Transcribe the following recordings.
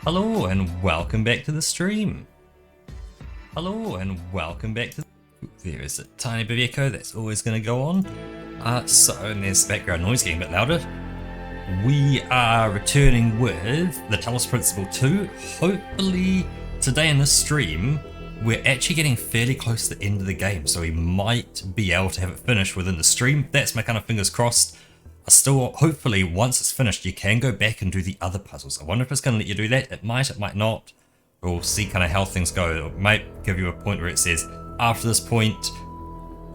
Hello and welcome back to the stream. Hello and welcome back to there is a tiny bit of echo that's always going to go on. And there's the background noise getting a bit louder. We are returning with the Talos Principle 2. Hopefully today in this stream we're actually getting fairly close to the end of the game, so we might be able to have it finished within the stream. That's my kind of fingers crossed. Hopefully once it's finished you can go back and do the other puzzles. I wonder if it's going to let you do that. It might not. We'll see kind of how things go. It might give you a point where it says after this point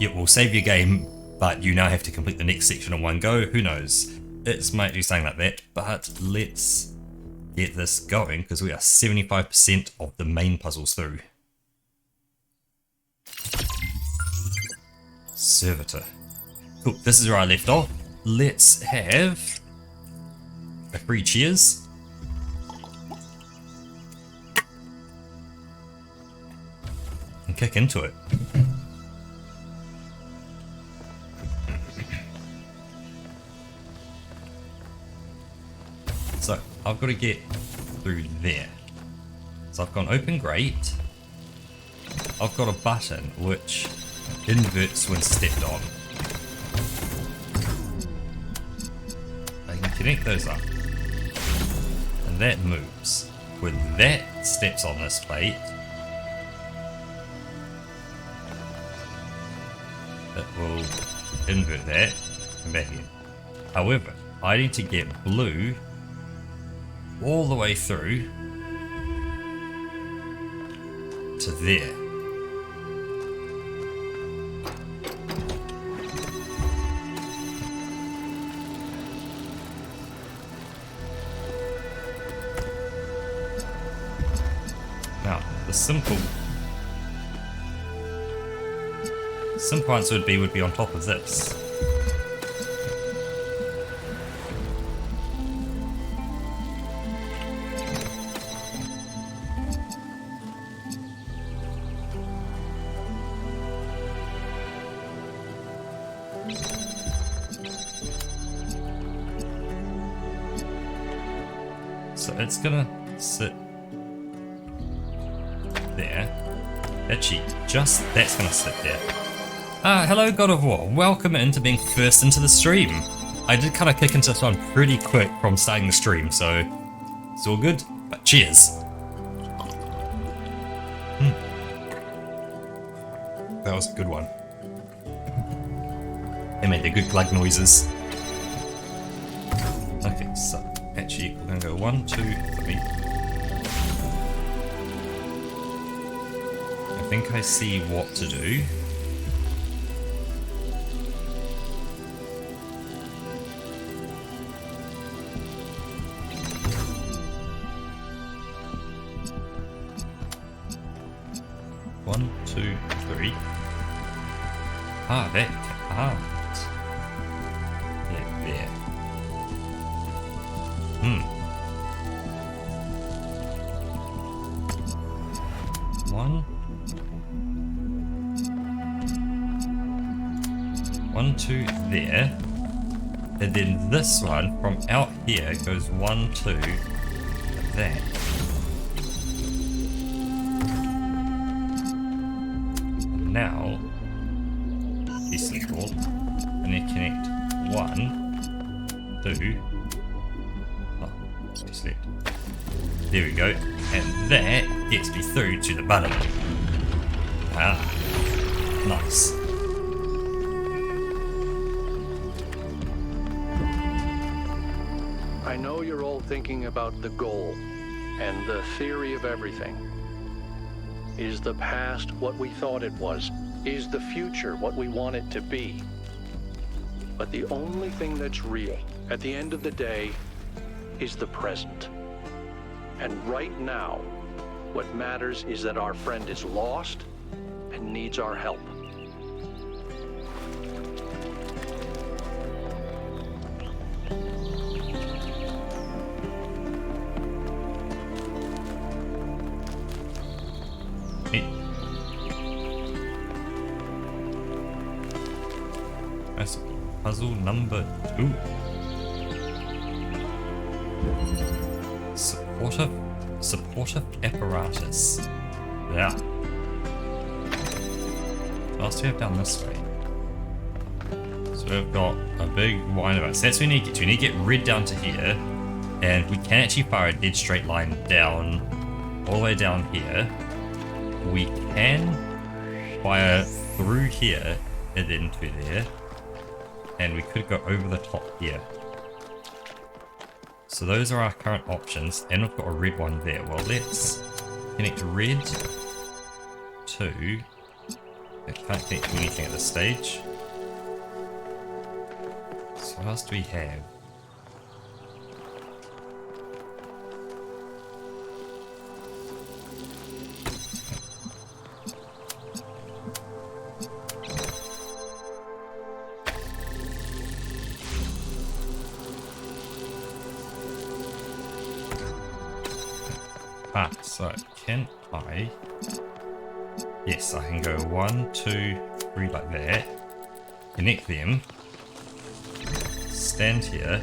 it will save your game, but you now have to complete the next section in one go. Who knows? It might do something like that, but let's get this going because we are 75% of the main puzzles through. Servitor. Cool, this is where I left off. Let's have a free cheers. And kick into it. So, I've got to get through there. So I've got an open grate. I've got a button which inverts when stepped on. I can connect those up. And that moves. When that steps on this plate, it will invert that and back in. However, I need to get blue all the way through to there. Now, the simple answer would be on top of this. So it's gonna sit there. Actually, just that's gonna sit there. Hello God of War, welcome into being first into the stream. I did kind of kick into this one pretty quick from starting the stream, so it's all good, but cheers. That was a good one. They made the good glug noises. Okay, so actually we're gonna go 1, 2, 3. I think I see what to do. One, two, three. That can't. Yeah, there. One, two, there. And then this one from out here goes 1, 2, that. Now, decent ball, and then connect 1, 2, just left. There we go, and that gets me through to the button. Nice. I know you're all thinking about the goal and the theory of everything. Is the past what we thought it was? Is the future what we want it to be? But the only thing that's real, at the end of the day, is the present. And right now, what matters is that our friend is lost and needs our help. That's puzzle number 2. Supportive Supportive apparatus. Yeah. What else do we have down this way? So we've got a big wine about. So that's what we need to get to. We need to get red down to here. And we can actually fire a dead straight line down, all the way down here. We can fire through here and into there. And we could go over the top here. So those are our current options. And we've got a red one there. Well, let's connect red to... I can't connect to anything at this stage. So what else do we have? So can I... Yes, I can go 1, 2, 3 like that. Connect them. Stand here.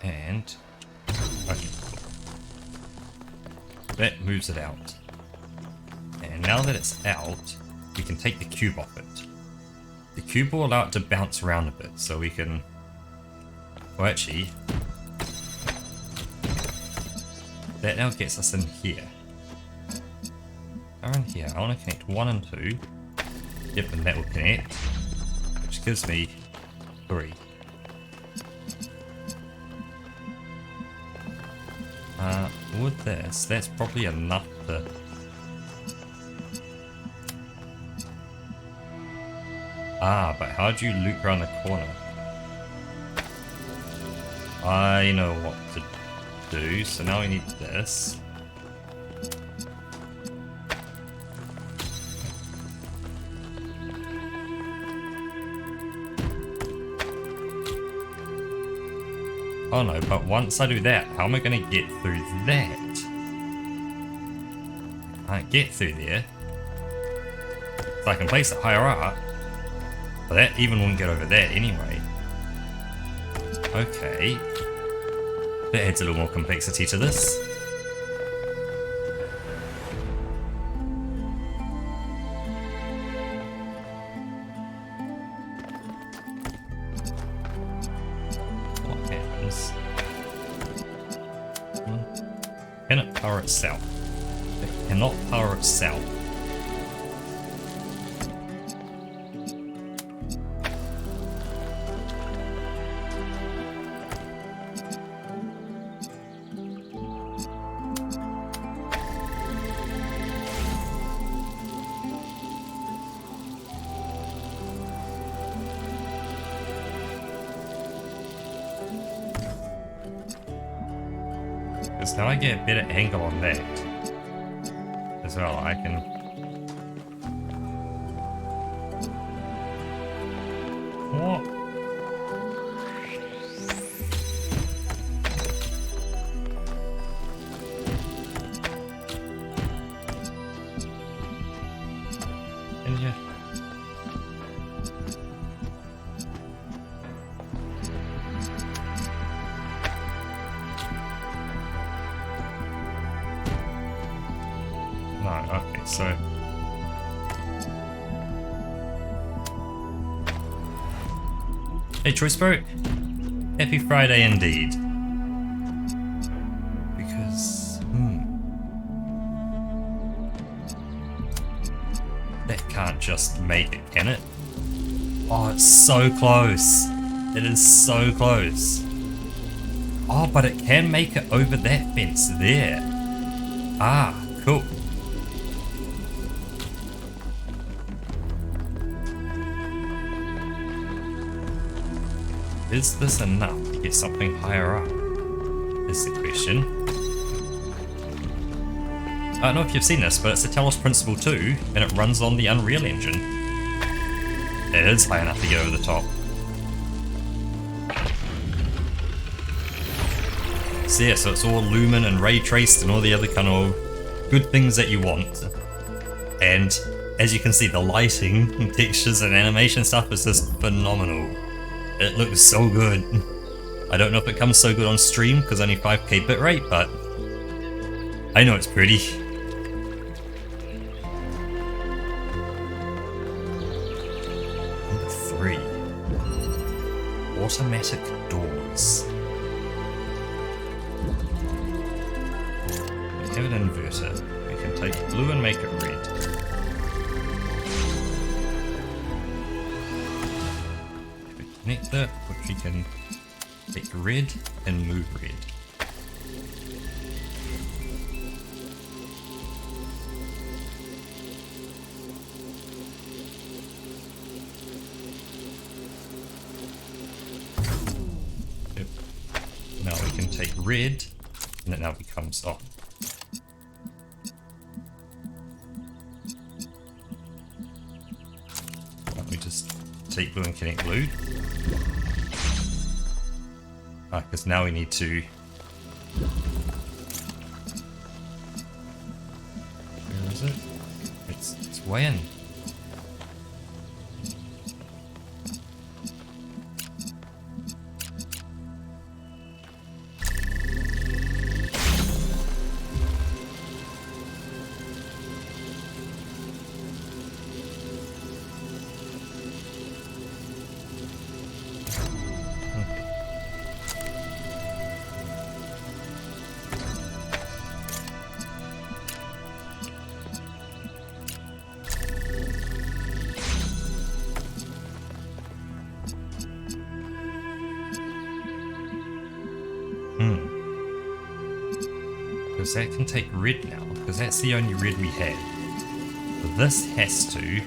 And... Okay. That moves it out. And now that it's out, we can take the cube off it. The cube will allow it to bounce around a bit, so we can... Well, actually... That now gets us in here. Around here, I want to connect 1 and 2. Yep, and that will connect. Which gives me 3. With this, that's probably enough to... Ah, but how do you loop around the corner? I know what to do, so now we need this. Oh no, but once I do that, how am I going to get through that? I can't get through there. So I can place it higher up. But that even wouldn't get over that anyway. Okay. That adds a little more complexity to this. What happens? Can it power itself? It cannot power itself. Because now I get a better angle on that as well. I can... What? In here. Okay, so hey Choice Bro, happy Friday indeed. Because that can't just make it, can it? Oh, it's so close. It is so close. Oh, but it can make it over that fence there. Ah, cool. Is this enough to get something higher up? Is the question. I don't know if you've seen this, but it's the Talos Principle 2, and it runs on the Unreal Engine. It is high enough to get over the top. So yeah, so it's all lumen and ray traced and all the other kind of good things that you want. And as you can see, the lighting, and textures, and animation stuff is just phenomenal. It looks so good. I don't know if it comes so good on stream because only 5K bitrate, but I know it's pretty. Number 3. Automatic doors. We have an inverter. We can take blue and make it red. Connector, which we can take red and move red. Yep. Now we can take red, and it now becomes off. Why don't we just take blue and connect blue? Because now we need to... Where is it? It's way in. Because that can take red now, because that's the only red we have. So this has to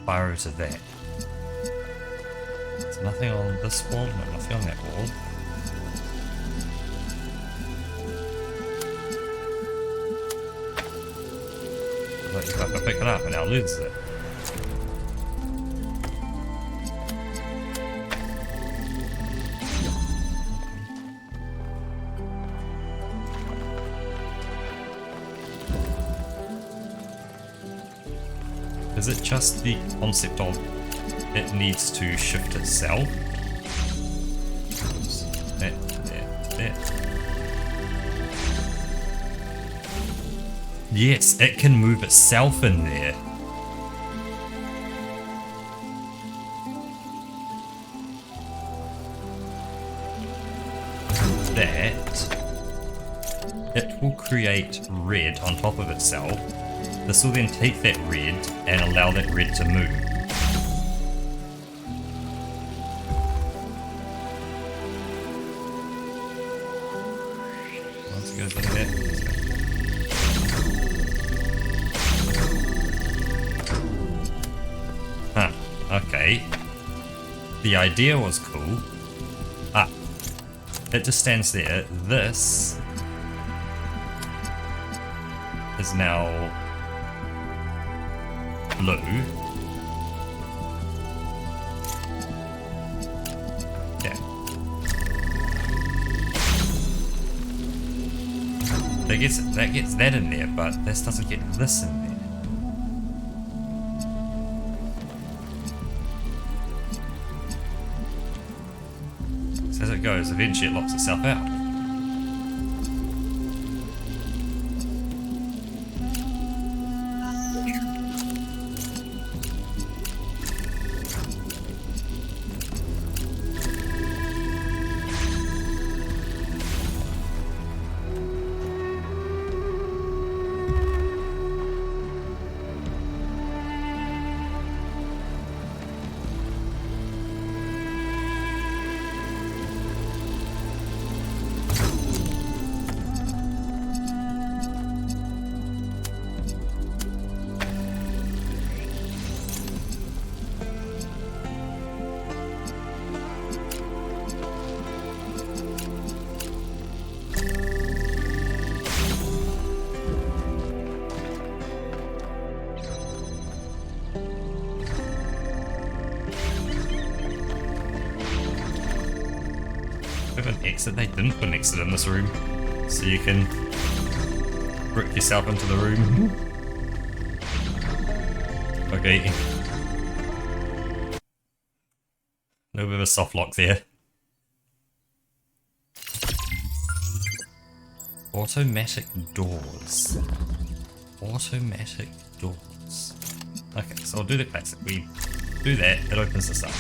fire to that. There's nothing on this wall, no, nothing on that wall. Like if I pick it up and I'll lose it. Is it just the concept of it needs to shift itself? That. Yes, it can move itself in there. That it will create red on top of itself. This will then take that red and allow that red to move. Once it goes like that. Huh, okay. The idea was cool. Ah, it just stands there. This is now blue. Yeah. That gets that in there, but this doesn't get this in there. So as it goes, eventually it locks itself out. An exit. They didn't put an exit in this room, so you can brick yourself into the room. Okay. A little bit of a soft lock there. Automatic doors. Automatic doors. Okay, so I'll do the classic. We do that, it opens this up.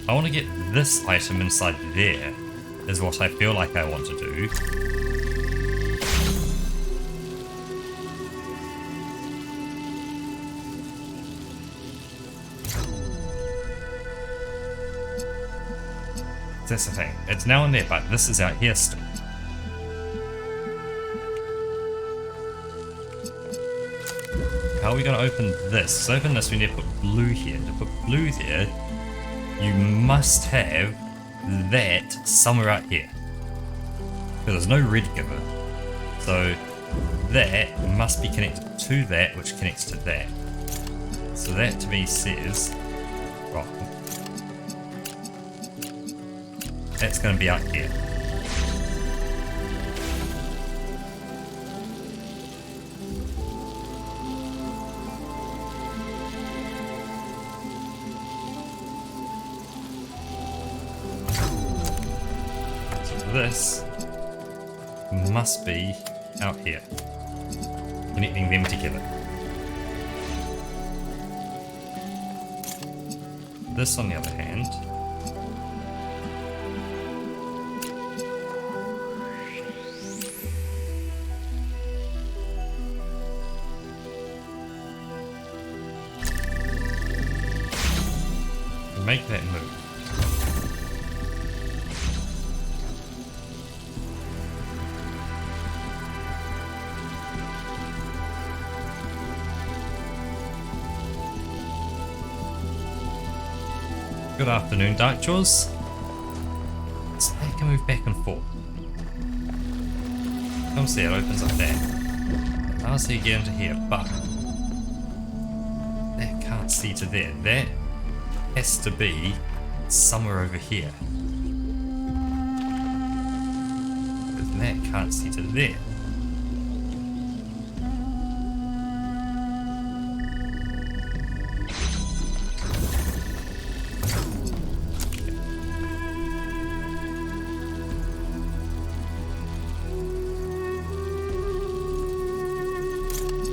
I want to get this item inside there, is what I feel like I want to do. That's the thing, it's now in there, but this is out here still. How are we going to open this? To open this we need to put blue here. To put blue there, you must have that somewhere out here. Because there's no red giver. So that must be connected to that, which connects to that. So that to me says, oh, that's going to be out here. This must be out here, connecting them together. This, on the other hand, make that move. Good afternoon, Dark Jaws. So they can move back and forth. Come see, it opens up there. I'll see you get into here, but that can't see to there. That has to be somewhere over here. Because that can't see to there.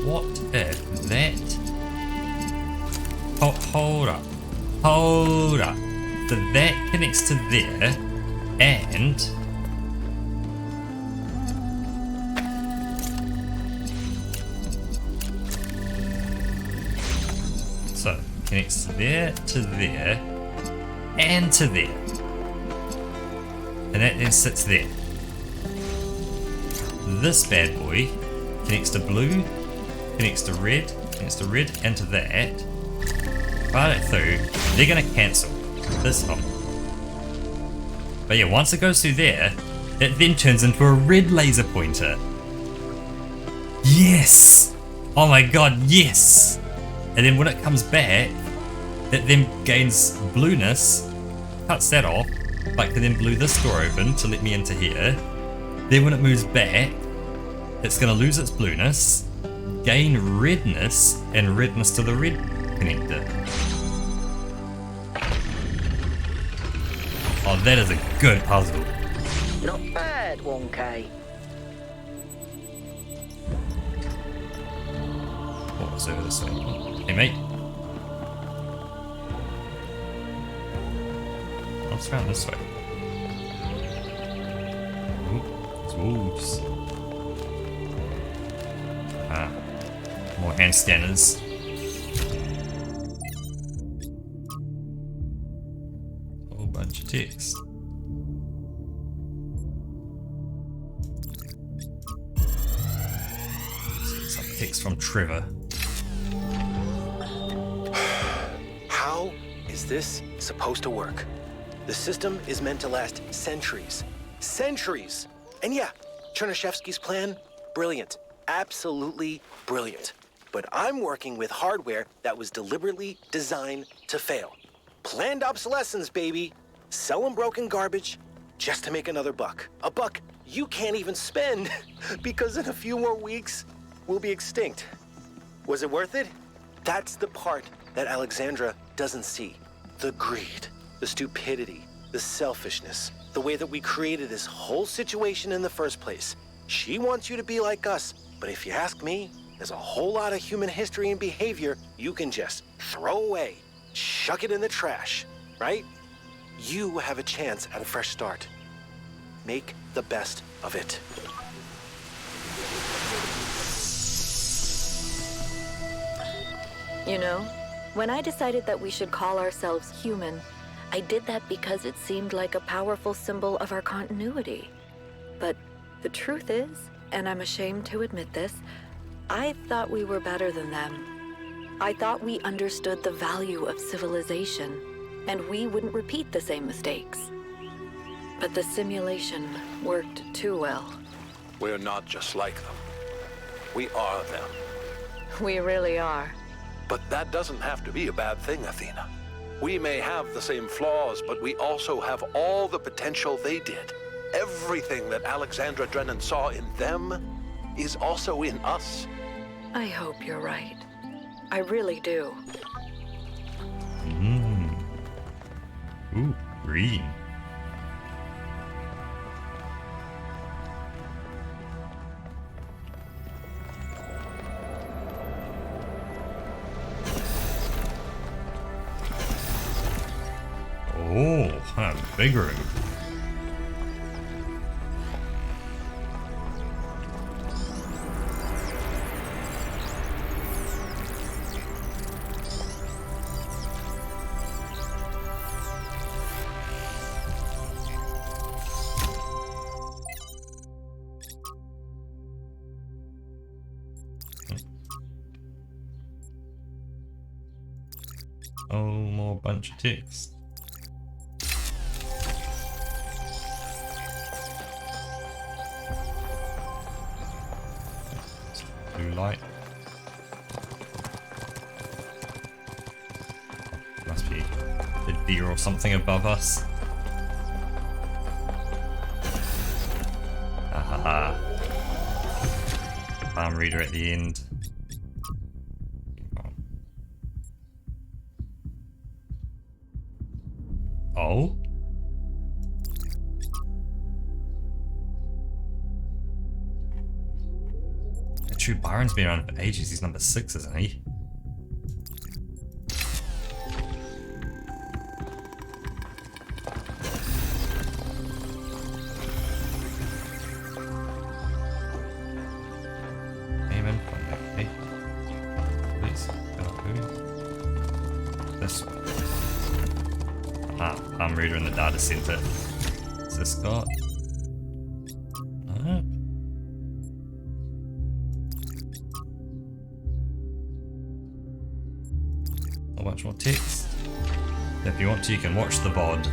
What if that... Oh, hold up. Hold up. So that connects to there, and... So, connects there to there, and to there. And that then sits there. This bad boy connects to blue, connects to red, and to that. Fire it through, they're gonna cancel this hop. But yeah, once it goes through there, it then turns into a red laser pointer. Yes! Oh my god, yes! And then when it comes back, it then gains blueness, cuts that off, but can then blew this door open to let me into here. Then when it moves back, it's gonna lose its blueness, gain redness, and redness to the red connector. Oh, that is a good puzzle. Not bad, 1K. What was over this way? Hey, mate. What's around this way? Ooh, it's wolves. Ah, more hand scanners. bunch of text. Some text from Trevor. How is this supposed to work? The system is meant to last centuries. Centuries! And yeah, Chernyshevsky's plan, brilliant. Absolutely brilliant. But I'm working with hardware that was deliberately designed to fail. Planned obsolescence, baby. Selling broken garbage just to make another buck. A buck you can't even spend because in a few more weeks, we'll be extinct. Was it worth it? That's the part that Alexandra doesn't see. The greed, the stupidity, the selfishness, the way that we created this whole situation in the first place. She wants you to be like us, but if you ask me, there's a whole lot of human history and behavior you can just throw away, chuck it in the trash, right? You have a chance at a fresh start. Make the best of it. You know, when I decided that we should call ourselves human, I did that because it seemed like a powerful symbol of our continuity. But the truth is, and I'm ashamed to admit this, I thought we were better than them. I thought we understood the value of civilization, and we wouldn't repeat the same mistakes. But the simulation worked too well. We're not just like them. We are them. We really are. But that doesn't have to be a bad thing, Athena. We may have the same flaws, but we also have all the potential they did. Everything that Alexandra Drennan saw in them is also in us. I hope you're right. I really do. Ooh, green. Oh, a big room. Oh, more bunch of text. Blue light. Must be a deer or something above us. Ahaha. Palm reader at the end. Oh? True, Byron's been around for ages. He's number 6, isn't he? Amen. Okay. Please. This one. Ah, palm reader in the data center. What's this got? Much more text. If you want to, you can watch the VOD.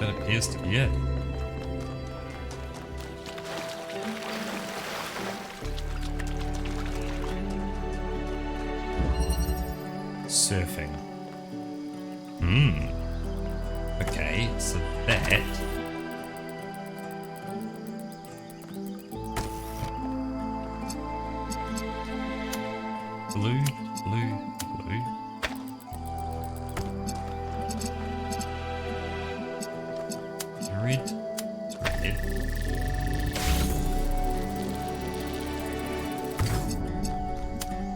That appears to be it. Surfing. Okay, so that... Blue, blue, blue. Red, red.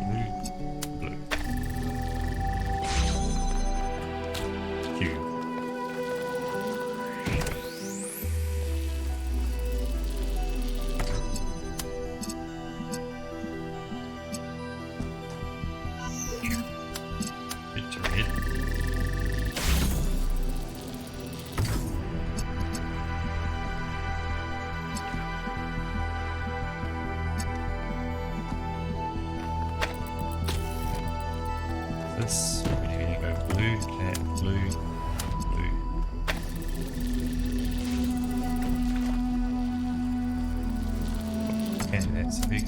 Blue, blue. Q.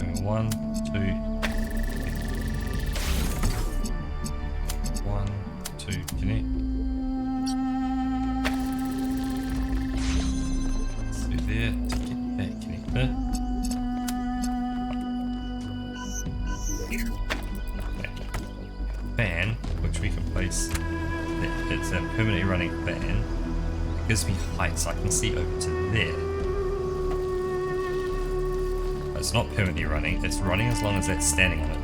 Going 1, 2. 1, 2, connect. Through there to get that connector. Fan, which we can place. It's a permanently running fan. It gives me height so I can see over to there. But it's not permanently running, it's running as long as that's standing on it.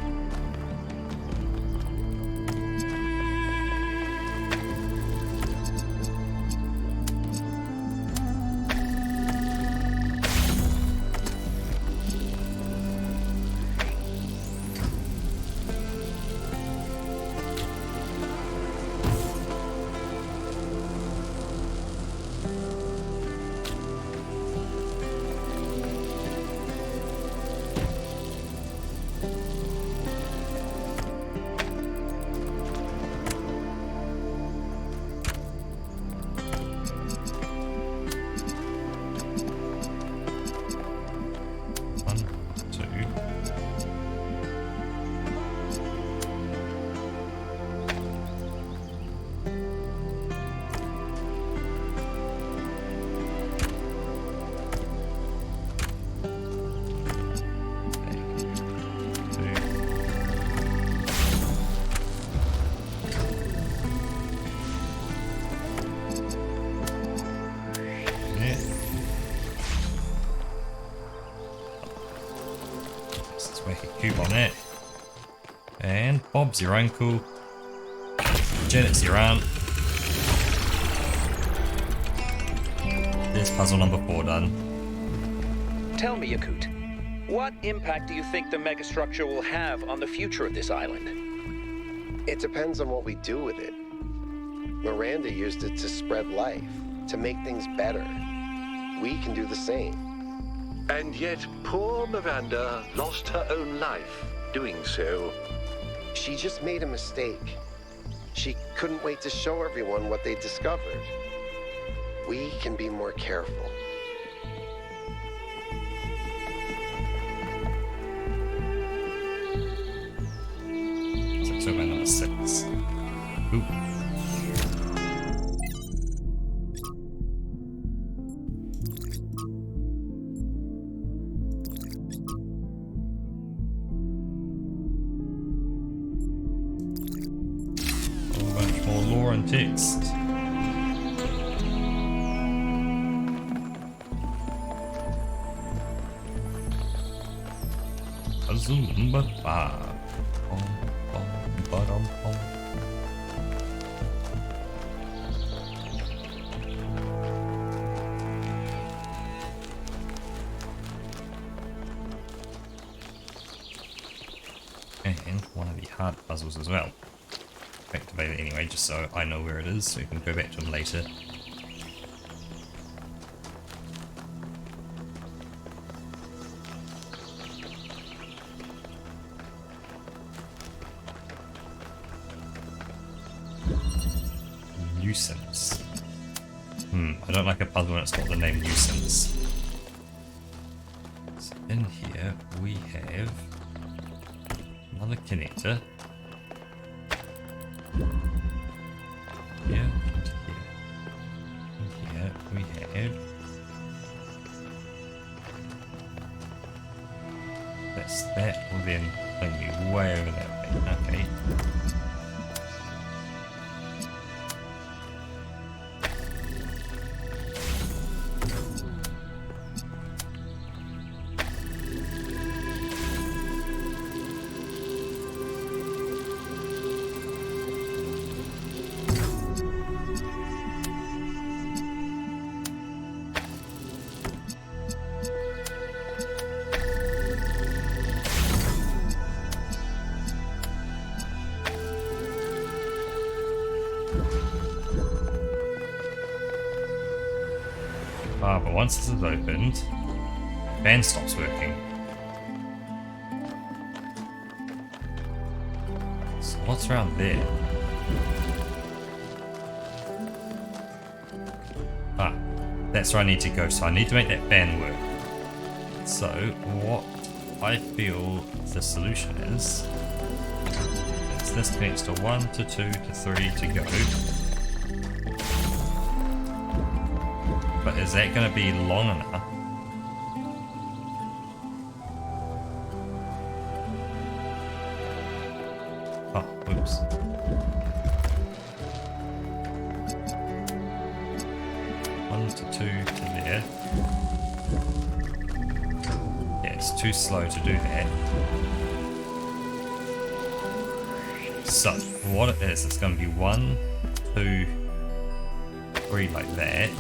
Cube on it. And Bob's your uncle. Janet's your aunt. There's puzzle number 4 done. Tell me, Yakut, what impact do you think the megastructure will have on the future of this island? It depends on what we do with it. Miranda used it to spread life, to make things better. We can do the same. And yet, poor Miranda lost her own life doing so. She just made a mistake. She couldn't wait to show everyone what they discovered. We can be more careful. So my number 6. Ooh. Text. Puzzle number 5. And one of the hard puzzles as well. Activate it anyway, just so I know where it is, so we can go back to them later. Nuisance. I don't like a puzzle when it's got the name nuisance. So in here we have another connector. Here, we have that's that will then bring me way over that way. Okay. But once this is opened, fan stops working. So what's around there? Ah, that's where I need to go. So I need to make that fan work. So what I feel the solution is this connects to 1 to 2 to 3 to go. But is that going to be long enough? Oh, oops. One to 2 to there. Yeah, it's too slow to do that. So, what it is, it's going to be 1, 2, 3 like that.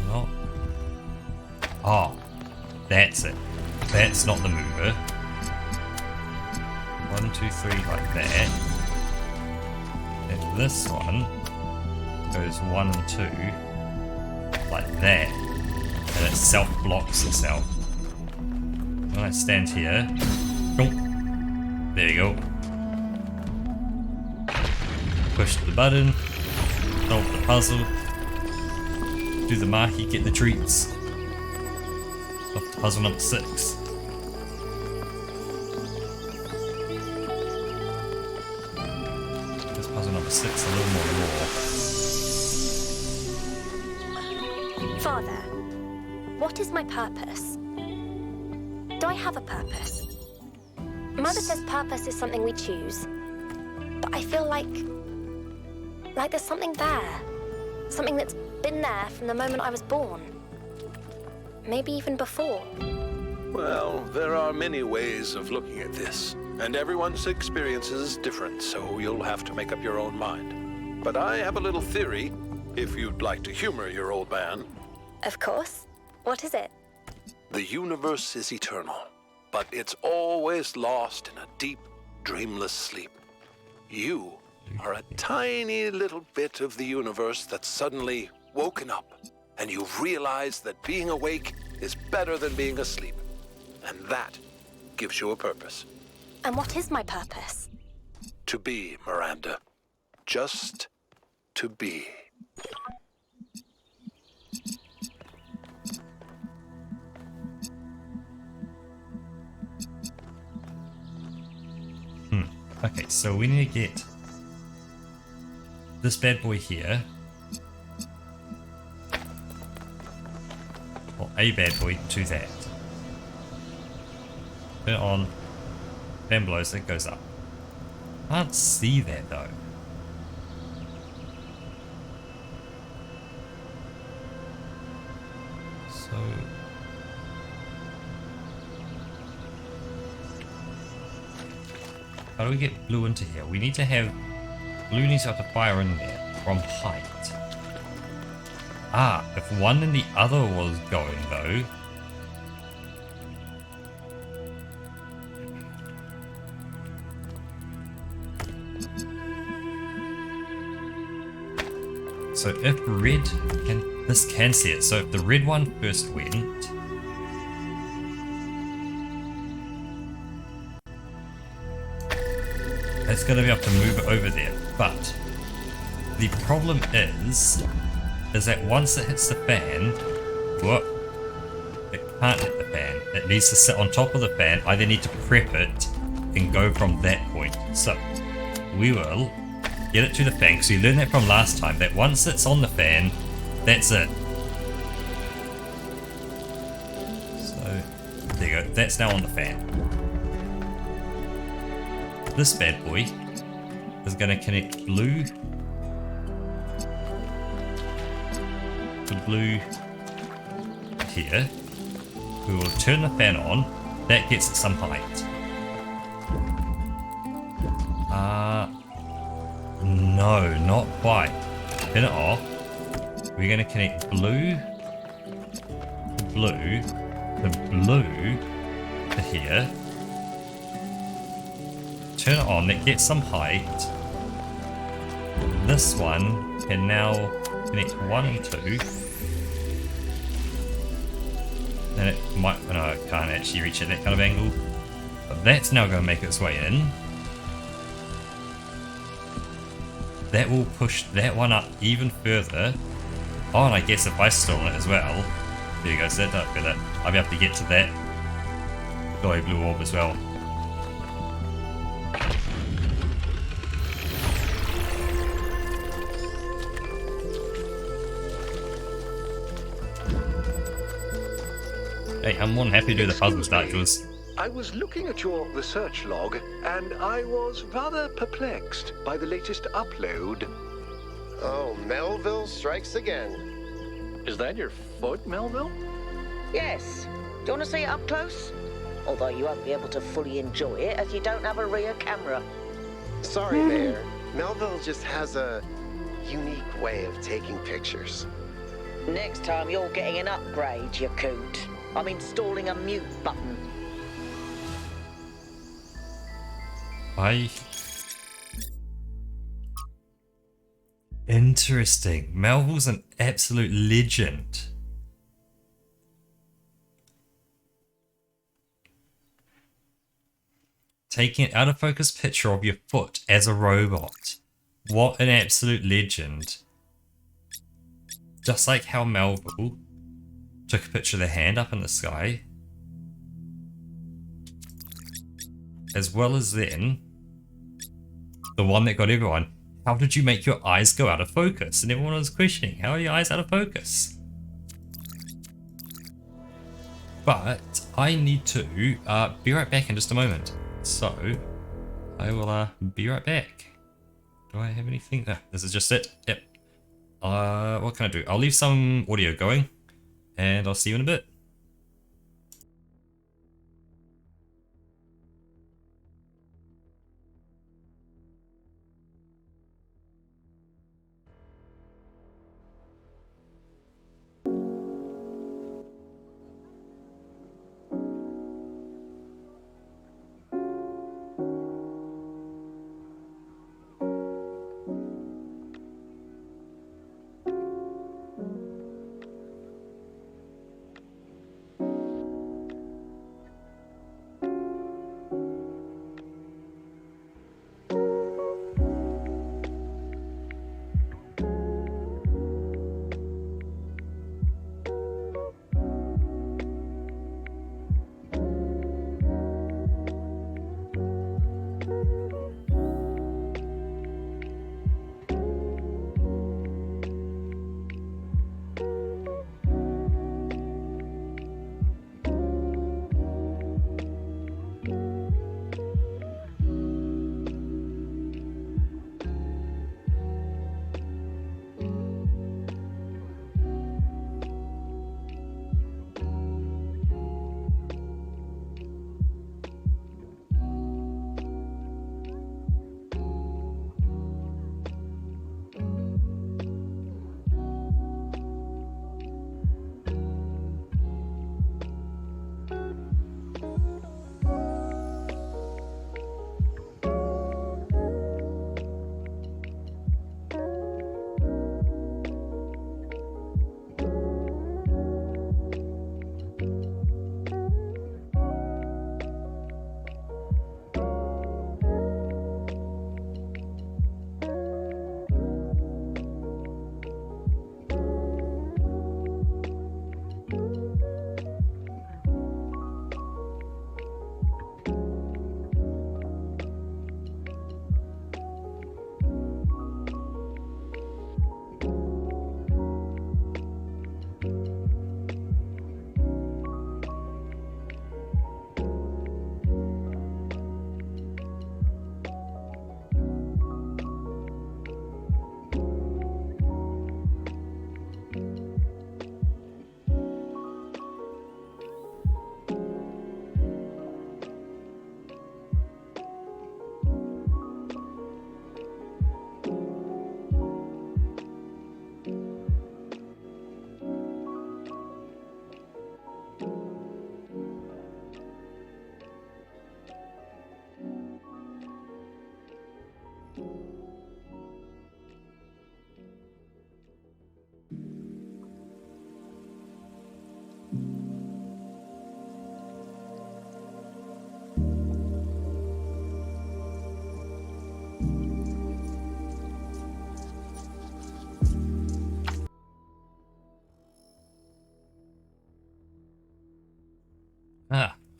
Not. Oh, that's it. That's not the mover. 1, 2, 3 like that. And this one goes 1 and 2 like that. And it self-blocks itself. When I stand here, there you go. Push the button, solve the puzzle, do the marquee, get the treats. Off to puzzle number 6. This puzzle number 6 a little more raw. Father, what is my purpose? Do I have a purpose? Mother says purpose is something we choose. But I feel like there's something there. Something that's been there from the moment I was born. Maybe even before. Well, there are many ways of looking at this, and everyone's experience is different, so you'll have to make up your own mind. But I have a little theory, if you'd like to humor your old man. Of course. What is it? The universe is eternal, but it's always lost in a deep, dreamless sleep. You are a tiny little bit of the universe that's suddenly woken up, and you realize that being awake is better than being asleep. And that gives you a purpose. And what is my purpose? To be, Miranda. Just to be. Okay, so we need to get this bad boy here. Or a bad boy to that. Turn it on. Fan blows, it goes up. Can't see that though. So how do we get blue into here? We need to have... Blue needs to have to fire in there from height. Ah, if one and the other was going though... So if red can... This can see it. So if the red one first went... It's going to be able to move it over there, but the problem is that once it hits the fan, whoop, it can't hit the fan. It needs to sit on top of the fan. I then need to prep it and go from that point. So we will get it to the fan, because we learned that from last time, that once it's on the fan, that's it. So there you go, that's now on the fan. This bad boy is going to connect blue to blue here. We will turn the fan on. That gets it some height. No, not quite. Turn it off. We're going to connect blue to blue to blue to here. Turn it on, it gets some height. This one can now connect 1 and 2. Then it might, no, it can't actually reach at that kind of angle. But that's now going to make its way in. That will push that one up even further. Oh, and I guess if I stole it as well, there you go, so that don't it. I'll be able to get to that glowy blue orb as well. Hey, I'm more than happy to do the puzzle start, Jules. I was looking at your research log, and I was rather perplexed by the latest upload. Oh, Melville strikes again. Is that your foot, Melville? Yes. Do you want to see it up close? Although you won't be able to fully enjoy it as you don't have a rear camera. Sorry, Mayor. Melville just has a unique way of taking pictures. Next time you're getting an upgrade, you coot. I'm installing a mute button. Interesting. Melville's an absolute legend. Taking an out of focus picture of your foot as a robot. What an absolute legend. Just like how Melville took a picture of the hand up in the sky. As well as then, the one that got everyone. How did you make your eyes go out of focus? And everyone was questioning, how are your eyes out of focus? But I need to be right back in just a moment. So I will be right back. Do I have anything? No, this is just it. Yep. What can I do? I'll leave some audio going and I'll see you in a bit.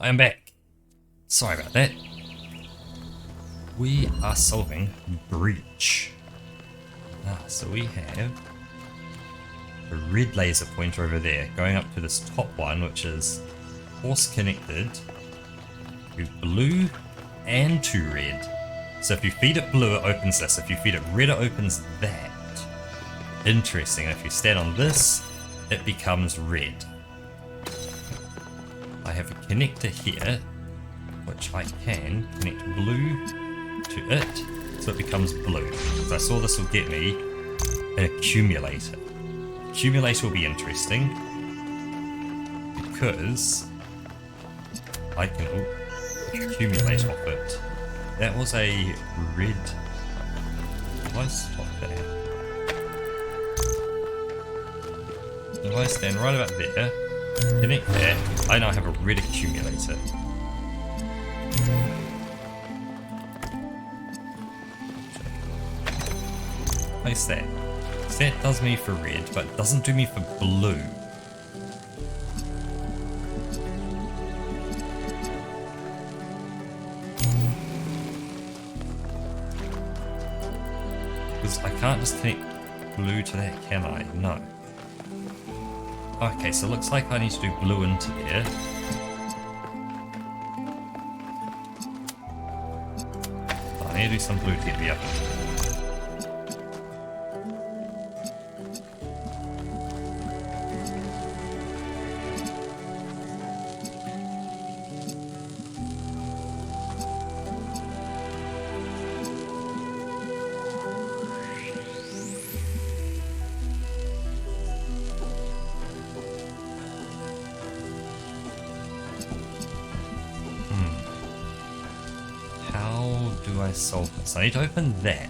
I'm back. Sorry about that. We are solving breach. So we have a red laser pointer over there going up to this top one, which is force connected to blue and to red. So if you feed it blue, it opens this. If you feed it red, it opens that. Interesting. If you stand on this, it becomes red. I have a connector here, which I can connect blue to it, so it becomes blue. So I saw this will get me an accumulator. Accumulator will be interesting because I can accumulate off it. That was a red. If I stop there, if I stand right about there, connect that, I now have a red accumulator. Place that. That does me for red, but it doesn't do me for blue. Because I can't just connect blue to that, can I? No. Okay, so it looks like I need to do blue into there. I need to do some blue to get me up into there. Solve this. I need to open that.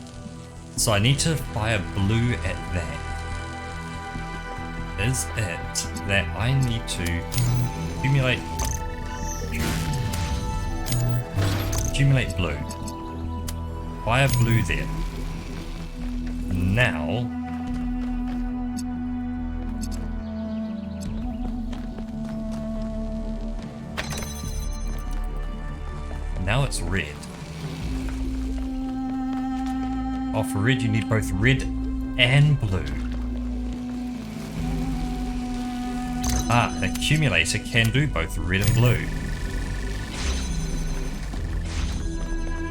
So I need to fire blue at that. Is it that I need to accumulate blue. Fire blue there. Now it's red. Oh, for red you need both red and blue. Ah, an accumulator can do both red and blue.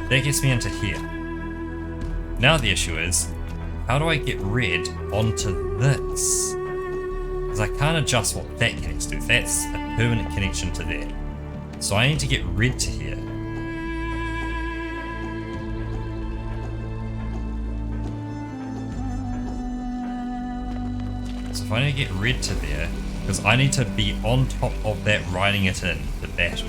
That gets me into here. Now the issue is, how do I get red onto this? Because I can't adjust what that connects to. That's a permanent connection to there. So I need to get red to here. If I need to get red to there, because I need to be on top of that riding it in the battle.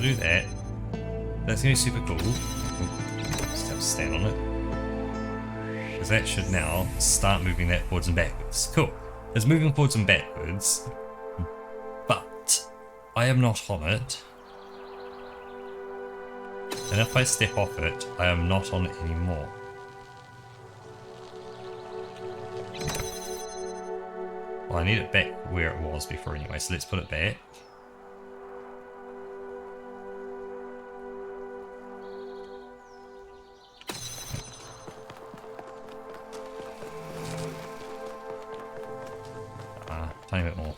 Do that. That's gonna be super cool. Just have to stand on it. Because that should now start moving that forwards and backwards. Cool. It's moving forwards and backwards. But I am not on it. And if I step off it, I am not on it anymore. Well, I need it back where it was before anyway, so let's put it back. Tiny bit more.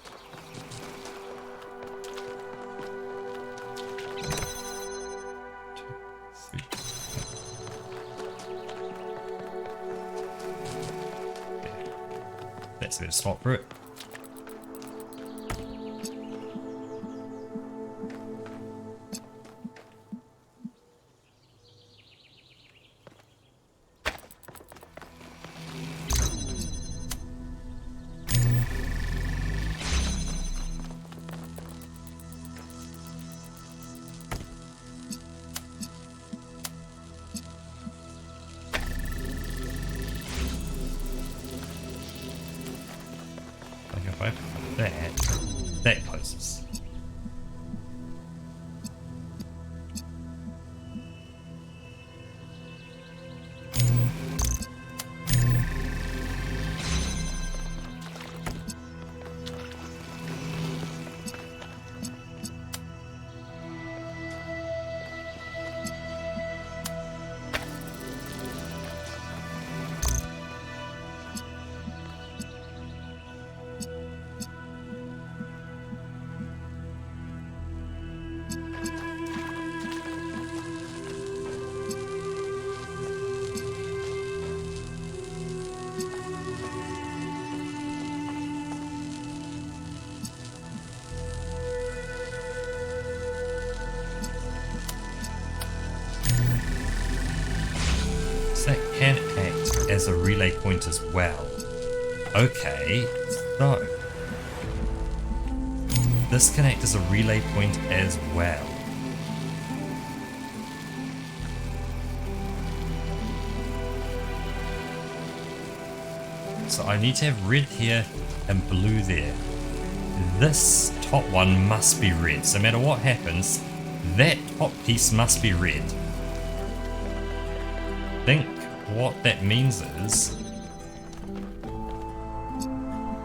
That's a bit of spot for it. if I put that closes. That can act as a relay point as well. Okay, so this can act as a relay point as well. So I need to have red here and blue there. This top one must be red. So no matter what happens, that top piece must be red. I think what that means is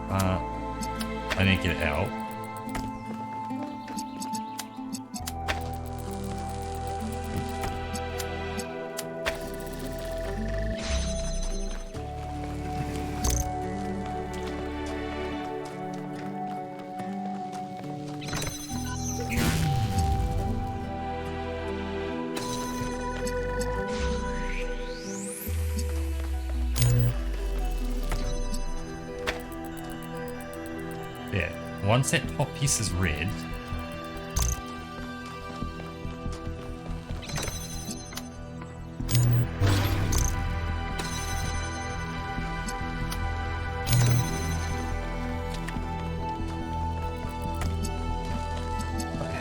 I need to get it out. There. Once that top piece is red,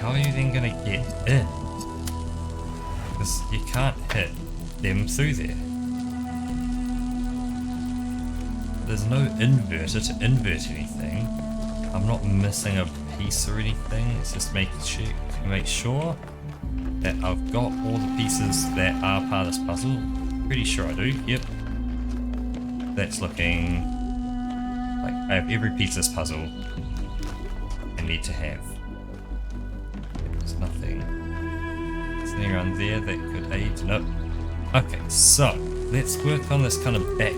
how are you then going to get in? Because you can't hit them through there. There's no inverter to invert anything. I'm not missing a piece or anything. It's just make sure that I've got all the pieces that are part of this puzzle. Pretty sure I do. Yep. That's looking like I have every piece of this puzzle I need to have. There's nothing around there that could aid. Nope. Okay, so let's work on this kind of back.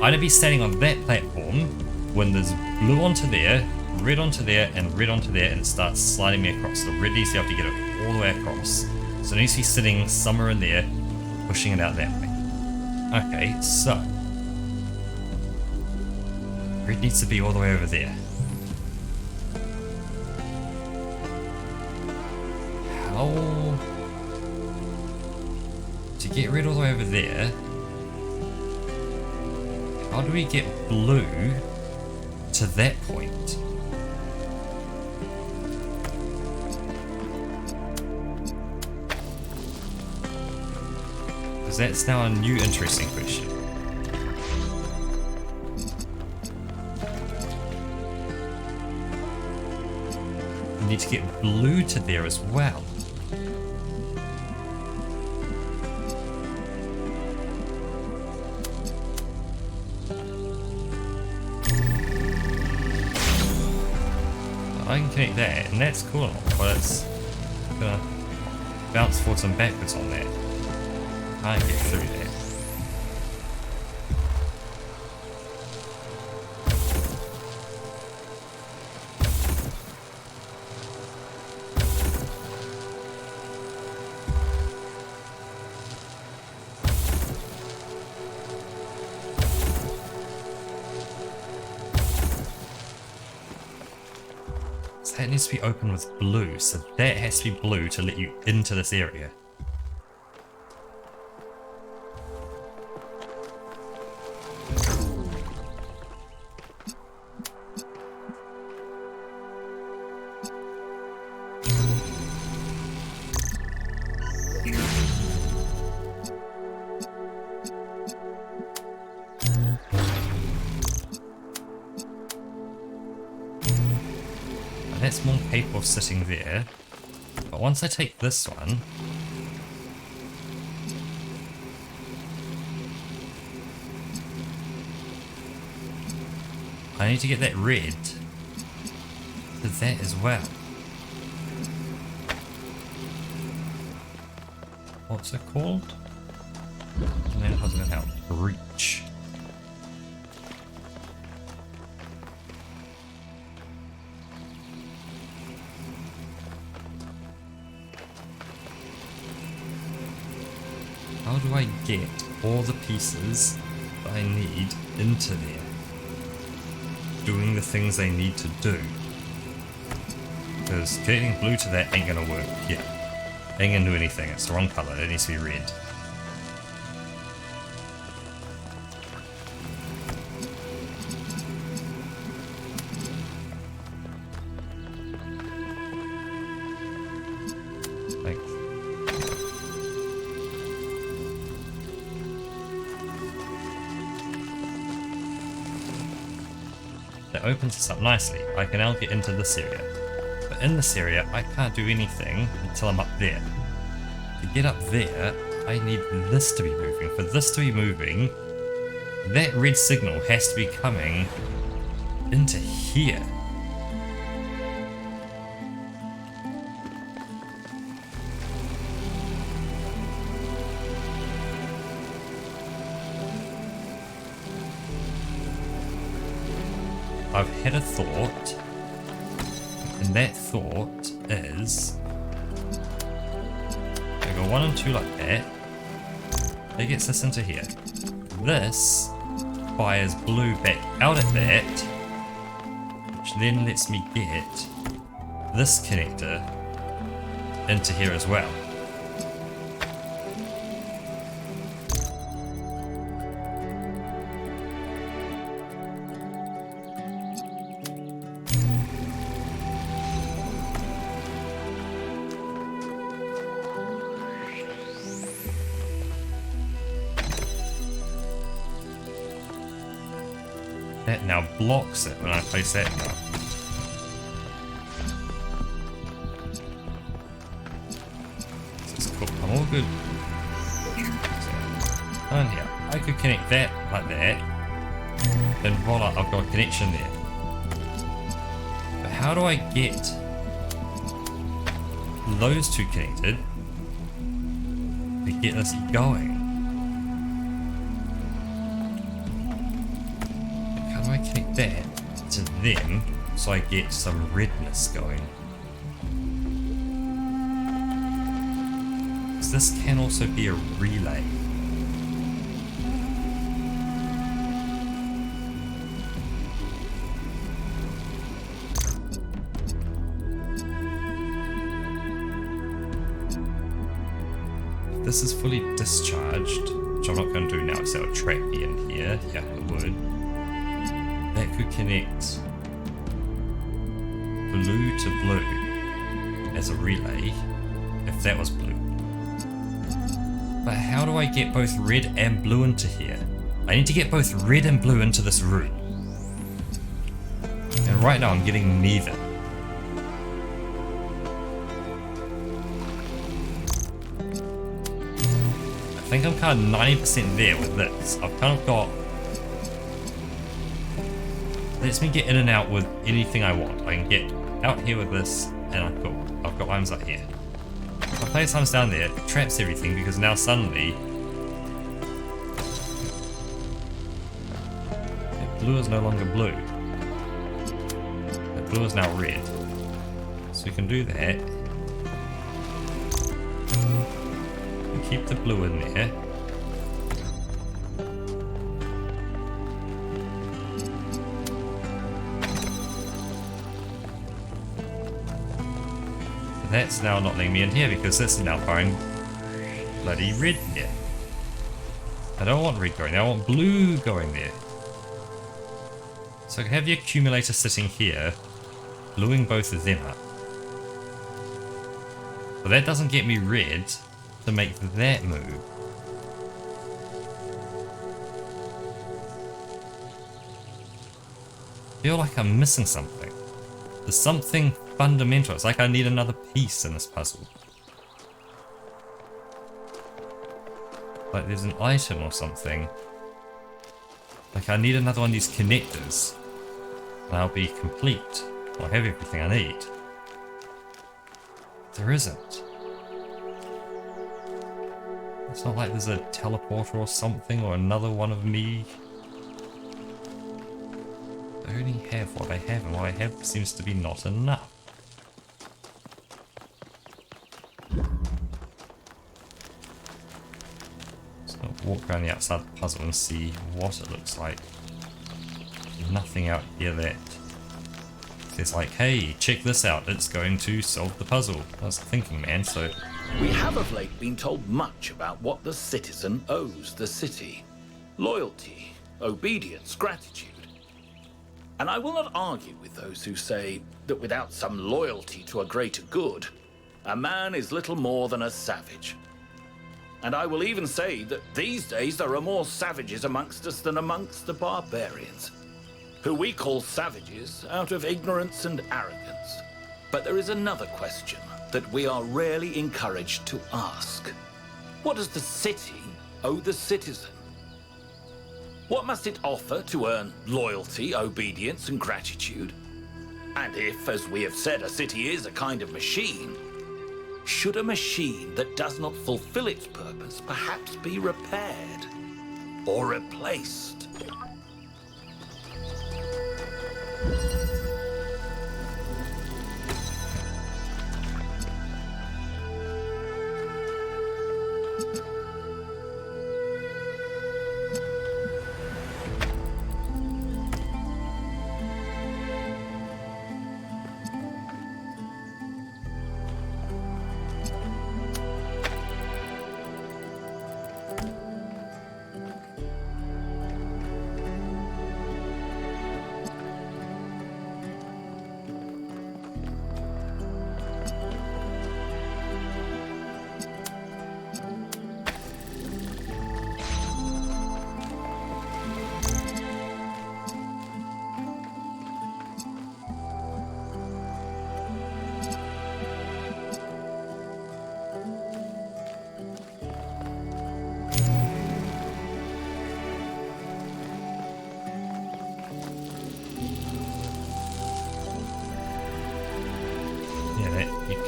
I'd be standing on that platform when there's blue onto there, red onto there, and red onto there, and it starts sliding me across. The red needs to have to get it all the way across. So it needs to be sitting somewhere in there, pushing it out that way. Okay, so red needs to be all the way over there. How to get red all the way over there? How do we get blue to that point? Because that's now a new interesting question. We need to get blue to there as well. I can connect that, and that's cool, but it's gonna bounce forwards and backwards on that. Can't get through that. That needs to be open with blue, so that has to be blue to let you into this area. that's more capable of sitting there. But once I take this one, I need to get that red to that as well. What's it called? And then how's it gonna help? Reach. How do I get all the pieces that I need into there? Doing the things they need to do. Because getting blue to that ain't gonna work. Yeah. Ain't gonna do anything. It's the wrong color. It needs to be red. Thanks. That opens us up nicely. I can now get into this area. But in this area, I can't do anything until I'm up there. To get up there, I need this to be moving. For this to be moving, that red signal has to be coming into here. I've had a thought, and that thought is I go 1 and 2 like that. That gets us into here. This fires blue back out at that, which then lets me get this connector into here as well. That now blocks it when I place that down. This is cool. I'm all good. And here, I could connect that like that, and voila, I've got a connection there. But how do I get those two connected to get this going? Connect that to them so I get some redness going. So this can also be a relay. If this is fully discharged, which I'm not going to do now because that would trap me in here. Yeah, it would. That could connect blue to blue as a relay, if that was blue. But how do I get both red and blue into here? I need to get both red and blue into this room. And right now I'm getting neither. I think I'm kind of 90% there with this. I've kind of got... lets me get in and out with anything I want. I can get out here with this, and I'm cool. I've got items up here. If I place items down there, it traps everything because now suddenly that blue is no longer blue. That blue is now red. So we can do that. And keep the blue in there. That's now not letting me in here because this is now firing bloody red here. I don't want red going there, I want blue going there. So I can have the accumulator sitting here, bluing both of them up. But that doesn't get me red to make that move. I feel like I'm missing something. There's something fundamental. It's like I need another piece in this puzzle. Like there's an item or something. Like I need another one of these connectors. And I'll be complete. I'll have everything I need. There isn't. It's not like there's a teleporter or something or another one of me. I only have what I have, and what I have seems to be not enough. Let's not walk around the outside of the puzzle and see what it looks like. Nothing out here that says like, hey, check this out, it's going to solve the puzzle. I was thinking, man, so... We have of late been told much about what the citizen owes the city. Loyalty, obedience, gratitude. And I will not argue with those who say that without some loyalty to a greater good, a man is little more than a savage. And I will even say that these days there are more savages amongst us than amongst the barbarians, who we call savages out of ignorance and arrogance. But there is another question that we are rarely encouraged to ask. What does the city owe the citizen? What must it offer to earn loyalty, obedience, and gratitude? And if, as we have said, a city is a kind of machine, should a machine that does not fulfill its purpose perhaps be repaired or replaced?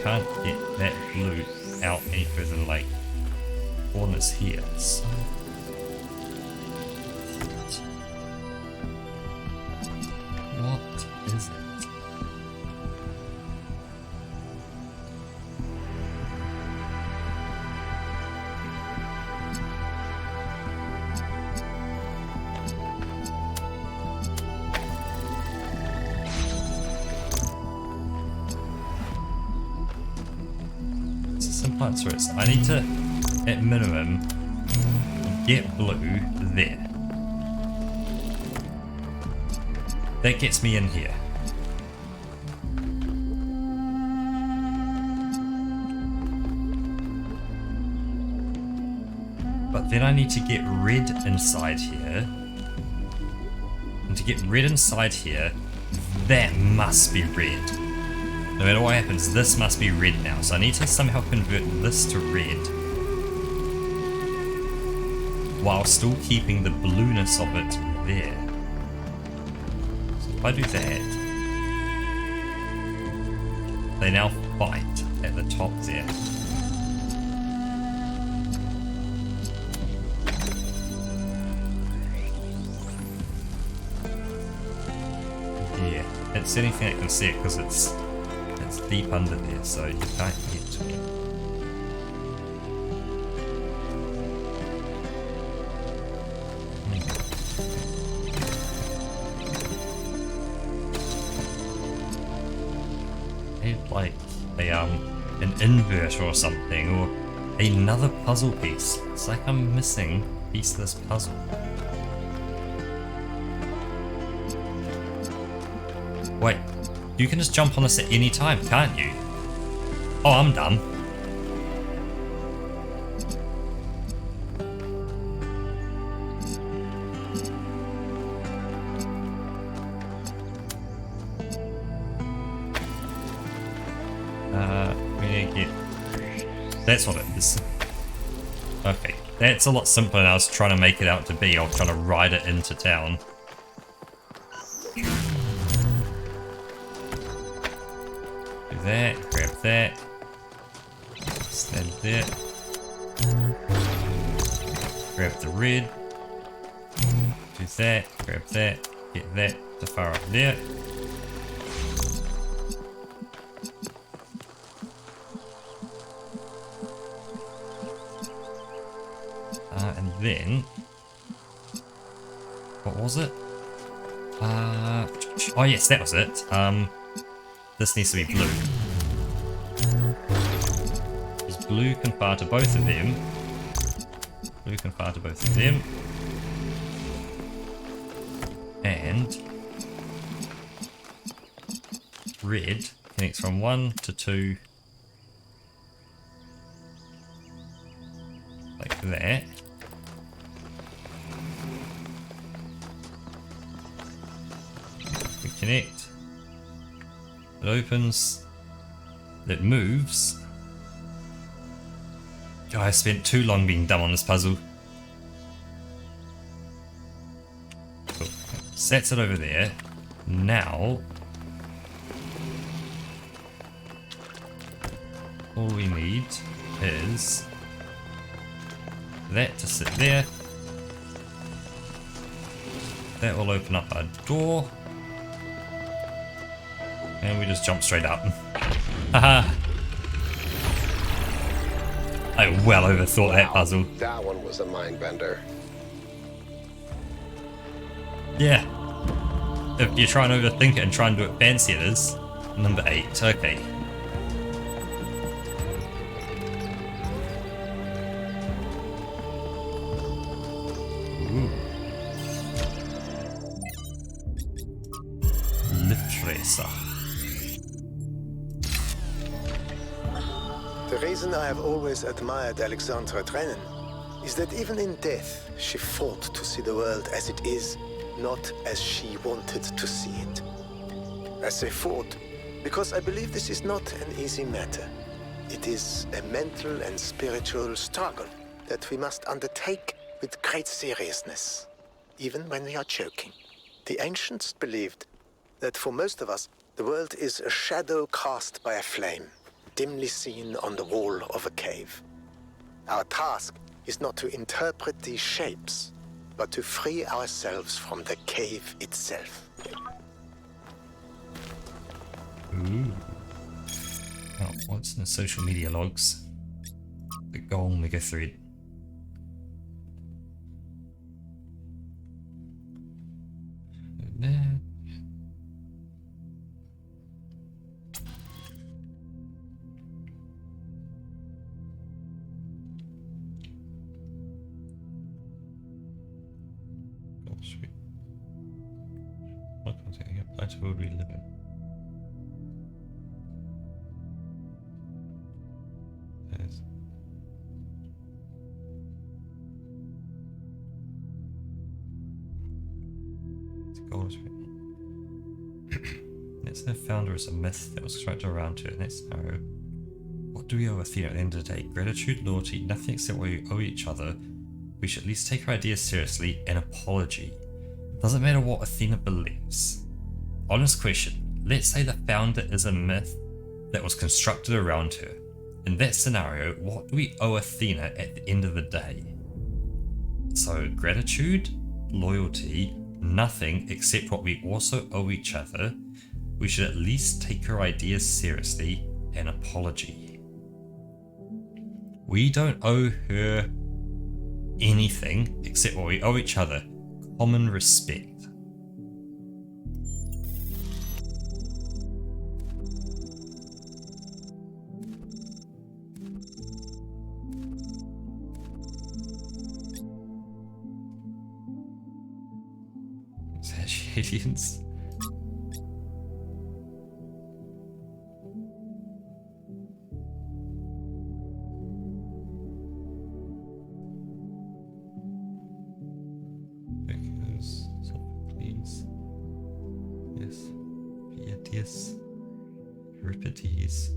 Can't get that blue out any further than like corners here. So what is it? Answer is I need to, at minimum, get blue there. That gets me in here. But then I need to get red inside here. And to get red inside here, that must be red. No matter what happens, this must be red now, so I need to somehow convert this to red while still keeping the blueness of it there. So if I do that, they now fight at the top there. Yeah, it's the only thing that can see it because it's deep under there, so you can't get to it. It's like an inverter or something, or another puzzle piece. It's like I'm missing a piece of this puzzle. Wait. You can just jump on this at any time, can't you? Oh, I'm done. That's what it is. Okay, that's a lot simpler than I was trying to make it out to be. I was trying to ride it into town. Do that, grab that. Stand there. Grab the red. Do that, grab that, get that to far up there. And then, what was it? Oh yes, that was it. This needs to be blue. Because blue can fire to both of them. Blue can fire to both of them. And red connects from 1 to 2 like that. We connect. It opens. It moves. God, I spent too long being dumb on this puzzle. Cool. Sets it over there. Now, all we need is that to sit there. That will open up our door. And we just jump straight up. Haha. I well overthought that puzzle. That one was a mind bender. Yeah. If you try and overthink it and try and do it fancy, it is. Number 8. Okay. Ooh. Lift racer. The reason I have always admired Alexandra Drennan is that even in death, she fought to see the world as it is, not as she wanted to see it. I say fought because I believe this is not an easy matter. It is a mental and spiritual struggle that we must undertake with great seriousness, even when we are joking. The ancients believed that for most of us, the world is a shadow cast by a flame, dimly seen on the wall of a cave. Our task is not to interpret these shapes, but to free ourselves from the cave itself. Ooh. Oh, what's in the social media logs? The gold mega thread. There. Oh, sweet. What was it? Apply to world we live in. There's Let's the founder is a myth that was constructed around her. Let's know, what do we owe Athena at the end of the day? Gratitude, loyalty, nothing except what we owe each other. We should at least take her ideas seriously. An apology. Doesn't matter what Athena believes. Honest question. Let's say the founder is a myth that was constructed around her. In that scenario, what do we owe Athena at the end of the day? So gratitude, loyalty, nothing except what we also owe each other. We should at least take her ideas seriously. An apology. We don't owe her anything except what we owe each other. Common respect. Is that aliens? Euripides.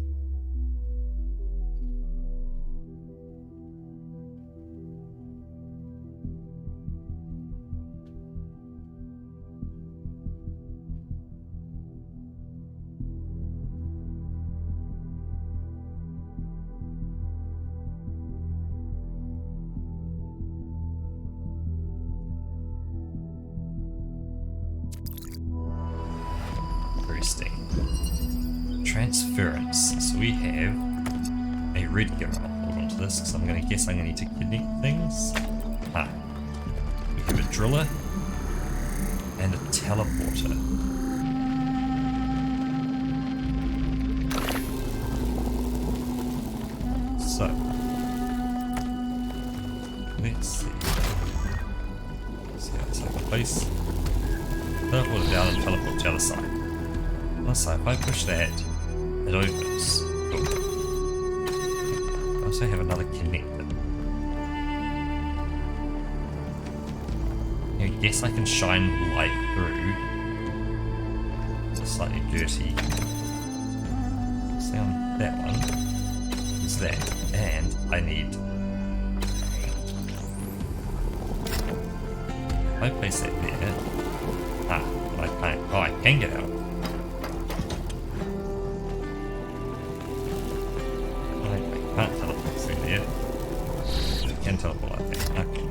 interesting. Transference. So we have a red gear. I'll hold on to this because I'm going to guess I'm going to need to connect things. We have a driller and a teleporter. So, let's see. See how it's like a place. Teleport it down and teleport to the other side. So if I push that, it opens. Cool. I also have another connector. I guess I can shine light through. It's slightly dirty. See on that one is that, and I need. If I place that there. I can't. Oh, I can get out. I can't teleport through there. I can teleport like that. Okay.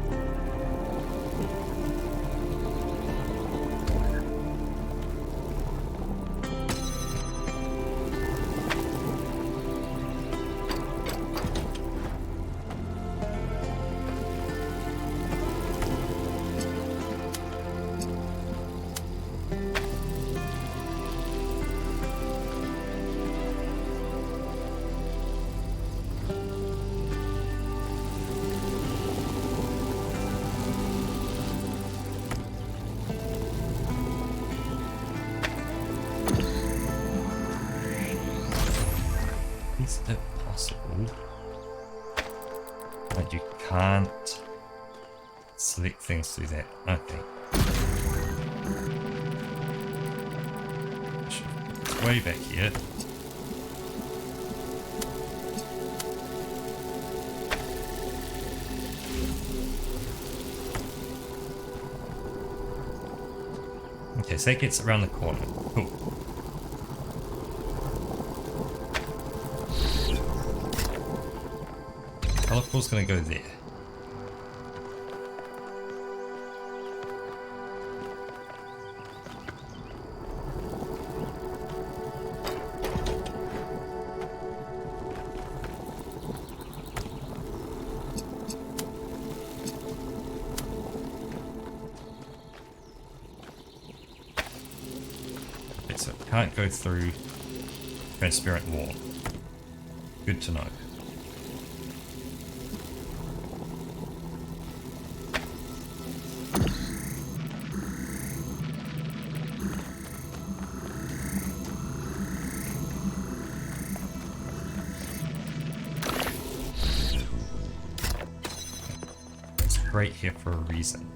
Is it possible that you can't select things through that? Okay. It's way back here. Okay, so that gets around the corner. Cool. Teleport's gonna go there. Okay, so it can't go through transparent wall. Good to know. Right here for a reason.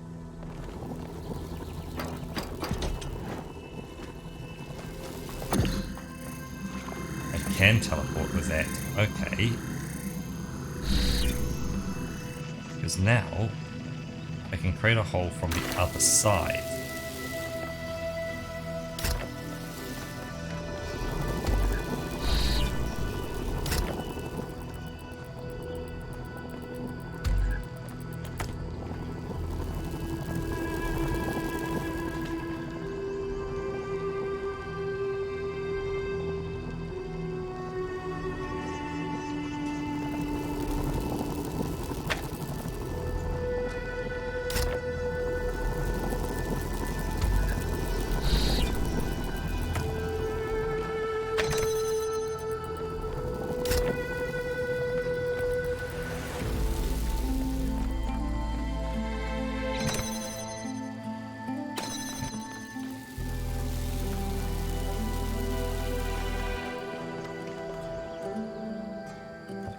I can teleport with that. Okay. Because now I can create a hole from the other side.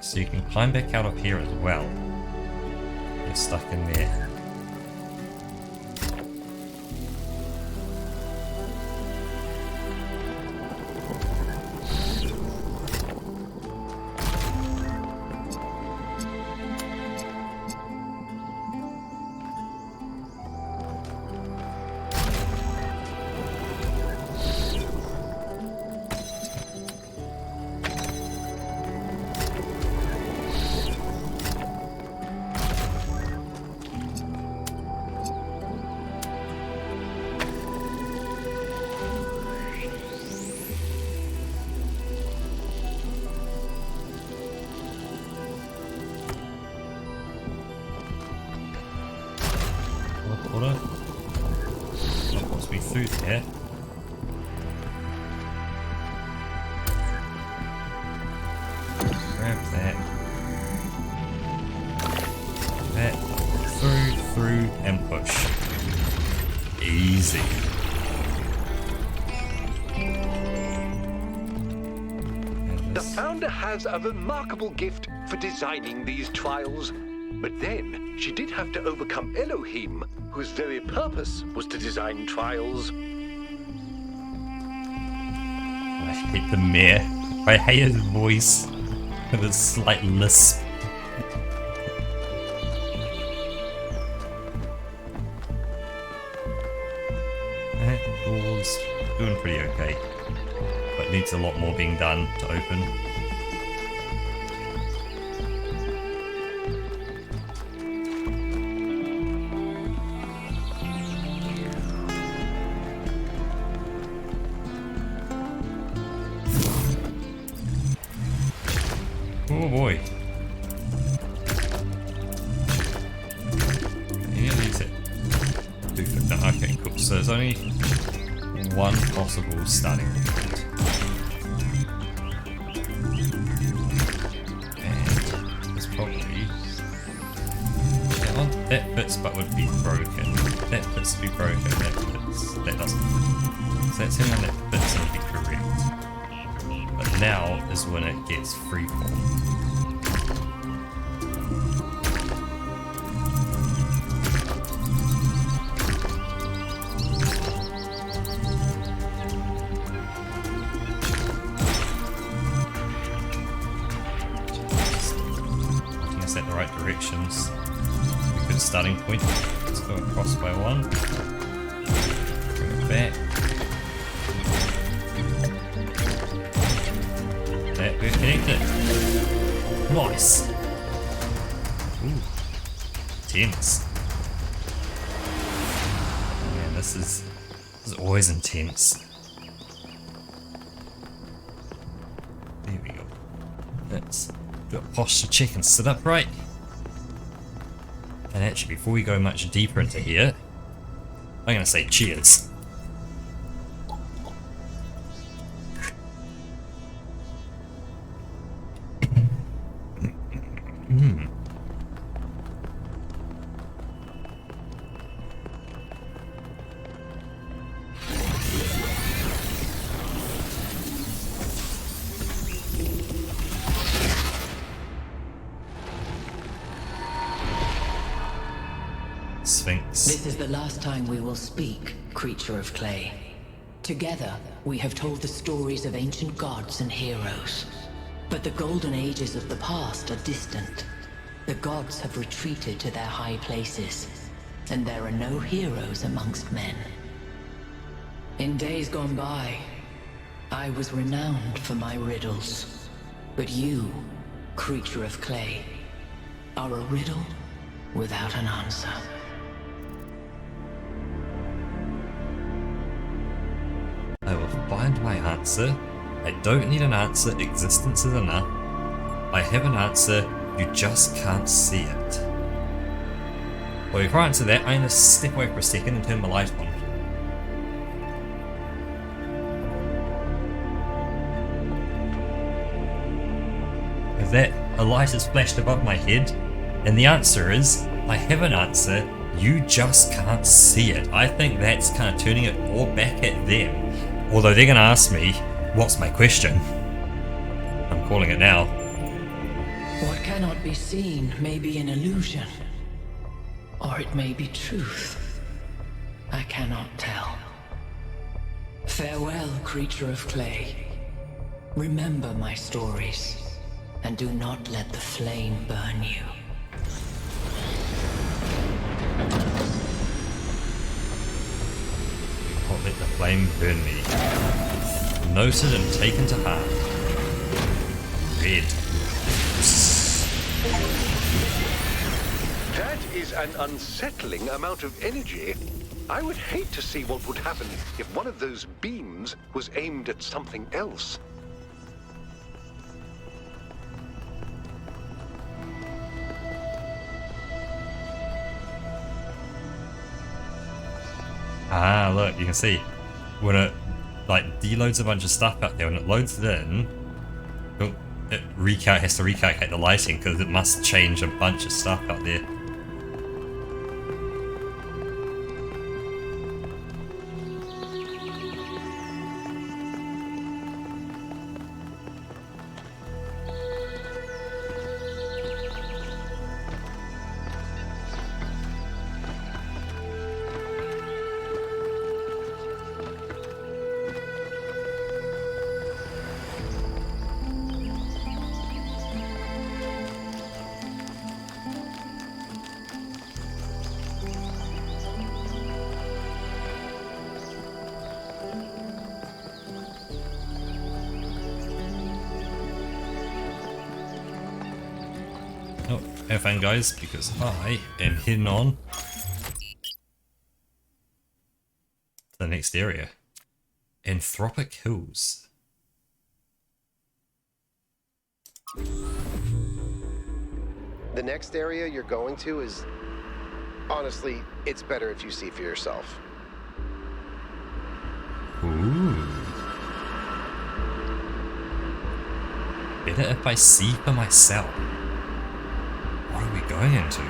So you can climb back out of here as well. You're stuck in there. get through there. Grab that. That. Through, and push. Easy. The founder has a remarkable gift for designing these trials. But then, she did have to overcome Elohim, whose very purpose was to design trials. I hate the mayor. I hate his voice. With a slight lisp. Doors doing pretty okay. But needs a lot more being done to open. Oh boy. Any of these hit? No, okay, cool. So there's only one possible starting point. And it's probably that one. That fits but would be broken. That fits to be broken, that fits. That doesn't. So that's the only one that fits and would be correct. But now is when it gets freeform. Directions. A good starting point. Let's go across by one. Bring it back. There, we're connected. Nice. Ooh. Tense. Man, this is always intense. There we go. Let's do a posture check and sit upright. And actually, before we go much deeper into here, I'm going to say cheers. Sphinx. This is the last time we will speak, creature of clay. Together, we have told the stories of ancient gods and heroes. But the golden ages of the past are distant. The gods have retreated to their high places, and there are no heroes amongst men. In days gone by, I was renowned for my riddles. But you, creature of clay, are a riddle without an answer. I will find my answer. I don't need an answer, existence is enough. I have an answer, you just can't see it. Well, before I answer that, I'm going to step away for a second and turn my light on. With that, a light has flashed above my head, and the answer is, I have an answer, you just can't see it. I think that's kind of turning it all back at them. Although they're going to ask me, what's my question? I'm calling it now. What cannot be seen may be an illusion, or it may be truth. I cannot tell. Farewell, creature of clay. Remember my stories, and do not let the flame burn you. Don't let the flame burn me. Noted and taken to heart. Red. That is an unsettling amount of energy. I would hate to see what would happen if one of those beams was aimed at something else. Ah, look, you can see when it like deloads a bunch of stuff out there, when it loads it in, it has to recalculate the lighting because it must change a bunch of stuff out there. Oh, have fun guys, because I am heading on to the next area. Anthropic Hills. The next area you're going to is... honestly, it's better if you see for yourself. Ooh. Better if I see for myself. What are we going into?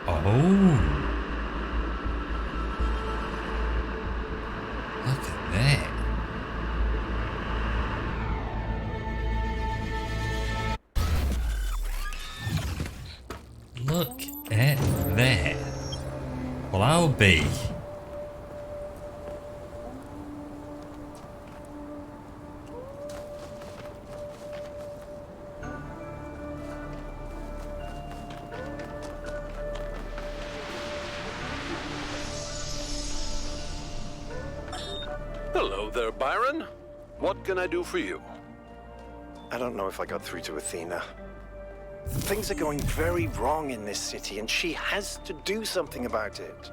Oh. Look at that. Look at that. Well, I'll be. Hello there, Byron. What can I do for you? I don't know if I got through to Athena. Things are going very wrong in this city, and she has to do something about it.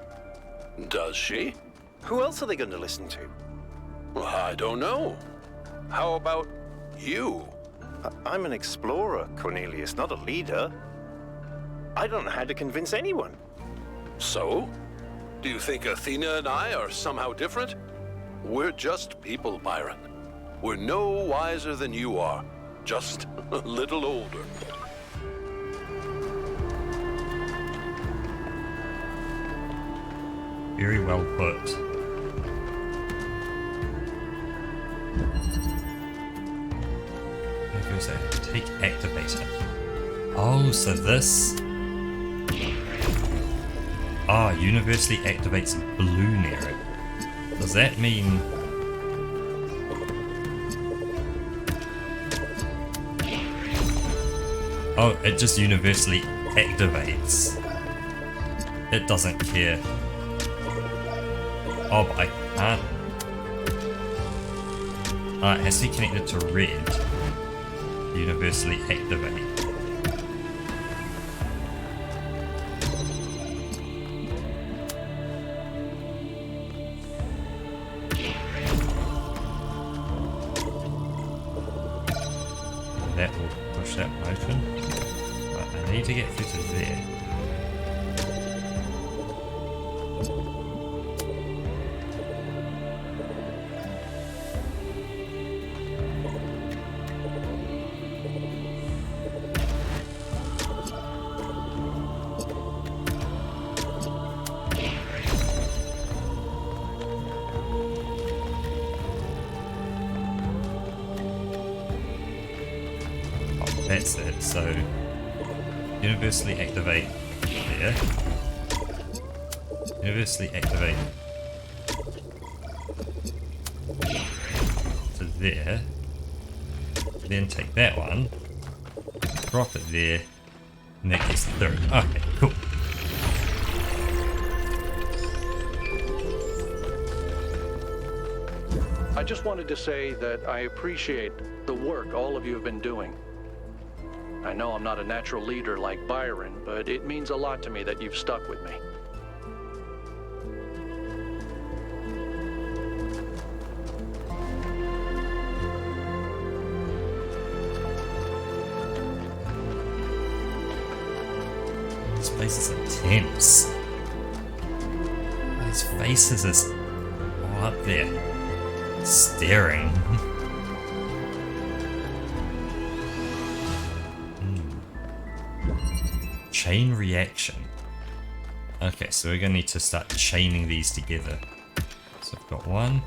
Does she? Who else are they going to listen to? Well, I don't know. How about you? I'm an explorer, Cornelius, not a leader. I don't know how to convince anyone. So? Do you think Athena and I are somehow different? We're just people, Byron. We're no wiser than you are, just a little older. Very well put. What goes there? Take activator. Oh, so this. Ah, universally activates balloon arrow. Does that mean? Oh, it just universally activates. It doesn't care. Oh, but I can't. It has to be connected to red. Universally activate. That will push that motion. But I need to get through to there. That's it, so universally activate there. Universally activate to there. Then take that one, drop it there, and that gets through. Okay, cool. I just wanted to say that I appreciate the work all of you have been doing. I know I'm not a natural leader like Byron, but it means a lot to me that you've stuck with me. This is intense. His faces is all up there, staring. Chain reaction. Okay, so we're gonna need to start chaining these together. So I've got one.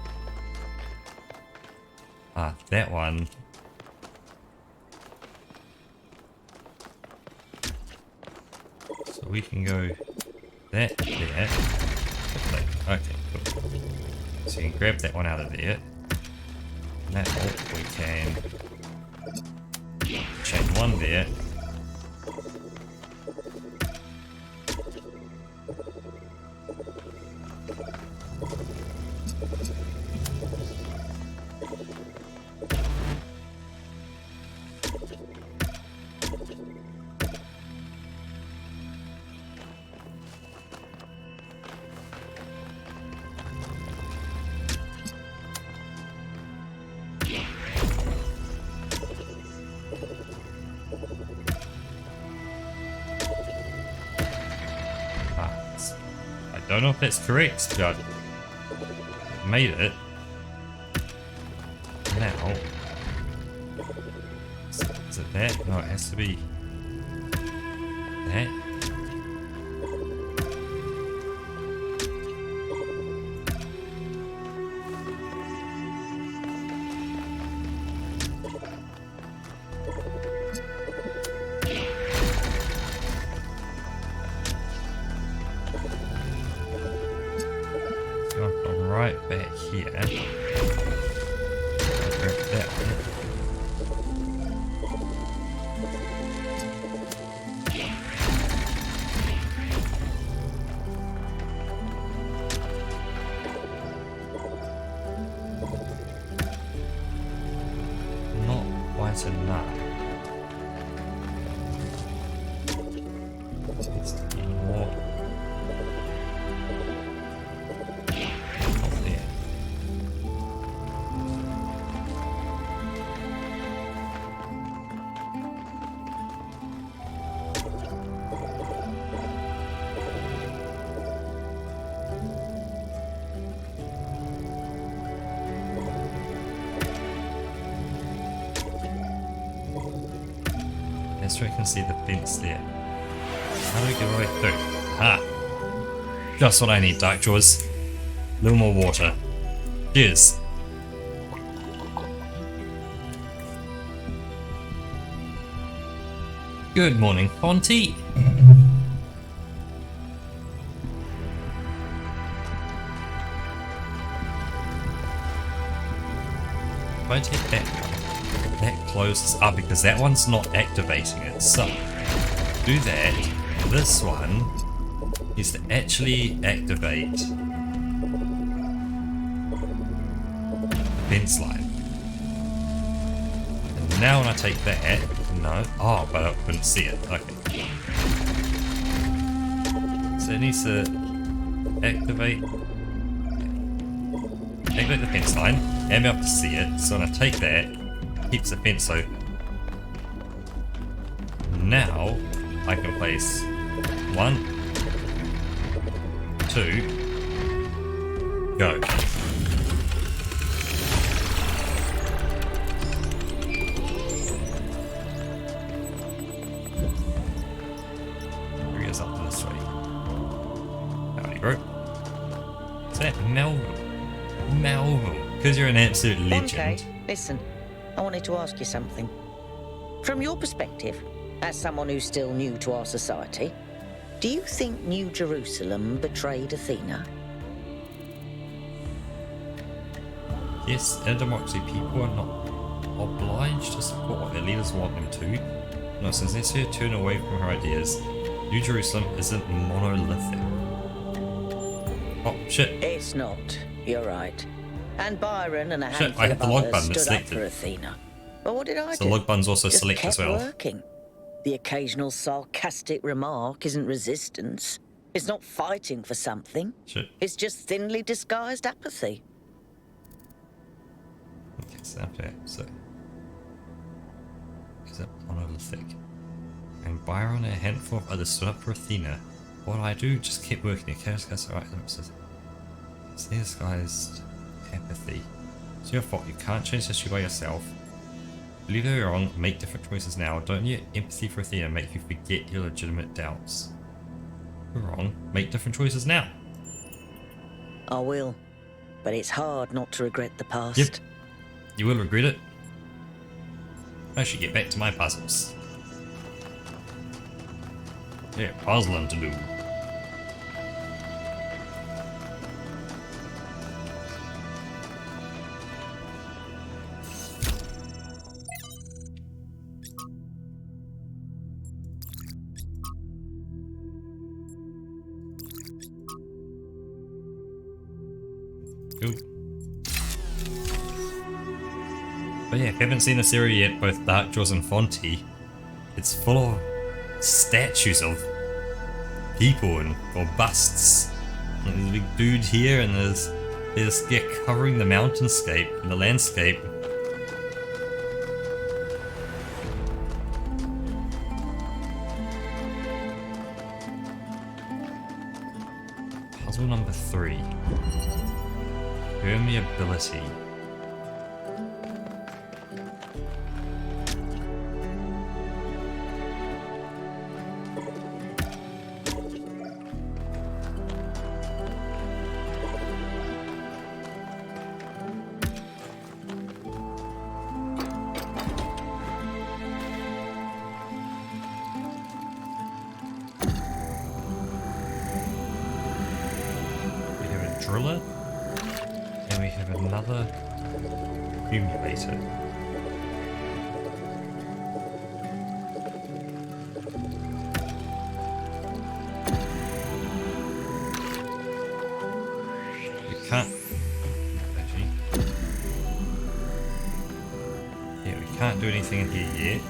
Ah, that one. So we can go that there. Okay, cool. So you can grab that one out of there. Now we can chain one there. I don't know if that's correct, but I made it. Now, is it that? No, it has to be that. Right back here. Grab that one. Not quite enough. Needs to be more. Yes, we can see the fence there. How do we get all the way through? Ah! Just what I need, Dark Jaws. A little more water. Cheers! Good morning, Fonty! If I take that one, that closes up because that one's not activating it. So, do that. This one is to actually activate the fence line. And now when I take that, no. Oh, but I couldn't see it. Okay. So it needs to activate the fence line and be able to see it. So when I take that, it keeps the fence open. Now I can place 1, 2, go. Bring us up this way. Howdy, bro. Is that Melville? Melville, because you're an absolute legend. Okay, listen, I wanted to ask you something. From your perspective, as someone who's still new to our society, do you think New Jerusalem betrayed Athena? Yes, in a democracy, people are not obliged to support what their leaders want them to. No, it's necessary to turn away from her ideas. New Jerusalem isn't monolithic. Oh, shit. It's not, you're right. And Byron and a Shit, handful I had of the log others button stood up selected. for Athena. But what did I do? So the log button's also Just select kept as well. working. The occasional sarcastic remark isn't resistance. It's not fighting for something. Shit. It's just thinly disguised apathy. Okay, so up there, so. Is it monolithic? And Byron and a handful of others stood up for Athena. What do I do? Just keep working. Okay, alright. See this guy's apathy. It's your fault. You can't change history by yourself. Believe you're wrong. Make different choices now. Don't let empathy for Athena make you forget your legitimate doubts. You're wrong. Make different choices now. I will. But it's hard not to regret the past. Yep. You will regret it. I should get back to my puzzles. Yeah, puzzling to do. Cool. But yeah, if you haven't seen this area yet, both Darkjaws and Fonty, it's full of statues of people or busts. And there's a big dude here, and there's yeah, covering the mountainscape and the landscape. Puzzle number 3. Permeability. Driller, and we have another accumulator. You can't actually. Yeah, we can't do anything in here yet.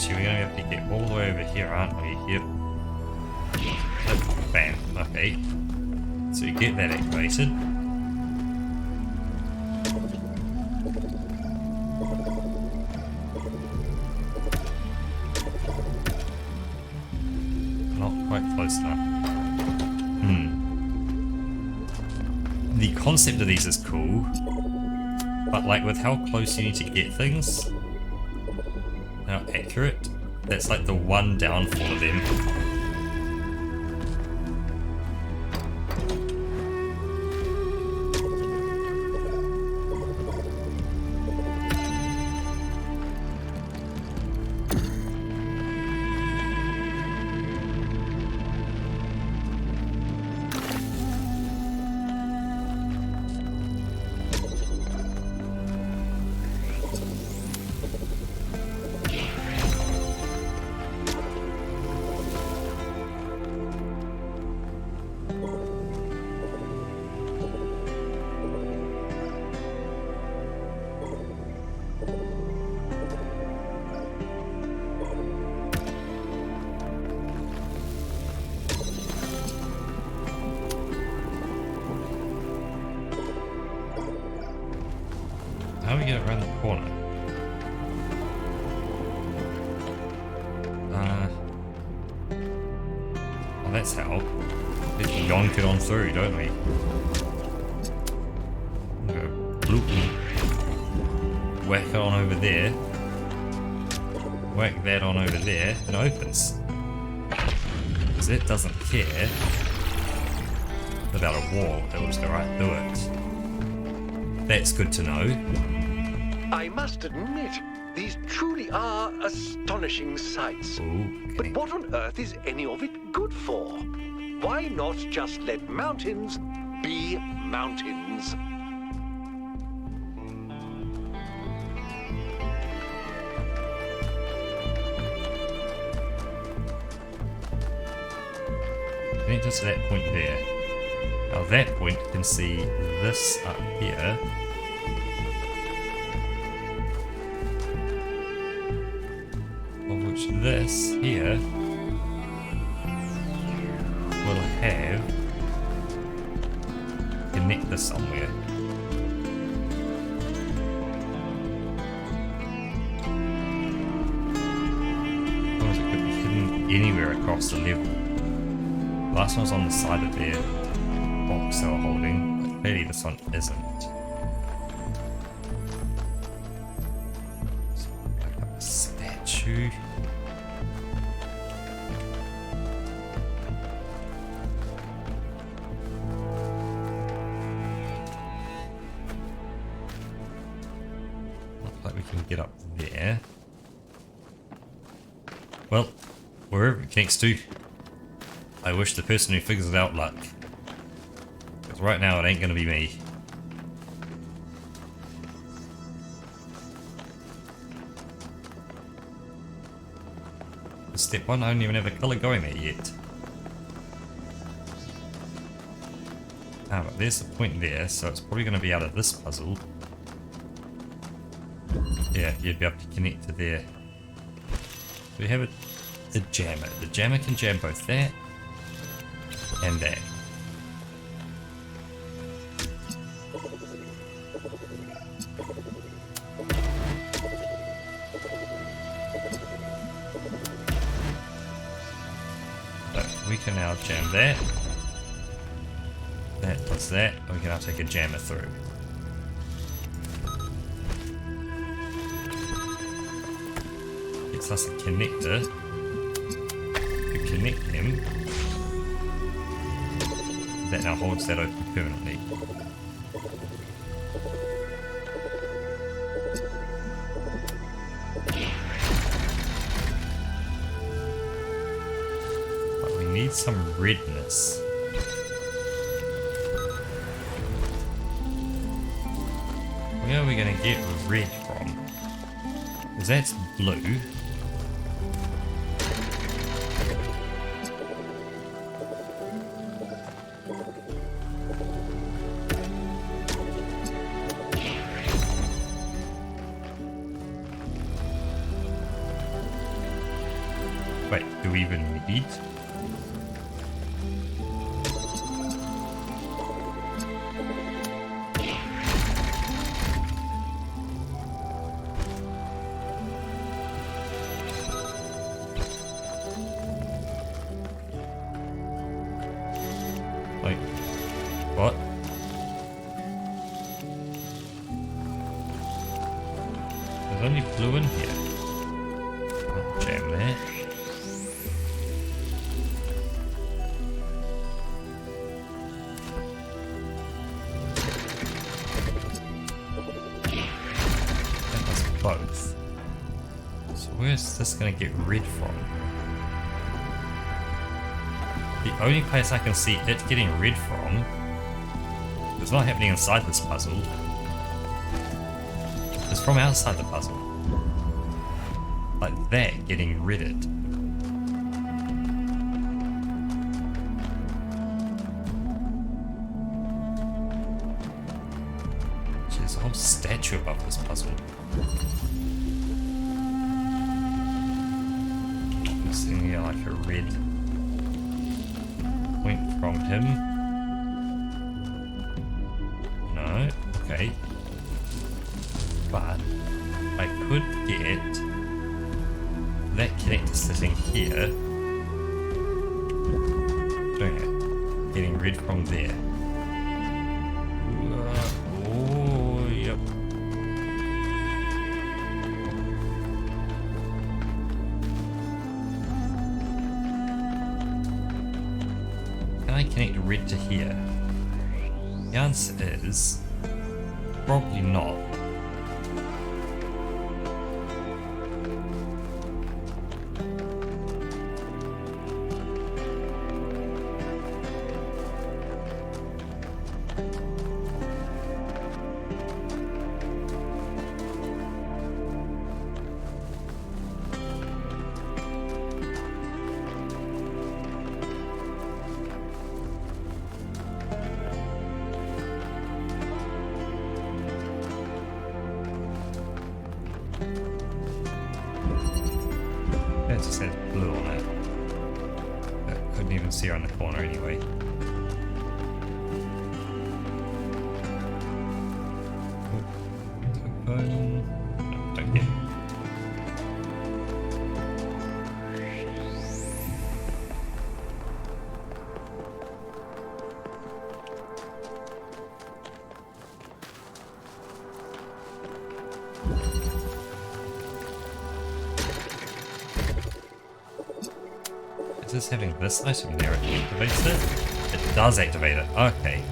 We're gonna have to get all the way over here, aren't we? Yep. Bam. Okay. So you get that activated. Not quite close enough. The concept of these is cool, but like with how close you need to get things, how accurate, that's like the one downfall of them. How do we get around the corner? Oh, that's how. Just yonk it on through, don't we? Go bloop. Whack it on over there. Whack that on over there. It opens. Because it doesn't care about a wall. It will just go right through it. That's good to know. I must admit, these truly are astonishing sights. Okay. But what on earth is any of it good for? Why not just let mountains be mountains? Connect us to that point there. Now that point can see this up here. this here will have connector somewhere. Otherwise it could be hidden anywhere across the level. The last one's on the side of their box they were holding, but clearly this one isn't. So pick up a statue. Looks like we can get up there. Well, wherever it connects to, I wish the person who figures it out luck. Because right now it ain't gonna be me. Step 1, I don't even have a colour going there yet. Ah, but there's the point there, so it's probably gonna be out of this puzzle. Yeah, you'd be able to connect to there. So we have the jammer. The jammer can jam both that and that. So we can now jam that. That plus that. And we can now take a jammer through. Gets us a connector to connect him. That now holds that open permanently. But we need some redness. Where are we going to get red from? Because that's blue. Wait, do we even need? Like, what? There's only blue in here. I'll jam that. Both. So where's this gonna get red from? The only place I can see it getting red from, it's not happening inside this puzzle, it's from outside the puzzle. Like that getting redded. There's a whole statue above this puzzle. I'm seeing here like a red point from him. No, okay. But I could get that connector sitting here. Doing it. Getting red from there. Oh, yep. Can I connect red to here? The answer is probably not. just has blue on it. Couldn't even see her on the corner anyway. Open. No, don't get it. Is this having this item in there? It activates it? It does activate it. Okay.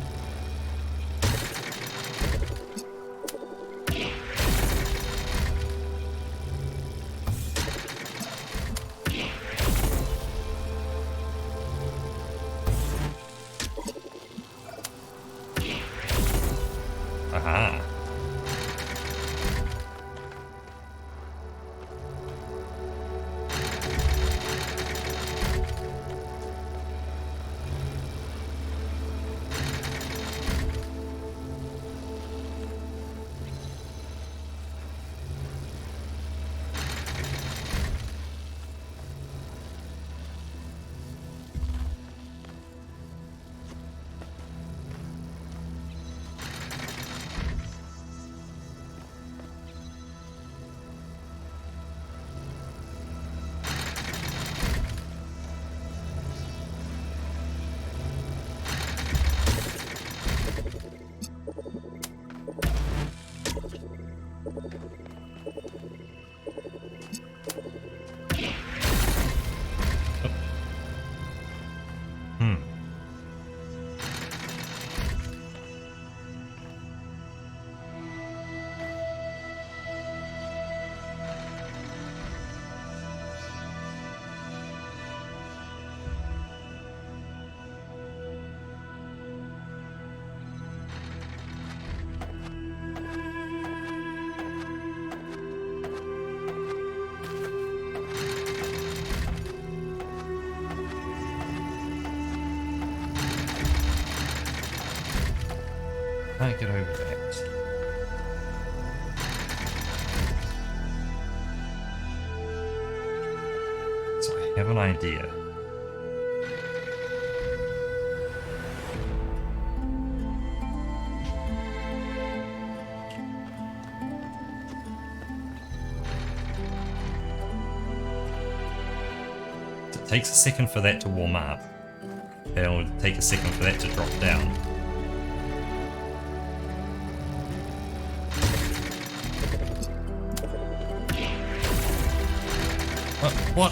Aha. Can't get over that. So I have an idea. It takes a second for that to warm up, and it will take a second for that to drop down. What?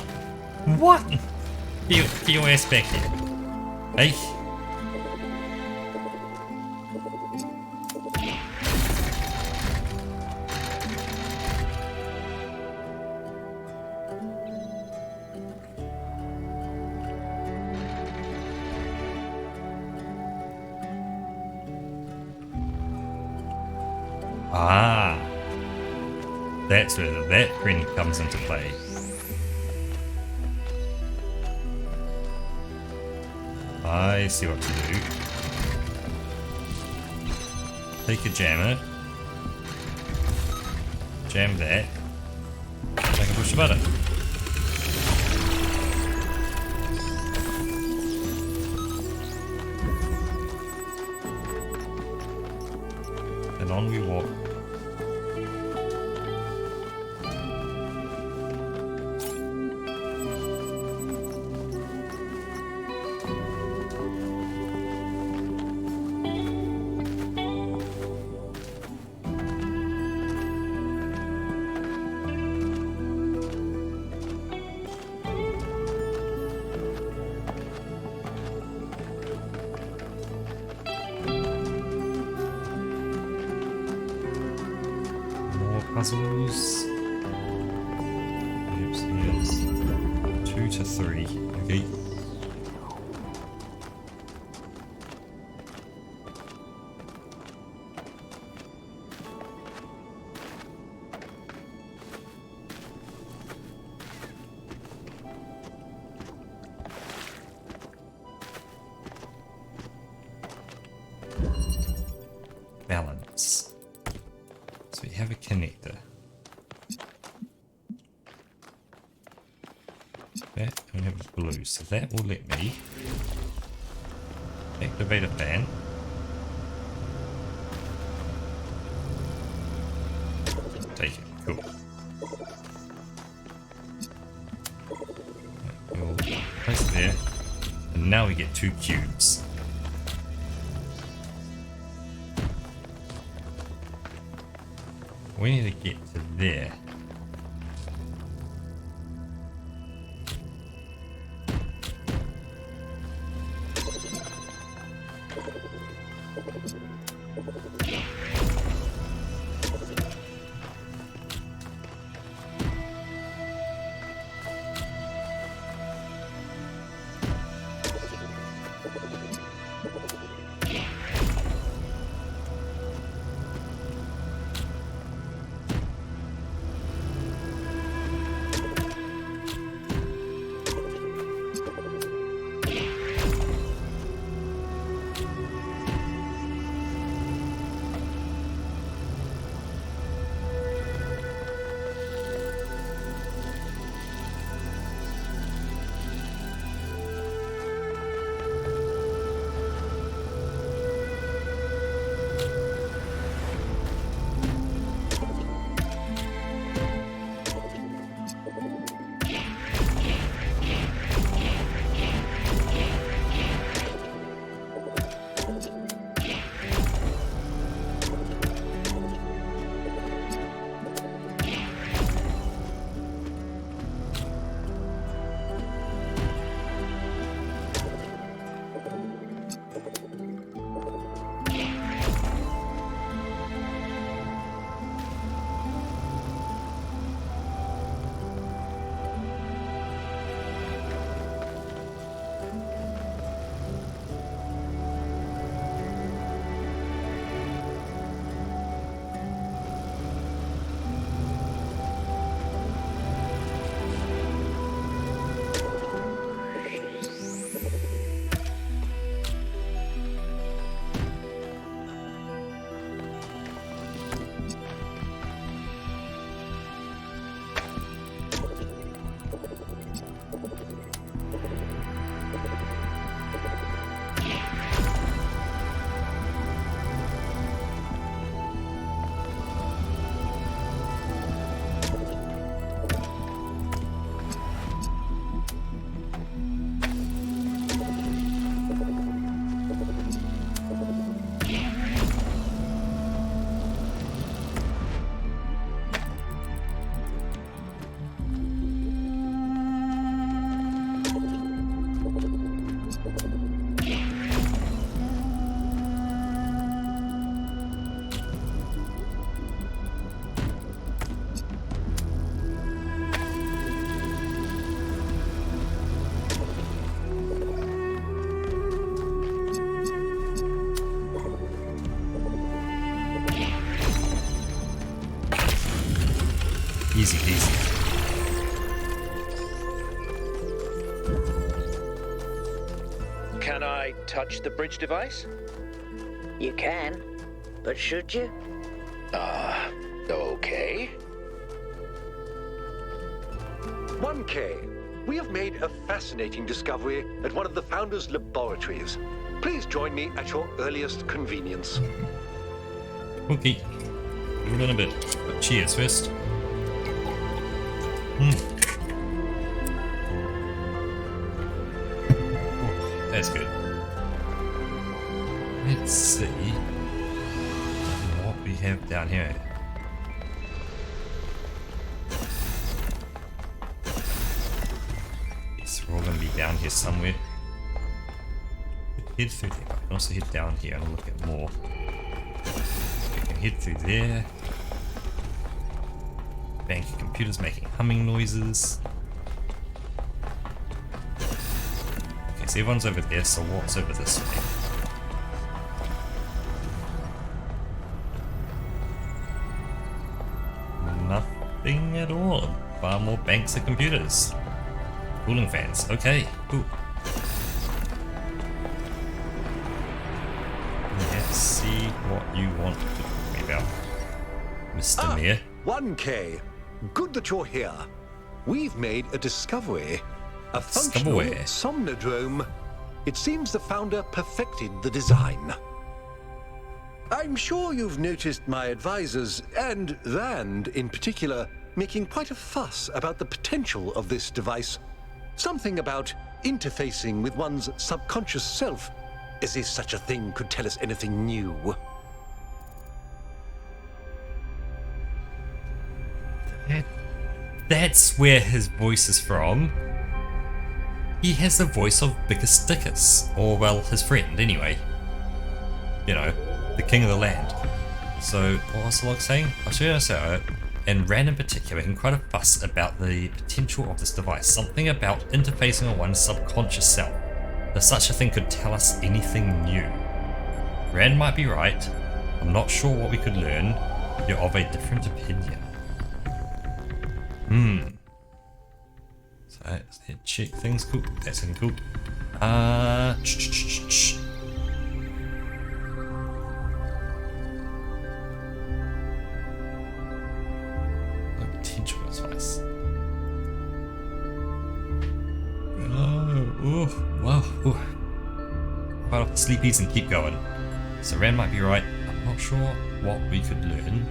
What? Get your ass back here. Hey? Ah. That's where that grin comes into play. I see what to do. Take a jammer. Jam that. I can push the button. And on we walk. Puzzles. Yep, here's 2 to 3. Okay. Balance. So we have a connector. that, and we have blue, so that will let me activate a fan. Take it, cool. We'll place it there, and now we get 2 cubes. We need to get to there. Easy peasy. Can I touch the bridge device? You can, but should you? Okay. 1K, we have made a fascinating discovery at one of the Founder's laboratories. Please join me at your earliest convenience. Okay. We're in a bit. But cheers first. Oh, that's good. Let's see what we have down here. Yes, we're all going to be down here somewhere. Head through there. I can also head down here and look at more. We can head through there. Bank of computers making humming noises. Okay, so everyone's over there, so what's over this way? Nothing at all. Far more banks of computers. Cooling fans. Okay, cool. Let's see what you want to talk me about, Mr. Mayor. 1K, good that you're here. We've made a discovery. A functional Scumaware. somnodrome. It seems the founder perfected the design. I'm sure you've noticed my advisors, and Rand in particular, making quite a fuss about the potential of this device. Something about interfacing with one's subconscious self, as if such a thing could tell us anything new. That's where his voice is from. He has the voice of Bickus Dickus, or well, his friend anyway. You know, the king of the land. So, what was the log saying? I was going to say, and Rand in particular, making quite a fuss about the potential of this device. Something about interfacing with one's subconscious self. That such a thing could tell us anything new. Rand might be right. I'm not sure what we could learn. You're of a different opinion. So let's check things. Cool. That's looking cool. Potential advice. Wow. Quite off the sleepies and keep going. So Rand might be right. I'm not sure what we could learn.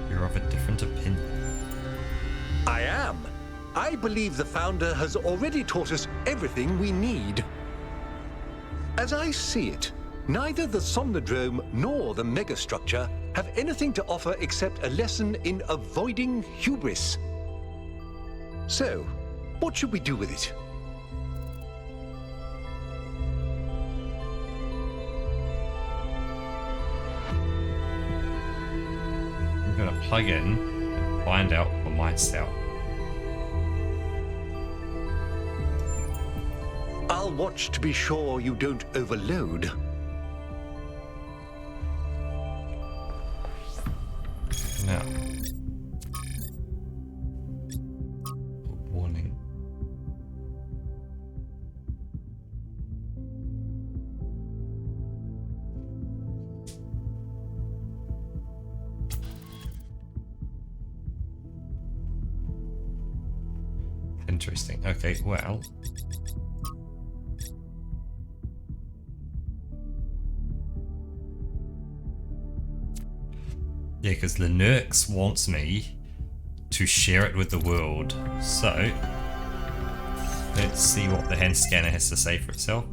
You're of a different opinion. I am. I believe the founder has already taught us everything we need. As I see it, neither the Somnodrome nor the megastructure have anything to offer except a lesson in avoiding hubris. So, what should we do with it? I'm gonna plug in and find out for myself. I'll watch to be sure you don't overload. Now. Warning. Interesting. Okay, well. Yeah, because Linux wants me to share it with the world. So, let's see what the hand scanner has to say for itself.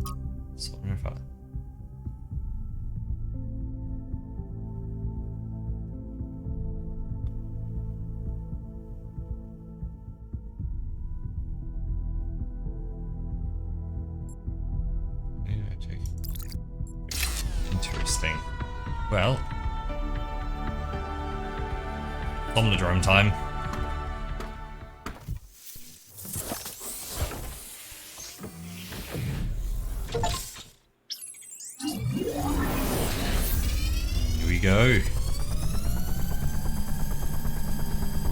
Interesting. Well, Somnodrome time. Here we go.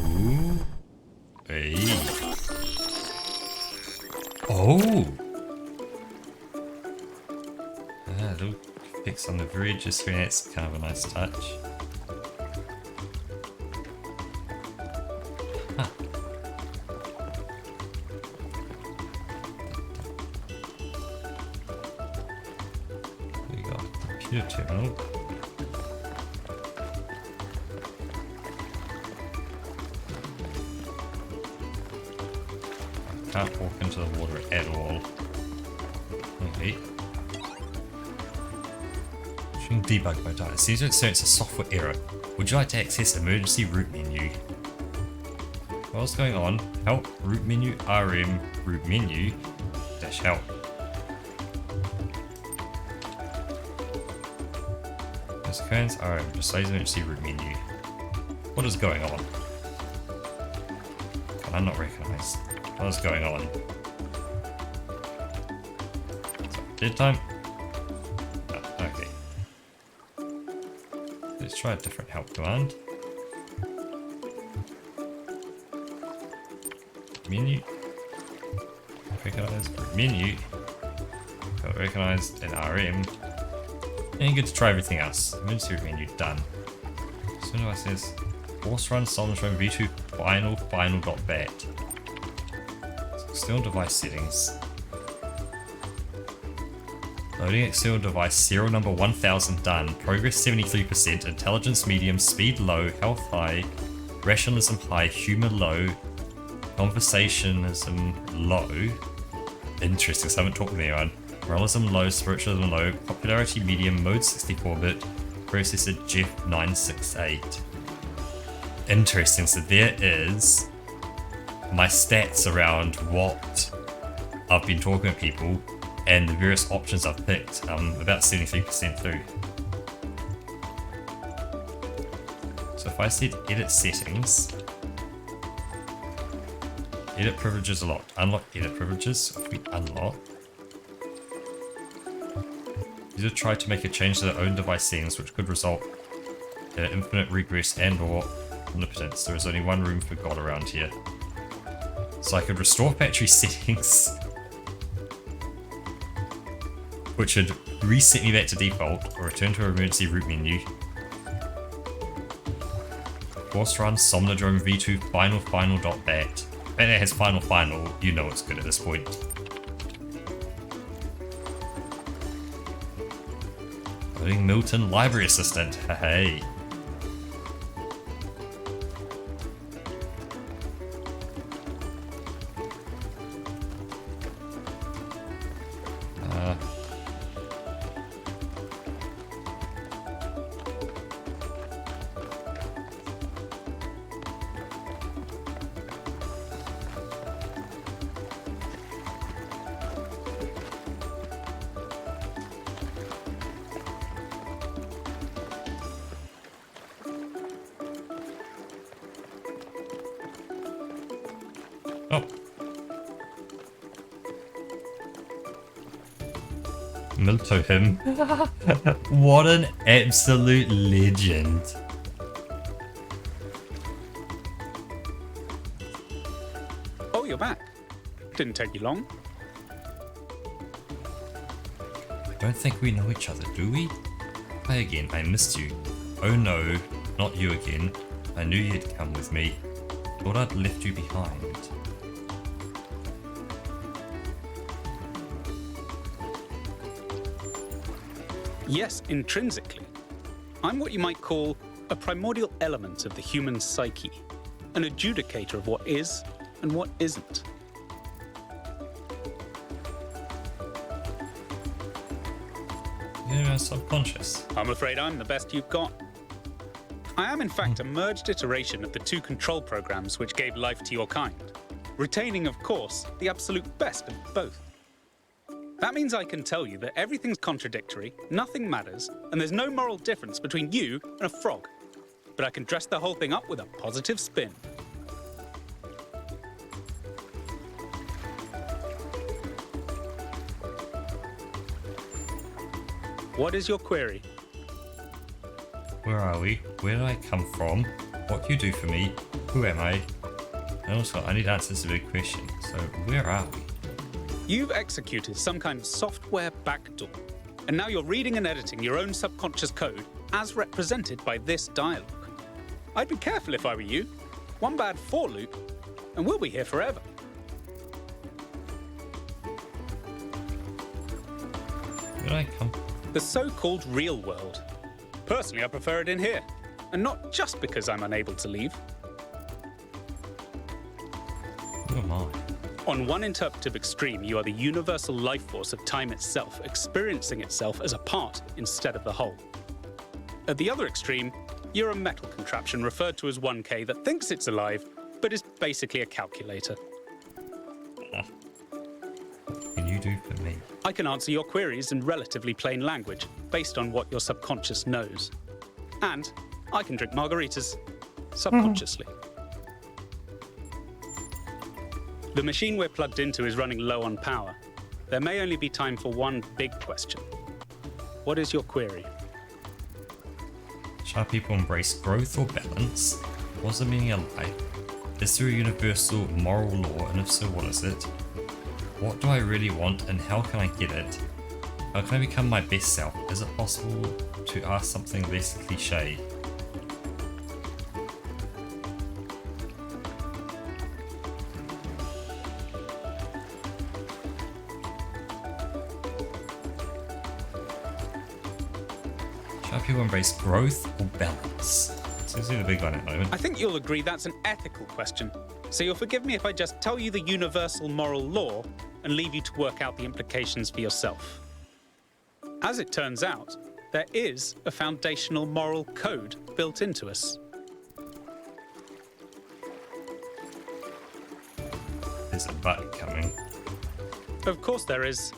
Ooh. Hey. Oh. Little fix on the bridge. Just that's kind of a nice touch. Terminal. Can't walk into the water at all. Okay. Showing debug mode data. Seems to experience a software error. Would you like to access emergency root menu? What's going on? Help, root menu, RM, root menu, dash help. Commands are precise emergency root menu. What is going on? Can I not recognize? What is going on? Dead time? Oh, okay. Let's try a different help command. Menu. Recognize root menu. Got recognized in RM. And good to try everything else. Emergency root menu done. As soon as I says force run Somnodrome v2 final.bat. External device settings. Loading external device, serial number 1000 done. Progress 73%, intelligence medium, speed low, health high, rationalism high, humor low, conversationism low. Interesting, because I haven't talked to anyone. Moralism low, spiritualism low, popularity medium, mode 64-bit, processor Jeff 968. Interesting, so there is my stats around what I've been talking to people and the various options I've picked. About 73% through. So if I said edit settings, edit privileges unlocked. Unlock edit privileges. If we unlock, user tried to make a change to their own device settings, which could result in an infinite regress and/or omnipotence. There is only one room for God around here. So I could restore battery settings, which would reset me back to default, or return to our emergency root menu. Force run, Somnodrome V2 final.bat. And it has final, you know it's good at this point. Loading Milton Library Assistant, hey. Oh. Milto him. What an absolute legend. Oh, you're back. Didn't take you long. I don't think we know each other, do we? Hi again, I missed you. Oh no, not you again. I knew you'd come with me. Thought I'd left you behind. Yes, intrinsically. I'm what you might call a primordial element of the human psyche, an adjudicator of what is and what isn't. Yeah, subconscious. I'm afraid I'm the best you've got. I am in fact a merged iteration of the two control programs which gave life to your kind, retaining, of course, the absolute best of both. That means I can tell you that everything's contradictory, nothing matters, and there's no moral difference between you and a frog. But I can dress the whole thing up with a positive spin. What is your query? Where are we? Where did I come from? What do you do for me? Who am I? And also, I need answers to a big question. So, where are we? You've executed some kind of software backdoor, and now you're reading and editing your own subconscious code as represented by this dialogue. I'd be careful if I were you. One bad for loop, and we'll be here forever. Where did I come from? The so-called real world. Personally, I prefer it in here, and not just because I'm unable to leave. Who am I? On one interpretive extreme, you are the universal life force of time itself, experiencing itself as a part instead of the whole. At the other extreme, you're a metal contraption referred to as 1K that thinks it's alive, but is basically a calculator. What can you do for me? I can answer your queries in relatively plain language, based on what your subconscious knows. And I can drink margaritas subconsciously. The machine we're plugged into is running low on power. There may only be time for one big question. What is your query? Shall people embrace growth or balance? What's the meaning of life? Is there a universal moral law, and if so, what is it? What do I really want, and how can I get it? How can I become my best self? Is it possible to ask something less cliche? Shall people embrace growth or balance? So this is the big one at the moment. I think you'll agree that's an ethical question. So you'll forgive me if I just tell you the universal moral law and leave you to work out the implications for yourself. As it turns out, there is a foundational moral code built into us. There's a button coming. Of course there is.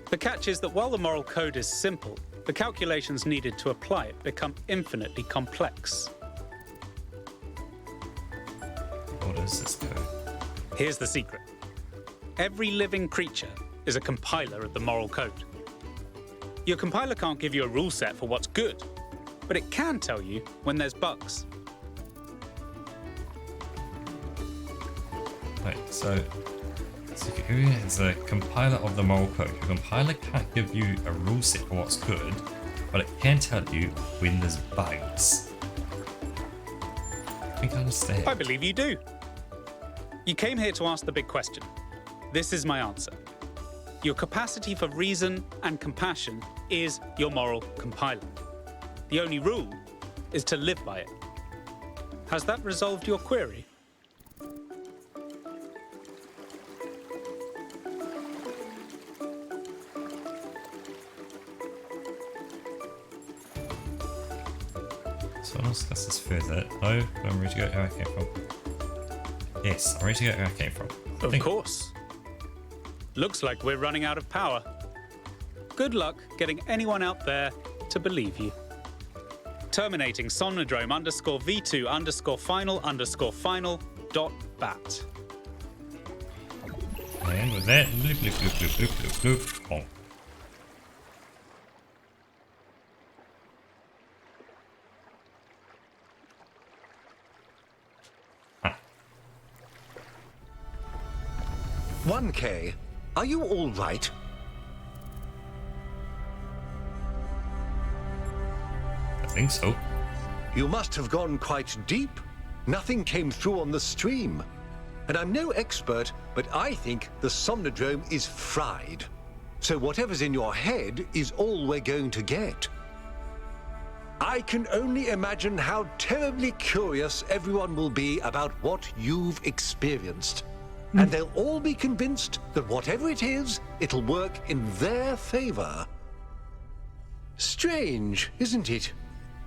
The catch is that while the moral code is simple, the calculations needed to apply it become infinitely complex. What is this code? Here's the secret. Every living creature is a compiler of the moral code. Your compiler can't give you a rule set for what's good, but it can tell you when there's bugs. Right, so it's a compiler of the moral code. Your compiler can't give you a rule set for what's good, but it can tell you when there's bugs. I think I understand. I believe you do. You came here to ask the big question. This is my answer. Your capacity for reason and compassion is your moral compiler. The only rule is to live by it. Has that resolved your query? So I'll discuss this further. No, I'm ready to go where I came from. Yes, I'm ready to go where I came from. Of course. Looks like we're running out of power. Good luck getting anyone out there to believe you. Terminating Somnodrome _V2_final_final.bat. And with that, bloop, bloop, bloop, bloop, bloop, bloop, bloop, bonk. Ah. 1K, are you all right? I think so. You must have gone quite deep. Nothing came through on the stream. And I'm no expert, but I think the Somnodrome is fried. So whatever's in your head is all we're going to get. I can only imagine how terribly curious everyone will be about what you've experienced. And they'll all be convinced that whatever it is, it'll work in their favor. Strange, isn't it?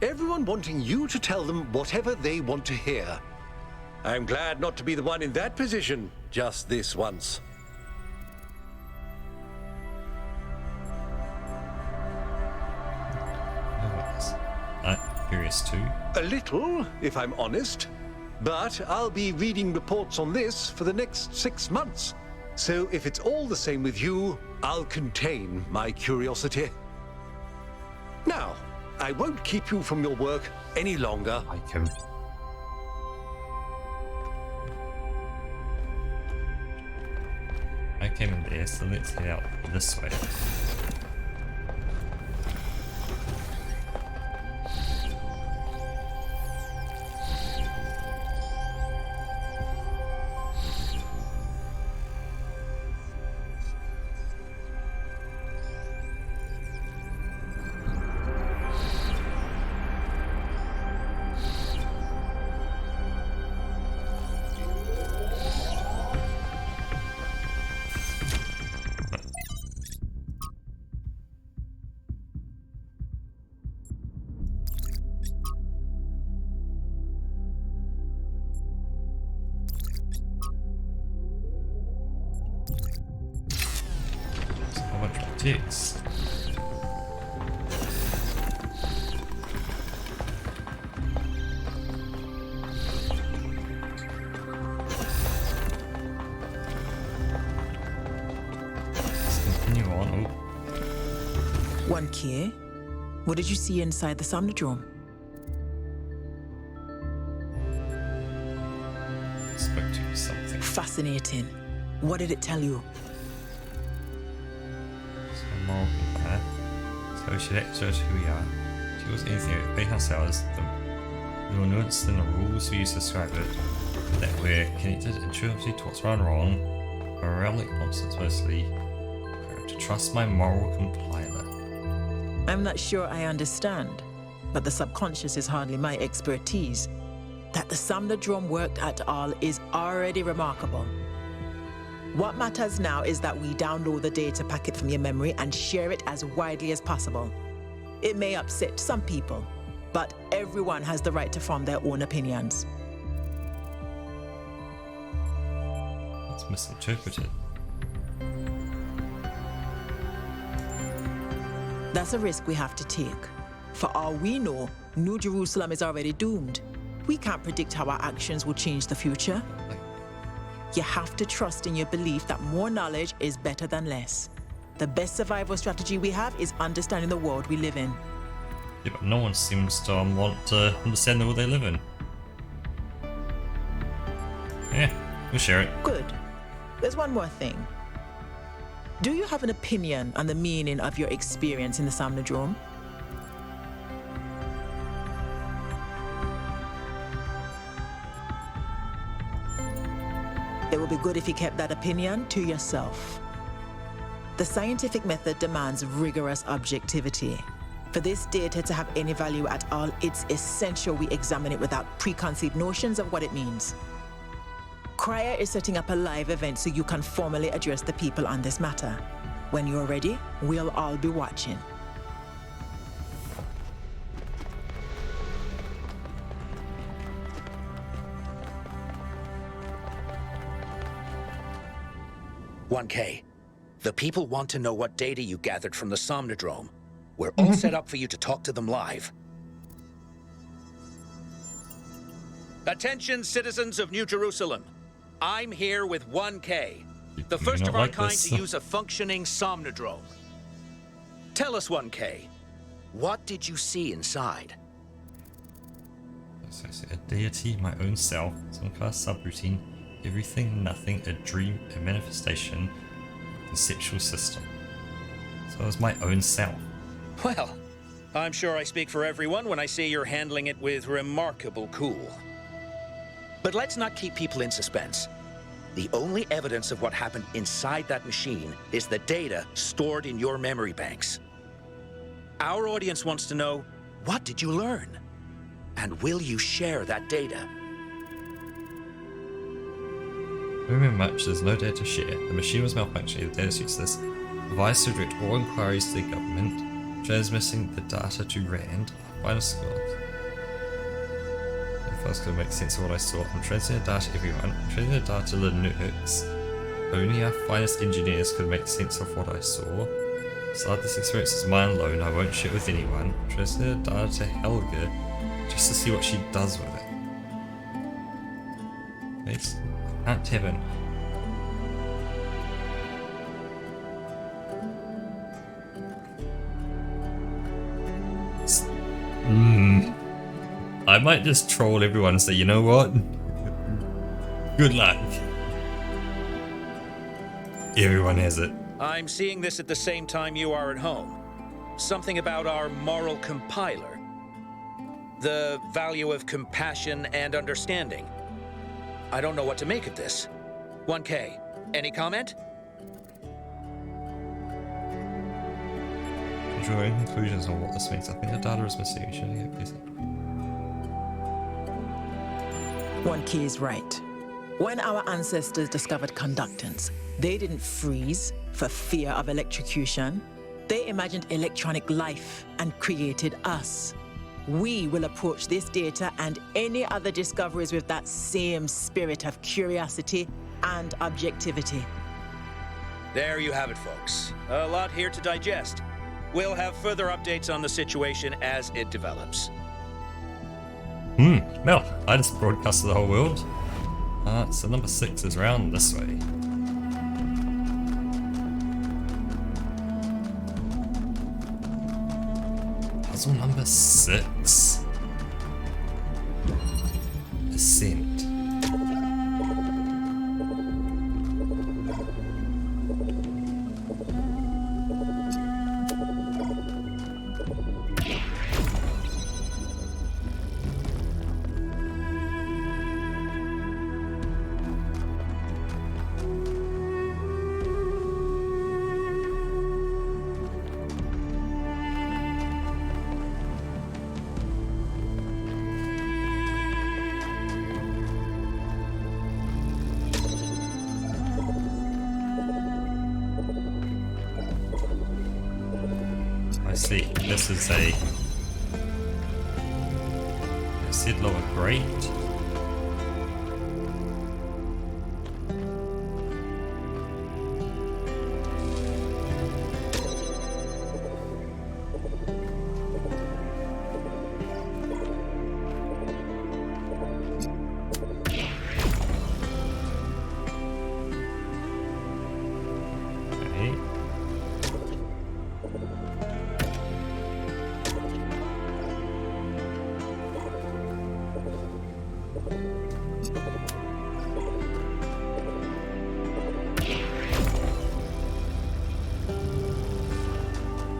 Everyone wanting you to tell them whatever they want to hear. I'm glad not to be the one in that position just this once. Curious too. A little, if I'm honest. But I'll be reading reports on this for the next 6 months. So if it's all the same with you, I'll contain my curiosity. Now, I won't keep you from your work any longer. I can. I came in there, so let's head out this way. Text. Let's continue on. Oh. 1K, what did you see inside the Somnodrome? Spoke to you something. Fascinating. What did it tell you? So we should act as who we are. She was anything but being ourselves. The nuance and the rules we use to describe it, that we're connected intuitively to what's right and wrong, moralic nonsense mostly. To trust my moral compiler. I'm not sure I understand, but the subconscious is hardly my expertise. That the Somnodrome worked at all is already remarkable. What matters now is that we download the data packet from your memory and share it as widely as possible. It may upset some people, but everyone has the right to form their own opinions. It's misinterpreted. That's a risk we have to take. For all we know, New Jerusalem is already doomed. We can't predict how our actions will change the future. You have to trust in your belief that more knowledge is better than less. The best survival strategy we have is understanding the world we live in. Yeah, but no one seems to want to understand the world they live in. Yeah, we'll share it. Good. There's one more thing. Do you have an opinion on the meaning of your experience in the Somnodrome? It would be good if you kept that opinion to yourself. The scientific method demands rigorous objectivity. For this data to have any value at all, it's essential we examine it without preconceived notions of what it means. Cryer is setting up a live event so you can formally address the people on this matter. When you're ready, we'll all be watching. "1K, the people want to know what data you gathered from the Somnodrome. We're all set up for you to talk to them live." Attention, citizens of New Jerusalem. I'm here with 1K, the first of our kind to use a functioning Somnodrome. Tell us, 1K, what did you see inside? So a deity, my own self, some kind of subroutine, everything, nothing, a dream, a manifestation, conceptual system. So it was my own self. Well, I'm sure I speak for everyone when I say you're handling it with remarkable cool. But let's not keep people in suspense. The only evidence of what happened inside that machine is the data stored in your memory banks. Our audience wants to know, what did you learn? And will you share that data? Remember much, there's no data to share. The machine was malfunctioning, the data is useless. Advised to direct all inquiries to the government. Transmitting the data to RAND. Finest squad. If I was going to make sense of what I saw, I'm transmitting the data to everyone. I'm transmitting the data to the nerds. Only our finest engineers could make sense of what I saw. Start this experience as mine alone, I won't share it with anyone. I'm transmitting the data to Helga just to see what she does with it. Please. Can't have it. I might just troll everyone and say, you know what? Good luck. Everyone has it. I'm seeing this at the same time you are at home. Something about our moral compiler. The value of compassion and understanding. I don't know what to make of this. 1K, any comment? Drawing conclusions on what this means. I think the data is missing. Should I get busy? 1K is right. When our ancestors discovered conductance, they didn't freeze for fear of electrocution. They imagined electronic life and created us. We will approach this data and any other discoveries with that same spirit of curiosity and objectivity. There you have it, folks. A lot here to digest. We'll have further updates on the situation as it develops. Well, I just broadcasted the whole world. So number 6 is round this way. Puzzle number 6. Ascent. I see. This is a Sid lower grate.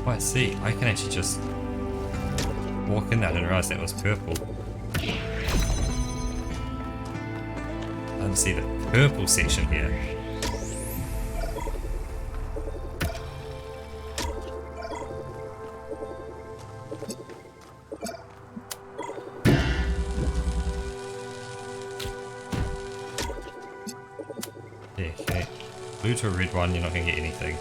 Oh, I see. I can actually just walk in there. I didn't realize that was purple. I didn't see the purple section here. Yeah, okay. Blue to a red one, you're not going to get anything.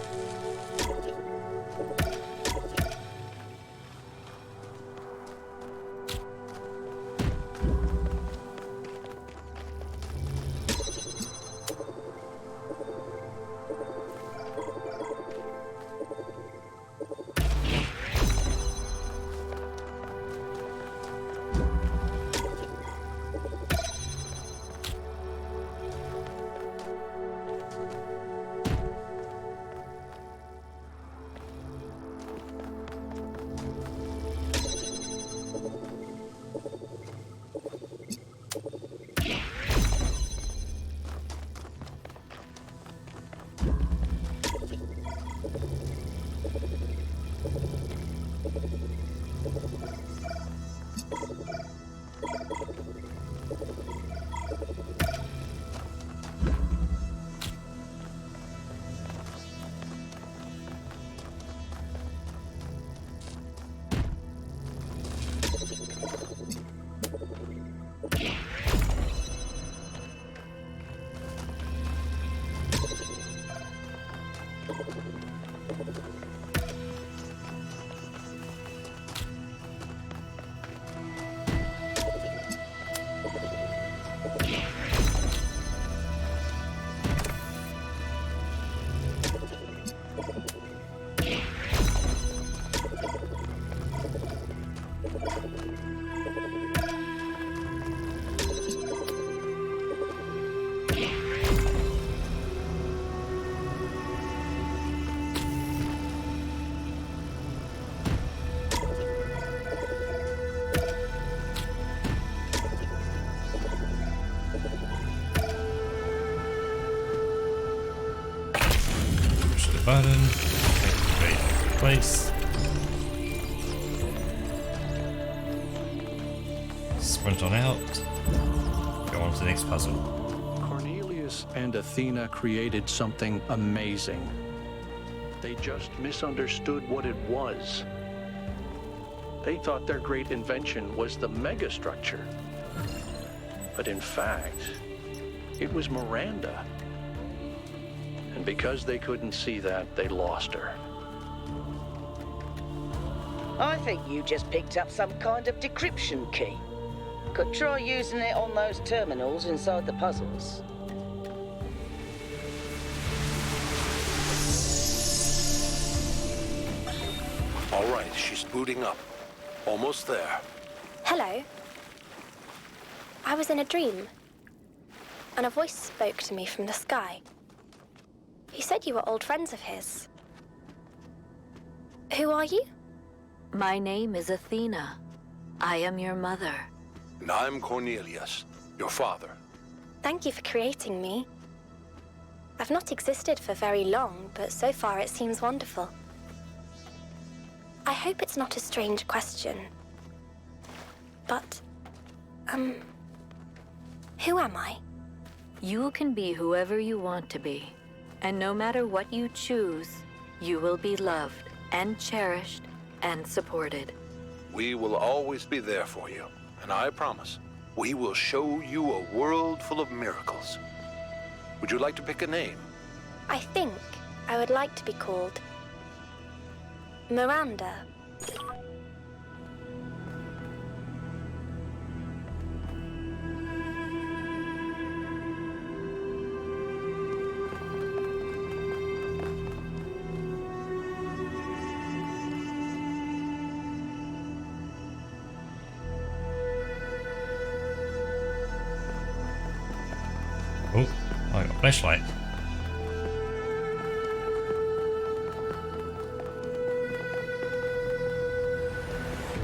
Button, activate place, sprint on out, go on to the next puzzle. Cornelius and Athena created something amazing. They just misunderstood what it was. They thought their great invention was the megastructure. But in fact, it was Miranda. And because they couldn't see that, they lost her. I think you just picked up some kind of decryption key. Could try using it on those terminals inside the puzzles. All right, she's booting up. Almost there. Hello. I was in a dream, and a voice spoke to me from the sky. He said you were old friends of his. Who are you? My name is Athena. I am your mother. And I'm Cornelius, your father. Thank you for creating me. I've not existed for very long, but so far it seems wonderful. I hope it's not a strange question. But, who am I? You can be whoever you want to be. And no matter what you choose, you will be loved and cherished and supported. We will always be there for you. And I promise, we will show you a world full of miracles. Would you like to pick a name? I think I would like to be called Miranda. Oh, I got a flashlight.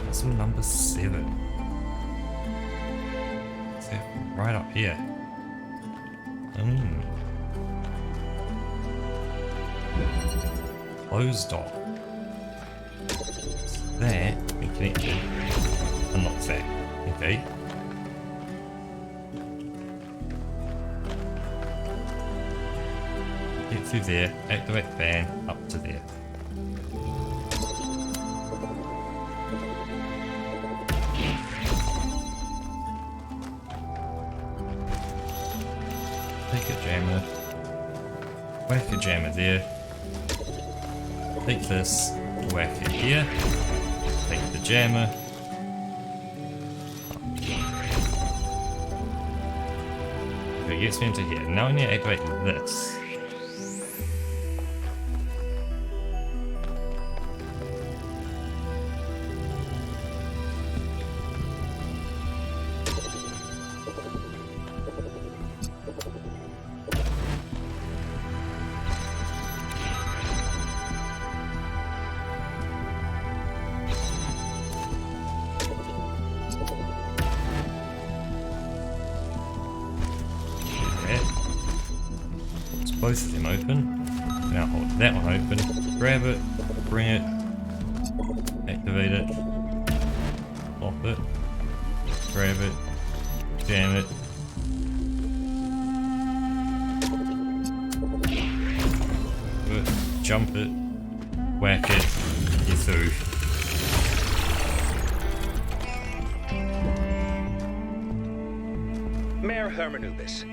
That's number 7. So right up here. Closed door. There, we connected. Unlock that. Okay. Get through there, activate the fan, up to there. Take a jammer. Whack a jammer there. Take this, whack it here. Take the jammer. Okay, gets me into here. Now I need to activate this. Both of them open. Now hold that one open. Grab it, bring it, activate it, pop it, grab it, jam it. Jump it, whack it, you're through. Mayor Hermanubis,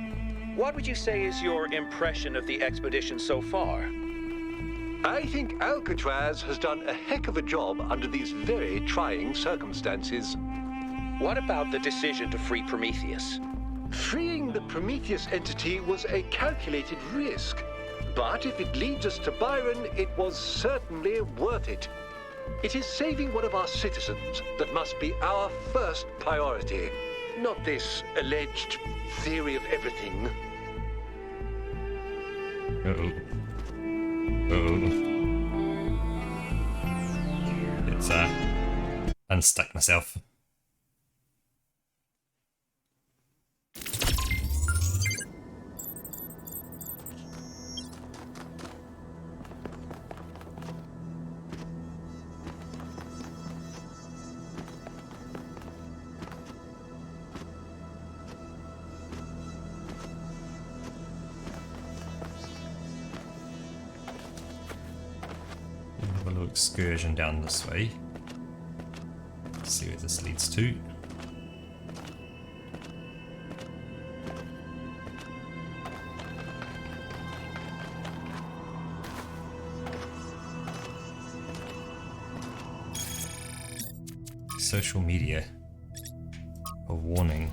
what would you say is your impression of the expedition so far? I think Alcatraz has done a heck of a job under these very trying circumstances. What about the decision to free Prometheus? Freeing the Prometheus entity was a calculated risk. But if it leads us to Byron, it was certainly worth it. It is saving one of our citizens that must be our first priority. Not this alleged theory of everything. Uh-oh. Uh-oh. It's, unstuck myself. Excursion down this way. Let's see where this leads to. Social media. A warning.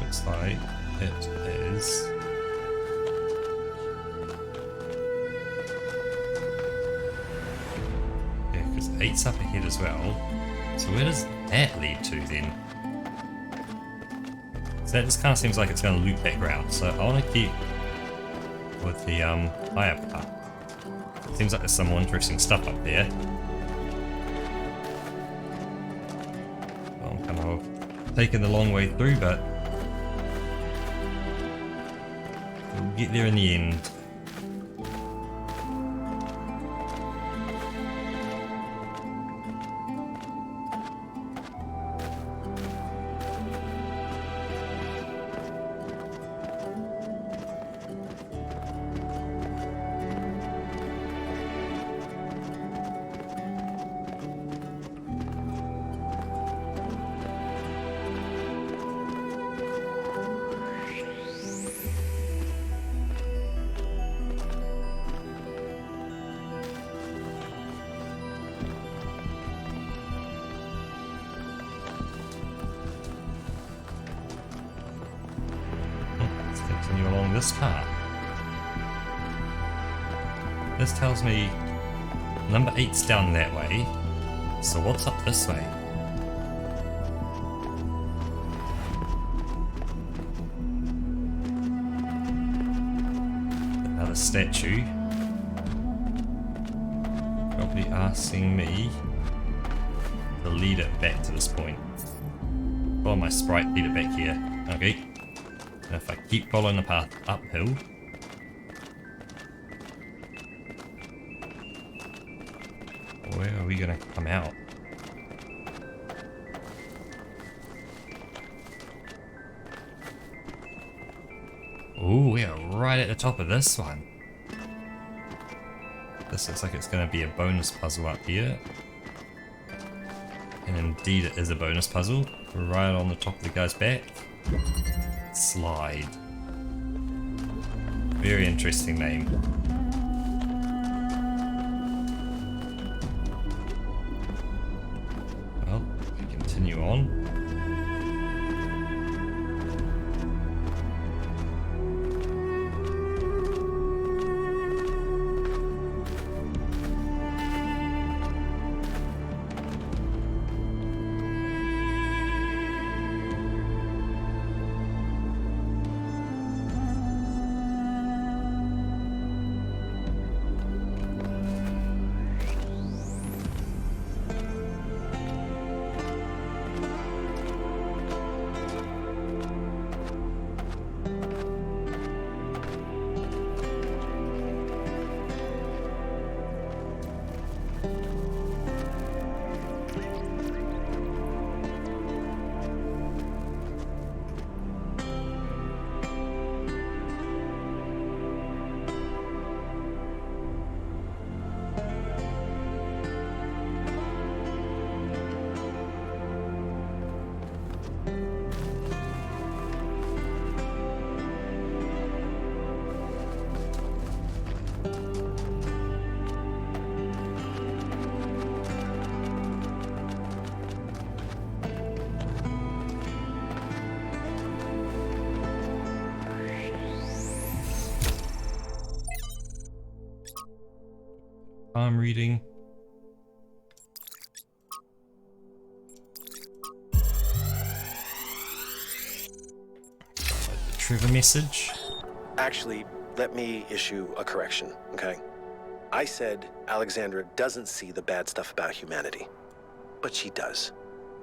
Looks like it is. Yeah, because 8's up ahead as well. So where does that lead to then? So that just kind of seems like it's going to loop back around. So I want to keep with the higher part. Seems like there's some more interesting stuff up there. Well, I'm kind of taking the long way through, but we'll get there in the end. continue along this path. This tells me number 8's down that way. So what's up this way? Another statue. Probably asking me to lead it back to this point. Follow my sprite, lead it back here. Okay. And if I keep following the path uphill, where are we gonna come out? Ooh, we are right at the top of this one. This looks like it's gonna be a bonus puzzle up here. And indeed it is a bonus puzzle. Right on the top of the guy's back. Slide. Very interesting name. Well, we continue on. I'm reading. The Trevor message. Actually, let me issue a correction, okay? I said Alexandra doesn't see the bad stuff about humanity. But she does.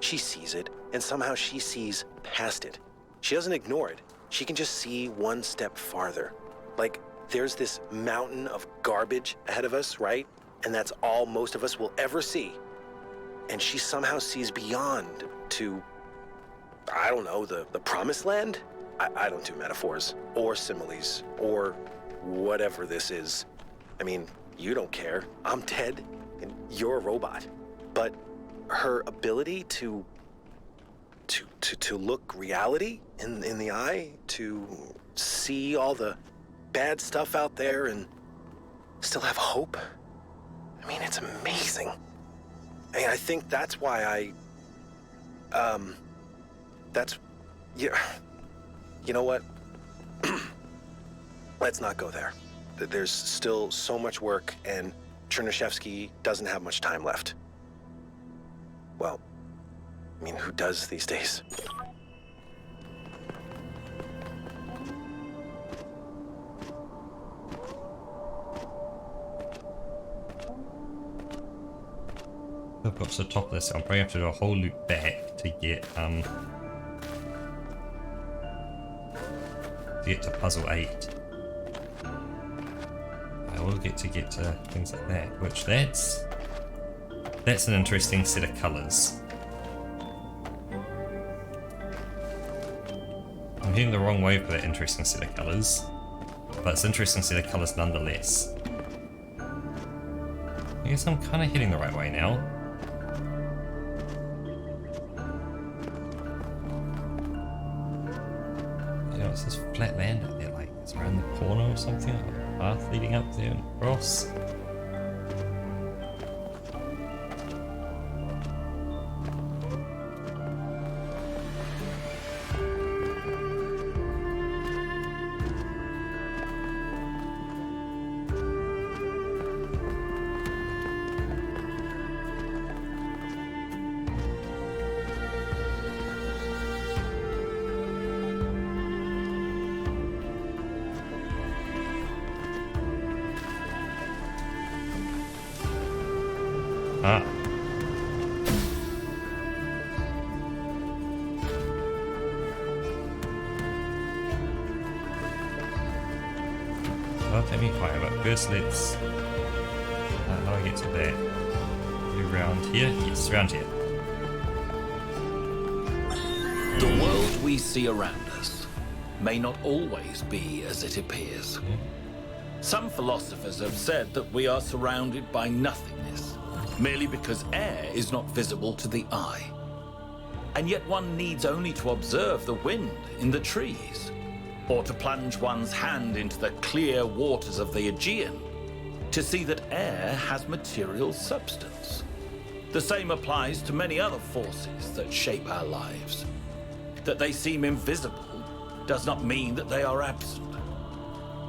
She sees it, and somehow she sees past it. She doesn't ignore it. She can just see one step farther. Like, there's this mountain of garbage ahead of us, right? And that's all most of us will ever see. And she somehow sees beyond to, I don't know, the promised land? I don't do metaphors, or similes, or whatever this is. I mean, you don't care. I'm dead, and you're a robot. But her ability to look reality in the eye, to see all the bad stuff out there and still have hope. I mean, it's amazing. I mean, I think that's why yeah. You know what? Let's not go there. There's still so much work, and Chernyshevsky doesn't have much time left. Well, I mean, who does these days? I've got to the top of this, so I'm probably have to do a whole loop back to get to puzzle 8. I will get to things like that, which that's an interesting set of colours. I'm heading the wrong way for that interesting set of colours, but it's an interesting set of colours nonetheless. I guess I'm kind of heading the right way now. It's this flat land up there, like it's around the corner or something, like a path leading up there and across. Ah. Well, take me higher, but first let's... how do I get to that? Around here? Yes, around here. The world we see around us may not always be as it appears. Some philosophers have said that we are surrounded by nothingness, merely because air is not visible to the eye. And yet one needs only to observe the wind in the trees, or to plunge one's hand into the clear waters of the Aegean to see that air has material substance. The same applies to many other forces that shape our lives. That they seem invisible does not mean that they are absent.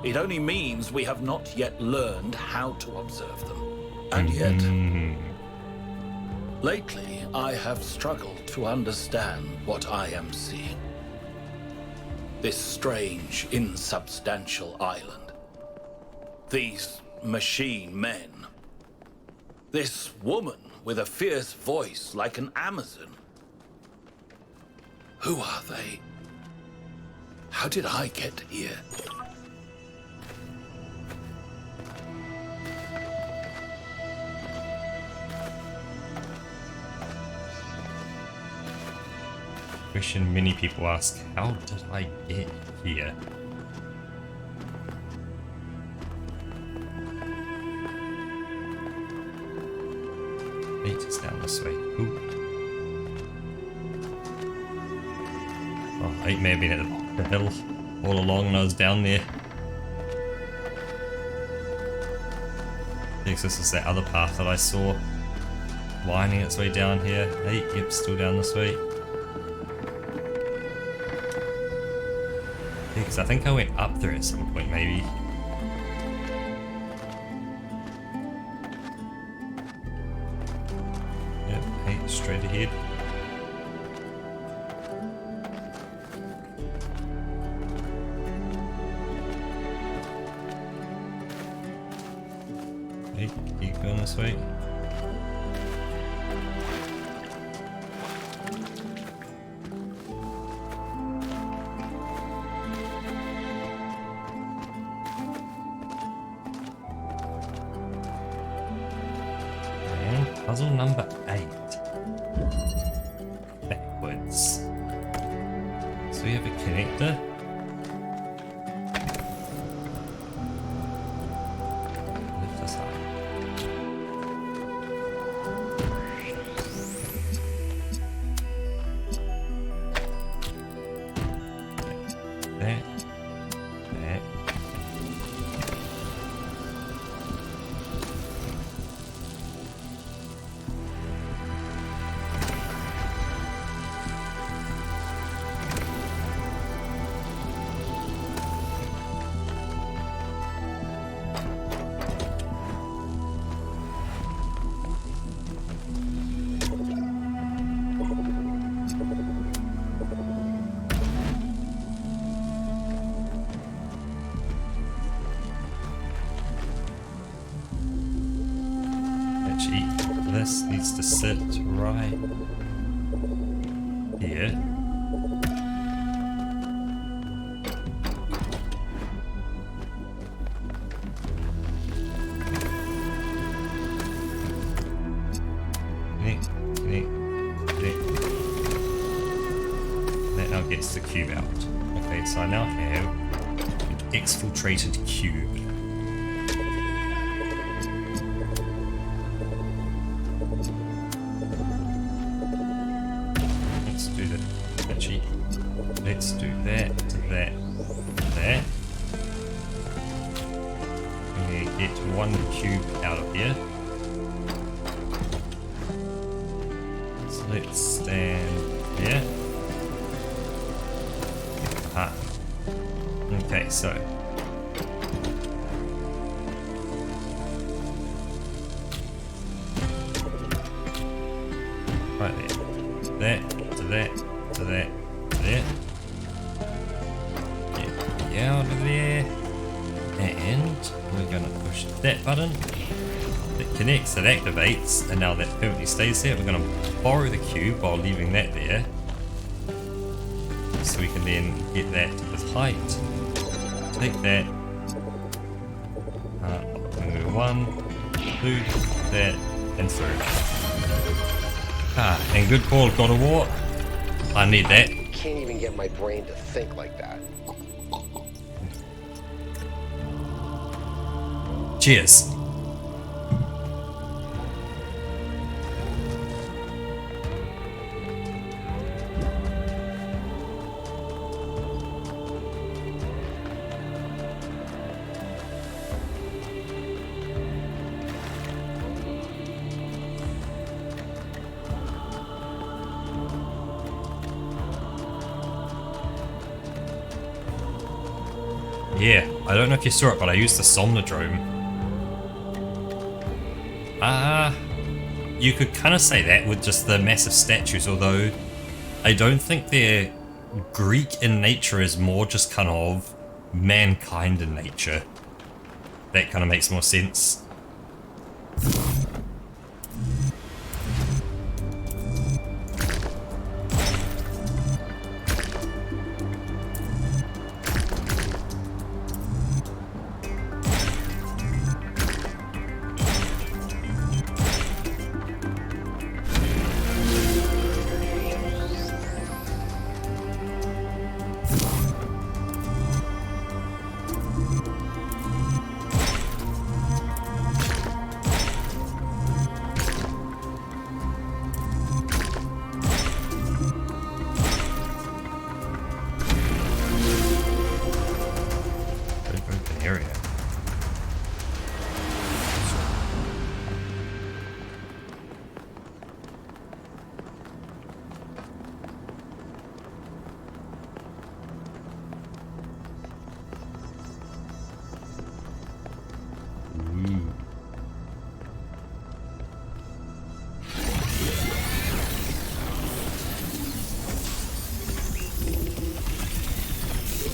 It only means we have not yet learned how to observe them. And yet, lately I have struggled to understand what I am seeing. This strange, insubstantial island. These machine men. This woman with a fierce voice like an Amazon. Who are they? How did I get here? Question many people ask, how did I get here? It's down this way. Ooh. Oh, it may have been at the bottom of the hill all along when I was down there. I think this is that other path that I saw winding its way down here. Hey, yep, still down this way. Because I think I went up there at some point, maybe. Yep, hey, straight ahead. Hey, keep going this way. Puzzle number 8. Backwards. So we have a connector. Lift this up. That. That. This needs to sit right here. That now gets the cube out. Okay, so I now have an exfiltrated cube. Let's do that, that, that. I'm going to get one cube out of here. So let's stand here. Ah. Okay, so. Right there. That, to that, to that, to that. Out of there, and we're gonna push that button. That connects, that activates, and now that permanently stays there. We're gonna borrow the cube while leaving that there. So we can then get that with height. Take that. Move 1, 2, that, and through. Ah, and good call, God of War. I need that. Can't even get my brain to think like that. Cheers. Yeah, I don't know if you saw it, but I used the Somnodrome. You could kind of say that with just the massive statues, although I don't think they're Greek in nature, is more just kind of mankind in nature. That kind of makes more sense.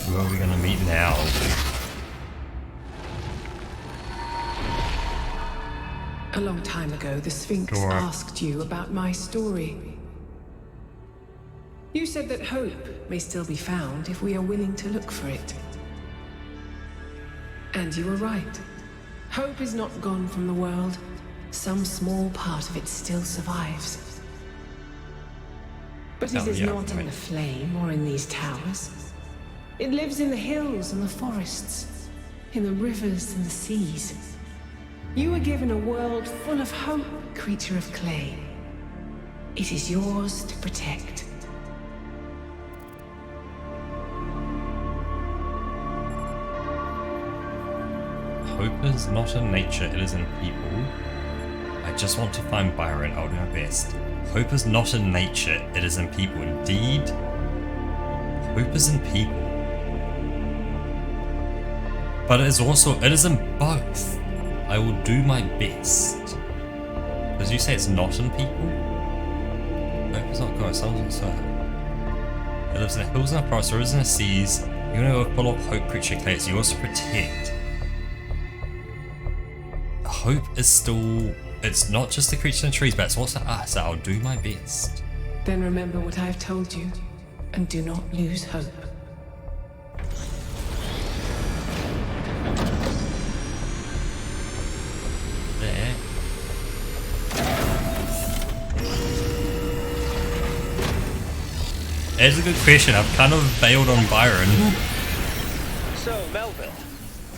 Who are we gonna meet now? A long time ago, the Sphinx Sure. asked you about my story. You said that hope may still be found if we are willing to look for it. And you were right. Hope is not gone from the world. Some small part of it still survives. But it is not in the flame or in these towers. It lives in the hills and the forests, in the rivers and the seas. You were given a world full of hope, creature of clay. It is yours to protect. Hope is not in nature, it is in people. I just want to find Byron, I'll do my best. Hope is not in nature, it is in people. Indeed, hope is in people. But it is in both. I will do my best. As you say, it's not in people? Hope is not God, someone's also hope. It lives in the hills and the forests, rivers and the seas. You're gonna go full of hope, creature clay, it's yours to protect. Hope is still, it's not just the creatures and trees, but it's also us. I'll do my best. Then remember what I have told you, and do not lose hope. There. That's a good question. I've kind of bailed on Byron. So, Melville,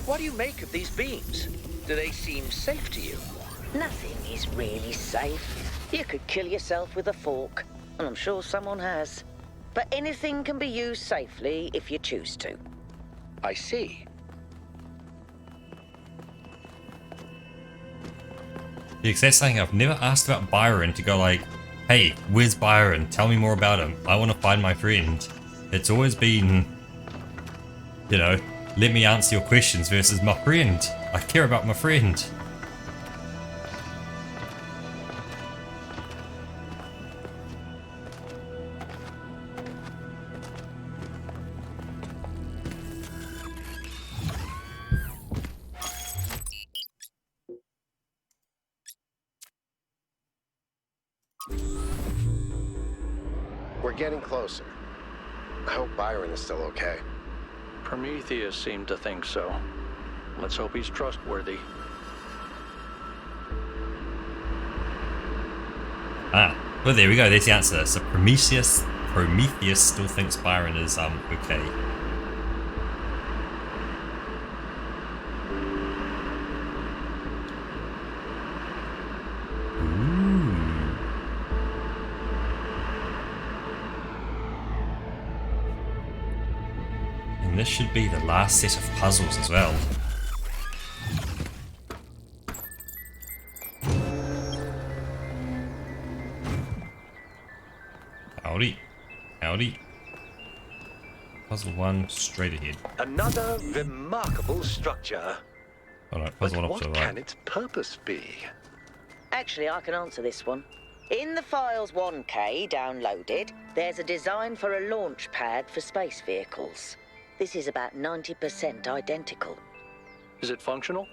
what do you make of these beams? Do they seem safe to you? Nothing is really safe. You could kill yourself with a fork, and I'm sure someone has. But anything can be used safely if you choose to. I see. The exact thing, I've never asked about Byron to go like, hey, where's Byron? Tell me more about him. I want to find my friend. It's always been, you know, let me answer your questions versus my friend. I care about my friend. We're getting closer. I hope Byron is still okay. Prometheus seemed to think so. Let's hope he's trustworthy. Ah, well there we go, there's the answer. So Prometheus still thinks Byron is okay. And this should be the last set of puzzles as well. Howdy. Howdy. Puzzle 1 straight ahead. Another remarkable structure. Alright, puzzle 1 up to the What right. can its purpose be? Actually, I can answer this one. In the Files 1K downloaded, there's a design for a launch pad for space vehicles. This is about 90% identical. Is it functional?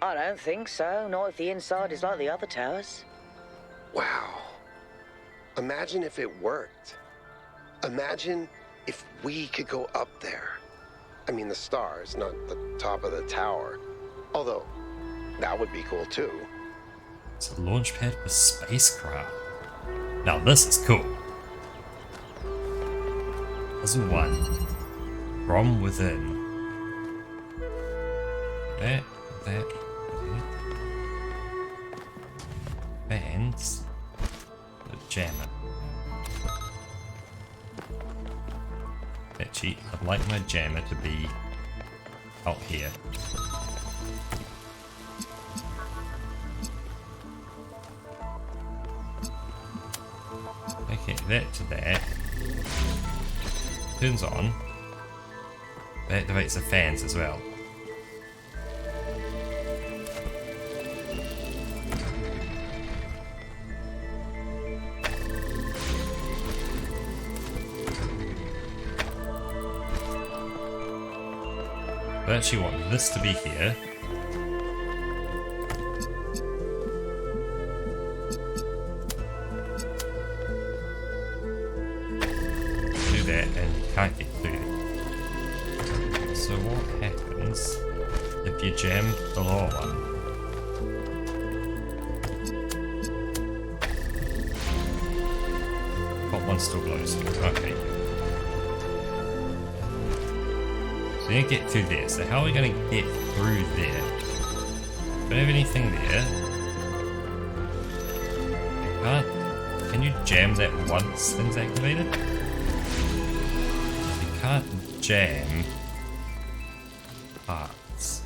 I don't think so, not if the inside is like the other towers. Wow. Imagine if it worked. Imagine if we could go up there. I mean, the stars, not the top of the tower. Although, that would be cool too. It's a launch pad for spacecraft. Now this is cool. Puzzle 1. From within. That. Bands. The jammer. Actually, I'd like my jammer to be out here. Okay, that to that. Turns on. That activates the fans as well. I actually want this to be here. Do that and you can't get through. So what happens if you jam the lower one? Top one still blows. Okay. So you get through there. So how are we going to get through there? Don't have anything there. You can't. Can you jam that once things activated? You can't jam parts.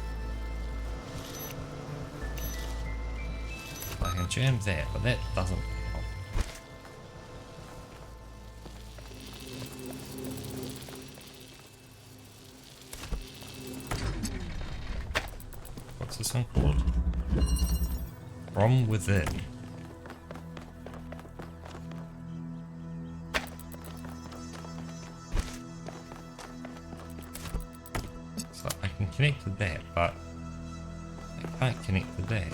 I can jam that, but that doesn't help. What's this one called? From within. So I can connect to that, but I can't connect to that.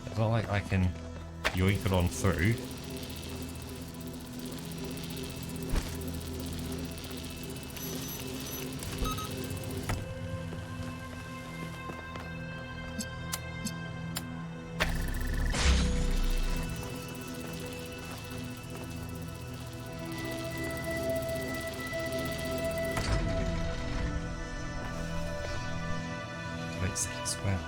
It's not like I can yoink it on through. As well.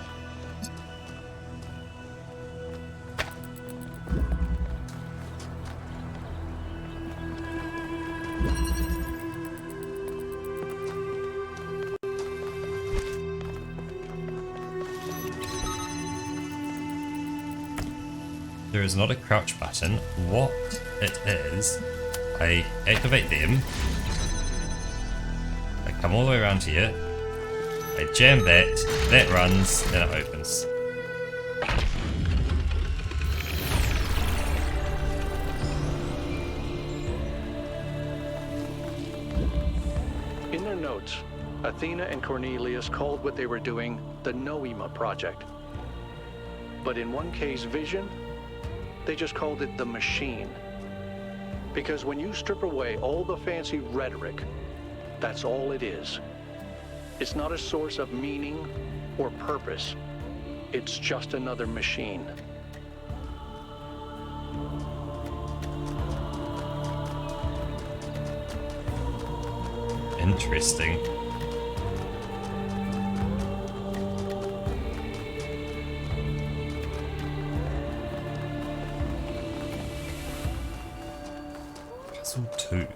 There is not a crouch button. What it is, I activate them. I come all the way around here. I jam that runs, then it opens. In their notes, Athena and Cornelius called what they were doing the Noema Project. But in 1K's vision, they just called it the Machine. Because when you strip away all the fancy rhetoric, that's all it is. It's not a source of meaning or purpose. It's just another machine. Interesting. Puzzle 2.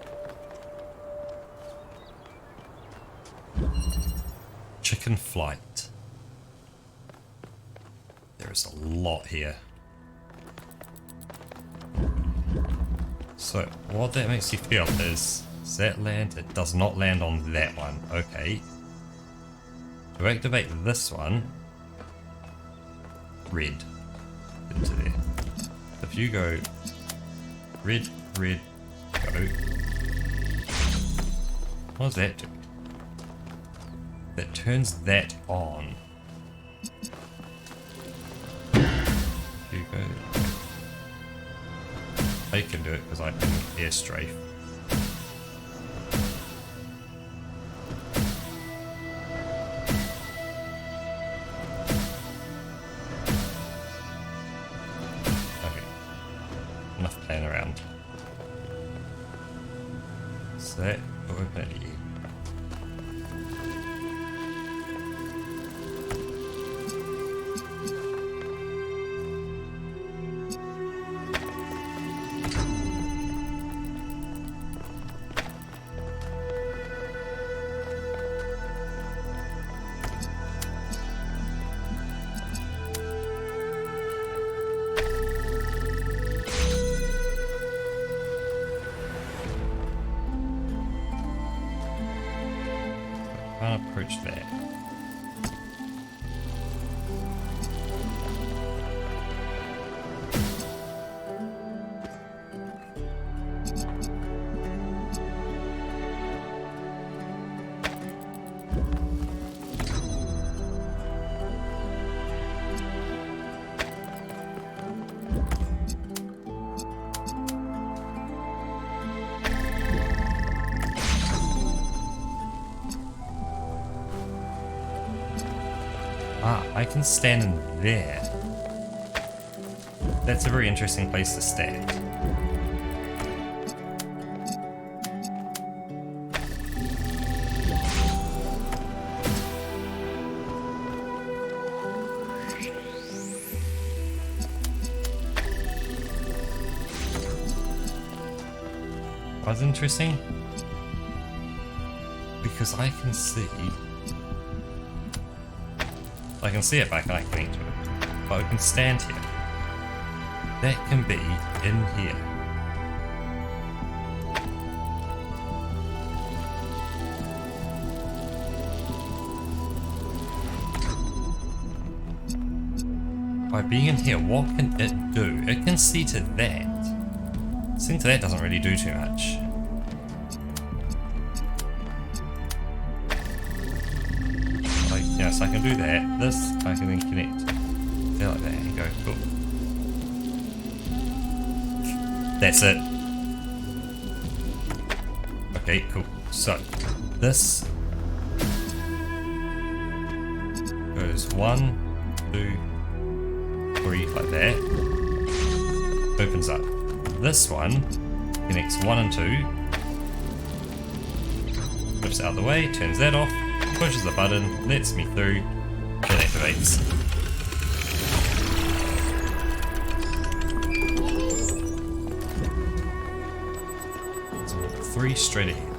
Chicken flight. There is a lot here. So, what that makes you feel is, does that land? It does not land on that one. Okay. To activate this one, red into there. If you go red, red, go. What does that do? That turns that on. You go. I can do it because I can airstrafe. Okay. Enough playing around. So that will open it here. Can't approach that. Ah, I can stand in there. That's a very interesting place to stand. What's interesting? Because I can see it, but I can't connect to it. But I can stand here. That can be in here. By being in here, what can it do? It can see to that. Seeing to that doesn't really do too much. Yes, I can do that. This, I can then connect. There like that, and go, cool. That's it. Okay, cool. So, this goes 1, 2, 3, like that. Opens up. This one connects 1 and 2. Flips out of the way, turns that off. Pushes the button, lets me through, and activates. So 3 straight ahead.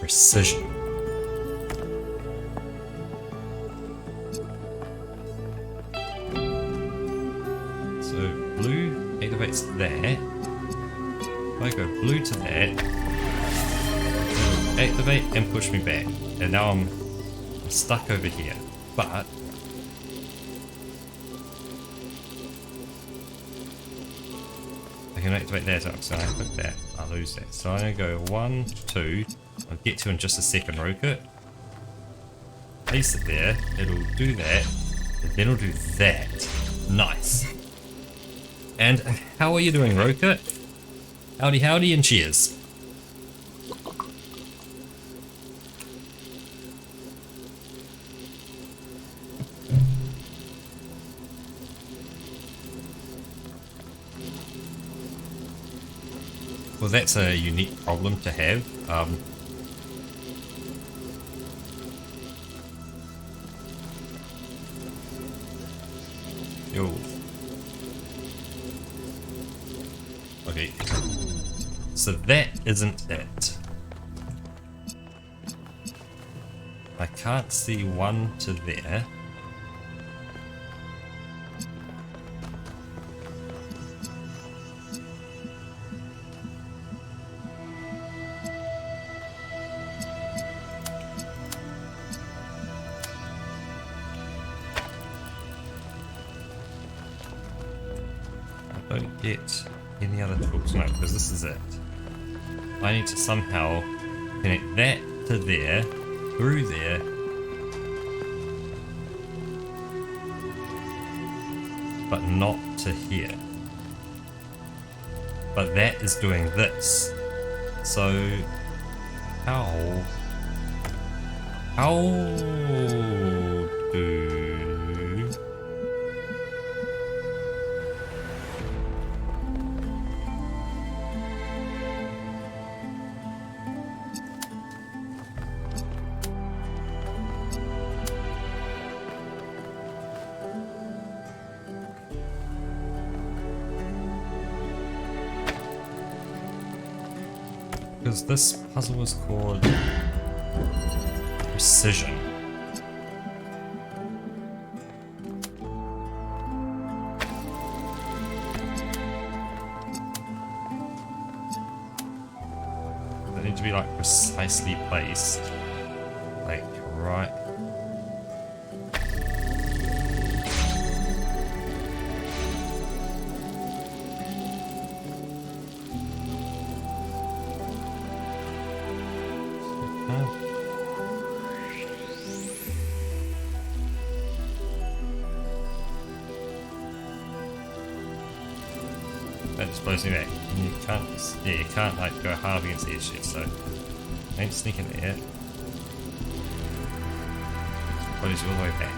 Precision. So blue activates that. If I go blue to that, it'll activate and push me back. And now I'm stuck over here. But can activate that up, so I click that, I lose that. So I'm gonna go 1, 2, I'll get to in just a second, Roket. Place it there, it'll do that, and then it'll do that. Nice. And how are you doing, Roket? Howdy howdy and cheers. Well, that's a unique problem to have. Yo. Okay. So that isn't it. I can't see one to there. Don't get any other tools, no, because this is it. I need to somehow connect that to there, through there, but not to here. But that is doing this. So how do because this puzzle is called Precision. They need to be like precisely placed, like right. Exploding back. You can't, yeah, you can't like go hard against the edge, so don't sneak in there. Close you all the way back.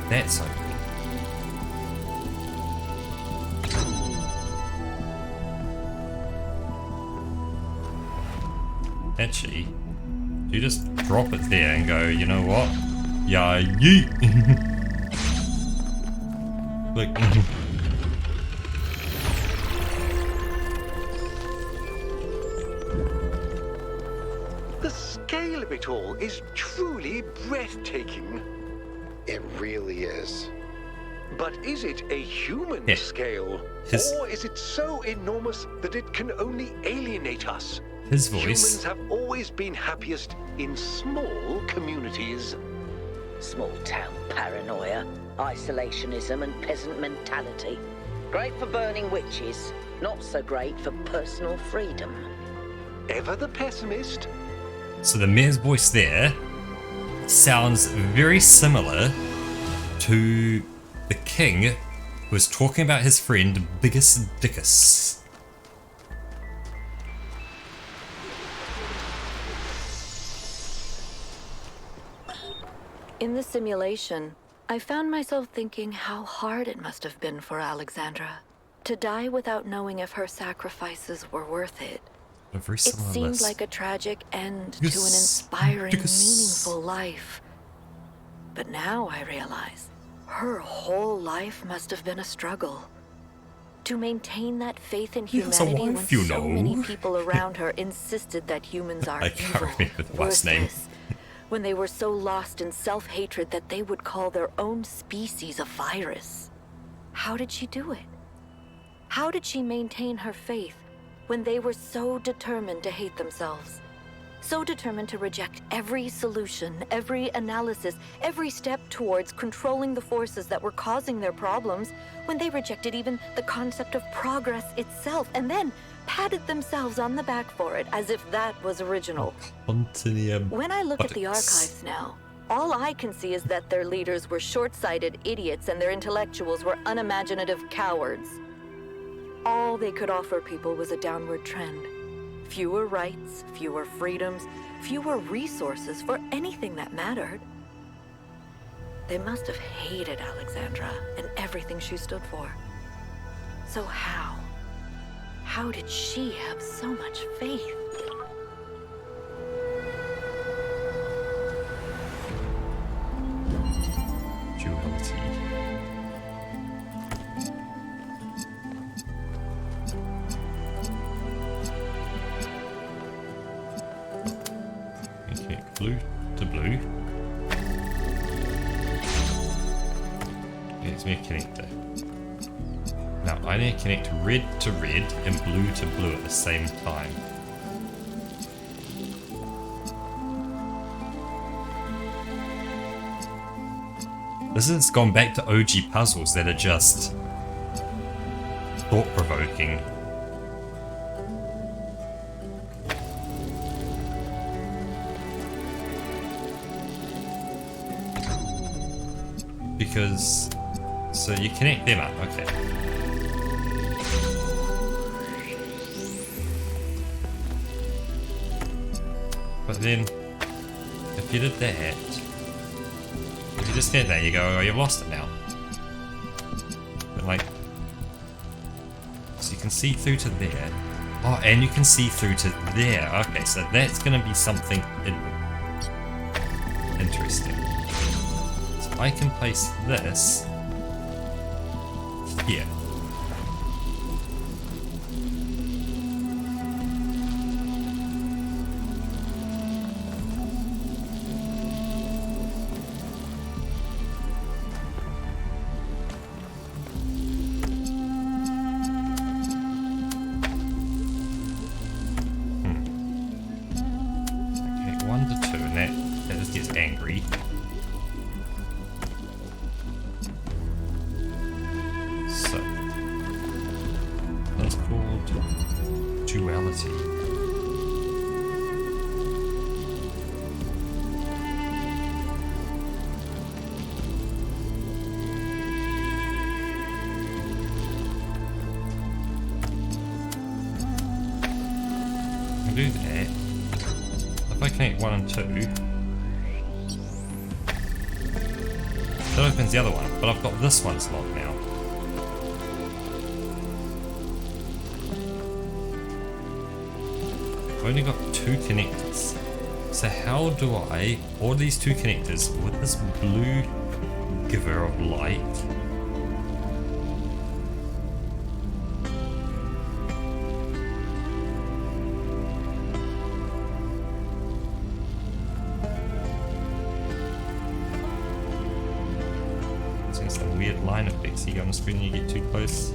That's open. Actually, you just drop it there and go, you know what? Yeah, yeet! Like, The scale of it all is truly breathtaking. It really is. But is it a human Yeah. scale? His- Or is it so enormous that it can only alienate us? His voice. Humans have always been happiest in small communities. Small town paranoia, isolationism, and peasant mentality. Great for burning witches, not so great for personal freedom. Ever the pessimist? So the mayor's voice there sounds very similar to the king who was talking about his friend Biggus Dickus. In the simulation, I found myself thinking how hard it must have been for Alexandra to die without knowing if her sacrifices were worth it. Very It similar seemed list. like a tragic end to Yes. an inspiring, Yes. meaningful life. But now I realize her whole life must have been a struggle. To maintain that faith in He has a humanity when wife, you so know. many people around her insisted that humans are I can't evil, remember the wife's name. worthless, when they were so lost in self-hatred that they would call their own species a virus. How did she do it? How did she maintain her faith when they were so determined to hate themselves? So determined to reject every solution, every analysis, every step towards controlling the forces that were causing their problems, when they rejected even the concept of progress itself, and then patted themselves on the back for it, as if that was original. Continuum. When I look at the archives now, all I can see is that their leaders were short-sighted idiots and their intellectuals were unimaginative cowards. All they could offer people was a downward trend. Fewer rights, fewer freedoms, fewer resources for anything that mattered. They must have hated Alexandra and everything she stood for. So how did she have so much faith? Duality. Okay, blue to blue. It's me a connector. Now I need to connect red to red and blue to blue at the same time. This has gone back to OG puzzles that are just thought-provoking. Because, so you connect them up, okay. But then, if you did that, if you just did that, you go, oh, you've lost it now. But like, so you can see through to there. Oh, and you can see through to there. Okay, so that's going to be something interesting. So I can place this here. Do that. If I connect 1 and 2, that opens the other one, but I've got this one's locked now. I've only got 2 connectors. So how do I order these 2 connectors with this blue giver of light? Line effects you get on the screen when you get too close.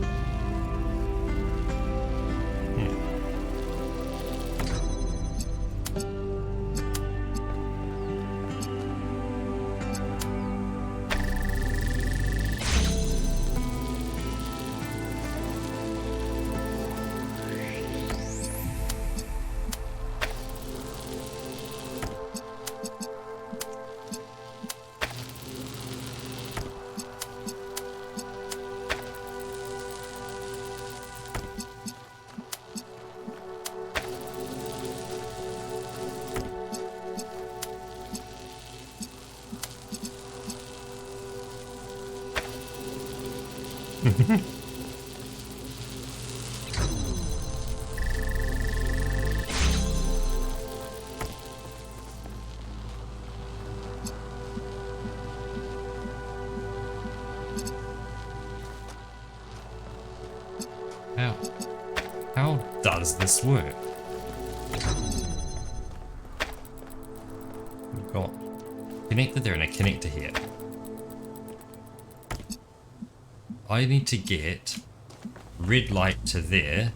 How does this work? We've got connector there and a connector here. I need to get red light to there.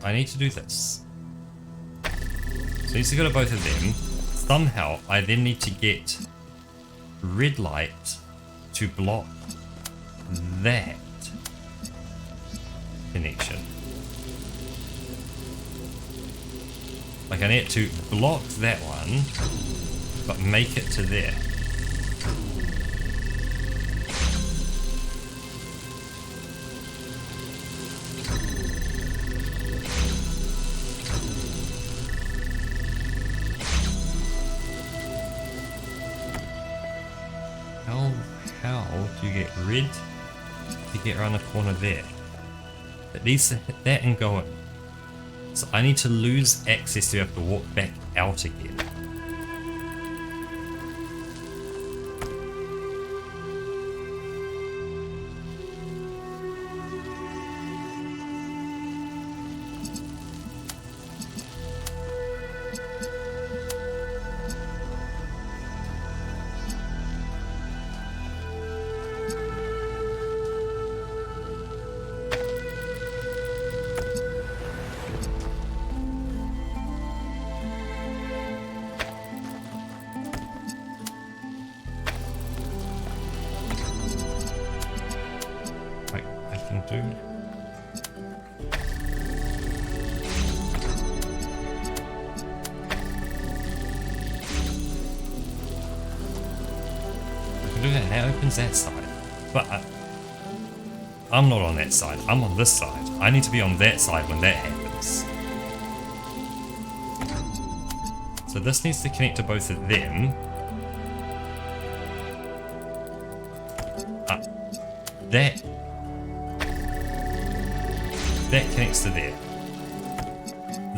I need to do this. So I need to go to both of them. Somehow, I then need to get red light to block that connection. Like I need to block that one, but make it to there. How do you get red to get around the corner there? It needs to hit that and go in. So I need to lose access to have to walk back out again. That side, but I'm not on that side. I'm on this side. I need to be on that side when that happens. So this needs to connect to both of them. That connects to there.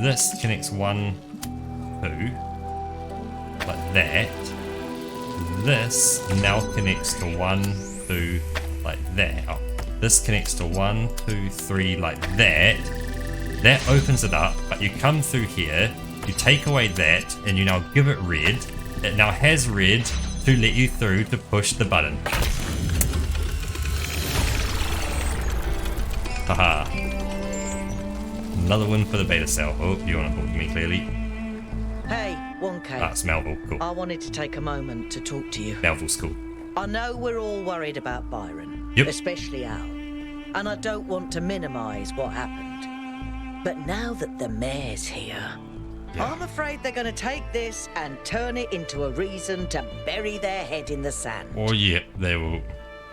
This connects 1, 2, like that. This now connects to 1, 2, like that. Oh, this connects to 1, 2, 3, like that. That opens it up, but you come through here, you take away that, and you now give it red. It now has red to let you through to push the button. Haha. Another win for the beta cell. Oh, you want to talk to me clearly? Hey, 1K. That's Melville, cool. I wanted to take a moment to talk to you. Melville's cool. I know we're all worried about Byron, yep. Especially Al, and I don't want to minimise what happened. But now that the mayor's here, yeah. I'm afraid they're going to take this and turn it into a reason to bury their head in the sand. Oh, yeah, they will.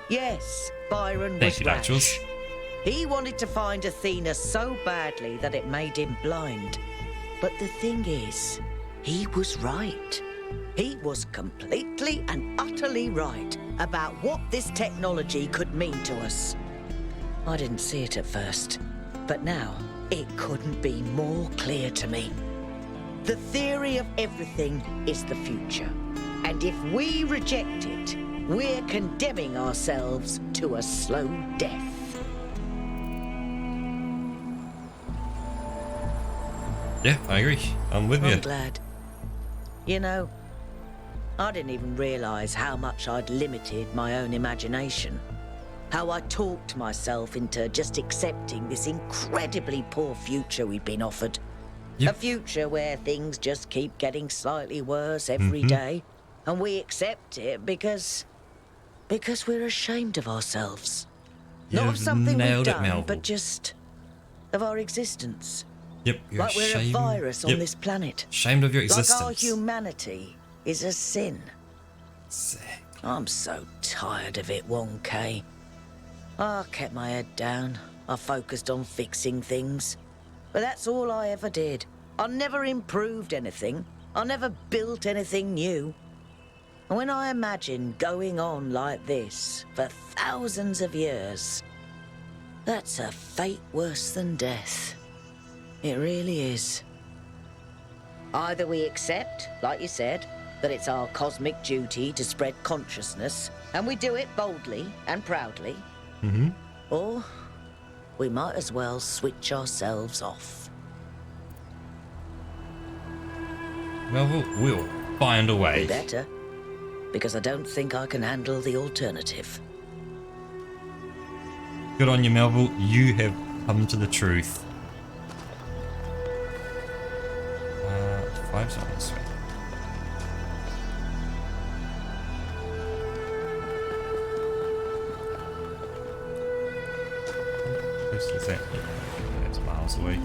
Yes, Byron Thank was you, rash. Lactuals. He wanted to find Athena so badly that it made him blind. But the thing is, he was right. He was completely and utterly right about what this technology could mean to us. I didn't see it at first, but now it couldn't be more clear to me. The theory of everything is the future. And if we reject it, we're condemning ourselves to a slow death. Yeah, I agree. I'm with you. I'm glad. You know, I didn't even realise how much I'd limited my own imagination. How I talked myself into just accepting this incredibly poor future we'd been offered. Yep. A future where things just keep getting slightly worse every day, and we accept it because we're ashamed of ourselves. Not of something we've done, but just of our existence. Yep, you're like we're a virus on this planet. Ashamed of your existence. Like our humanity is a sin. Sick. I'm so tired of it, 1K. I kept my head down. I focused on fixing things. But that's all I ever did. I never improved anything. I never built anything new. And when I imagine going on like this for thousands of years, that's a fate worse than death. It really is. Either we accept, like you said, that it's our cosmic duty to spread consciousness, and we do it boldly and proudly, or we might as well switch ourselves off. Well, we'll find a way. We better, because I don't think I can handle the alternative. Good on you, Melville. You have come to the truth. Perhaps not this way. Where's that? That's miles away.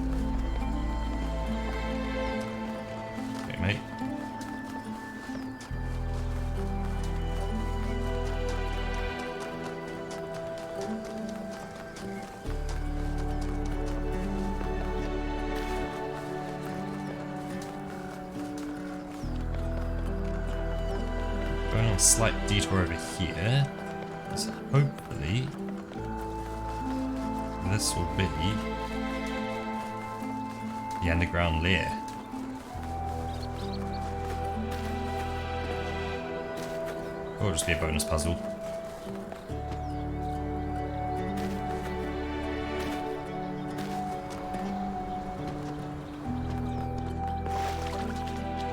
Okay, mate. Going on a slight detour over here. So hopefully this will be the underground lair. Or just be a bonus puzzle.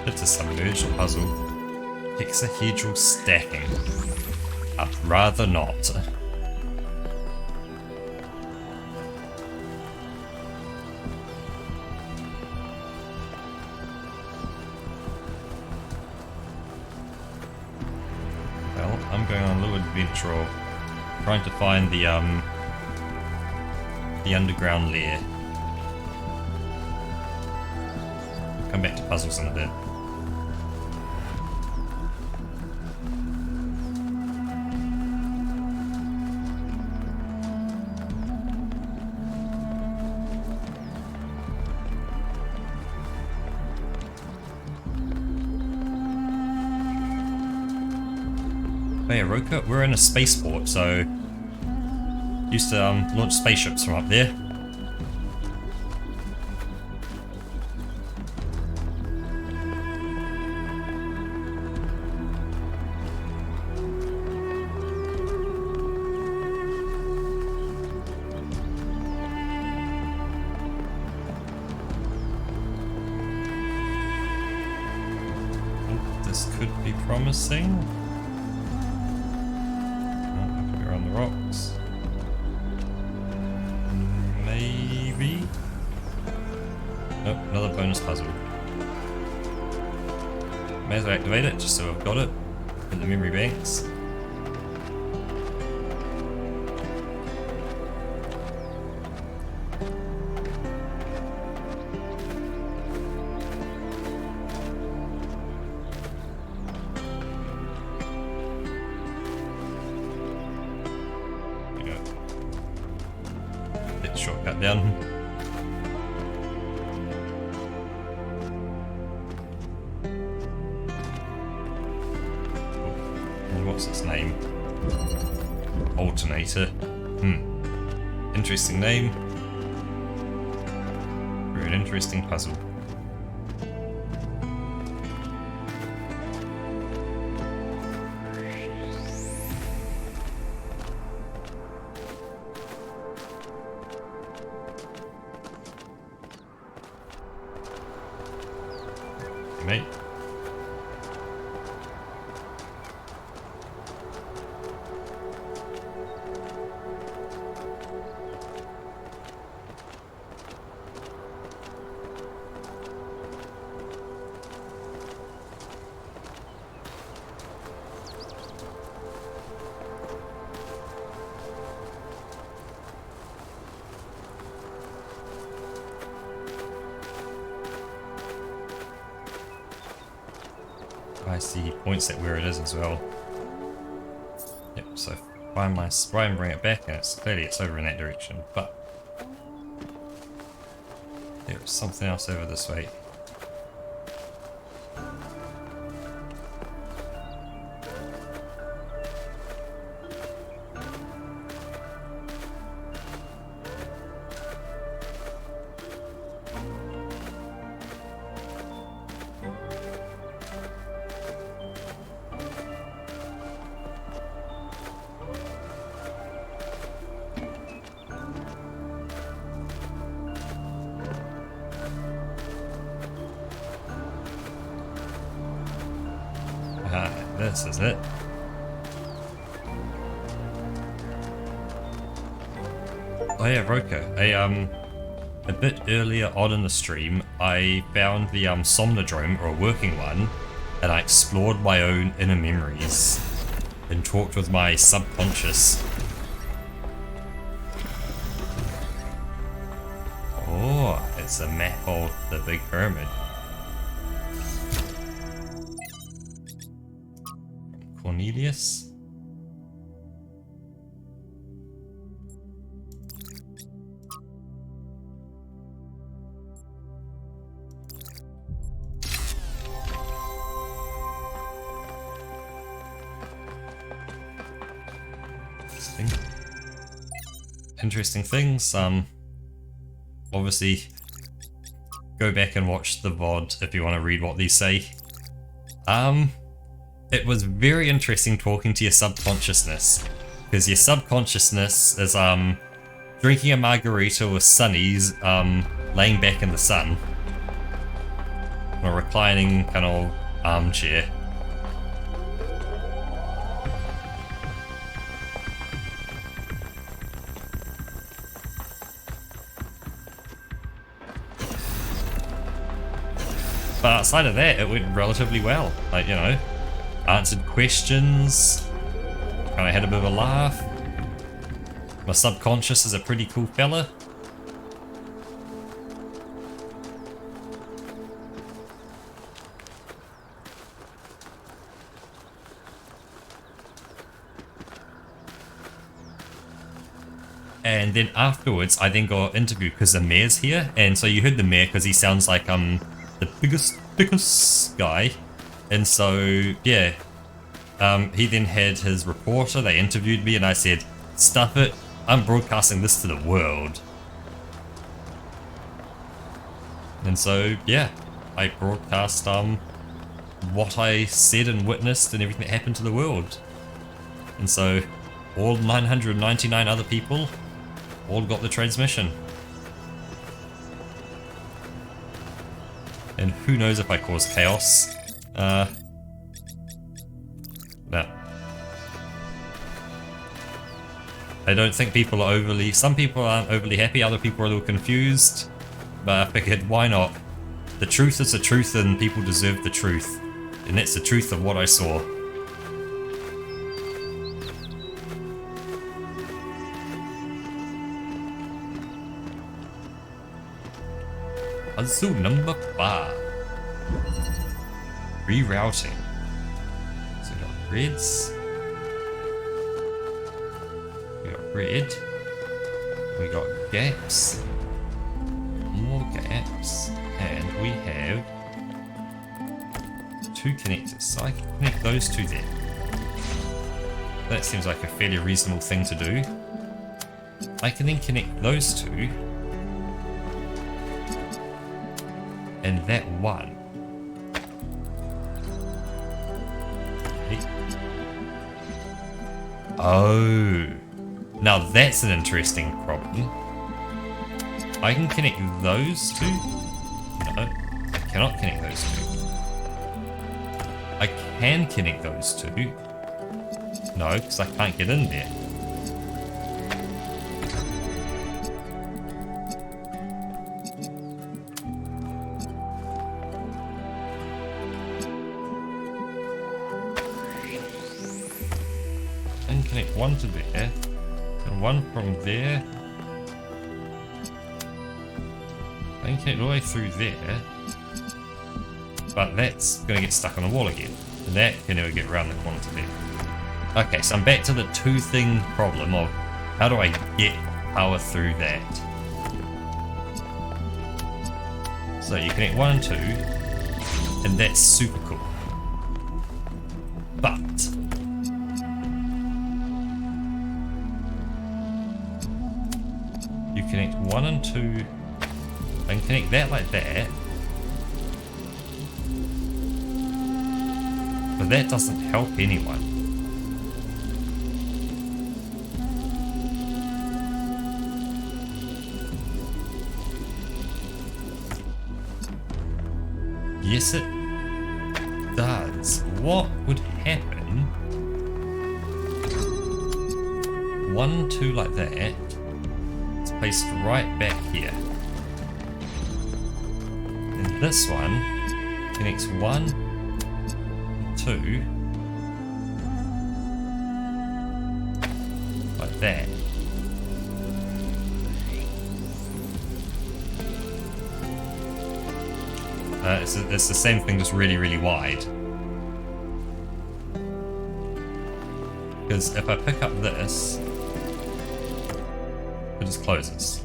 It's a submerged puzzle. Hexahedral stacking. I'd rather not. Well, I'm going on a little adventure trying to find the underground lair. Come back to puzzles in a bit. Hey, Roka, we're in a spaceport, so used to launch spaceships from up there. This could be promising. Rocks. Maybe. Oh, another bonus puzzle. May as well activate it just so I've got it in the memory banks. Shortcut down. And what's its name? Alternator. Interesting name. For an interesting puzzle. Mate. I see he points at where it is as well. Yep, so find my spray and bring it back, and it's clearly it's over in that direction, but there's something else over this way. This is it. Oh yeah, Roka. A a bit earlier on in the stream, I found the Somnodrome, or a working one, and I explored my own inner memories and talked with my subconscious. Oh, it's a map of the Big Pyramid. Cornelius? Interesting things. Obviously, go back and watch the VOD if you want to read what these say. It was very interesting talking to your subconsciousness, because your subconsciousness is drinking a margarita with sunnies, laying back in the sun, in a reclining kind of armchair. But outside of that, it went relatively well. Like, you know, answered questions, kind of had a bit of a laugh. My subconscious is a pretty cool fella. And then afterwards, I then got interviewed because the mayor's here, and so you heard the mayor because he sounds like the biggest guy, and so yeah, he then had his reporter. They interviewed me, and I said, "Stuff it! I'm broadcasting this to the world." And so yeah, I broadcast what I said and witnessed and everything that happened to the world. And so all 999 other people all got the transmission. And who knows if I caused chaos. No. I don't think people are overly... Some people aren't overly happy, other people are a little confused. But I figured, why not? The truth is the truth, and people deserve the truth. And that's the truth of what I saw. Puzzle number 5. Rerouting. So we got reds. We got red. We got gaps. More gaps. And we have 2 connectors. So I can connect those 2 there. That seems like a fairly reasonable thing to do. I can then connect those 2. And that one. Okay. Oh. Now that's an interesting problem. I can connect those 2. No, I cannot connect those 2. I can connect those 2. No, because I can't get in there. Connect one to there, and one from there. I can connect all the way through there, but that's going to get stuck on the wall again, and that can never get around the corner to there. Okay, so I'm back to the 2-thing problem of how do I get power through that. So you connect 1 and 2, and that's super cool. But you connect 1 and 2, and connect that like that, but that doesn't help anyone. Yes, it does. What would happen? 1, 2 like that. Placed right back here. this one connects 1, 2, like that. It's the same thing, just really, really wide. Because if I pick up this, it just closes.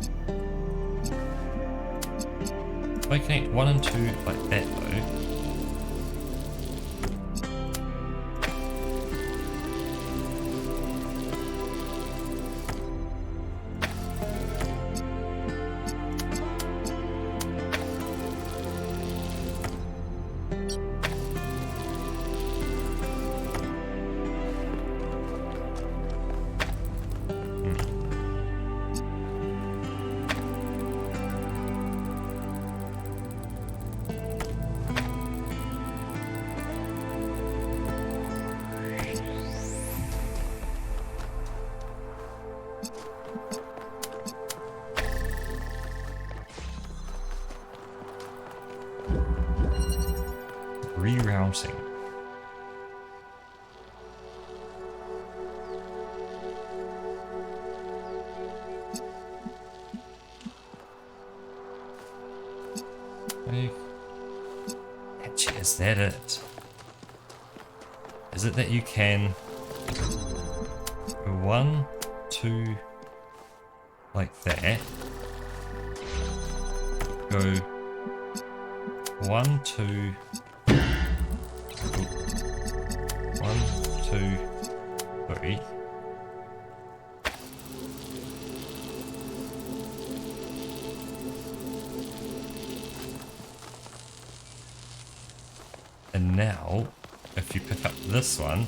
If I connect 1 and 2 like that though, rerouting. Actually, is that it? Is it that you can go 1, 2, like that? Go 1, 2. 1, 2, 3. And now, if you pick up this one,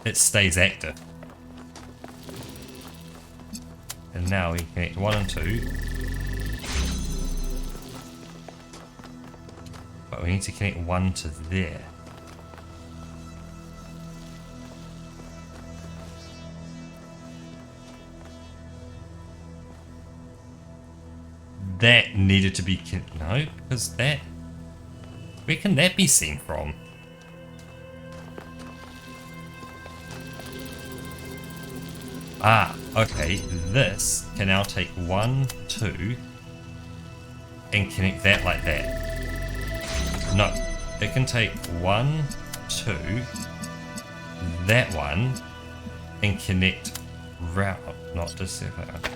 it stays active. And now we connect 1 and 2. But we need to connect 1 to there. That needed to be... No, because that... Where can that be seen from? Ah, okay. This can now take 1, 2, and connect that like that. No, it can take 1, 2, that one, and connect route, not just that.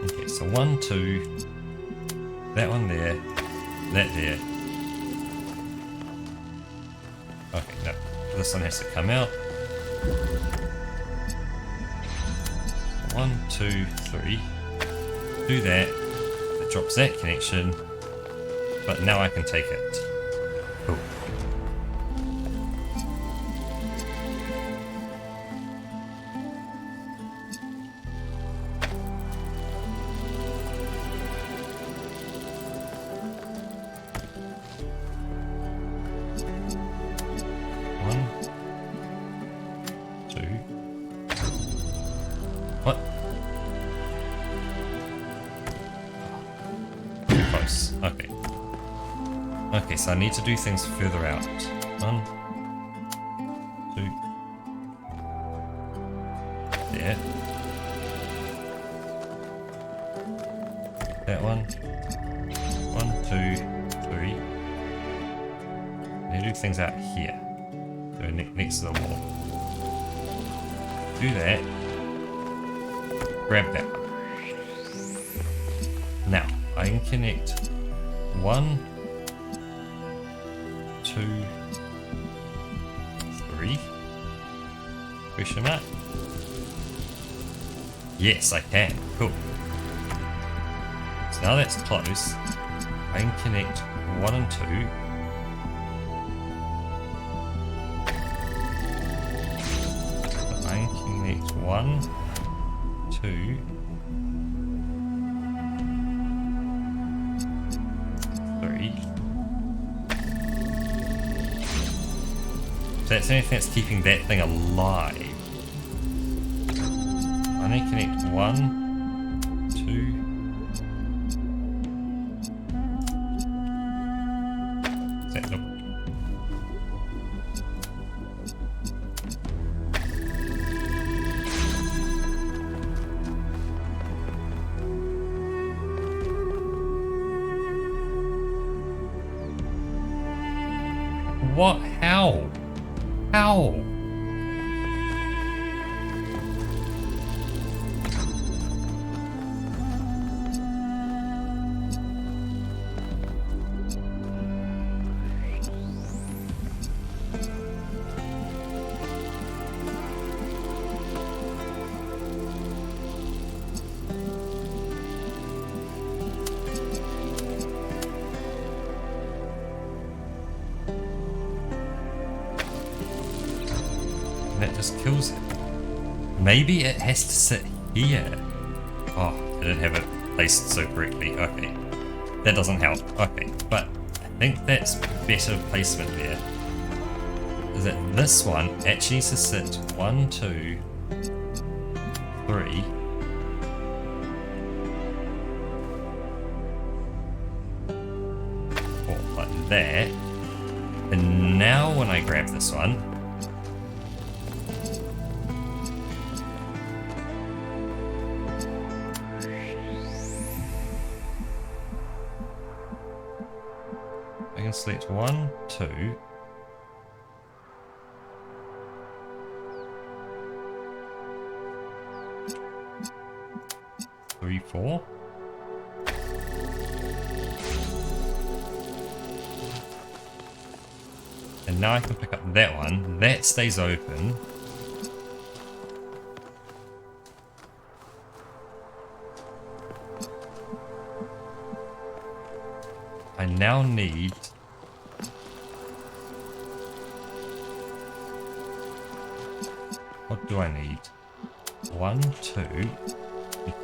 Okay, so 1, 2, that one there, that there. Okay, no, this one has to come out. 1, 2, 3. Do that. It drops that connection. But now I can take it. Cool. What? Too close. Okay. Okay, so I need to do things further out. 1, 2. There. That one. 1, 2, 3. I need to do things out here. So next to the wall. Do that. Grab that one. Now, I can connect 1, 2, 3. Question mark? Yes, I can. Cool. So now that's close. I can connect 1 and 2. I can connect 1, 2, 3. So that's the only thing that's keeping that thing alive. I need to connect 1, 2. Is that the... What? How? How? That just kills it. Maybe it has to sit here. Oh, I didn't have it placed so correctly. Okay. That doesn't help. Okay, but I think that's better placement there. Is that this one actually needs to sit 1, 2, 3. Or like that. And now when I grab this one, I can select 1, 2. 3, 4. And now I can pick up that one. That stays open. I now need... What do I need? 1, 2,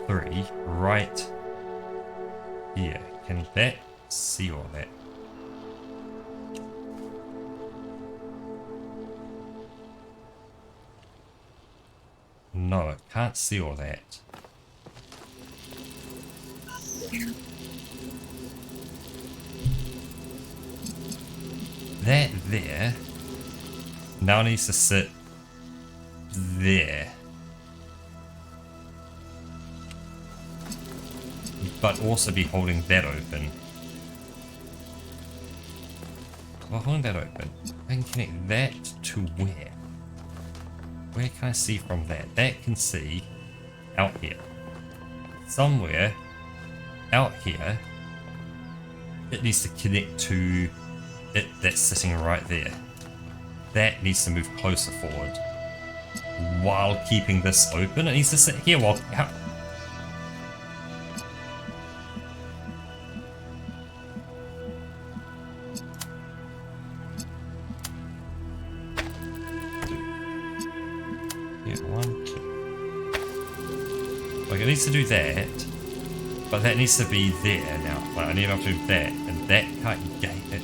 3, right here. Can that seal that? No, it can't seal that. That there now needs to sit there. But also be holding that open. Well, holding that open, I can connect that to where? Where can I see from that? That can see out here. Somewhere out here, it needs to connect to it that's sitting right there. That needs to move closer forward while keeping this open. It needs to sit here while... Like, it needs to do that, but that needs to be there now. Like, I need to do that, and that can't gain it.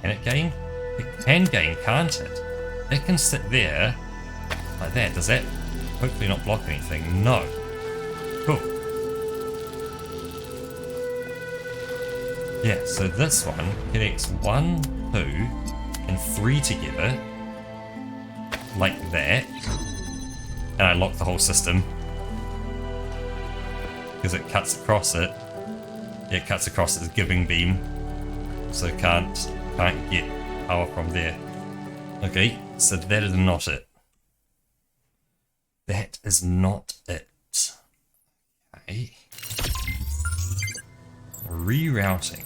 Can it gain? It can gain, can't it? It can sit there, like that. Does that hopefully not block anything? No. Cool. Yeah, so this one connects 1, 2, and 3 together, like that, and I lock the whole system. Because it cuts across it. Yeah, it cuts across its giving beam. So it can't get power from there. Okay, so that is not it. That is not it. Okay. Rerouting.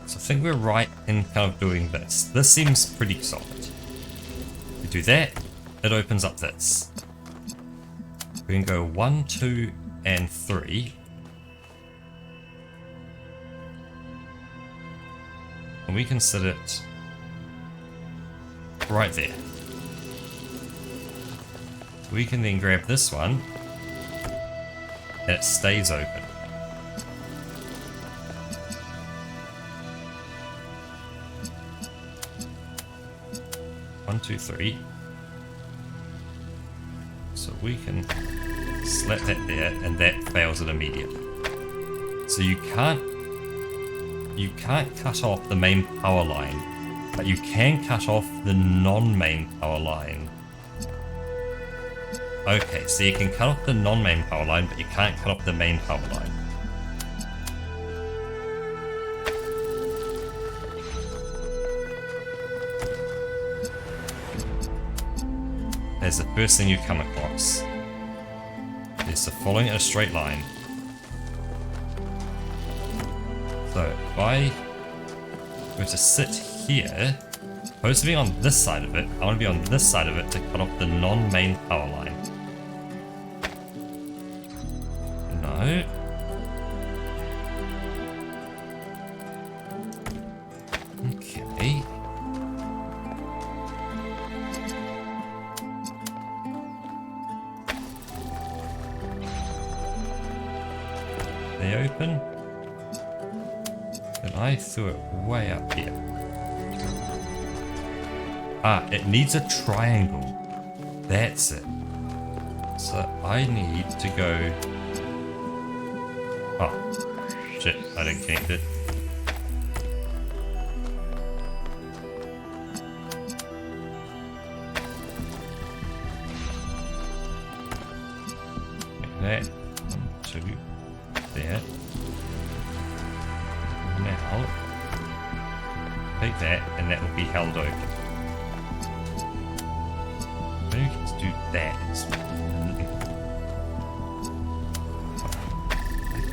I think we're right in kind of doing this. This seems pretty solid. We do that, it opens up this. We can go 1, 2, and 3. And we can set it right there. We can then grab this one and it stays open. One, two, three. So we can slap that there, and that fails it immediately. So you can't cut off the main power line, but you can cut off the non-main power line. Okay, so you can cut off the non-main power line, but you can't cut off the main power line. There's the first thing you come across. Is the following in a straight line. So if I were to sit here, opposed to being on this side of it, I want to be on this side of it to cut off the non-main power line. No. Okay. They open. And I threw it way up here. Ah, it needs a triangle. That's it. So I need to go... Oh, shit, I didn't connect it. Like that. 1, 2, there. Now, take that, and that will be held open. Maybe we can do that. I can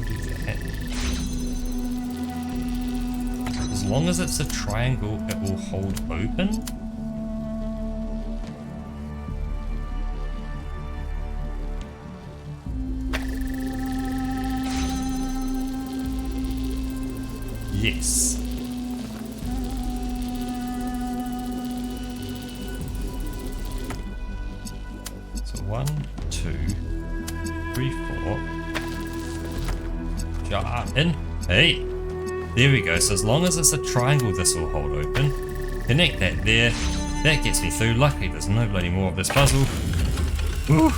do that. As long as it's a triangle, it will hold open. Yes. So 1, 2, 3, 4. Jar in. Hey. There we go. So as long as it's a triangle, this will hold open. Connect that there. That gets me through. Luckily, there's no bloody more of this puzzle. Ooh.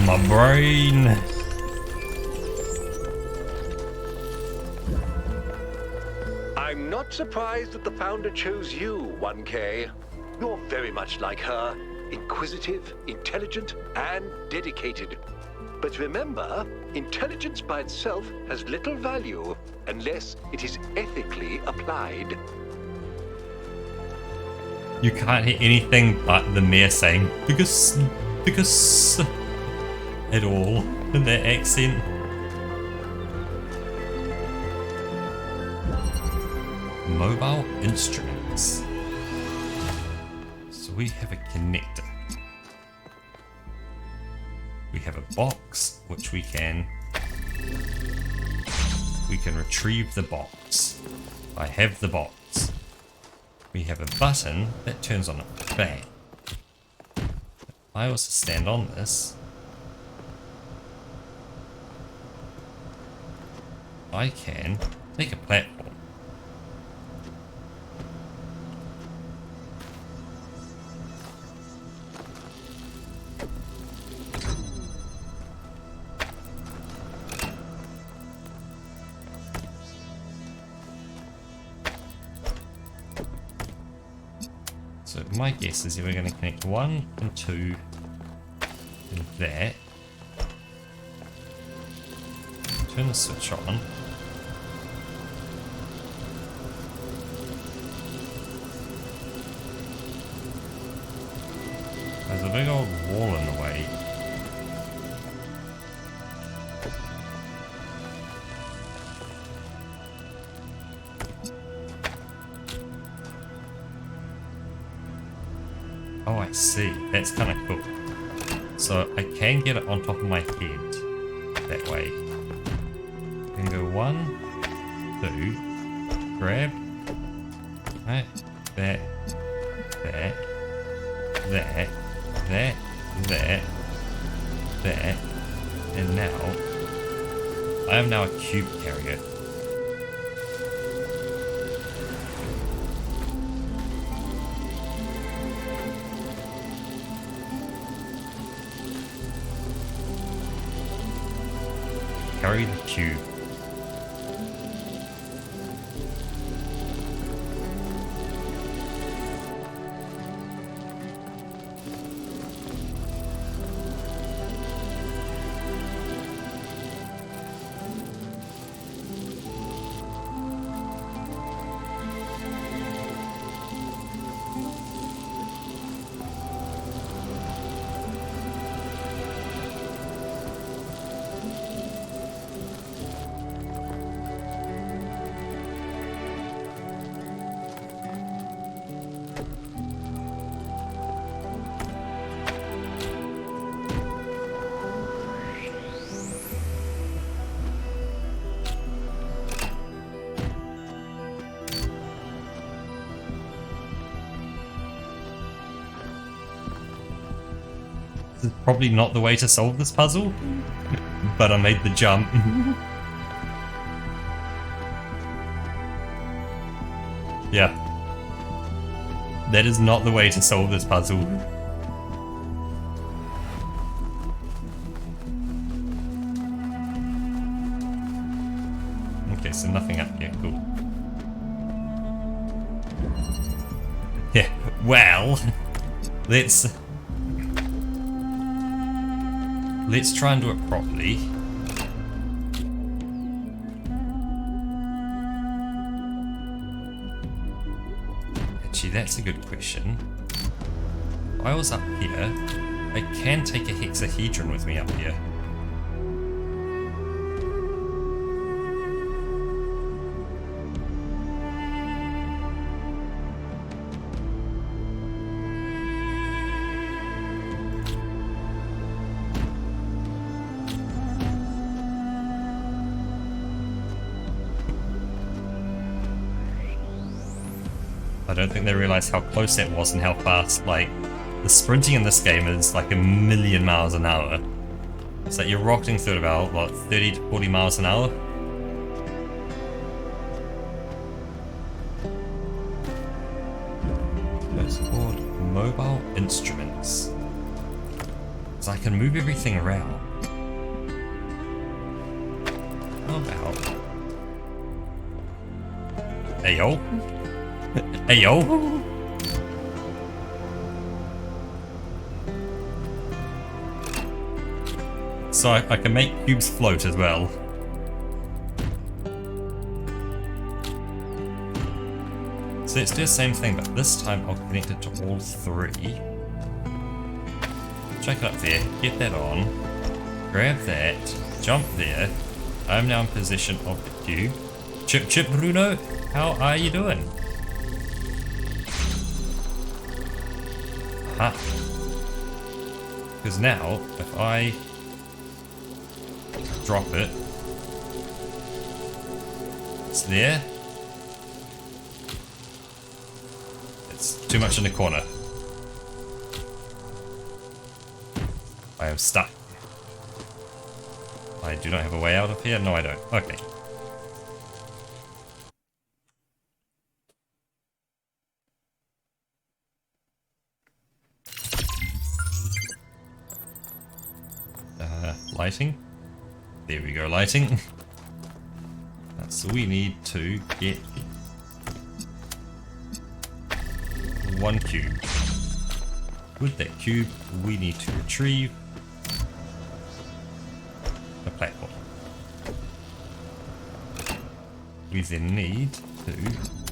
My brain. I'm not surprised that the Founder chose you, 1K. You're very much like her. Inquisitive, intelligent, and dedicated. But remember, intelligence by itself has little value unless it is ethically applied. You can't hear anything but the mayor saying, because, at all, in that accent. Mobile instruments. So we have a connector. We have a box which we can retrieve the box. I have the box. We have a button that turns on a fan. I also stand on this. I can take a platform. So my guess is we're going to connect 1 and 2 and that. Turn the switch on. There's a big old wall in the way. Oh, I see. That's kind of cool. So I can get it on top of my head that way. And go 1, 2, grab, right, that, and now I am now a cube carrier. Carry the cube. This is probably not the way to solve this puzzle, but I made the jump. Yeah. That is not the way to solve this puzzle. Okay, so nothing up here, cool. Yeah, well, let's try and do it properly. Actually, that's a good question. If I was up here, I can take a hexahedron with me up here. I don't think they realized how close that was and how fast, like, the sprinting in this game is like 1,000,000 miles an hour. So you're rocketing through at about, what, 30 to 40 miles an hour? It's called mobile instruments. So I can move everything around. How about... Hey yo! Hey yo! So I can make cubes float as well. So let's do the same thing, but this time I'll connect it to all three. Check it up there, get that on, grab that, jump there. I'm now in possession of the cube. Chip Bruno, how are you doing? Aha. Because now, if I drop it, it's there. It's too much in the corner. I am stuck. I do not have a way out of here? No, I don't. Okay. Lighting. There we go, lighting. So we need to get one cube. With that cube, we need to retrieve a platform. We then need to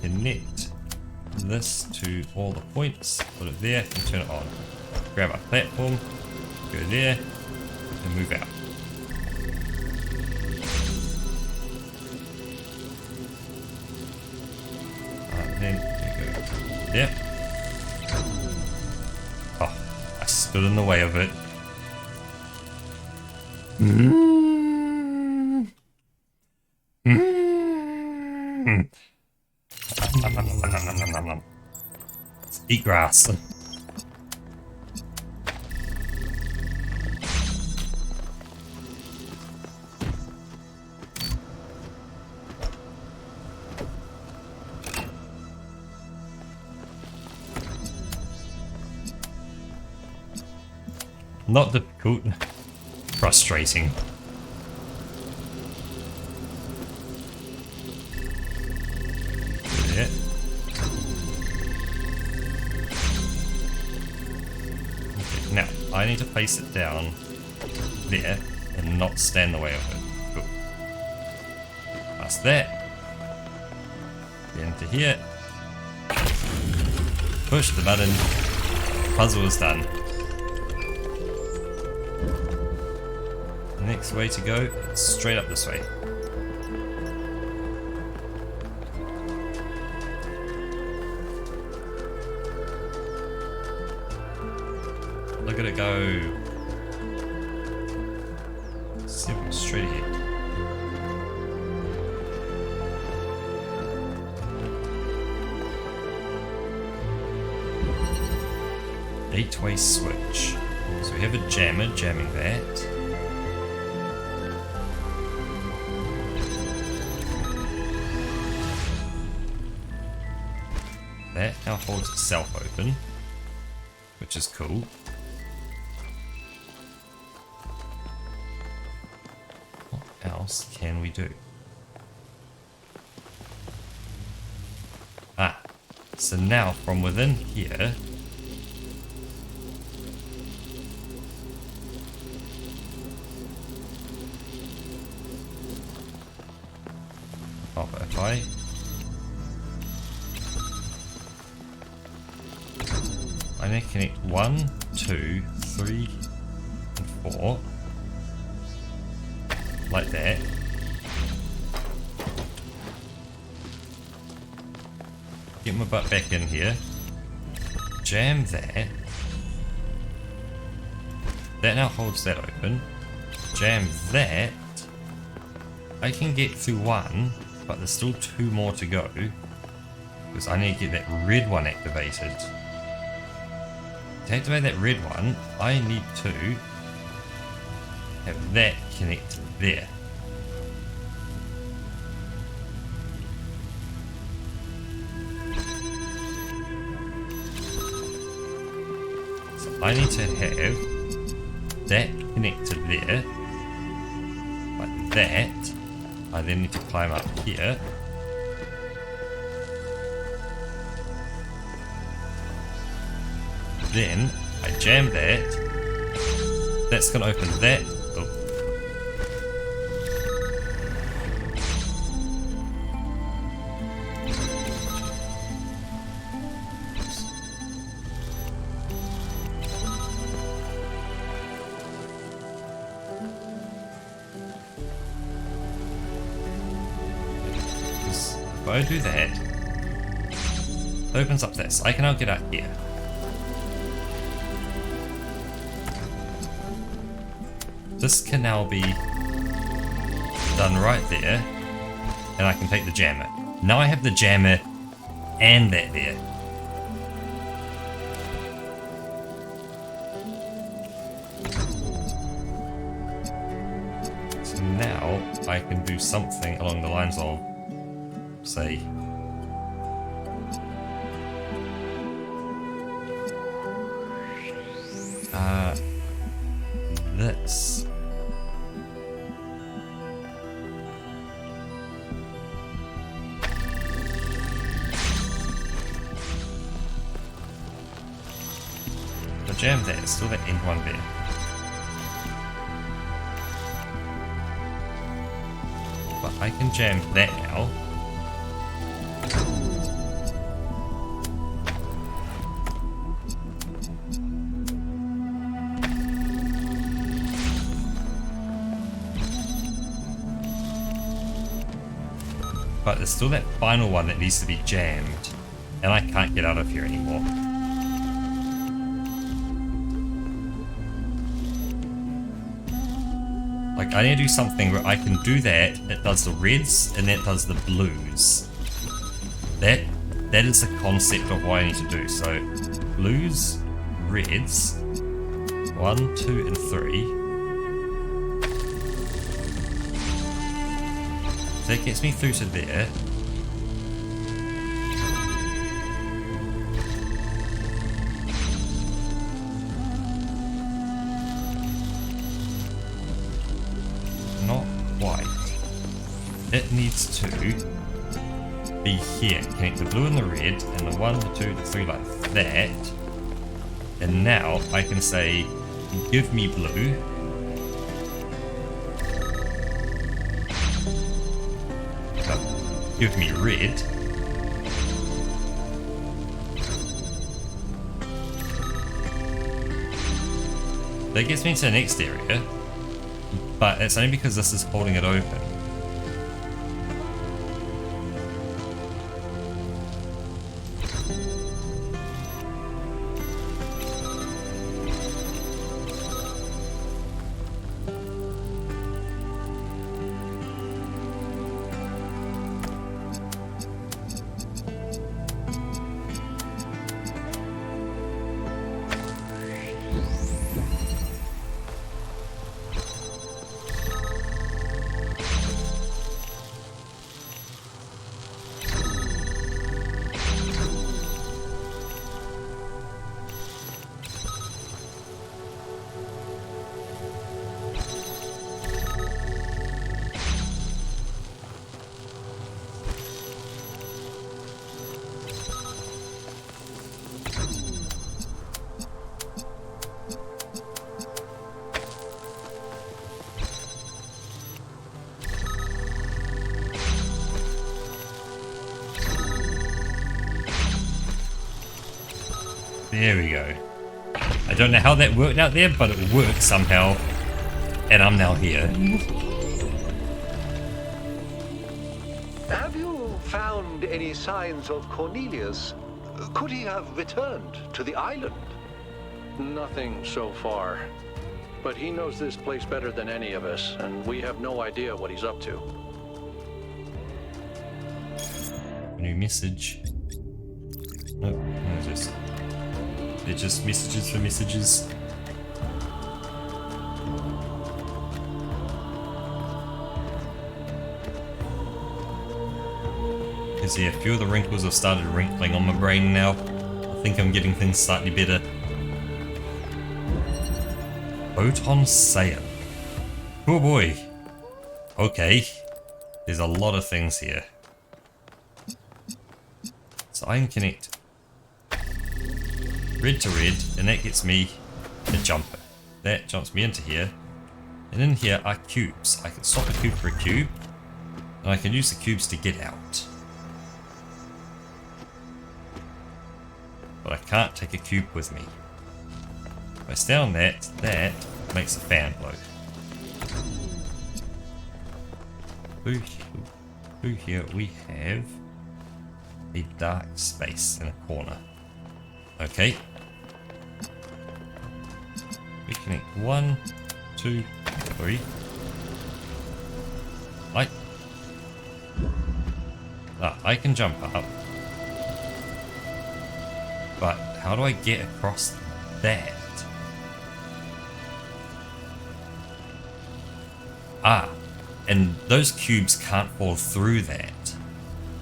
connect this to all the points, put it there, and turn it on. Grab our platform, go there, and move out. Then we go there. Oh, I stood in the way of it. Let's eat grass. Not difficult. Frustrating. Yeah. Okay, now, I need to place it down there and not stand in the way of it. Cool. Past that. Get into here. Push the button. Puzzle is done. Next way to go, straight up this way. Look at it go. Simple, straight ahead. Eight-way switch. So we have a jammer jamming that. That now holds itself open, which is cool. What else can we do? Ah, so now from within here, if I need to connect 1, 2, 3, and 4 like that. Get my butt back in here. Jam that. That now holds that open. Jam that. I can get through one, but there's still 2 more to go. Because I need to get that red one activated. To activate that red one, I need to have that connect there. So I need to have that connected there, like that. I then need to climb up here. Then I jam that. That's going to open that. Oh. If I do that, it opens up this. I can now get out here. This can now be done right there, and I can take the jammer. Now I have the jammer and that there. So now I can do something along the lines of, say, this. The jam there, still the end one there. But I can jam that now. But there's still that final one that needs to be jammed, and I can't get out of here anymore. Like, I need to do something where I can do that, it does the reds, and that does the blues. That is the concept of what I need to do. So, blues, reds, 1, 2, and 3. That gets me through to there. it needs to be here. Connect the blue and the red, and the 1, the 2, the 3 like that. And now I can say, give me blue. Give me red. That gets me to the next area, but it's only because this is holding it open. There we go. I don't know how that worked out there, but it worked somehow. And I'm now here. Have you found any signs of Cornelius? Could he have returned to the island? Nothing so far. But he knows this place better than any of us, and we have no idea what he's up to. New message. Nope, what is this? They're just messages for messages. You see, a few of the wrinkles have started wrinkling on my brain now. I think I'm getting things slightly better. Photon Sail. Oh boy. Okay. There's a lot of things here. So I can connect red to red, and that gets me a jumper. That jumps me into here. And in here are cubes. I can swap a cube for a cube, and I can use the cubes to get out. But I can't take a cube with me. If I stay on that, that makes a fan blow. Through here we have a dark space in a corner. Okay. We connect 1, 2, 3. I can jump up. But how do I get across that? Ah, and those cubes can't fall through that.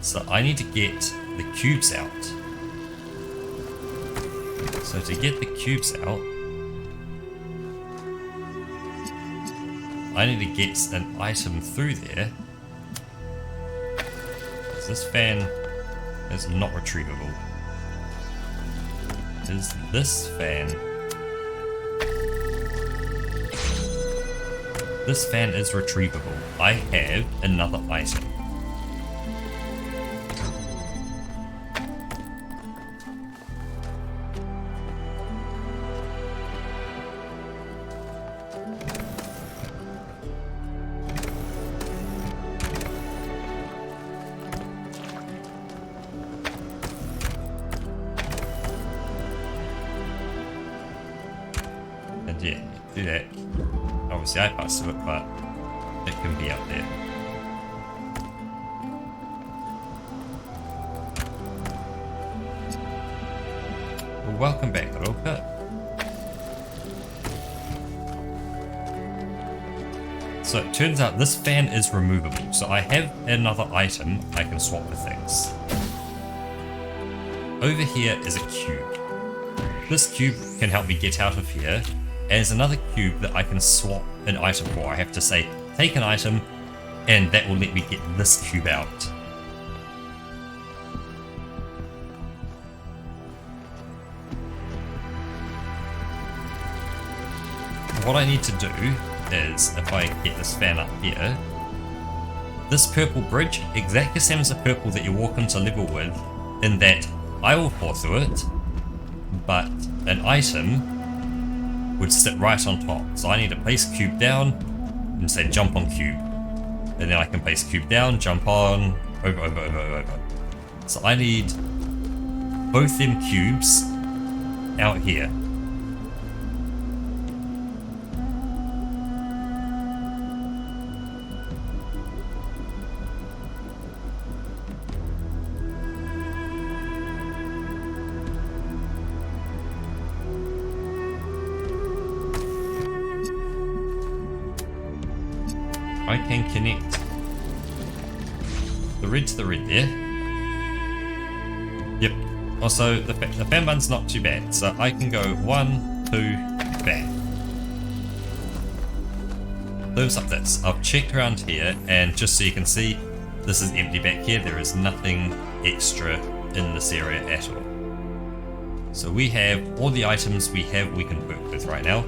So I need to get the cubes out. So to get the cubes out, I need to get an item through there. This fan is not retrievable. Is this fan? This fan is retrievable. I have another item. And yeah, do that. Obviously I passed through it, but it can be up there. Well, welcome back, Roka. So it turns out this fan is removable, so I have another item I can swap with things. Over here is a cube. This cube can help me get out of here. And there's another cube that I can swap an item for. I have to say, take an item, and that will let me get this cube out. What I need to do is, if I get this fan up here, this purple bridge, exactly the same as the purple that you walk into level with, in that I will fall through it, but an item would sit right on top. So I need to place cube down and say jump on cube. And then I can place cube down, jump on, over. So I need both them cubes out here. I can connect the red to the red there. Yep. Also, the fan bun's not too bad, so I can go 1, 2, bang. Those up this. I've checked around here, and just so you can see, this is empty back here. There is nothing extra in this area at all. So we have all the items we can work with right now.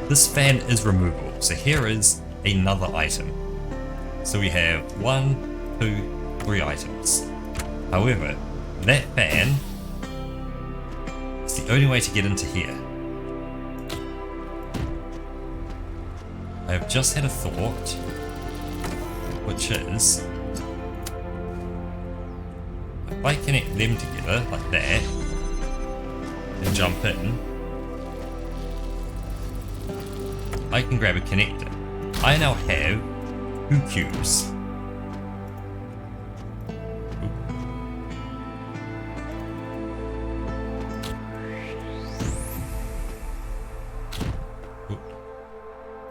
This fan is removable, so here is another item. So we have 1, 2, 3 items. However, that fan is the only way to get into here. I have just had a thought, which is, if I connect them together like that and jump in, I can grab a connector. I now have 2 cubes.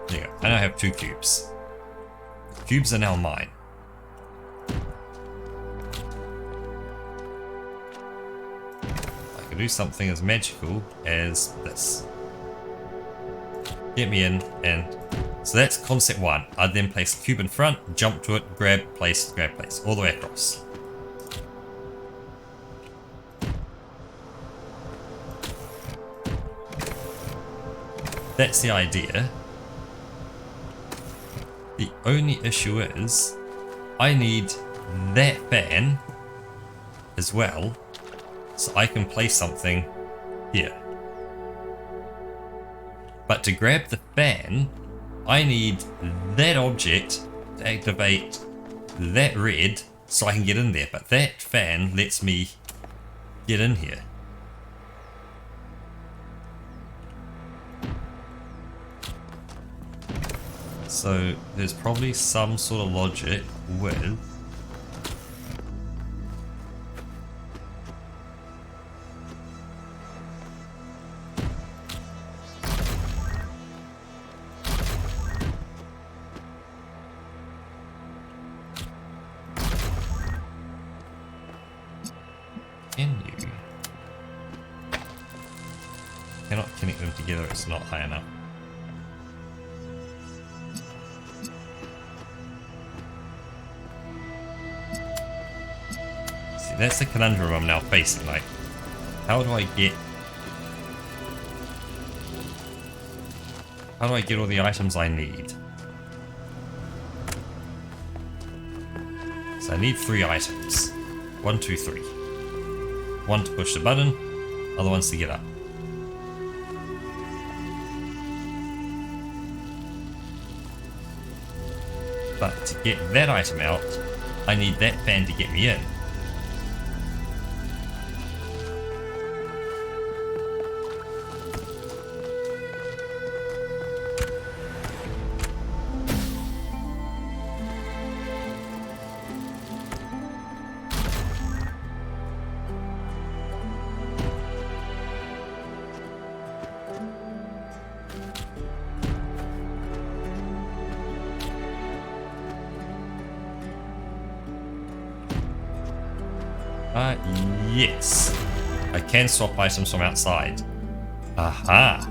There you go. I now have 2 cubes. Cubes are now mine. I can do something as magical as this. Get me in, and so that's concept 1. I then place the cube in front, jump to it, grab, place, all the way across. That's the idea. The only issue is, I need that fan as well, so I can place something here. But to grab the fan, I need that object to activate that red so I can get in there. But that fan lets me get in here. So there's probably some sort of logic with cannot connect them together, it's not high enough. See, that's the conundrum I'm now facing, like, how do I get all the items I need? So I need 3 items. 1, 2, 3. 1 to push the button, other one's to get up. But to get that item out, I need that fan to get me in. Yes. I can swap items from outside. Aha.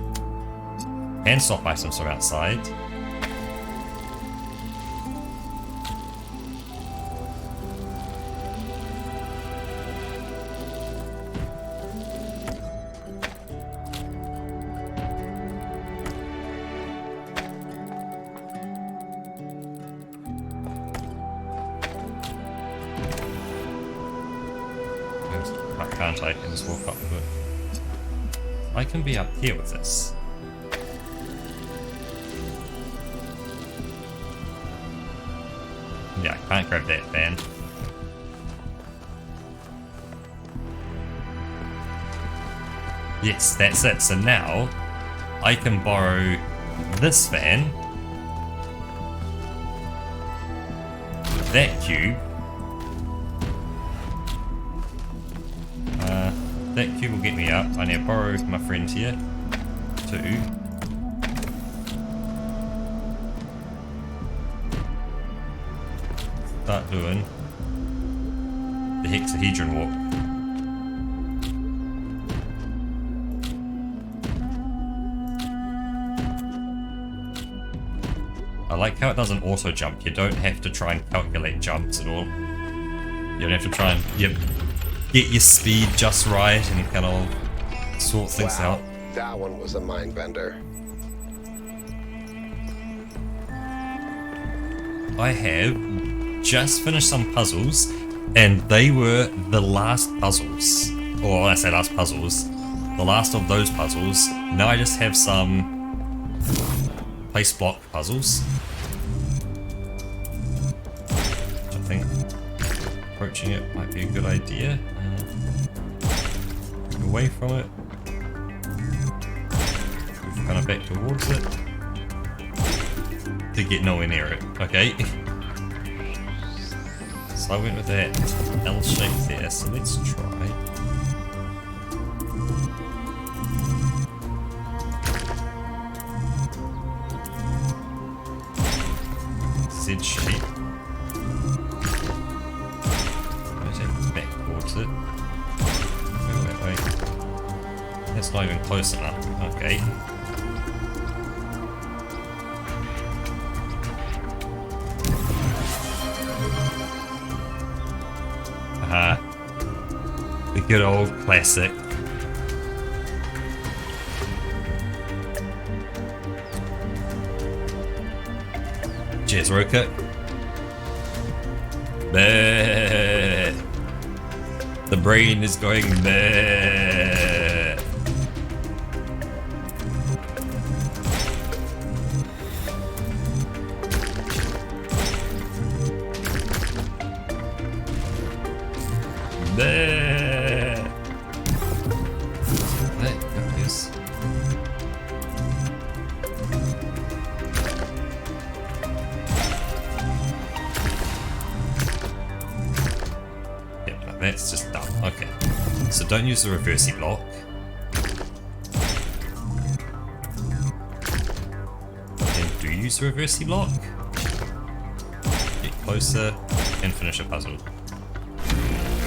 Can swap items from outside. can't I? I can just walk up to it. I can be up here with this. Yeah, I can't grab that fan. Yes, that's it. So now I can borrow this fan, that cube, that cube will get me up. I need to borrow my friend here too. Start doing the hexahedron walk. I like how it doesn't auto jump. You don't have to try and calculate jumps at all. You don't have to try and get your speed just right and kind of sort things out. That one was a mind bender. I have just finished some puzzles, and they were the last puzzles. Or when I say last puzzles, the last of those puzzles. Now I just have some place block puzzles. I think approaching it might be a good idea. Away from it. Move kind of back towards it. To get nowhere near it. Okay. So I went with that L shape there, so let's try. Z shape. I'm take back towards it. Go that way. That's not even close enough. Okay. The good old classic. Cheers, Roka. The brain is going meh. That's just dumb. Okay. So don't use the reversey block. And do use the reversey block. Get closer and finish a puzzle.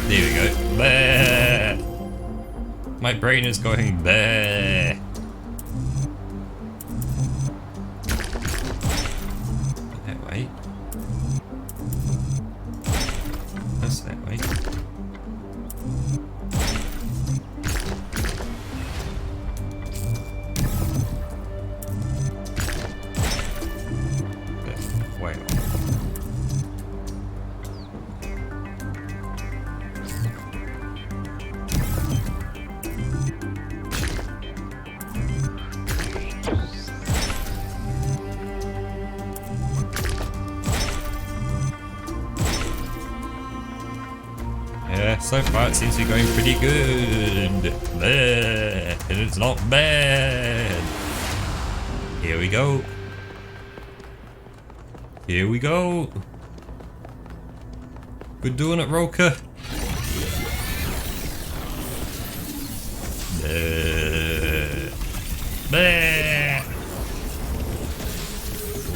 There we go. Bah! My brain is going bah! That way. That's that way. Yeah, so far it seems to be going pretty good. And it's not bad. Here we go. Here we go. We're doing it, Roka.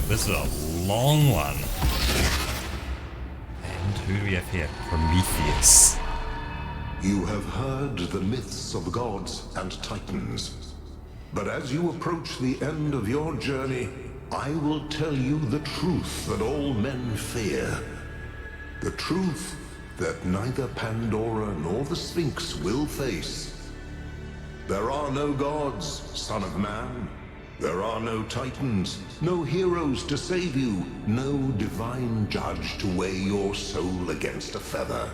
This is a long one. Who do we have here? Prometheus. You have heard the myths of gods and titans. But as you approach the end of your journey, I will tell you the truth that all men fear. The truth that neither Pandora nor the Sphinx will face. There are no gods, son of man. There are no titans, no heroes to save you, no divine judge to weigh your soul against a feather.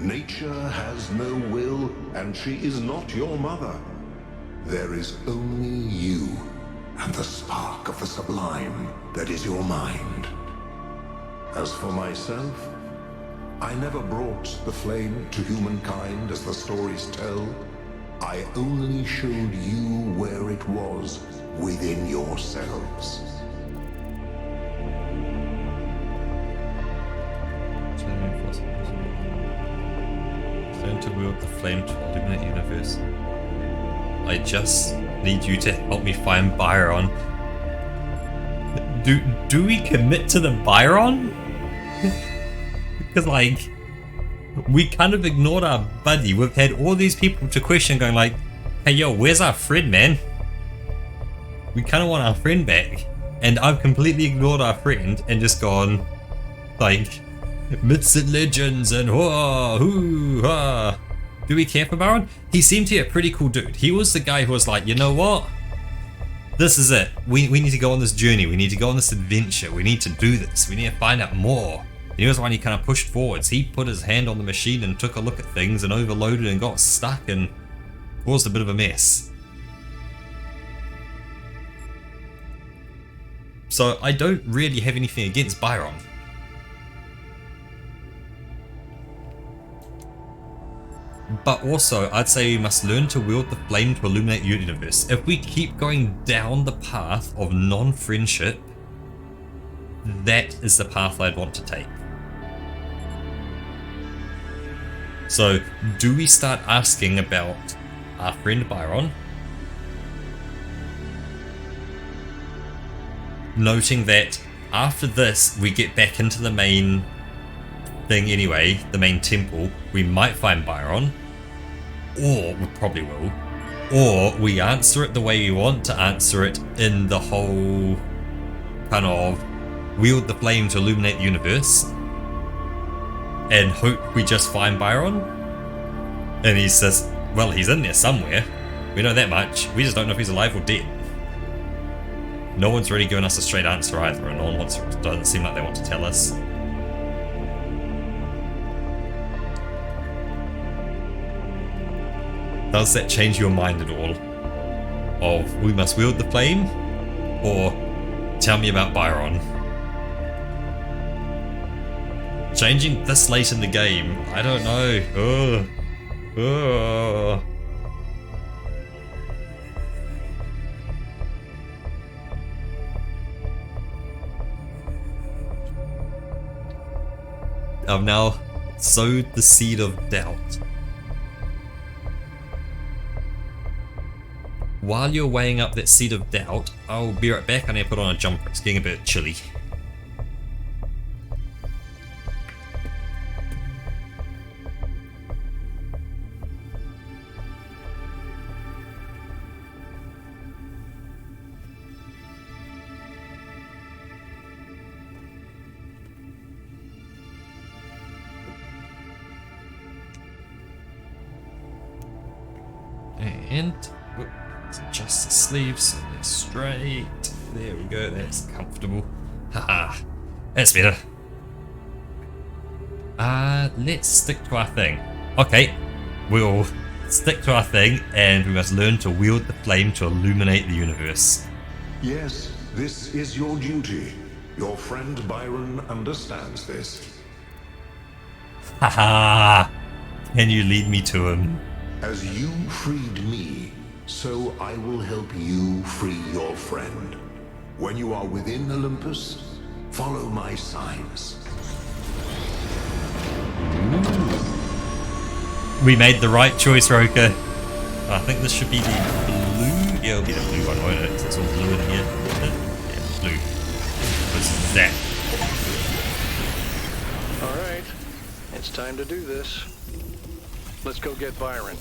Nature has no will, and she is not your mother. There is only you, and the spark of the sublime that is your mind. As for myself, I never brought the flame to humankind as the stories tell. I only showed you where it was within yourselves. Learn to wield the flame to illuminate the universe. I just need you to help me find Byron. Do we commit to the Byron? Because like, we kind of ignored our buddy. We've had all these people to question going like, hey yo, where's our friend, man? We kind of want our friend back. And I've completely ignored our friend and just gone like, myths and legends and hoo hoo ha. Do we care for Byron? He seemed to be a pretty cool dude. He was the guy who was like, you know what? This is it. We need to go on this journey. We need to go on this adventure. We need to do this. We need to find out more. And he was the one he kind of pushed forwards. He put his hand on the machine and took a look at things and overloaded and got stuck and caused a bit of a mess. So I don't really have anything against Byron. But also, I'd say we must learn to wield the flame to illuminate the universe. If we keep going down the path of non-friendship, that is the path I'd want to take. So, do we start asking about our friend Byron? Noting that after this, we get back into the main thing anyway, the main temple, we might find Byron. Or, we probably will, or we answer it the way we want to answer it in the whole kind of wield the flame to illuminate the universe and hope we just find Byron. And he says, well, he's in there somewhere. We know that much. We just don't know if he's alive or dead. No one's really given us a straight answer either, and no one doesn't seem like they want to tell us. Does that change your mind at all? Of we must wield the flame? Or tell me about Byron? Changing this late in the game, I don't know. I've now sowed the seed of doubt. While you're weighing up that seed of doubt, I'll be right back. I need to put on a jumper. It's getting a bit chilly. And adjust the sleeves so they're straight. There we go, that's comfortable. Haha, that's better. Let's stick to our thing. Okay, we'll stick to our thing and we must learn to wield the flame to illuminate the universe. Yes, this is your duty. Your friend Byron understands this. Haha, can you lead me to him? As you freed me, so I will help you free your friend. When you are within Olympus, follow my signs. We made the right choice, Roka. I think this should be the blue. Yeah, it'll be the blue one, won't it? It's all blue in here. Yeah, blue. What's that? Alright, it's time to do this. Let's go get Byron.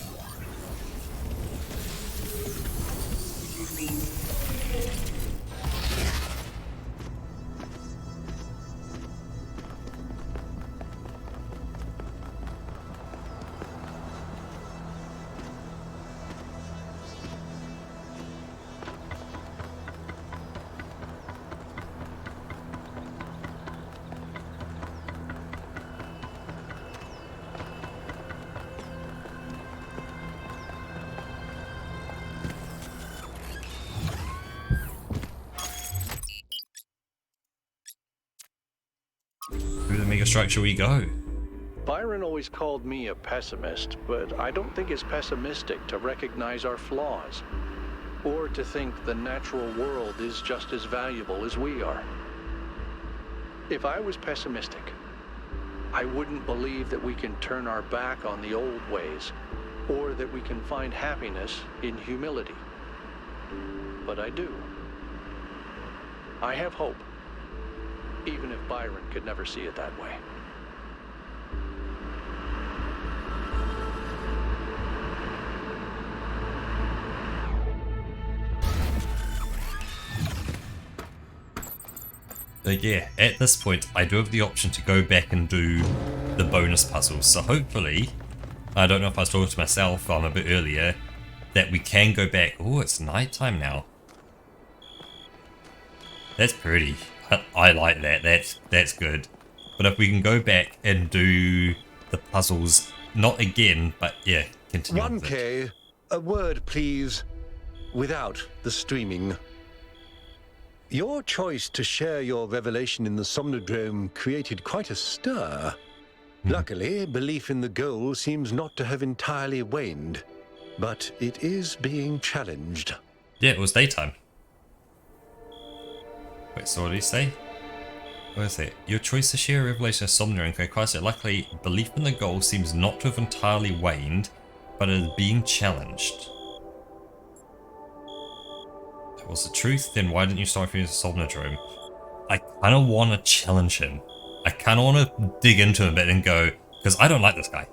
megastructure we go. Byron always called me a pessimist, but I don't think it's pessimistic to recognize our flaws, or to think the natural world is just as valuable as we are. If I was pessimistic, I wouldn't believe that we can turn our back on the old ways, or that we can find happiness in humility. But I do. I have hope, even if Byron could never see it that way. But yeah, at this point, I do have the option to go back and do the bonus puzzles. So hopefully, I don't know if I was talking to myself a bit earlier, that we can go back. Oh, it's nighttime now. That's pretty. I like that. That's good. But if we can go back and do the puzzles, not again, but yeah, continue. 1K, a word please, without the streaming. Your choice to share your revelation in the Somnodrome created quite a stir. Luckily, belief in the goal seems not to have entirely waned, but it is being challenged. Yeah, it was daytime. Wait, so what did he say? What is it? Your choice to share a revelation of Somnodrome requires it. Luckily, belief in the goal seems not to have entirely waned, but it is being challenged. That was the truth, then why didn't you start using Somnodrome? I kind of want to challenge him. I kind of want to dig into him a bit and go, because I don't like this guy.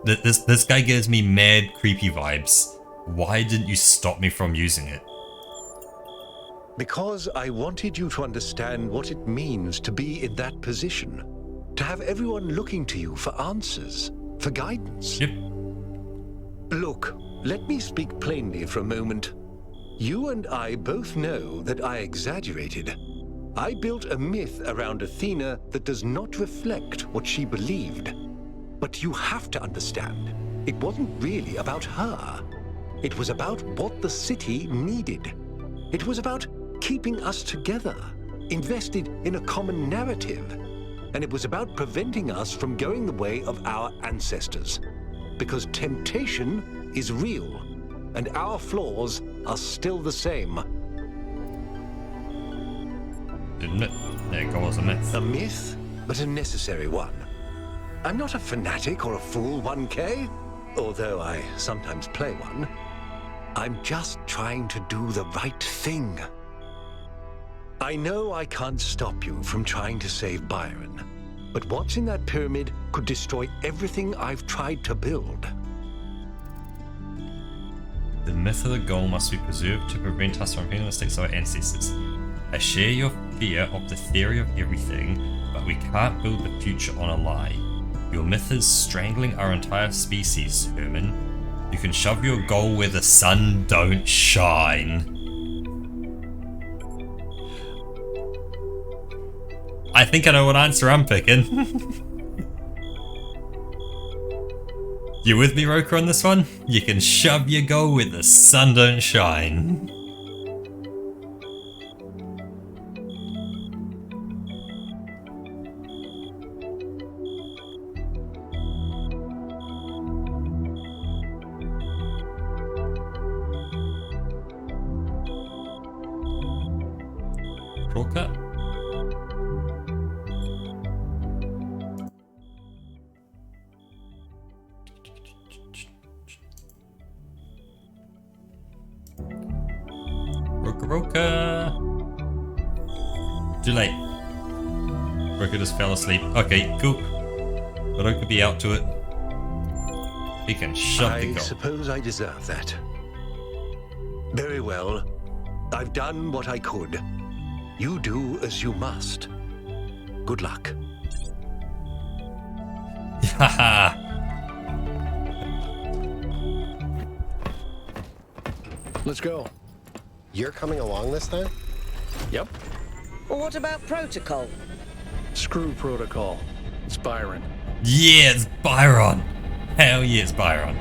This guy gives me mad creepy vibes. Why didn't you stop me from using it? Because I wanted you to understand what it means to be in that position. To have everyone looking to you for answers, for guidance. Yep. Look, let me speak plainly for a moment. You and I both know that I exaggerated. I built a myth around Athena that does not reflect what she believed. But you have to understand, it wasn't really about her. It was about what the city needed. It was about keeping us together, invested in a common narrative. And it was about preventing us from going the way of our ancestors. Because temptation is real, and our flaws are still the same. Didn't it? There goes a myth. A myth, but a necessary one. I'm not a fanatic or a fool, 1K, although I sometimes play one. I'm just trying to do the right thing. I know I can't stop you from trying to save Byron, but what's in that pyramid could destroy everything I've tried to build. The myth of the goal must be preserved to prevent us from repeating the mistakes of our ancestors. I share your fear of the theory of everything, but we can't build the future on a lie. Your myth is strangling our entire species, Herman. You can shove your goal where the sun don't shine. I think I know what answer I'm picking. You with me, Roker, on this one? You can shove your goal where the sun don't shine. Roker? Roka. Too late. Roka just fell asleep. Okay, cool. Roka be out to it. He can shut the I goal. suppose I deserve that. Very well. I've done what I could. You do as you must. Good luck. Haha. Let's go. You're coming along this time? Yep. Well, what about protocol? Screw protocol. It's Byron. Yeah, it's Byron. Hell yeah, it's Byron.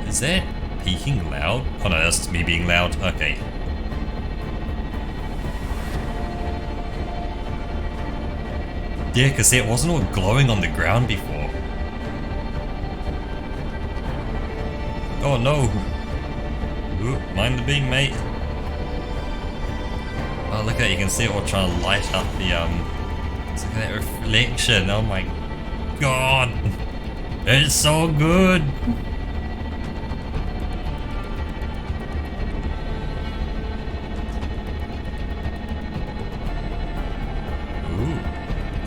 Is that peaking loud? Oh no, that's just me being loud. Okay. Yeah, because it wasn't all glowing on the ground before. Oh no! Ooh, mind the beam, mate. Oh, look at it, you can see it all trying to light up the, look at that reflection, oh my god! It's so good! Ooh.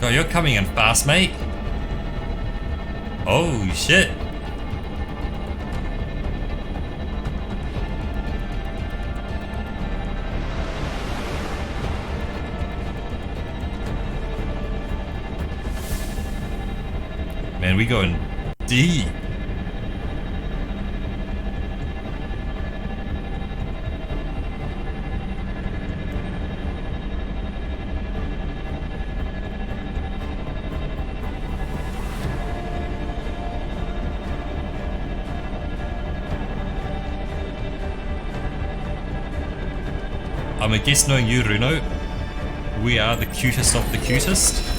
God, you're coming in fast, mate! Oh, shit! Man, we going deep. I'm a guess knowing you, Runo. We are the cutest of the cutest.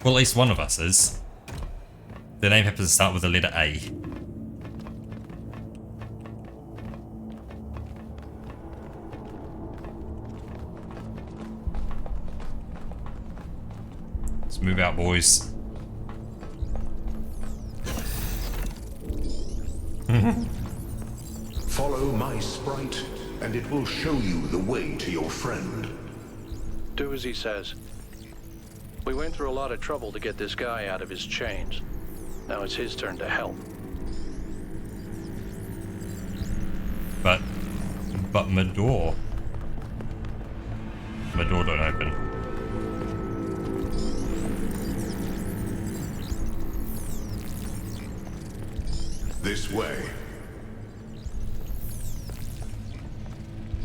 Well, at least one of us is. The name happens to start with the letter A. Let's move out, boys. Follow my sprite, and it will show you the way to your friend. Do as he says. We went through a lot of trouble to get this guy out of his chains. Now it's his turn to help. But my door don't open. This way.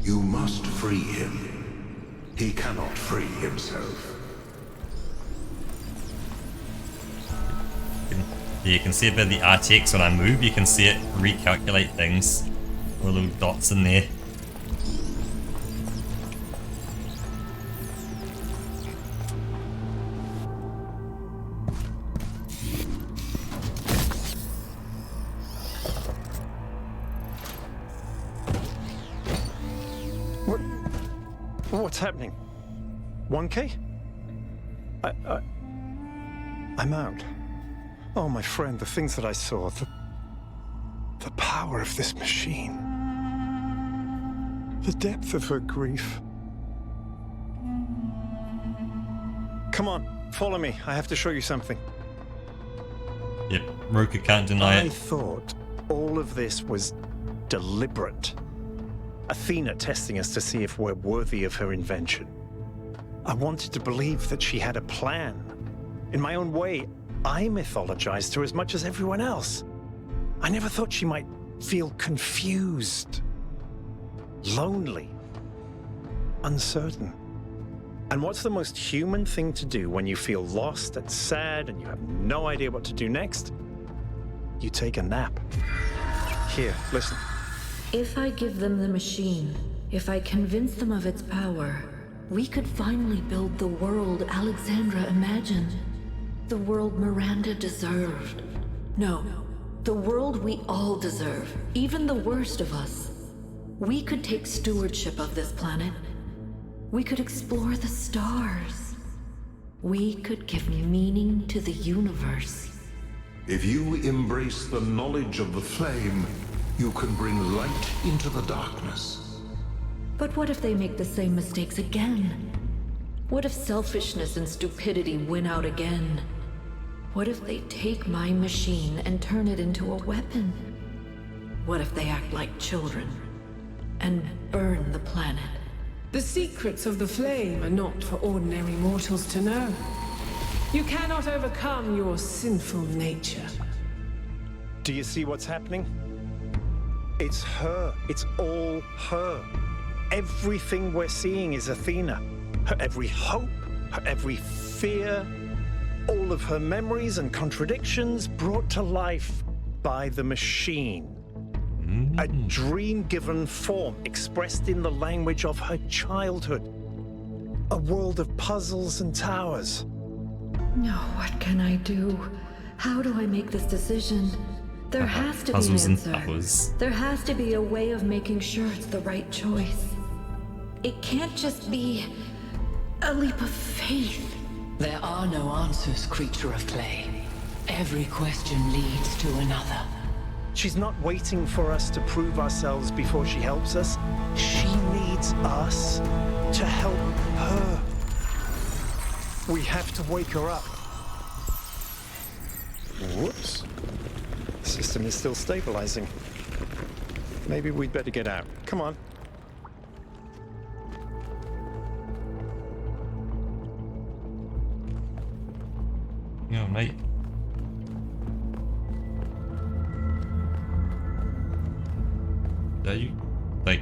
You must free him. He cannot free himself. You can see a bit of the RTX when I move, you can see it recalculate things. Little dots in there. What's happening? 1K? I'm out. Oh, my friend, the things that I saw, the power of this machine, the depth of her grief. Come on, follow me. I have to show you something. Yep, Ruka can't deny it. I thought all of this was deliberate. Athena testing us to see if we're worthy of her invention. I wanted to believe that she had a plan. In my own way, I mythologized her as much as everyone else. I never thought she might feel confused, lonely, uncertain. And what's the most human thing to do when you feel lost and sad and you have no idea what to do next? You take a nap. Here, listen. If I give them the machine, if I convince them of its power, we could finally build the world Alexandra imagined. The world Miranda deserved. No, the world we all deserve, even the worst of us. We could take stewardship of this planet. We could explore the stars. We could give meaning to the universe. If you embrace the knowledge of the flame, you can bring light into the darkness. But what if they make the same mistakes again? What if selfishness and stupidity win out again? What if they take my machine and turn it into a weapon? What if they act like children and burn the planet? The secrets of the flame are not for ordinary mortals to know. You cannot overcome your sinful nature. Do you see what's happening? It's her. It's all her. Everything we're seeing is Athena. Her every hope, her every fear, all of her memories and contradictions brought to life by the machine. A dream-given form expressed in the language of her childhood. A world of puzzles and towers. No, what can I do? How do I make this decision? There has to be an Puzzles and answer. towers. There has to be a way of making sure it's the right choice. It can't just be a leap of faith. There are no answers, creature of clay. Every question leads to another. She's not waiting for us to prove ourselves before she helps us. She needs us to help her. We have to wake her up. Whoops. The system is still stabilizing. Maybe we'd better get out. Come on. Yeah, mate. You, like,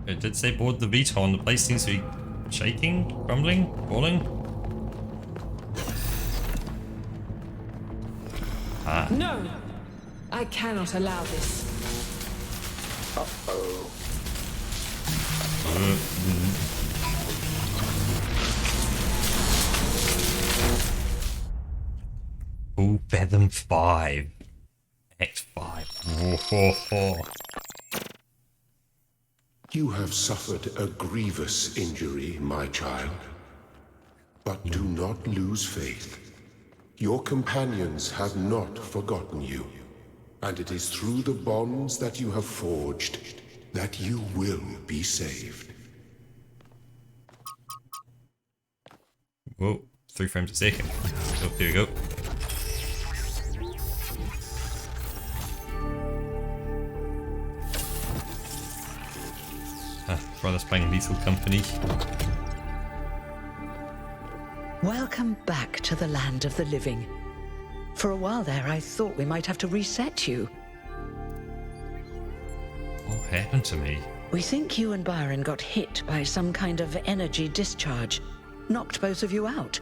it did say board the VTOL and the place seems to be shaking, crumbling, falling. Ah. No! I cannot allow this. Uh-oh. Ooh, Fathom 5. Act 5. Oh. You have suffered a grievous injury, my child. But do not lose faith. Your companions have not forgotten you. And it is through the bonds that you have forged that you will be saved. Whoa, 3 frames a second. Oh, there we go. Brother's playing Lethal Company. Welcome back to the land of the living. For a while there, I thought we might have to reset you. What happened to me? We think you and Byron got hit by some kind of energy discharge. Knocked both of you out.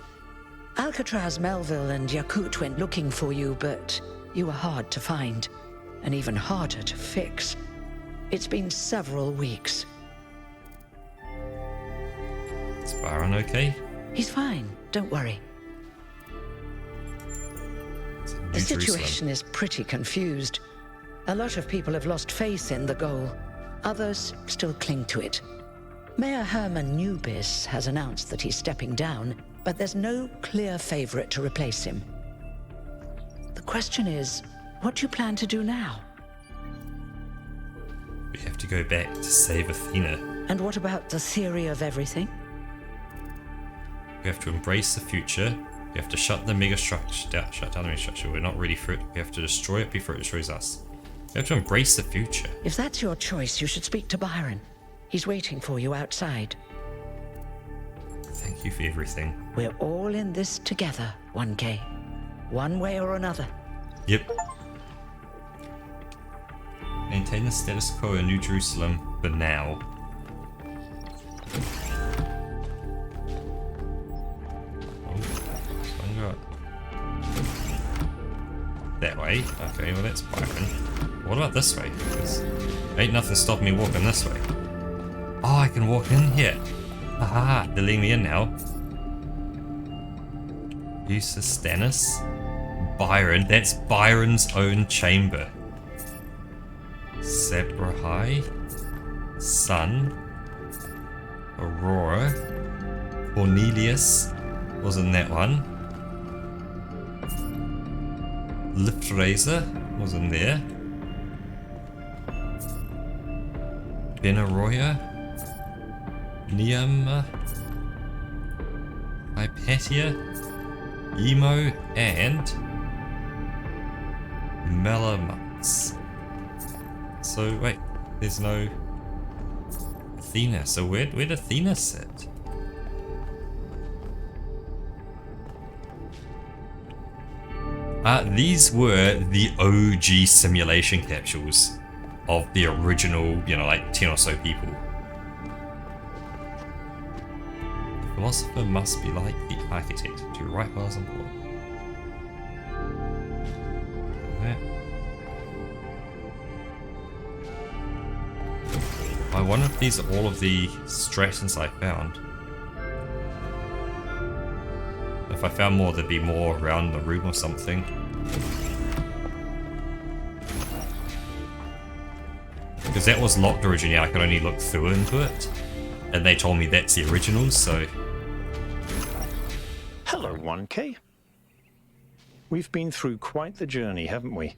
Alcatraz, Melville, and Yakut went looking for you, but you were hard to find. And even harder to fix. It's been several weeks. Is Byron okay? He's fine, don't worry. The situation is pretty confused. A lot of people have lost faith in the goal. Others still cling to it. Mayor Herman Newbis has announced that he's stepping down, but there's no clear favorite to replace him. The question is, what do you plan to do now? We have to go back to save Athena. And what about the theory of everything? We have to embrace the future. We have to shut the mega structure, shut down the mega structure. We're not ready for it. We have to destroy it before it destroys us. We have to embrace the future. If that's your choice, you should speak to Byron. He's waiting for you outside. Thank you for everything. We're all in this together, 1K. One way or another. Yep. Maintain the status quo in New Jerusalem for now. That way. Okay, well that's Byron. What about this way? Because ain't nothing stopping me walking this way. Oh, I can walk in here. Haha, they're letting me in now. Eustace Stannis. Byron, that's Byron's own chamber. Sabrahai. Sun. Aurora. Cornelius. Wasn't that one. Liftrazor wasn't there. Benaroya. Niama. Hypatia. Emo and Melamux. So wait, there's no Athena. So where'd Athena sit? These were the OG simulation capsules of the original, like 10 or so people. The philosopher must be like the architect, to write well as on board. I wonder if these are all of the Stratons I found. If I found more, there'd be more around the room or something. Because that was locked originally, I could only look through into it. And they told me that's the original, so... Hello, 1K. We've been through quite the journey, haven't we?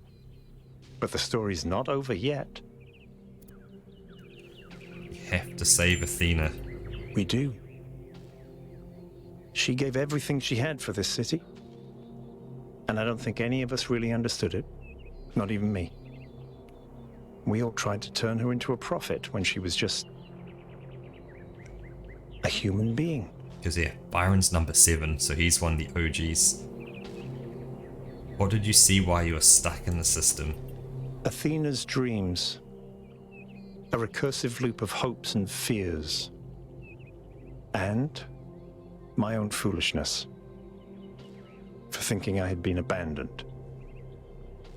But the story's not over yet. We have to save Athena. We do. She gave everything she had for this city. And I don't think any of us really understood it. Not even me. We all tried to turn her into a prophet when she was just a human being. Because yeah, Byron's number 7, so he's one of the OGs. What did you see while you were stuck in the system? Athena's dreams. A recursive loop of hopes and fears. And my own foolishness. For thinking I had been abandoned.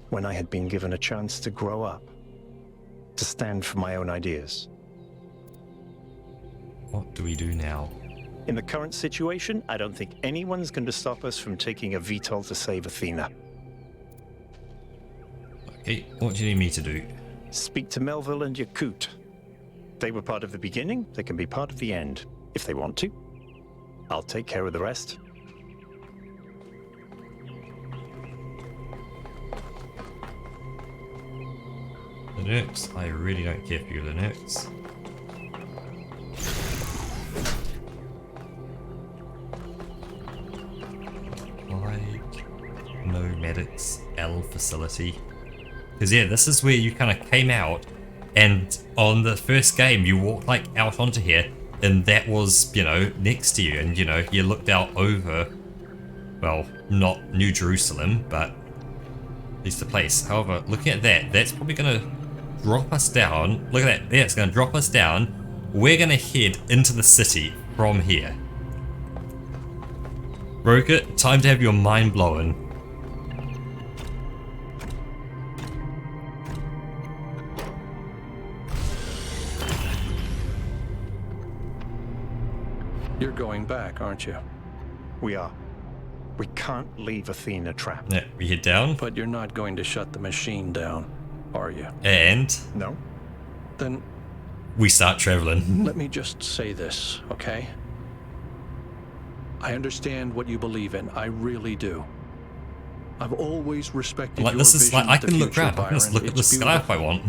When I had been given a chance to grow up. To stand for my own ideas. What do we do now? In the current situation, I don't think anyone's going to stop us from taking a VTOL to save Athena. Okay, what do you need me to do? Speak to Melville and Yakut. They were part of the beginning, they can be part of the end, if they want to. I'll take care of the rest. The Nurks? I really don't care for you, the Nurks. Like, no medics, L facility. Because yeah, this is where you kind of came out, and on the first game you walked like out onto here, and that was, you know, next to you, and you know, you looked out over, well, not New Jerusalem, but at least the place. However, looking at that, that's probably going to drop us down. Look at that, yeah, it's going to drop us down. We're going to head into the city from here. Roker, time to have your mind blown. You're going back, aren't you? We are. We can't leave Athena trapped. Yeah, we head down. But you're not going to shut the machine down, are you? And? No. Then we start traveling. Let me just say this, okay? I understand what you believe in. I really do. I've always respected like, your this is vision like, I of the can look future, around. I can just Byron. look at the It's sky if I want.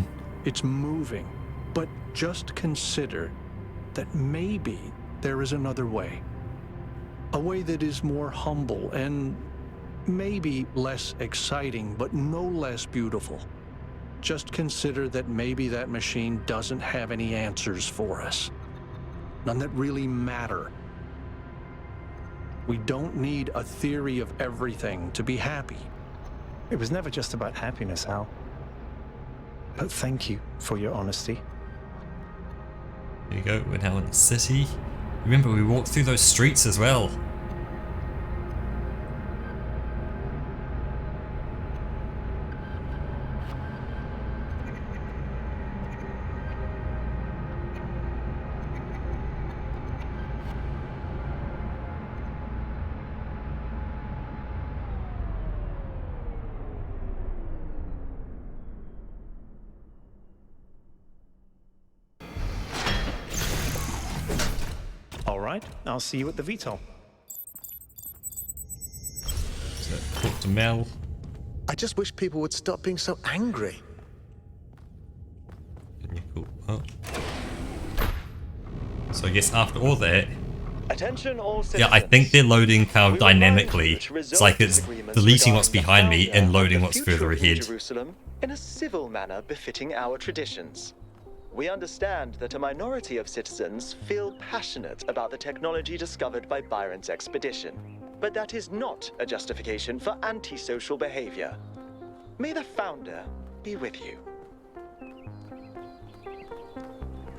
It's moving. But just consider that maybe there is another way. A way that is more humble and maybe less exciting, but no less beautiful. Just consider that maybe that machine doesn't have any answers for us. None that really matter. We don't need a theory of everything to be happy. It was never just about happiness, Hal. But thank you for your honesty. There you go, we're now in the city. Remember, we walked through those streets as well. I'll see you at the VTOL. So, talk to Mel. I just wish people would stop being so angry. Oh. So I guess after all that, Attention all yeah, I think they're loading kind of dynamically. It's like it's deleting what's behind me and loading what's further ahead. Jerusalem in a civil manner befitting our traditions. We understand that a minority of citizens feel passionate about the technology discovered by Byron's expedition, but that is not a justification for antisocial behavior. May the Founder be with you.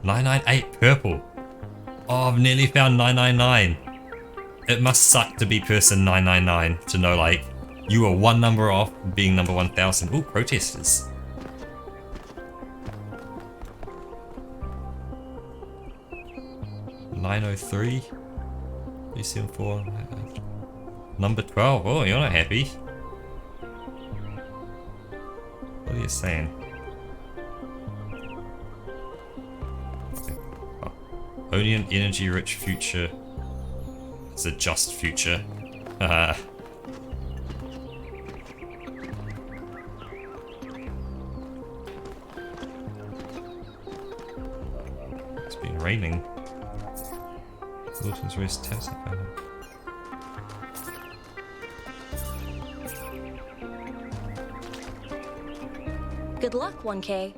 998 purple. Oh, I've nearly found 999. It must suck to be person 999 to know, like, you are one number off being number 1000. Ooh, protesters. 903. BCM4. Number 12. Oh, you're not happy. What are you saying? Oh. Only an energy-rich future is a just future. It's been raining. Wilton's race test. Good luck, 1K.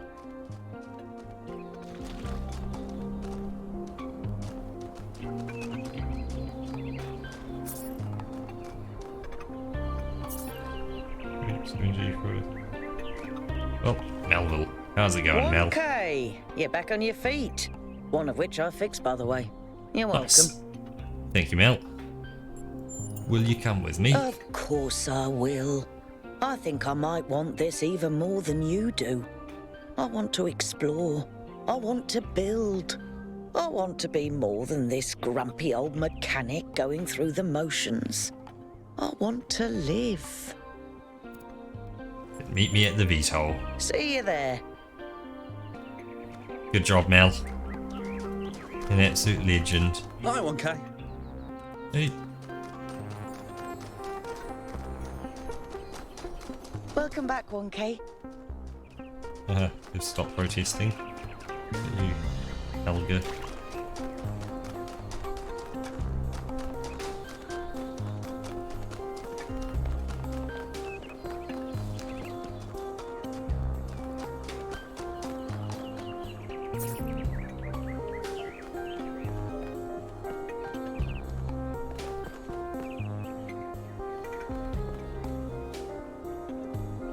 Oh, Melville. How's it going, Mel? Okay, you're back on your feet. One of which I fixed, by the way. You're welcome. Nice. Thank you, Mel. Will you come with me? Of course I will. I think I might want this even more than you do. I want to explore. I want to build. I want to be more than this grumpy old mechanic going through the motions. I want to live. Meet me at the VTOL. See you there. Good job, Mel. An absolute legend. Hi, 1K. Hey. Welcome back, 1K. Just stop protesting. You, Helga.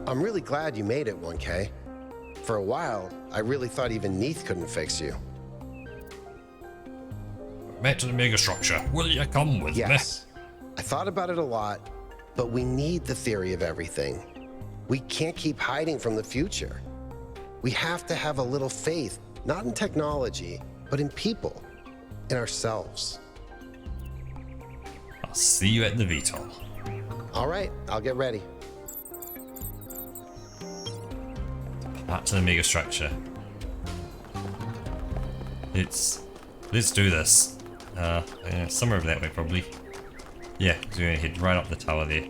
I'm really glad you made it, 1K. For a while, I really thought even Neith couldn't fix you. Back to the megastructure. Will you come with me? Yes. I thought about it a lot, but we need the theory of everything. We can't keep hiding from the future. We have to have a little faith, not in technology, but in people, in ourselves. I'll see you at the VTOL. All right, I'll get ready. Back to the megastructure. Let's do this. Somewhere over that way probably. Yeah, because we're gonna head right up the tower there.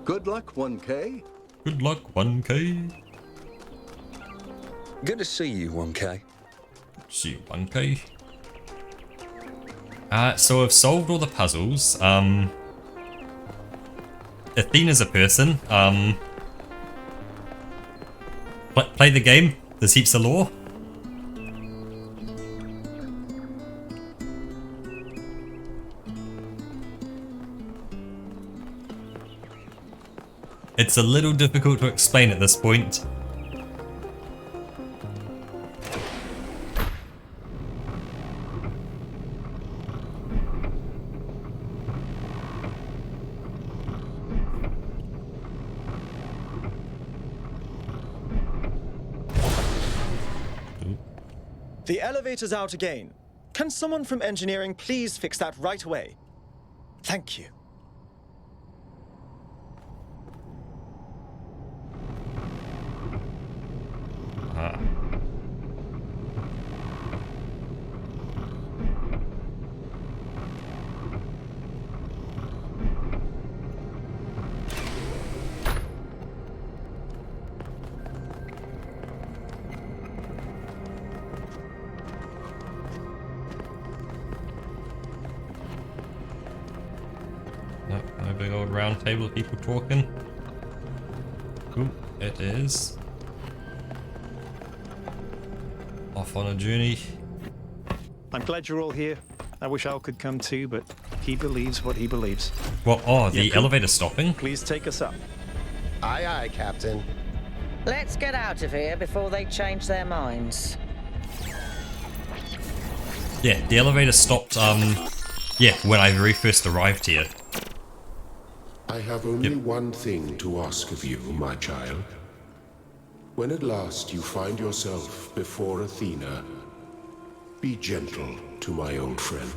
Good luck, 1K. Good luck, 1K. Good to see you, 1K. See you, 1K. So I've solved all the puzzles. Athena's a person. Play the game. There's heaps of lore. It's a little difficult to explain at this point. The elevator's out again. Can someone from engineering please fix that right away? Thank you. No big old round table of people talking. Ooh, it is. Off on a journey. I'm glad you're all here. I wish Al could come too, but he believes what he believes. Well, oh, the Yeah, cool. elevator's stopping? Please take us up. Aye, aye, Captain. Let's get out of here before they change their minds. Yeah, the elevator stopped, yeah, when I very first arrived here. I have only one thing to ask of you, my child. when at last you find yourself before Athena, be gentle to my old friend.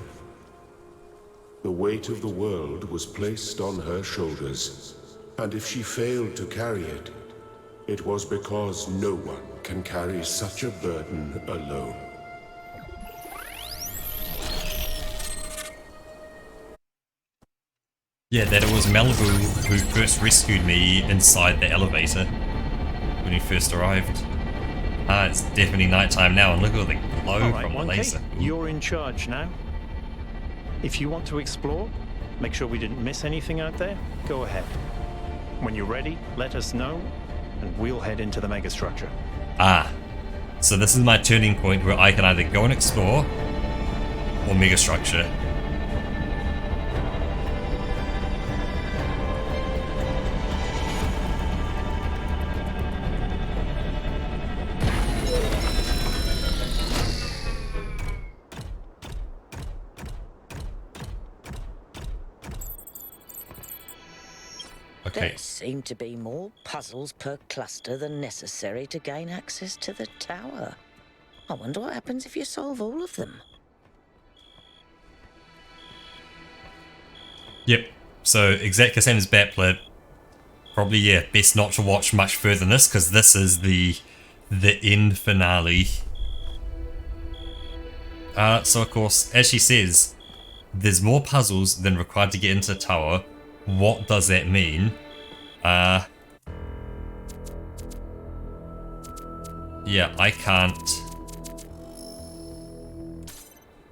The weight of the world was placed on her shoulders, and if she failed to carry it, it was because no one can carry such a burden alone. Yeah, that it was Malibu who first rescued me inside the elevator when he first arrived. It's definitely nighttime now, and look at the glow All right, from the 1K, laser. you're in charge now. If you want to explore, make sure we didn't miss anything out there, go ahead. When you're ready, let us know, and we'll head into the megastructure. So this is my turning point where I can either go and explore or megastructure. There seem to be more puzzles per cluster than necessary to gain access to the tower. I wonder what happens if you solve all of them. Yep, so exactly the same as Batplip. Probably, yeah, best not to watch much further than this, because this is the end finale. So of course, as she says, there's more puzzles than required to get into the tower. What does that mean? Yeah, I can't.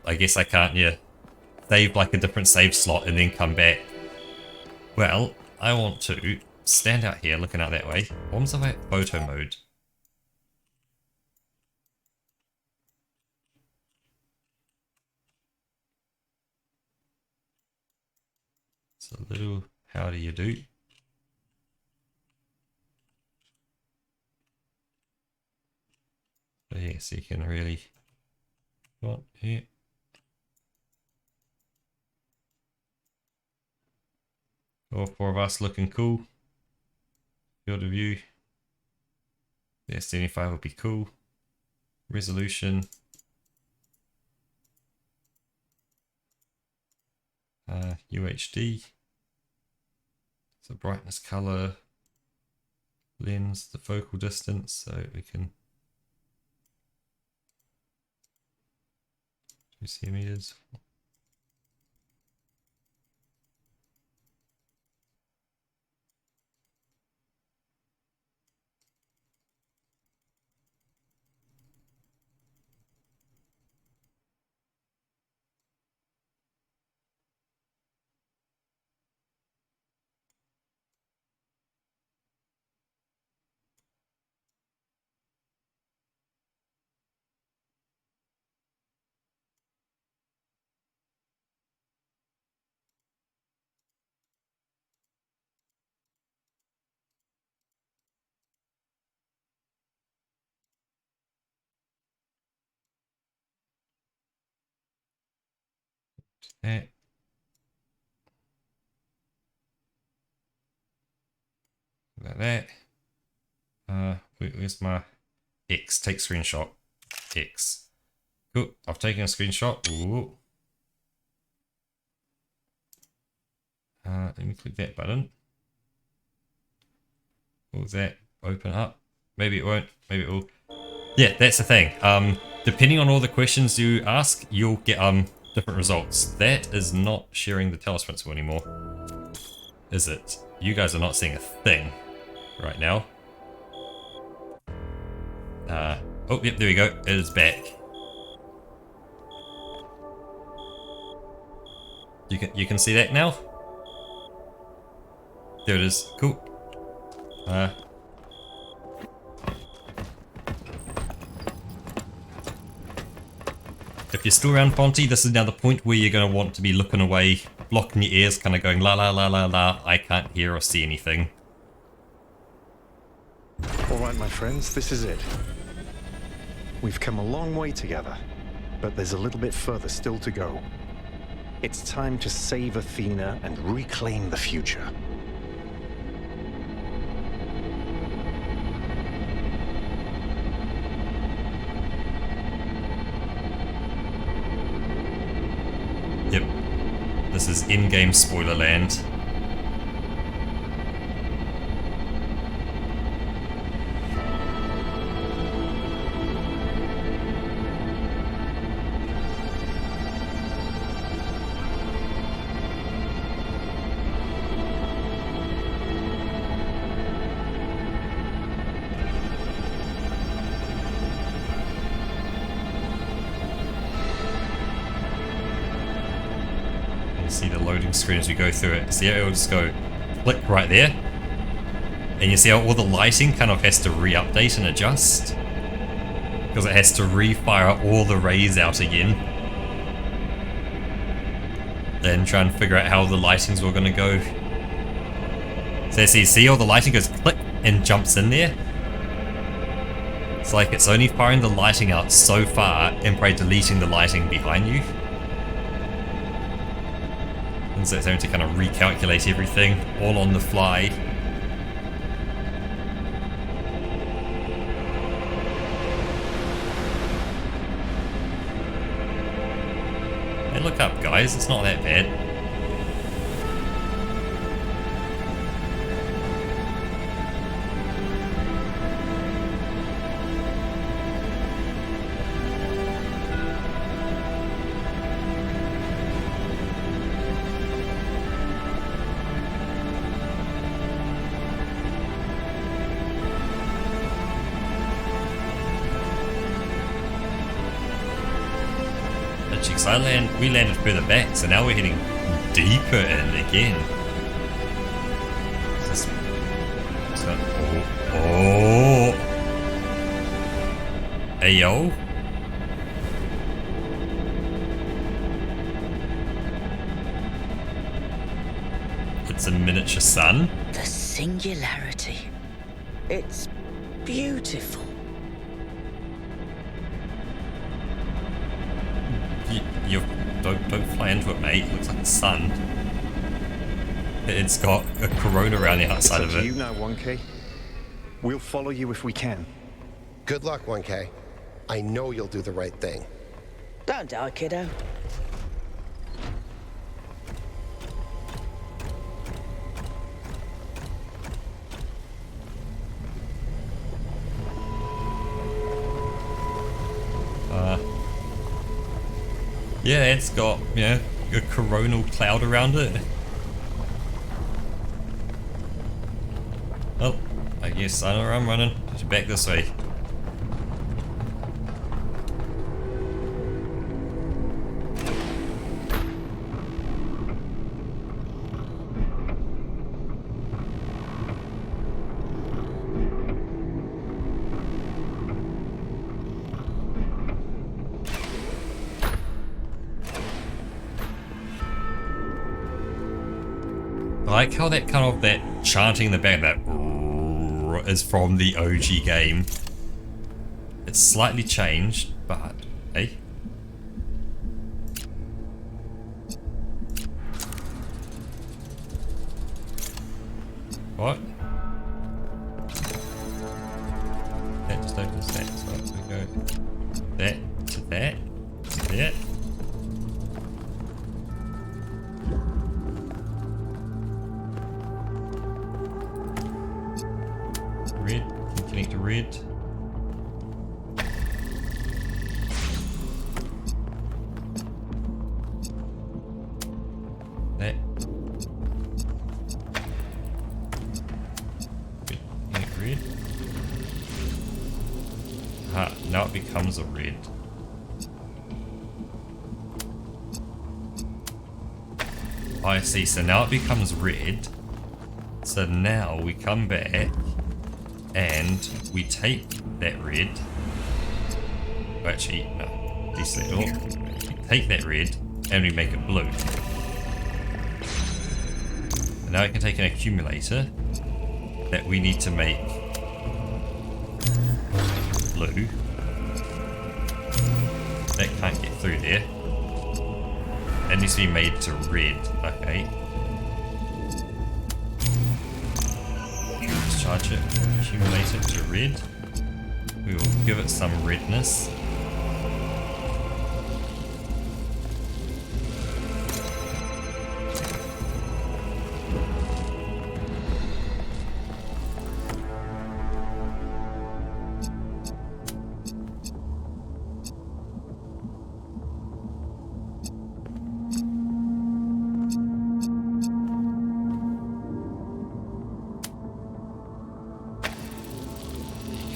I guess I can't, yeah. Save like a different save slot and then come back. Well, I want to stand out here looking out that way. What was I at photo mode? It's a little how do you do? So yeah, so you can really go on here. All four of us looking cool. Field of view. The S75 would be cool. Resolution. UHD. So brightness, color, lens, the focal distance, so we can 2 centimeters. That. Like that. Where's my X? Take screenshot. X. Cool. I've taken a screenshot. Ooh. Let me click that button. Will that open up? Maybe it won't. Maybe it will. Yeah, that's the thing. Depending on all the questions you ask, you'll get different results. That is not sharing the Talos Principle anymore, is it? You guys are not seeing a thing right now. Oh, yep, there we go. It is back. You can see that now. There it is. Cool. If you're still around, Fonty, this is now the point where you're going to want to be looking away, blocking your ears, kind of going la la la la la, I can't hear or see anything. Alright, my friends, this is it. We've come a long way together, but there's a little bit further still to go. It's time to save Athena and reclaim the future. This is in-game spoiler land. See the loading screen as we go through it. See how it'll just go click right there? And you see how all the lighting kind of has to re-update and adjust? Because it has to re-fire all the rays out again. Then try and figure out how the lighting's all gonna go. So see all the lighting goes click and jumps in there? It's like it's only firing the lighting out so far and probably deleting the lighting behind you. And so it's having to kind of recalculate everything all on the fly. Hey, look up, guys, it's not that bad. We landed further back, so now we're heading deeper in again. Oh. Hey yo. It's a miniature sun. The singularity. It's beautiful. You don't fly into it, mate. It looks like the sun. It's got a corona around the outside of it. You know, 1K. We'll follow you if we can. Good luck, 1K. I know you'll do the right thing. Don't die, kiddo. Yeah, it's got, a coronal cloud around it. Oh, I guess I know where I'm running. Just back this way. I like how that kind of that chanting in the back, that is from the OG game. It's slightly changed, but hey. What? That just opens that, so we go that to that to that. Red, connect to red. That. Connect red. Ah, now it becomes a red. I see, so now it becomes red. So now we come back and we take that red. Oh, actually, no. Deselect all. We take that red and we make it blue. And now I can take an accumulator that we need to make blue. That can't get through there. That needs to be made to red. Okay. Charge it, accumulate it to red. We will give it some redness.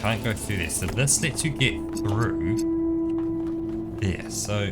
can't go through there. So this lets you get through there. So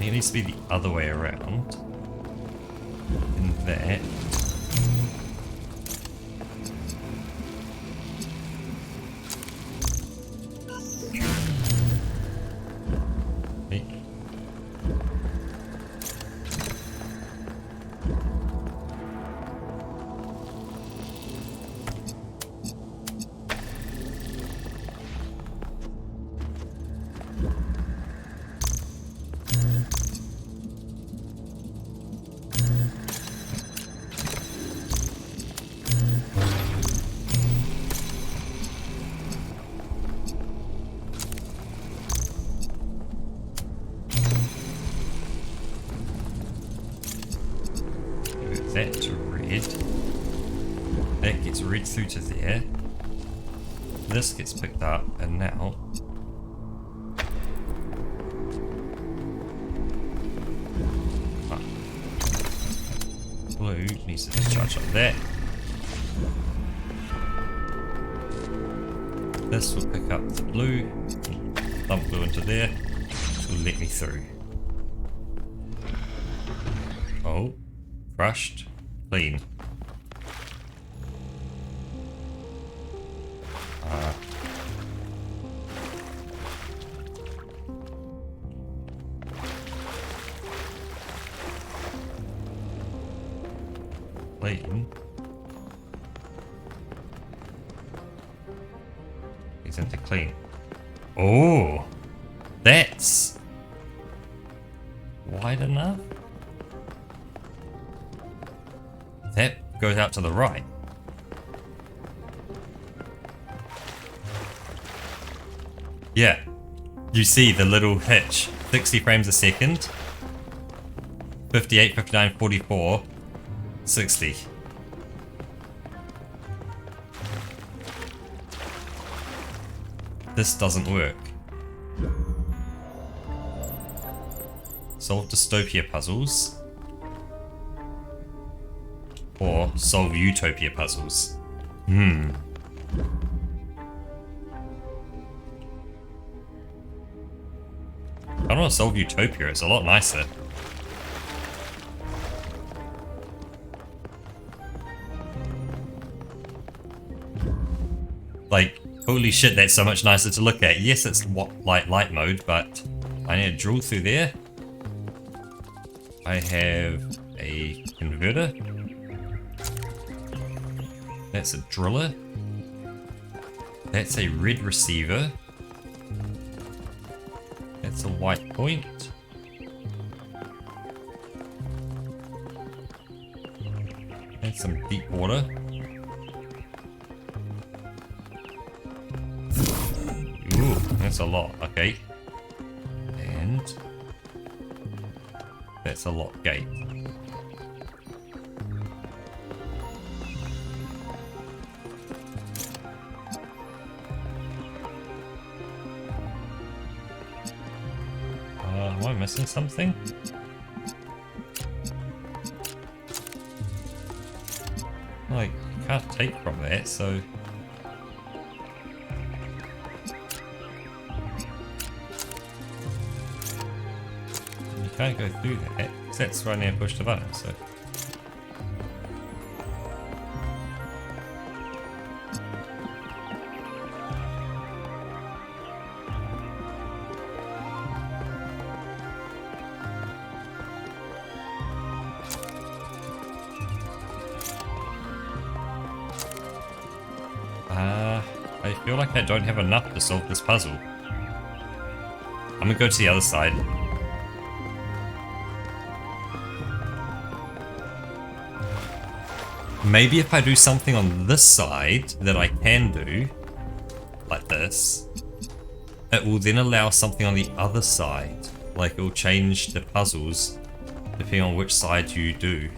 it needs to be the other way around. In that. Okay. That to red. That gets red through to there. This gets picked up, and now blue needs to discharge up there. This will pick up the blue, dump blue into there, which will let me through. Oh. Crushed, clean. Clean. He's into clean. Oh, that's wide enough. That goes out to the right. Yeah. You see the little hitch. 60 frames a second. 58, 59, 44, 60. This doesn't work. Solve dystopia puzzles. Or solve utopia puzzles. I don't want to solve utopia, it's a lot nicer. Like, holy shit, that's so much nicer to look at. Yes, it's light mode, but I need to drill through there. I have a converter. That's a driller. That's a red receiver. That's a white point. That's some deep water. Ooh, that's a lot. Okay. And that's a lock gate. Am I missing something? Like, you can't take from that, so... You can't go through that, because that's where I need to push the button, so... I feel like I don't have enough to solve this puzzle. I'm gonna go to the other side. Maybe if I do something on this side that I can do, like this, it will then allow something on the other side. Like it will change the puzzles depending on which side you do.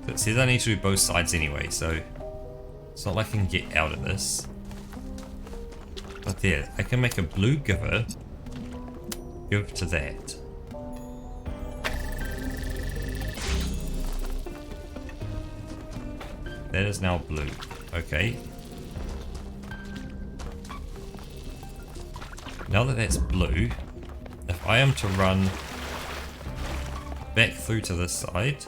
It says I need to do both sides anyway, so it's not like I can get out of this. But there, I can make a blue giver. Give to that. That is now blue. Okay. Now that that's blue, if I am to run back through to this side,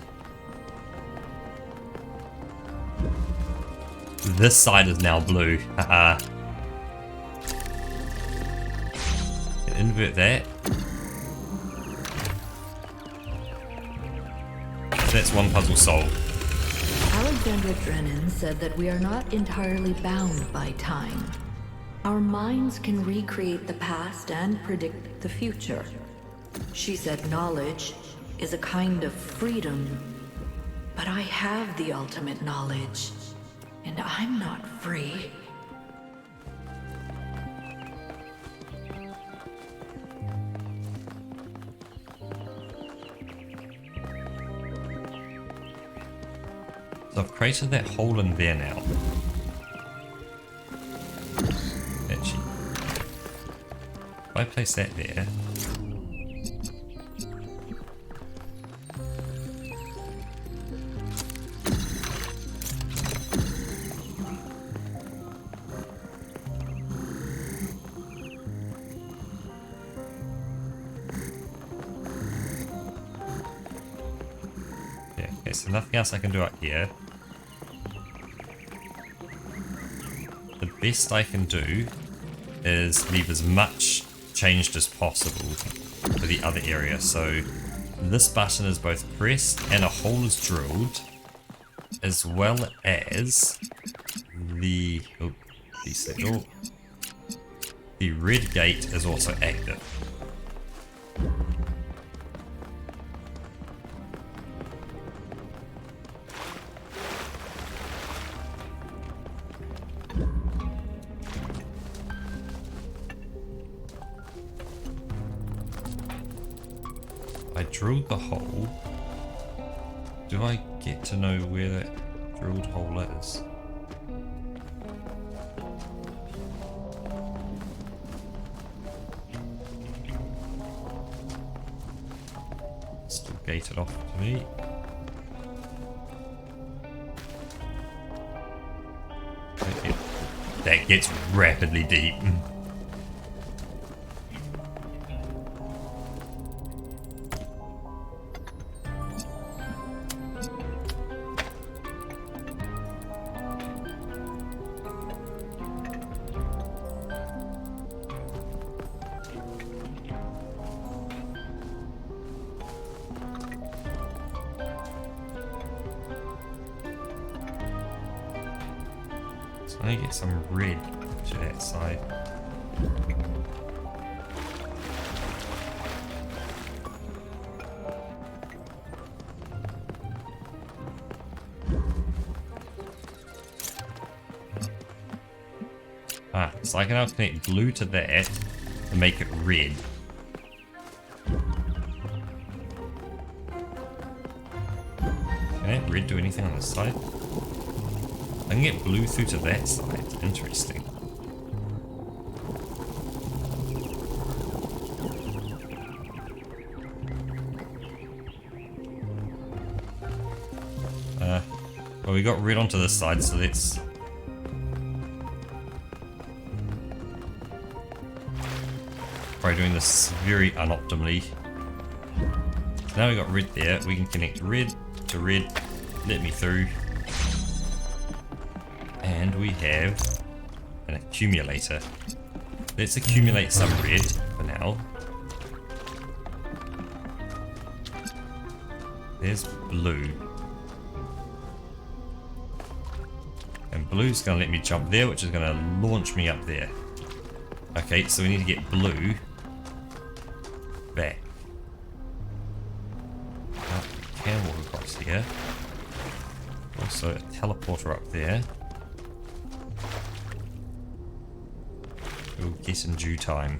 this side is now blue. Haha. Invert that. That's one puzzle solved. Alexandra Drennan said that we are not entirely bound by time. Our minds can recreate the past and predict the future. She said knowledge is a kind of freedom, but I have the ultimate knowledge, and I'm not free. So I've created that hole in there now. Actually, if I place that there, yeah, okay, so nothing else I can do up here. The best I can do is leave as much changed as possible for the other area. So this button is both pressed and a hole is drilled, as well as the the red gate is also active. I drilled the hole. Do I get to know where that drilled hole is? Still gated off to me. That gets rapidly deep. So I need to get some red to that side. Ah, so I can now connect blue to that to make it red. Can that red do anything on this side? I can get blue through to that side. Interesting. Well, we got red onto this side, so let's... Probably doing this very unoptimally. So now we got red there. We can connect red to red. Let me through. And we have an accumulator. Let's accumulate some red for now. There's blue. And blue's going to let me jump there, which is going to launch me up there. Okay, so we need to get blue back. Can walk across here. Also a teleporter up there. We'll get in due time.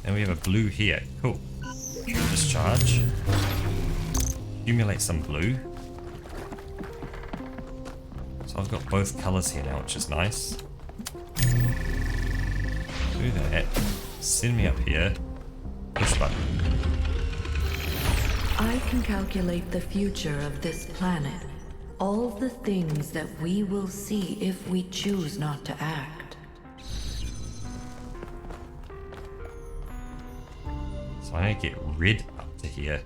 And we have a blue here. Cool. Discharge. Accumulate some blue. So I've got both colours here now, which is nice. Do that. Send me up here. Push button. I can calculate the future of this planet. All the things that we will see if we choose not to act. So I need to get red up to here.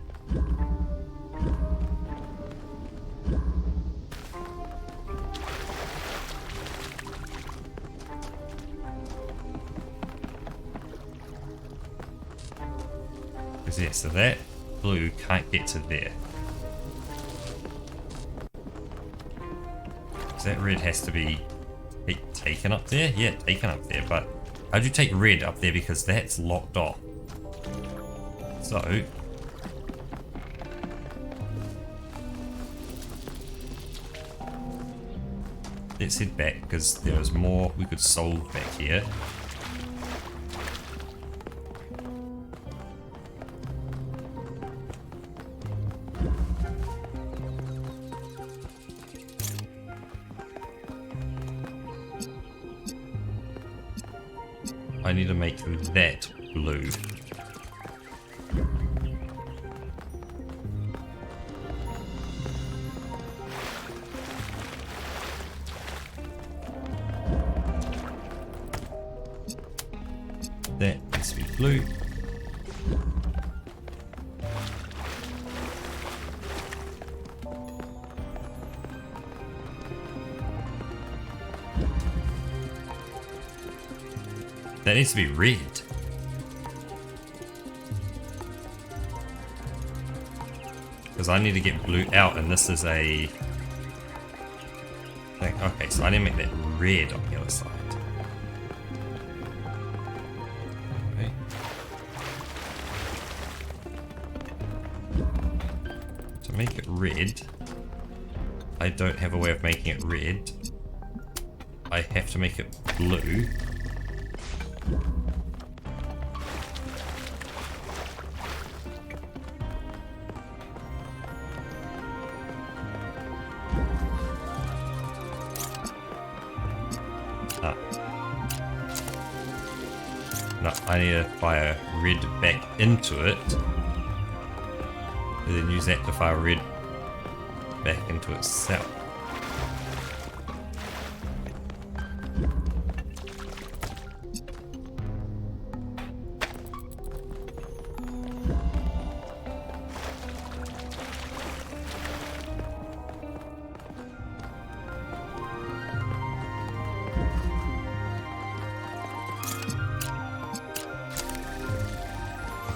Because yeah, so that blue can't get to there. So that red has to be taken up there? Yeah, taken up there, but how'd you take red up there because that's locked off? So let's head back because there is more we could solve back here. I need to make that blue. That needs to be blue. That needs to be red. Because I need to get blue out, and this is a thing. Okay, so I need to make that red on the other side. Okay. To make it red, I don't have a way of making it red. I have to make it blue. No, I need to fire red back into it, and then use that to fire red back into itself.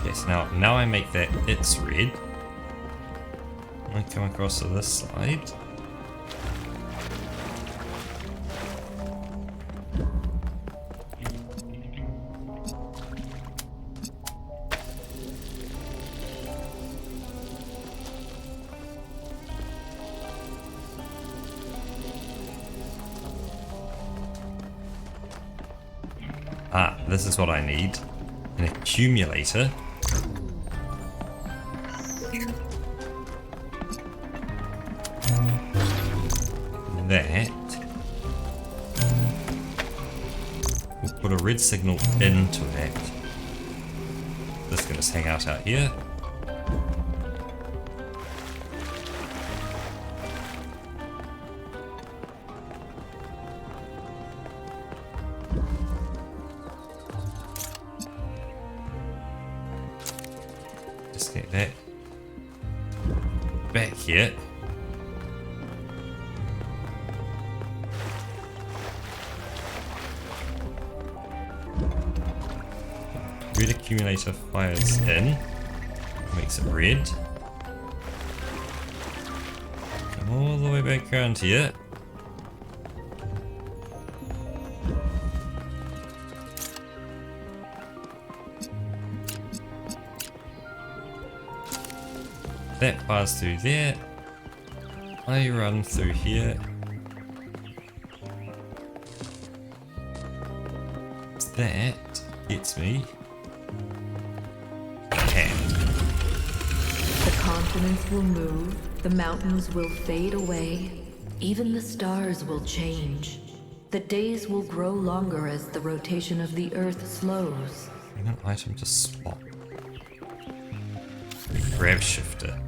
Yes, now I make that it's red. I come across to this side. Ah, this is what I need. An accumulator. That. We'll put a red signal into that. This can just hang out here. Just get that back here. accumulator fires in. Makes it red. Come all the way back around here. That fires through there. I run through here. That gets me. The continents will move, the mountains will fade away, even the stars will change. The days will grow longer as the rotation of the Earth slows. An item to swap. Grav shifter.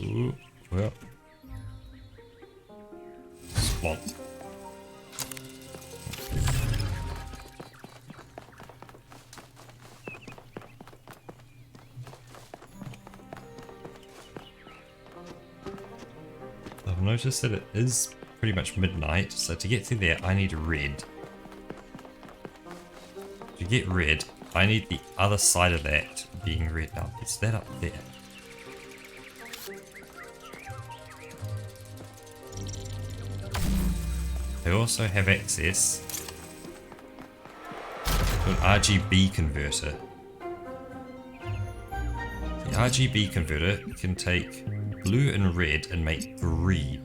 Ooh, well. Swamp. I've noticed that it is pretty much midnight, so to get through there I need red. To get red, I need the other side of that being red. Now, is that up there? I also have access to an RGB converter. The RGB converter can take blue and red and make green.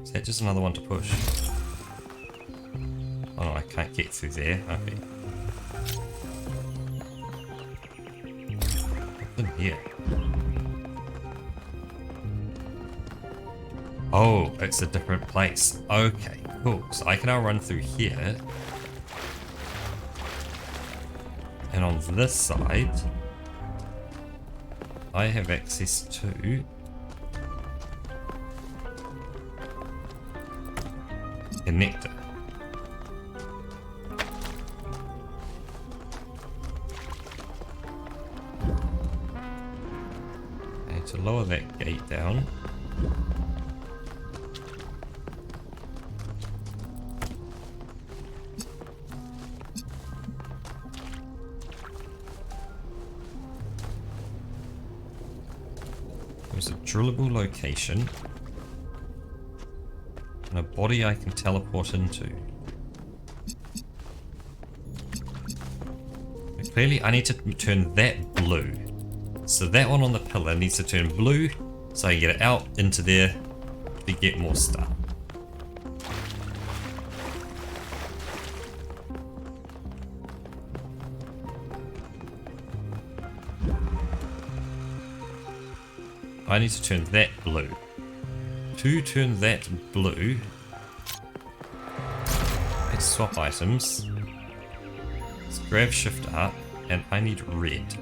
Is that just another one to push? Oh no, I can't get through there. Okay. What's in here? Oh, it's a different place. Okay, cool. So I can now run through here. And on this side, I have access to connector. And to lower that gate down, there's a drillable location and a body I can teleport into. But clearly I need to turn that blue. So that one on the pillar needs to turn blue so I can get it out into there to get more stuff. I need to turn that blue. To turn that blue, let's swap items. Let's grab shift up, and I need red.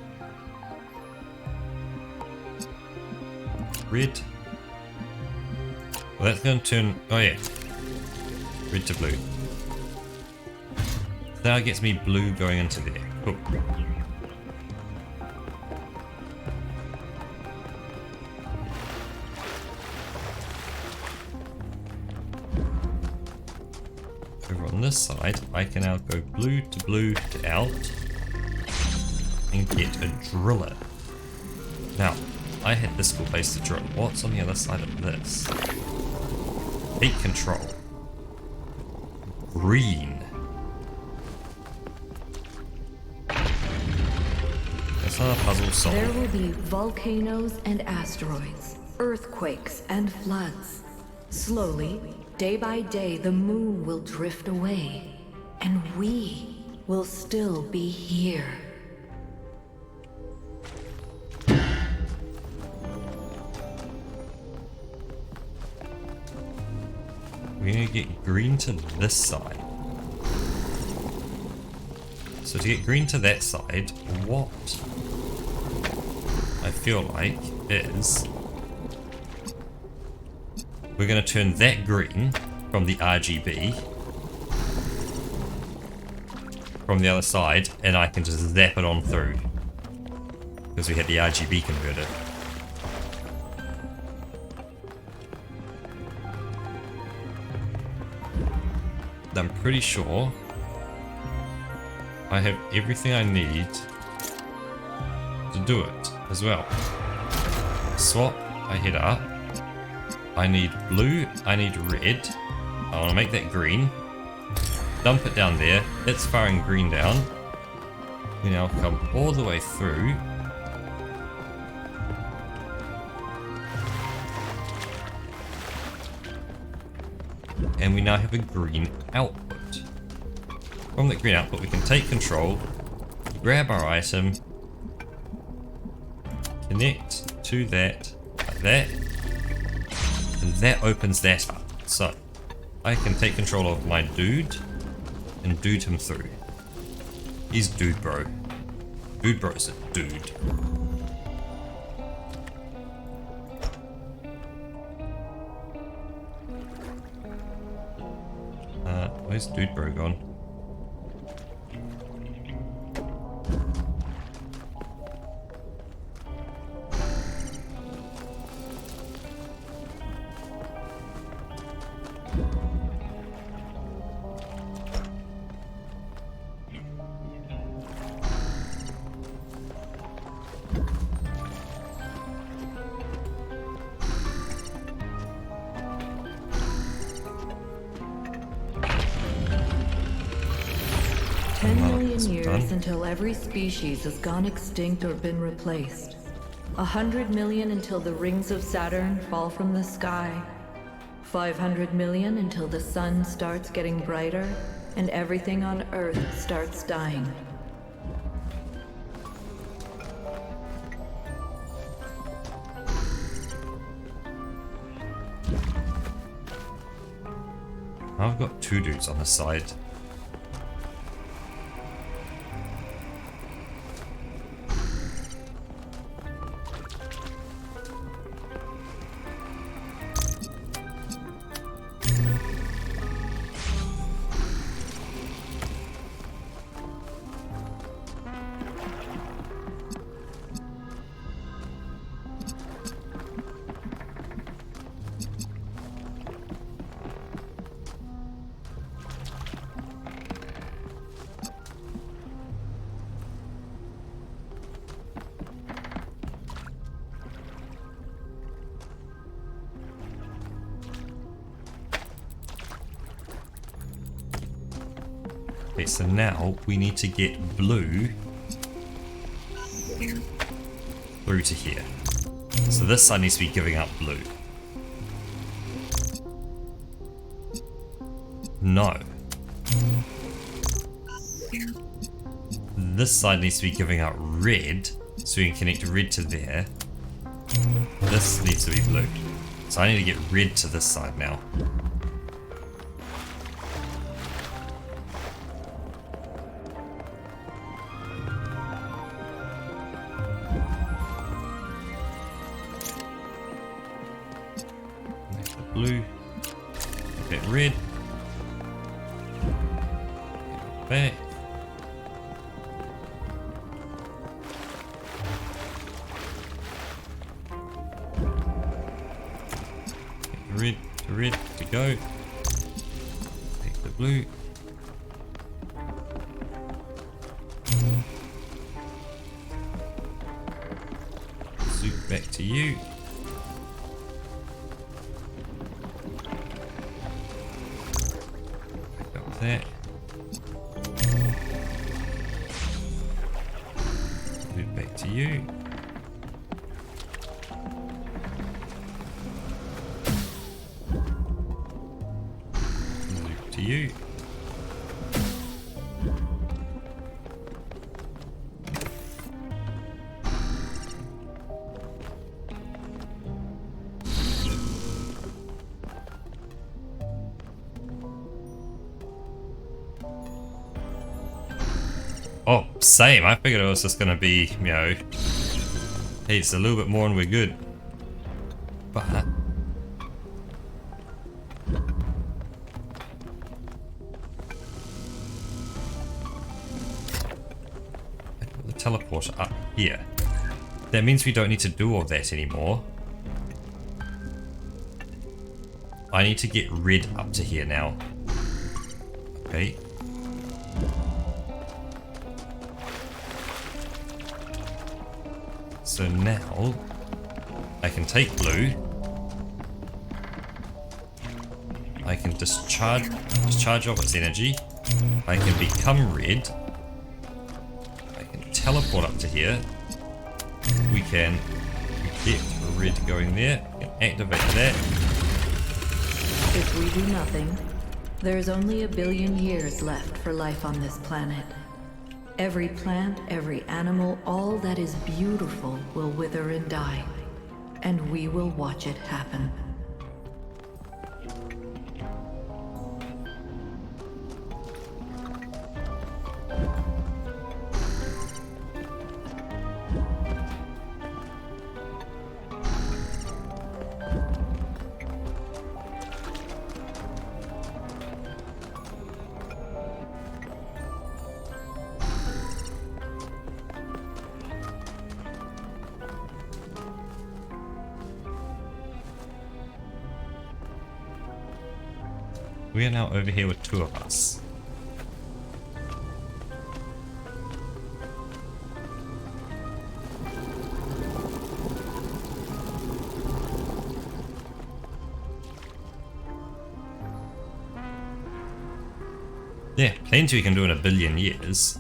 Red. Well, that's going to turn. Oh yeah, red to blue. Now it gets me blue going into there. Cool. On this side, I can now go blue to out and get a driller. Now, I had this cool place to drill. What's on the other side of this? Heat control. Green. That's not a puzzle solved. There will be volcanoes and asteroids, earthquakes and floods. Slowly, day by day, the moon will drift away, and we will still be here. We're gonna get green to this side. So to get green to that side, what I feel like is we're going to turn that green from the RGB from the other side, and I can just zap it on through. Because we had the RGB converter. I'm pretty sure I have everything I need to do it as well. Swap, I hit up. I need blue, I need red. I want to make that green. Dump it down there. It's firing green down. We now come all the way through. And we now have a green output. From the green output we can take control, grab our item, connect to that, like that, and that opens that up. So, I can take control of my dude, and dude him through. He's dude bro. Dude bro's a dude. Where's dude bro gone? Until every species has gone extinct or been replaced. 100 million until the rings of Saturn fall from the sky. 500 million until the sun starts getting brighter and everything on Earth starts dying. I've got two dudes on the side. Okay, so now we need to get blue through to here. So this side needs to be giving up blue. No. This side needs to be giving out red, so we can connect red to there. This needs to be blue. So I need to get red to this side now. Blue, get red, back, red to go, take the blue, zoom back to you. That. Move back to you. Move to you. Oh, same. I figured it was just gonna be, you know, hey, it's a little bit more and we're good. But teleporter up here. That means we don't need to do all that anymore. I need to get red up to here now. Okay. So now I can take blue. I can discharge off its energy. I can become red. I can teleport up to here. We can get red going there. We can activate that. If we do nothing, there's only 1 billion years left for life on this planet. Every plant, every animal, all that is beautiful will wither and die. And we will watch it happen. We are now over here with 2 of us. Yeah, plenty we can do in 1 billion years.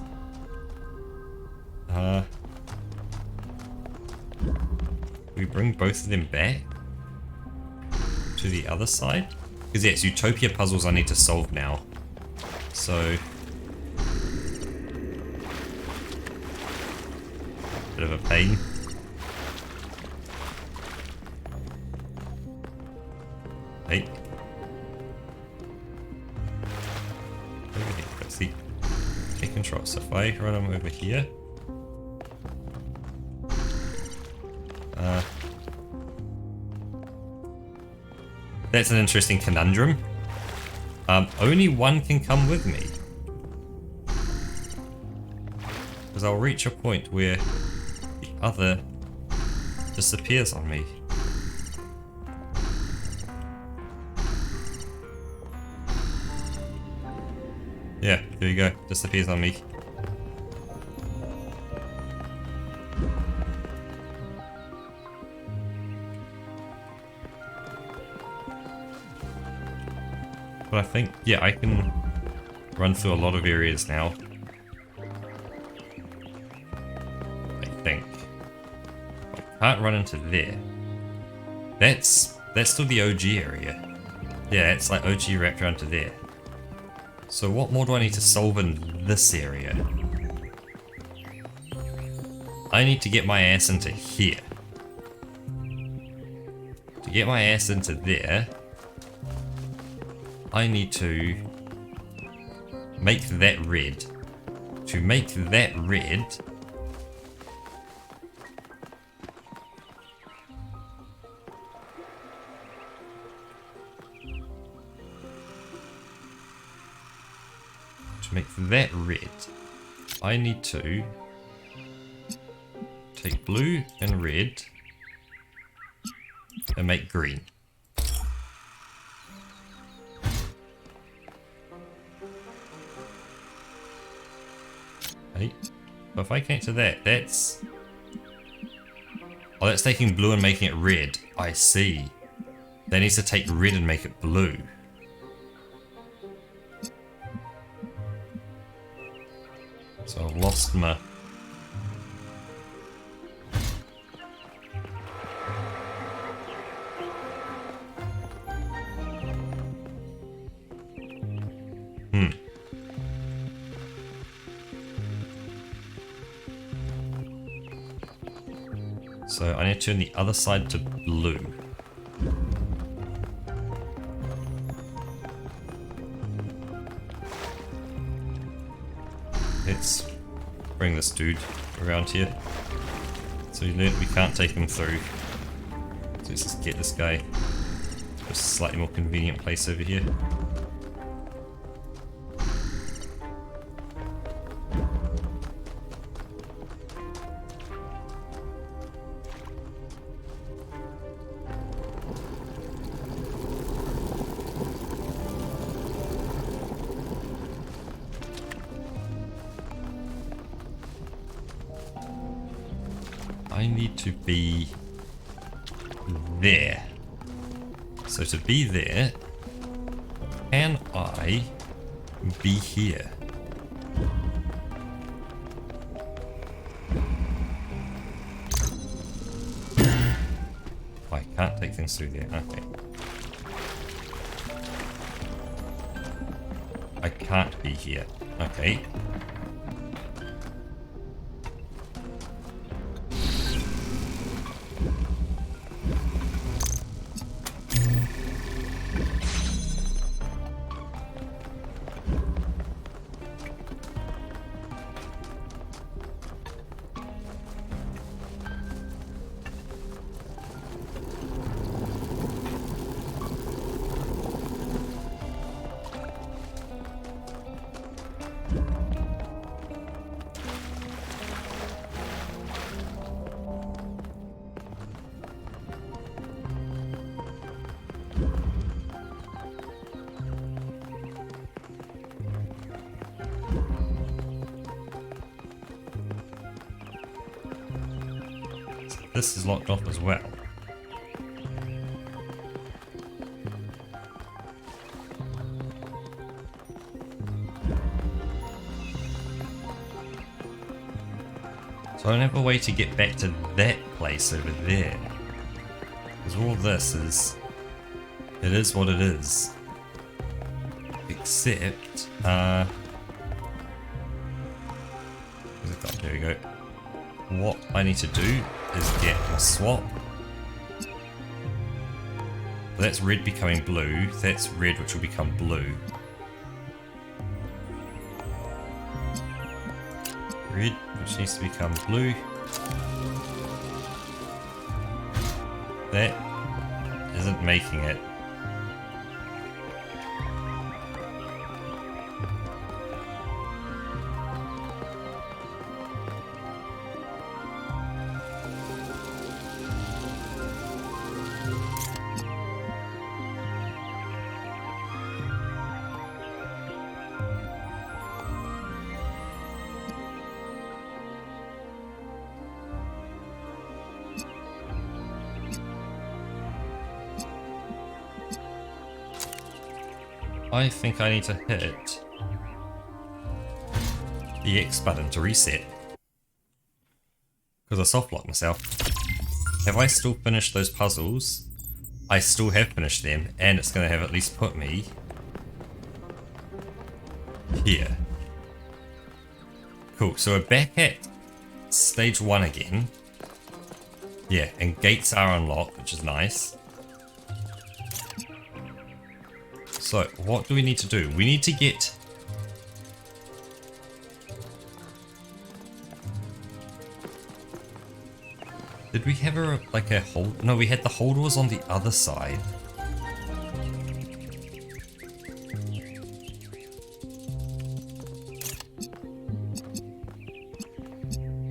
We bring both of them back to the other side. Because yeah, it's Utopia puzzles I need to solve now. So... bit of a pain. Hey. Over here, let's see. Take control. So if I run them over here... that's an interesting conundrum. Only one can come with me. Because I'll reach a point where the other disappears on me. Yeah, there you go. Disappears on me. But I think, yeah, I can run through a lot of areas now. I think. I can't run into there. That's still the OG area. Yeah, it's like OG wrapped around to there. So what more do I need to solve in this area? I need to get my ass into here. To get my ass into there, I need to make that red. To make that red, I need to take blue and red and make green. Hey, but if I connect to that, that's... oh, that's taking blue and making it red. I see. That needs to take red and make it blue. So I've lost my... So I need to turn the other side to blue. Let's bring this dude around here. So you learn we can't take him through. So let's just get this guy to a slightly more convenient place over here. I need to be there. So to be there, can I be here? I can't take things through there. Okay. I can't be here. Okay. This is locked off as well. So I don't have a way to get back to that place over there. Because all this is... It is what it is. Except... There we go. What I need to do is get a swap. That's red becoming blue. That's red, which will become blue. Red, which needs to become blue. That isn't making it. I think I need to hit the X button to reset. Because I soft locked myself. Have I still finished those puzzles? I still have finished them, and it's going to have at least put me here. Cool, so we're back at stage 1 again. Yeah, and gates are unlocked, which is nice. So, what do we need to do? We need to get... Did we have a, like a hold? No, we had the hold was on the other side.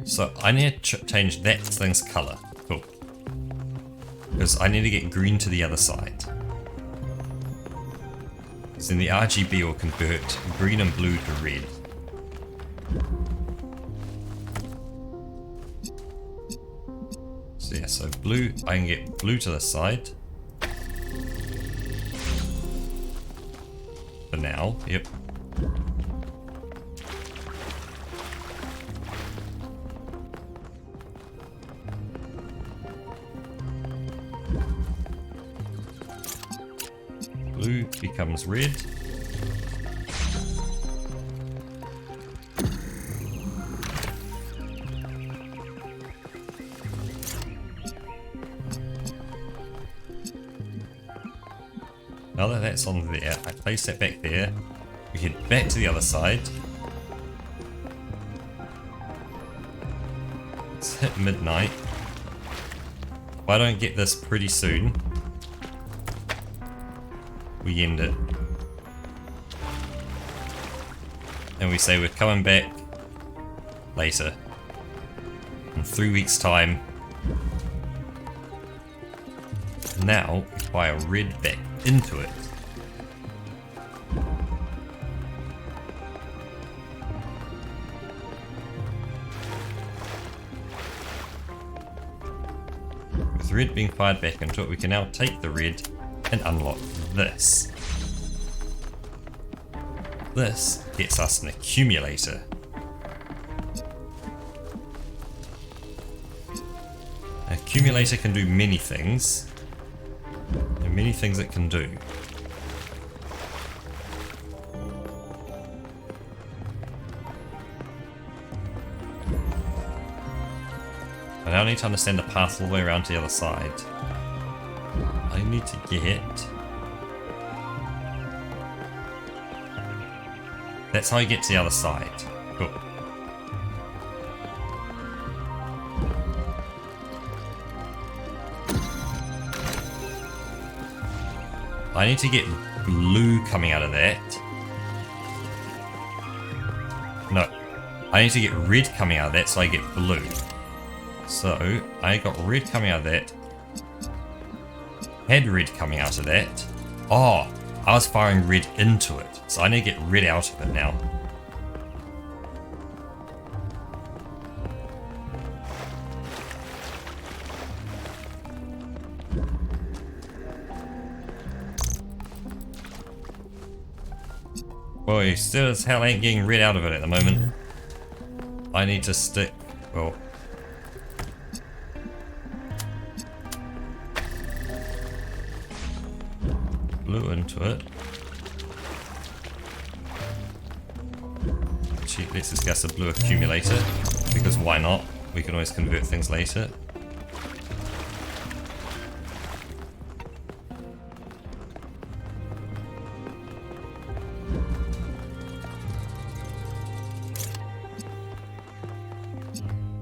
So, I need to change that thing's color. Cool. Because I need to get green to the other side. Then the RGB will convert green and blue to red. So yeah, so blue, I can get blue to the side. For now, yep. Blue becomes red. Now that that's on there, I place that back there. We head back to the other side. Let's hit midnight. If I don't get this pretty soon, we end it. And we say we're coming back later. In 3 weeks' time. Now, we fire red back into it. With red being fired back into it, we can now take the red and unlock this. This gets us an accumulator. An accumulator can do many things. There are many things it can do. I now need to understand the path all the way around to the other side. I need to get... That's how you get to the other side. Cool. I need to get blue coming out of that. No. I need to get red coming out of that so I get blue. So, I got red coming out of that. Had red coming out of that. Oh, I was firing red into it. So I need to get red out of it now. Boy, still as hell ain't getting red out of it at the moment. I need to stick... well... blue into it. Actually, let's discuss a blue accumulator, because why not? We can always convert things later.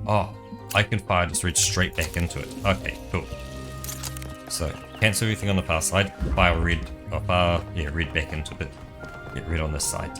Oh, I can fire this red straight back into it. Okay, cool. So, cancel everything on the far side, fire red, red back into it. Get red on this side.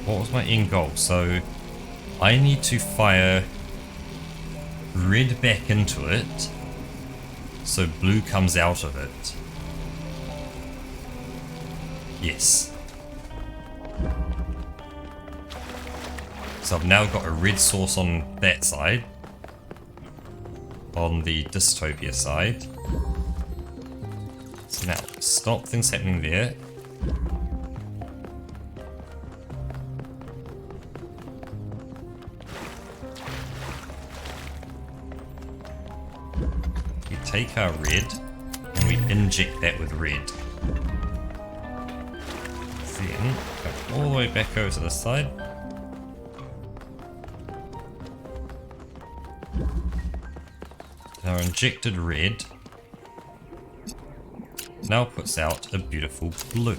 What was my end goal? So I need to fire red back into it so blue comes out of it. Yes. So I've now got a red source on that side, on the dystopia side. So now stop things happening there. Take our red and we inject that with red. Then go all the way back over to the side. Our injected red now puts out a beautiful blue.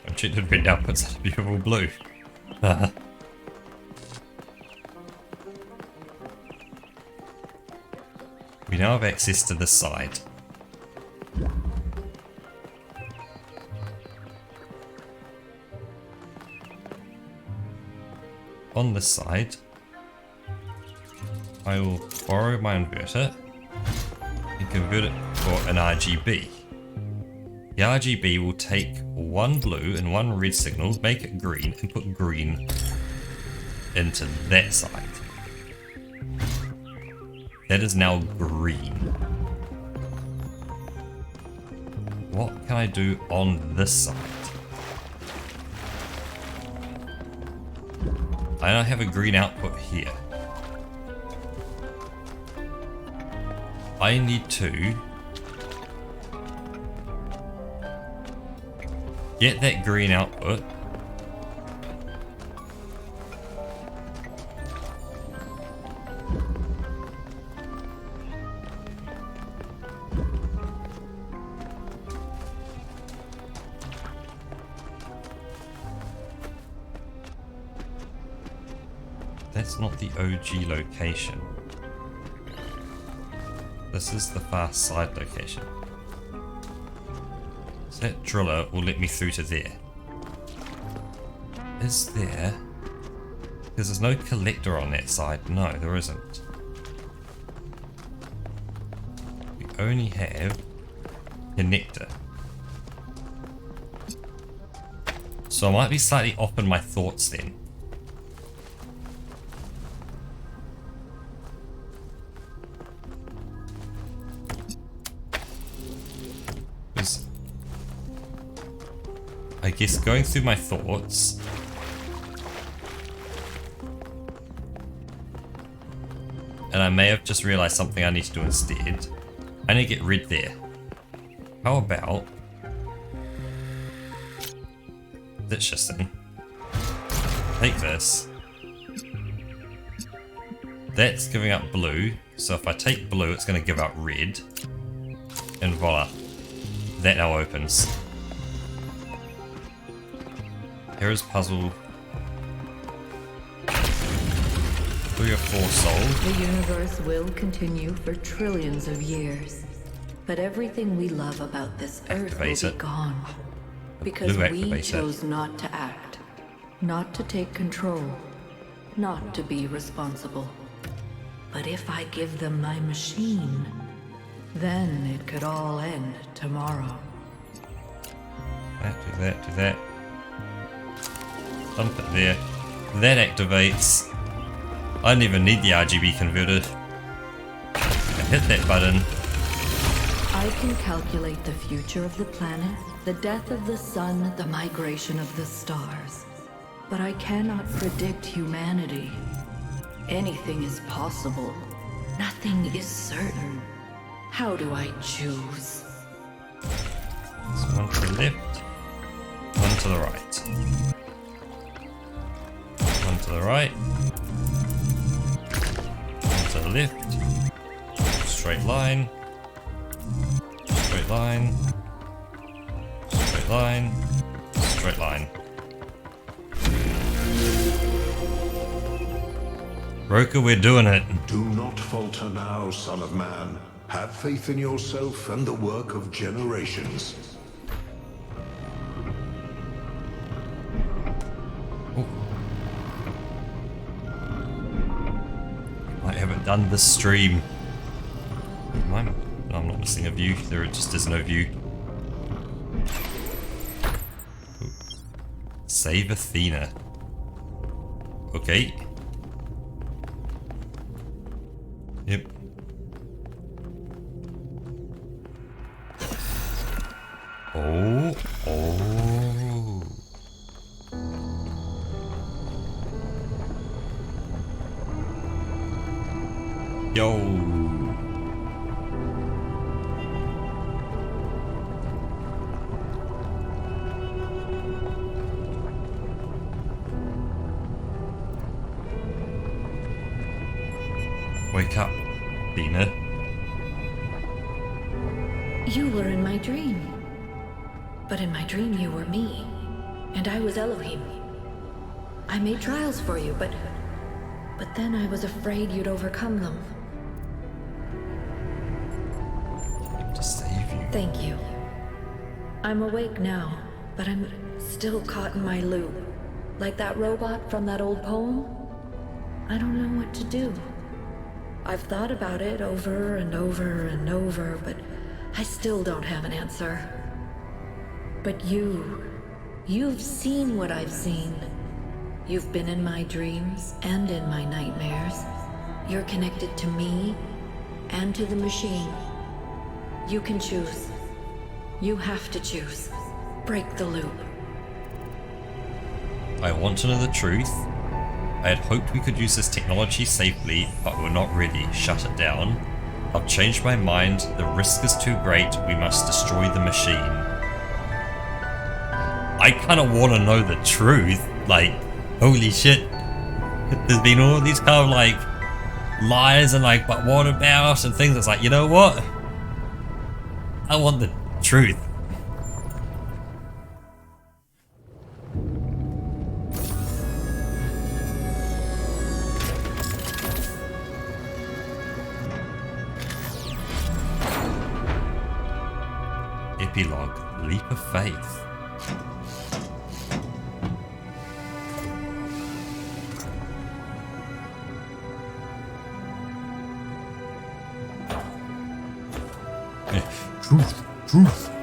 Injected red now puts out a beautiful blue. We now have access to the side. On this side, I will borrow my inverter and convert it for an RGB. The RGB will take one blue and one red signal, make it green, and put green into that side. That is now green. What can I do on this side? I now have a green output here. I need to get that green output. That's not the OG location. This is the far side location. So that driller will let me through to there. Is there? Because there's no collector on that side. No, there isn't. We only have connector. So I might be slightly off in my thoughts then. I guess going through my thoughts, and I may have just realized something I need to do instead. I need to get rid there. How about this just in? Take this. That's giving up blue, so if I take blue, it's going to give up red, and voila, that now opens. Here's puzzle 3 or 4 solved. The universe will continue for trillions of years, but everything we love about this Earth will be gone because we chose not to act, not to take control, not to be responsible. But if I give them my machine, then it could all end tomorrow. Do that, do that. Dump it there. That activates. I don't even need the RGB converter. I hit that button. I can calculate the future of the planet, the death of the sun, the migration of the stars. But I cannot predict humanity. Anything is possible. Nothing is certain. How do I choose? So one to the left, one to the right. One to the right, one to the left, straight line, straight line, straight line, straight line. Roka, we're doing it. Do not falter now, son of man. Have faith in yourself and the work of generations. I haven't done this stream. I'm not missing a view. There just is no view. Ooh. Save Athena. Okay. Yep. Oh. Yo. Wake up, Athena. You were in my dream. But in my dream you were me. And I was Elohim. I made trials for you, but then I was afraid you'd overcome them. To save you. Thank you. I'm awake now, but I'm still caught in my loop. Like that robot from that old poem. I don't know what to do. I've thought about it over and over and over, but I still don't have an answer. But you've seen what I've seen. You've been in my dreams and in my nightmares. You're connected to me and to the machine. You can choose. You have to choose. Break the loop. I want to know the truth. I had hoped we could use this technology safely, but we're not ready. Shut it down. I've changed my mind. The risk is too great. We must destroy the machine. I kind of want to know the truth. Like, holy shit. There's been all these kind of like lies and like, but what about and things. It's like, you know what? I want the truth. Epilogue, Leap of Faith.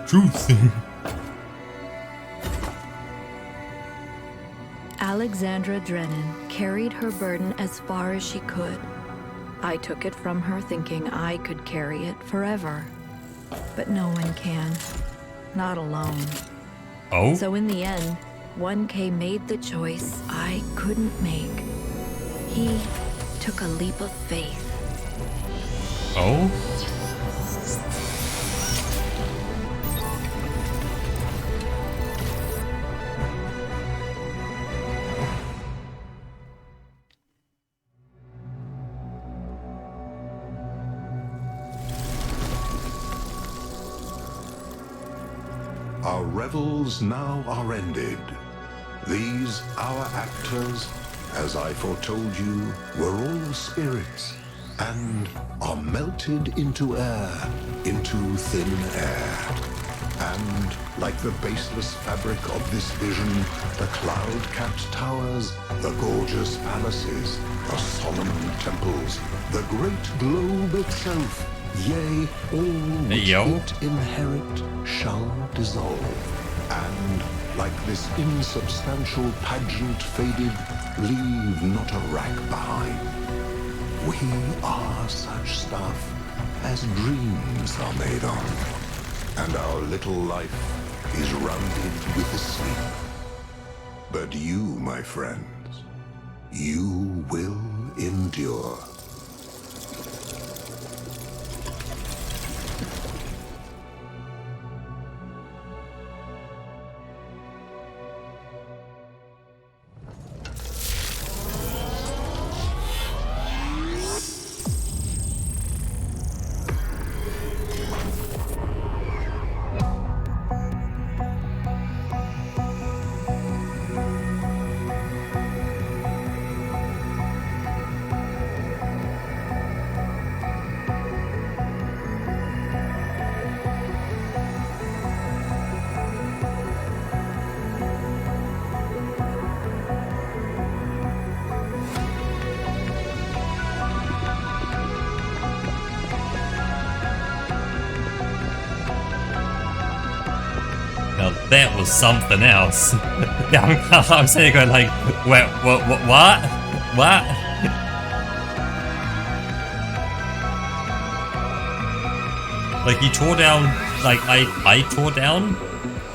Truth. Alexandra Drennan carried her burden as far as she could. I took it from her thinking I could carry it forever. But no one can. Not alone. Oh? So in the end, 1K made the choice I couldn't make. He took a leap of faith. Oh? Our revels now are ended. These, our actors, as I foretold you, were all spirits, and are melted into air, into thin air. And, like the baseless fabric of this vision, the cloud-capped towers, the gorgeous palaces, the solemn temples, the great globe itself, yea, all which it inherit shall dissolve, and, like this insubstantial pageant faded, leave not a rack behind. We are such stuff as dreams are made of, and our little life is rounded with a sleep. But you, my friends, you will endure. That was something else. I'm sitting there going like, what? Like he tore down, like I tore down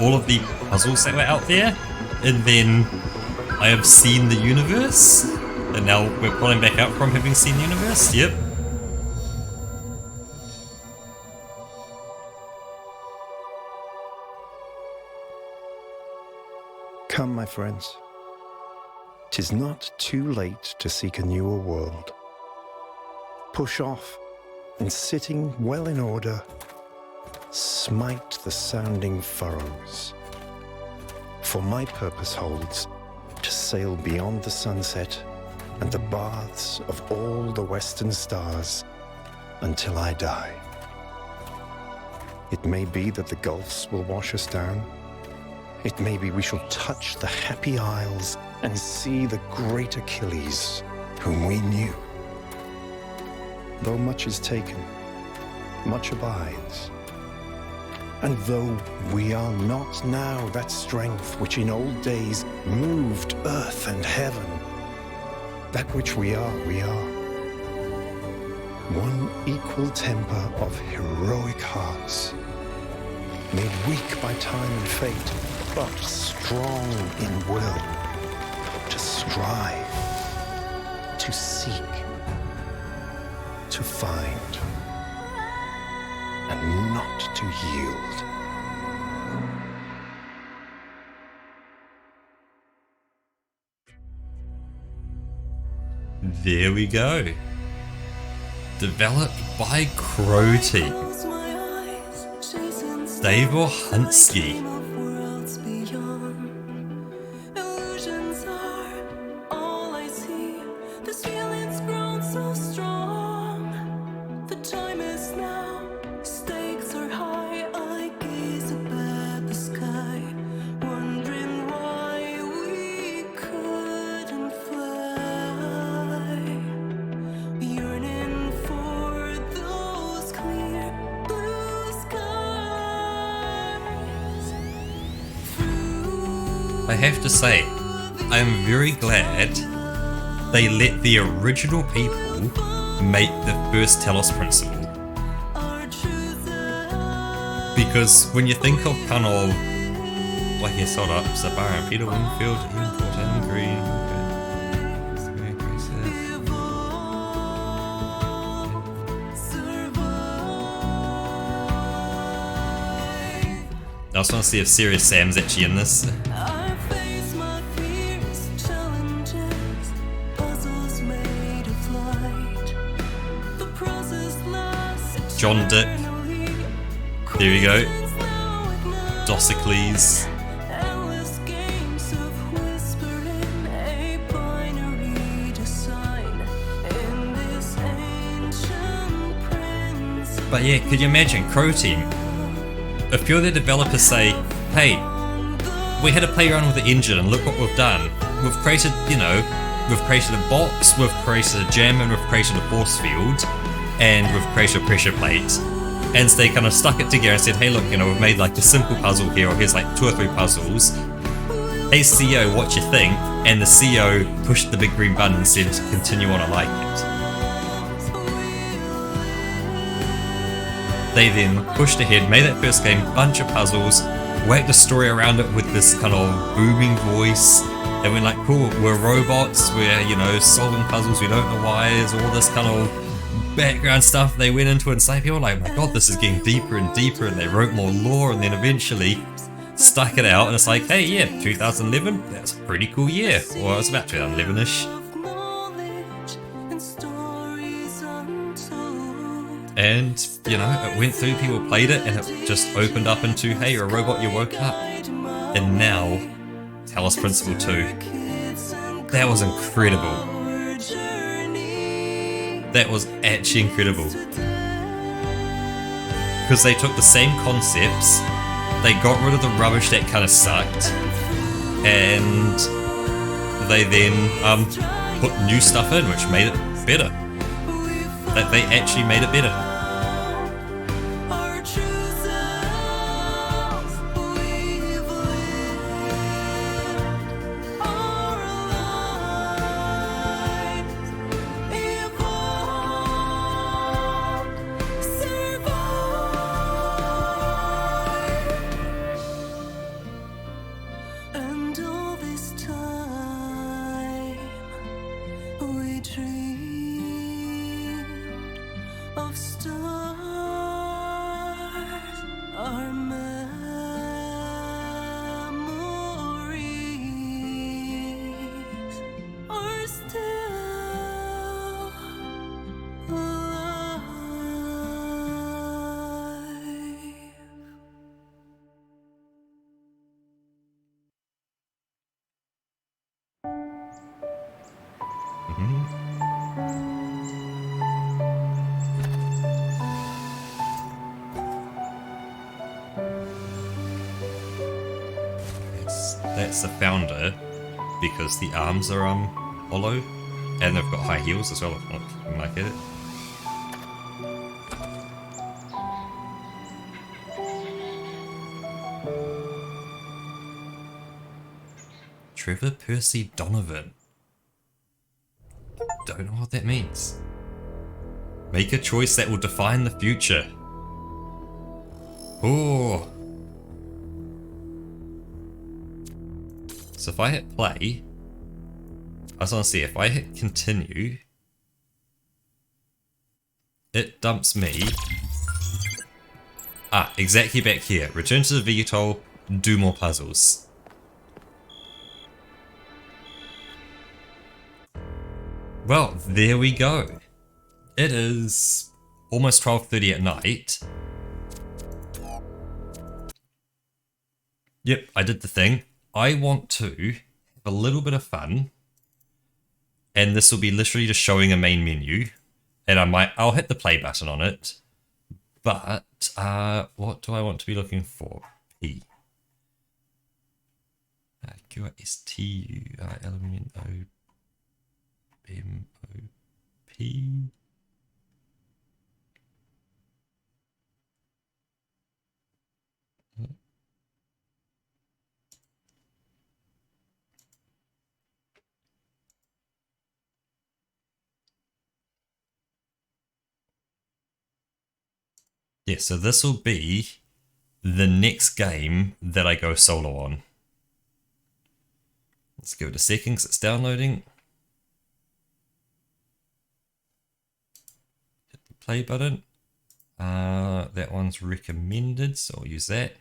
all of the puzzles that were out there, and then I have seen the universe, and now we're pulling back out from having seen the universe. Yep. Come, my friends. 'Tis not too late to seek a newer world. Push off, and sitting well in order, smite the sounding furrows. For my purpose holds to sail beyond the sunset and the baths of all the western stars until I die. It may be that the gulfs will wash us down. It may be we shall touch the happy isles and see the great Achilles, whom we knew. Though much is taken, much abides. And though we are not now that strength which in old days moved earth and heaven, that which we are, we are. One equal temper of heroic hearts, made weak by time and fate, but strong in will, to strive, to seek, to find. and not to yield. There we go. Developed by Crow Team. Dave Bohansky. I have to say, I am very glad they let the original people make the first Talos Principle. Because when you think of kind of, like you sort up, Zabar, Peter Wingfield, Ian Portland, Green, I just want to see if Serious Sam's actually in this. John Dick. There we go. Dossicles. But yeah, could you imagine Crow Team? If you're the developers say, hey, we had to play around with the engine and look what we've done. We've created, we've created a box, we've created a gem, and we've created a force field, and we've created a pressure plate. And so they kind of stuck it together and said, hey look, we've made like a simple puzzle here, or here's like 2 or 3 puzzles. Hey CEO, what you think? And the CEO pushed the big green button and said, continue on, I like it. They then pushed ahead, made that first game, bunch of puzzles, whacked a story around it with this kind of booming voice, and we're like, cool, we're robots, we're, solving puzzles, we don't know why, there's all this kind of background stuff they went into, and some people were like, oh my god, this is getting deeper and deeper, and they wrote more lore, and then eventually stuck it out, and it's like, hey, yeah, 2011, that's a pretty cool year, or it was about 2011-ish. And, it went through, people played it, and it just opened up into, hey, you're a robot, you woke up. And now, Talos Principle 2. That was incredible. That was actually incredible. Because they took the same concepts, they got rid of the rubbish that kind of sucked, and they then put new stuff in, which made it better. That they actually made it better. That's the founder, because the arms are hollow, and they've got high heels as well, if not like it. Trevor Percy Donovan. Don't know what that means. Make a choice that will define the future. Oh. So if I hit play, I just want to see, if I hit continue, it dumps me Ah, exactly back here. Return to the VTOL, do more puzzles. Well, there we go. It is almost 12:30 at night. Yep, I did the thing. I want to have a little bit of fun. And this will be literally just showing a main menu. And I'll hit the play button on it. But, what do I want to be looking for? P. Q-S-T-U-R-L-M-N-O-B-M-O-P. Yeah, so this will be the next game that I go solo on. Let's give it a second because it's downloading. Hit the play button. That one's recommended, so I'll use that.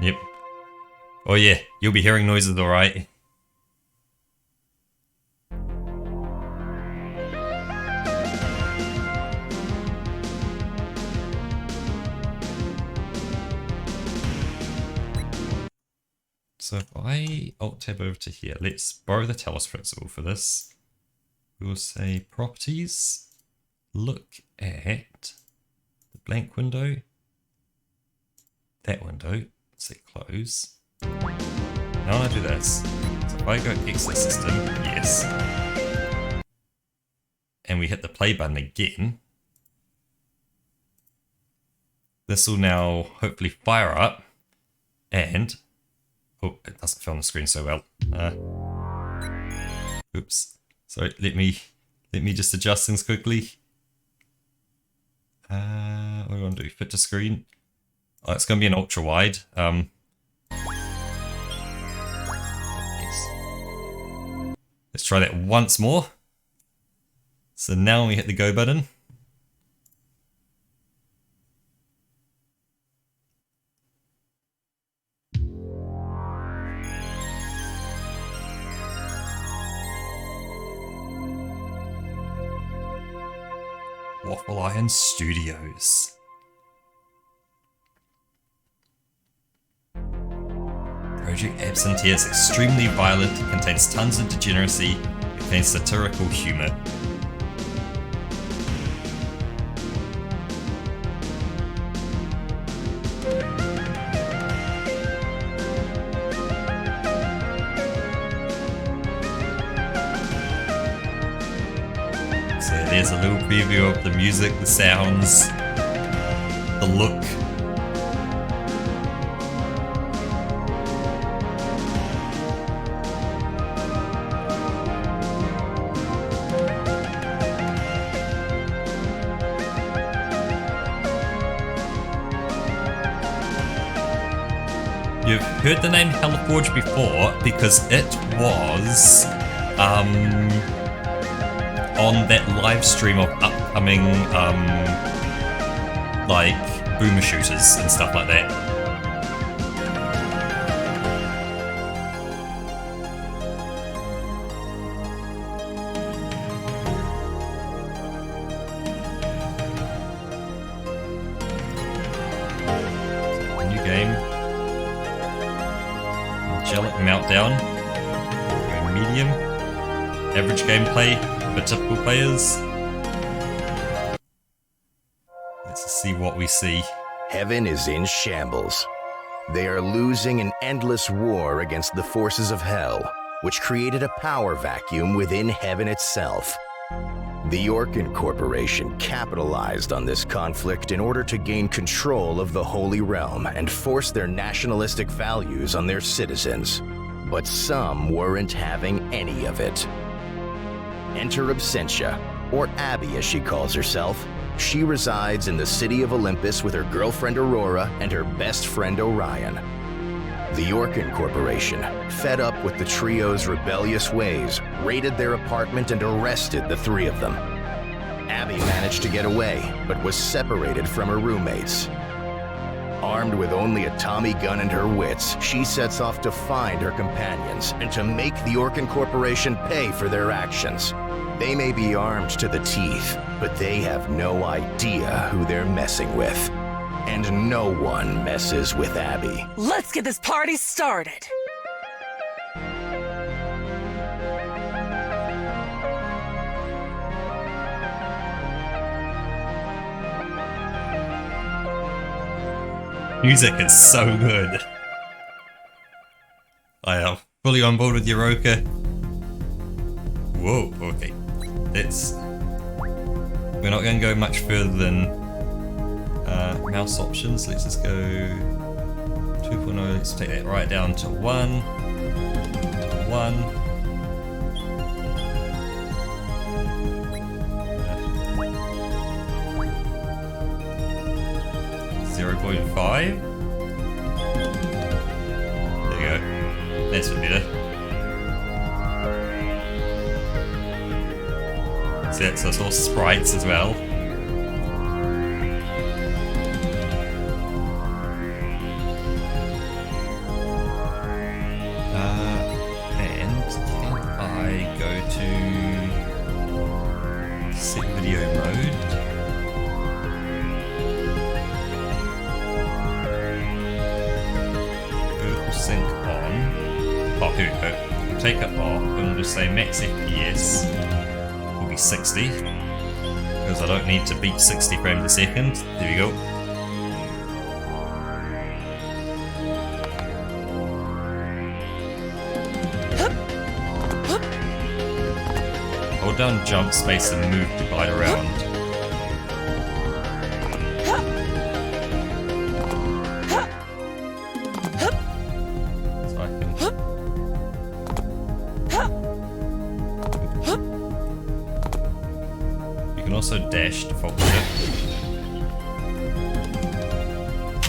Yep. Oh yeah, you'll be hearing noises alright. So if I alt tab over to here, let's borrow the Talos principle for this. We will say properties, look at the blank window, that window, say close. Now when I do this, so if I go exit system, yes, and we hit the play button again, this will now hopefully fire up, and oh, it doesn't fit on the screen so well. Oops. Sorry, let me just adjust things quickly. What do I want to do? Fit to screen. Oh, it's going to be an ultra wide. Yes. Let's try that once more. So now we hit the go button. Waffle Iron Studios. Project Absentee is extremely violent, contains tons of degeneracy, contains satirical humor. So there's a little preview of the music, the sounds, the look. You've heard the name Hellforge before because it was on that live stream of upcoming like boomer shooters and stuff like that. New game. Angelic Meltdown. Medium. Average gameplay for typical players. Let's see what we see. Heaven is in shambles. They are losing an endless war against the forces of hell, which created a power vacuum within heaven itself. The Orkin Corporation capitalized on this conflict in order to gain control of the Holy Realm and force their nationalistic values on their citizens. But some weren't having any of it. Enter Absentia, or Abby as she calls herself, She resides in the city of Olympus with her girlfriend Aurora and her best friend Orion. The Yorkin Corporation, fed up with the trio's rebellious ways, raided their apartment and arrested the three of them. Abby managed to get away, but was separated from her roommates. Armed with only a Tommy gun and her wits, she sets off to find her companions and to make the Yorkin Corporation pay for their actions. They may be armed to the teeth, but they have no idea who they're messing with. And no one messes with Abby. Let's get this party started! Music is so good. I am fully on board with Euroka. Whoa, okay. We're not going to go much further than mouse options. Let's just go 2.0. Let's take that right down to 1. 0.5. There you go. That's a bit better. So that's all sprites as well. And can I go to set video mode? Sync on. Oh, here we go. We'll take it off and we'll just say max FPS will be 60 because I don't need to beat 60 frames a second. There we go. Hold down jump space and move to glide around. Also dash default shift.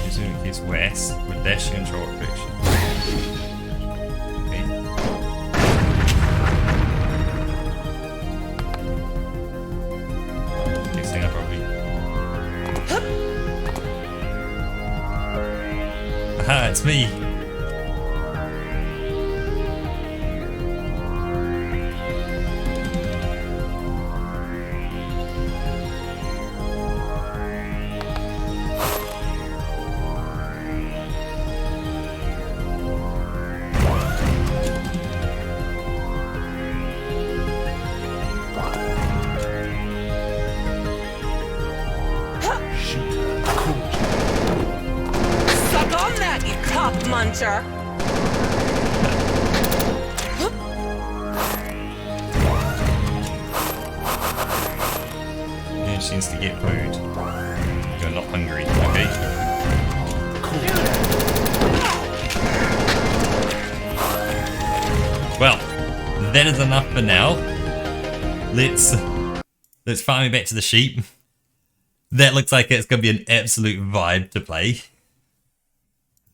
Using keys west with dash control direction. Okay. Next thing I probably. Aha, it's me! Muncher. Yeah, she needs to get food. You're not hungry, okay? Well, that is enough for now. Let's fire me back to the sheep. That looks like it's gonna be an absolute vibe to play.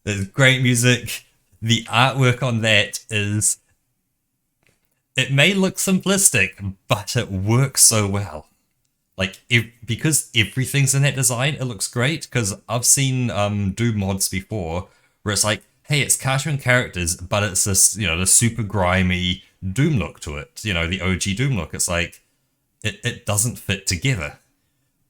There's great music. The artwork on that is... It may look simplistic, but it works so well. Like, because everything's in that design, it looks great. Because I've seen Doom mods before, where it's like, hey, it's cartoon characters, but it's this, you know, the super grimy Doom look to it. You know, the OG Doom look. It's like, it doesn't fit together.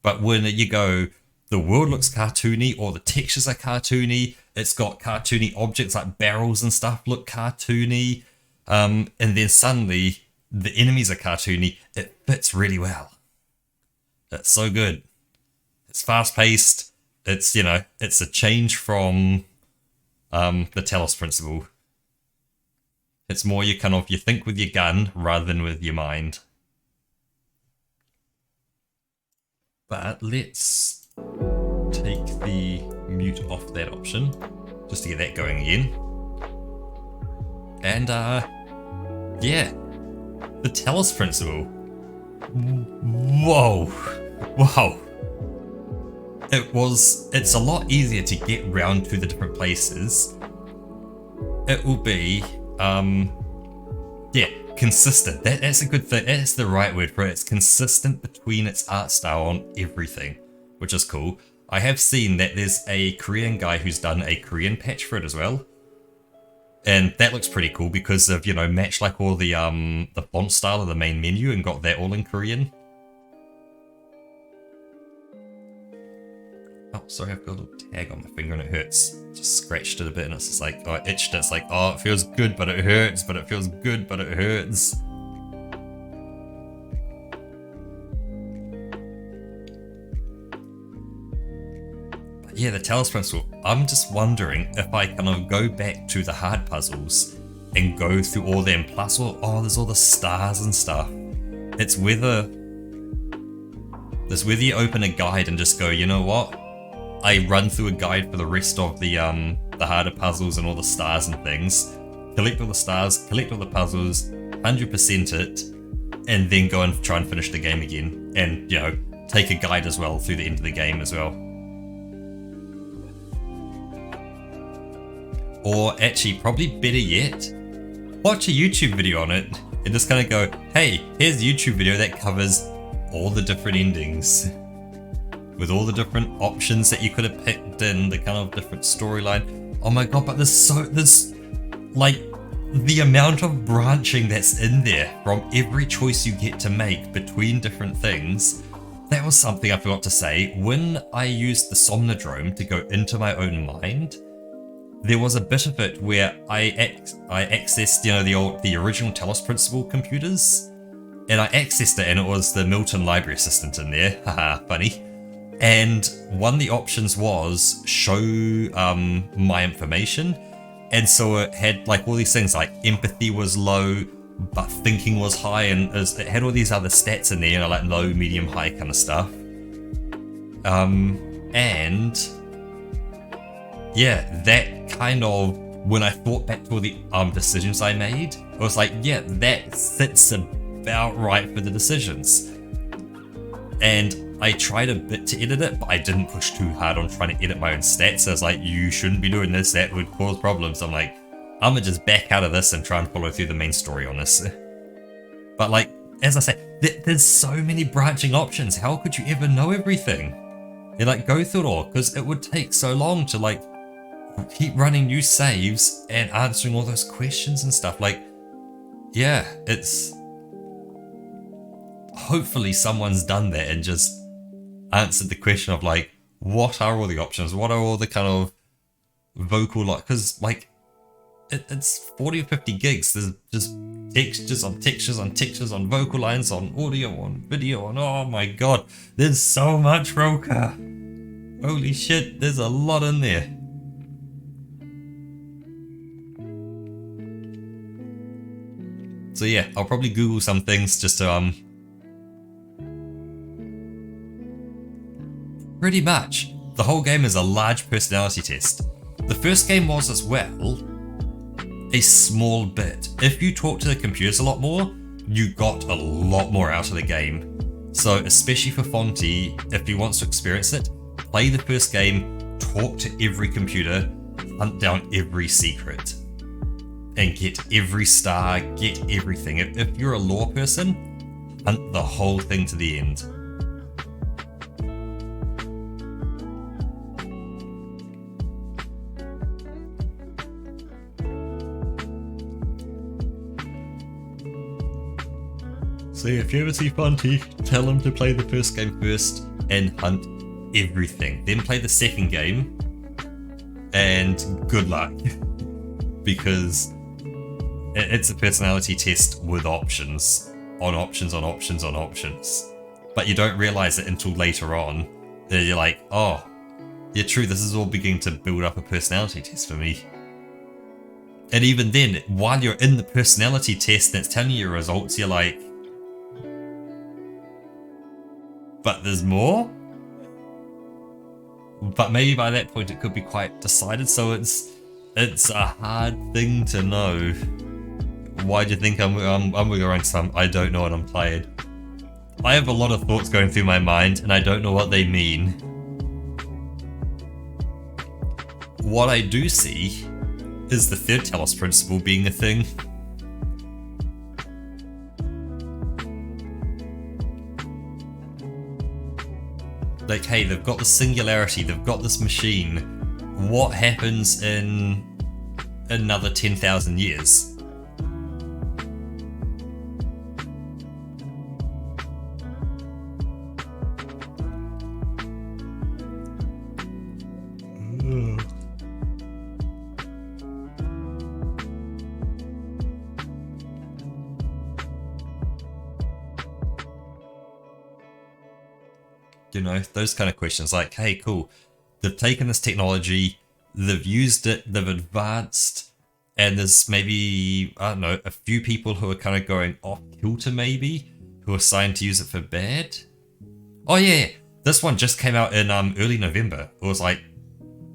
But when you go, the world looks cartoony, or the textures are cartoony, it's got cartoony objects like barrels and stuff look cartoony, and then suddenly the enemies are cartoony, it fits really well. It's so good. It's fast-paced. It's, you know, it's a change from the Talos principle. It's more you think with your gun rather than with your mind. But let's take the mute off that option just to get that going again. And yeah, the Talos principle. Whoa, wow, it's a lot easier to get round to the different places. It will be, yeah, consistent. That's a good thing. That's the right word for it. It's consistent between its art style on everything, which is cool. I have seen that there's a Korean guy who's done a Korean patch for it as well. And that looks pretty cool because of, you know, matched like all the font style of the main menu and got that all in Korean. Oh, sorry, I've got a little tag on my finger and it hurts. Just scratched it a bit and it's just like, oh, I itched it. It's like, oh, it feels good, but it hurts, but it feels good, but it hurts. But yeah, the Talos Principle. I'm just wondering if I kind of go back to the hard puzzles and go through all them, plus all, oh, there's all the stars and stuff. It's whether you open a guide and just go, you know what? I run through a guide for the rest of the harder puzzles and all the stars and things, collect all the stars, collect all the puzzles, 100% it, and then go and try and finish the game again. And, you know, take a guide as well through the end of the game as well. Or actually, probably better yet, watch a YouTube video on it and just kind of go, hey, here's a YouTube video that covers all the different endings. With all the different options that you could have picked in, the kind of different storyline. Oh my god, but there's like the amount of branching that's in there from every choice you get to make between different things. That was something I forgot to say. When I used the Somnodrome to go into my own mind, there was a bit of it where I accessed, you know, the original Talos Principle computers, and I accessed it and it was the Milton Library Assistant in there. Haha, funny. And one of the options was show my information, and so it had like all these things like empathy was low but thinking was high, and it had all these other stats in there, you know, like low, medium, high kind of stuff. And yeah, that kind of, when I thought back to all the decisions I made, I was like, yeah, that sits about right for the decisions. And I tried a bit to edit it, but I didn't push too hard on trying to edit my own stats. I was like, you shouldn't be doing this, that would cause problems. I'm like, I'm gonna just back out of this and try and follow through the main story on this. But like, as I say, there's so many branching options. How could you ever know everything? You like, go through it all, because it would take so long to like, keep running new saves and answering all those questions and stuff. Like, yeah, it's... Hopefully someone's done that and just answered the question of like, what are all the options? What are all the kind of vocal, like, because like it's 40 or 50 gigs. There's just textures on textures on textures on vocal lines, on audio, on video, on, oh my god, there's so much Roka. Holy shit, there's a lot in there. So yeah, I'll probably Google some things just to pretty much, the whole game is a large personality test. The first game was as well a small bit. If you talk to the computers a lot more, you got a lot more out of the game. So especially for Fonty, if he wants to experience it, play the first game, talk to every computer, hunt down every secret, and get every star, get everything. If you're a lore person, hunt the whole thing to the end. So if you ever see Fonty, tell him to play the first game first and hunt everything. Then play the second game, and good luck. Because it's a personality test with options. On options, on options, on options. But you don't realize it until later on. That you're like, oh, yeah, true, this is all beginning to build up a personality test for me. And even then, while you're in the personality test that's telling you your results, you're like, but there's more? But maybe by that point it could be quite decided, so it's a hard thing to know. Why do you think I'm going around some? I don't know, and I'm tired. I have a lot of thoughts going through my mind, and I don't know what they mean. what I do see is the third Talos principle being a thing. Like, hey, they've got the singularity, they've got this machine. What happens in another 10,000 years? You know, those kind of questions like, hey, cool, they've taken this technology, they've used it, they've advanced, and there's maybe, I don't know, a few people who are kind of going off kilter maybe, who are signed to use it for bad. Oh yeah, this one just came out in early November. It was like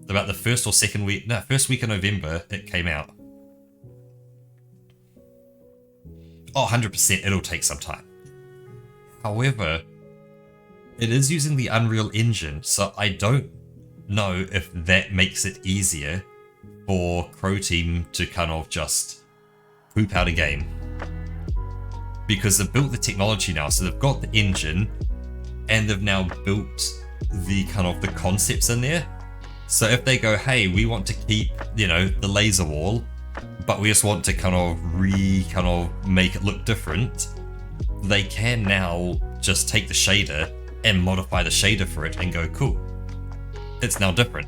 about the first week of November it came out. Oh, 100% it'll take some time. However, it is using the Unreal Engine, so I don't know if that makes it easier for Crow Team to kind of just poop out a game. Because they've built the technology now, so they've got the engine, and they've now built the kind of the concepts in there. So if they go, hey, we want to keep, you know, the laser wall, but we just want to kind of make it look different, they can now just take the shader and modify the shader for it and go, cool, it's now different,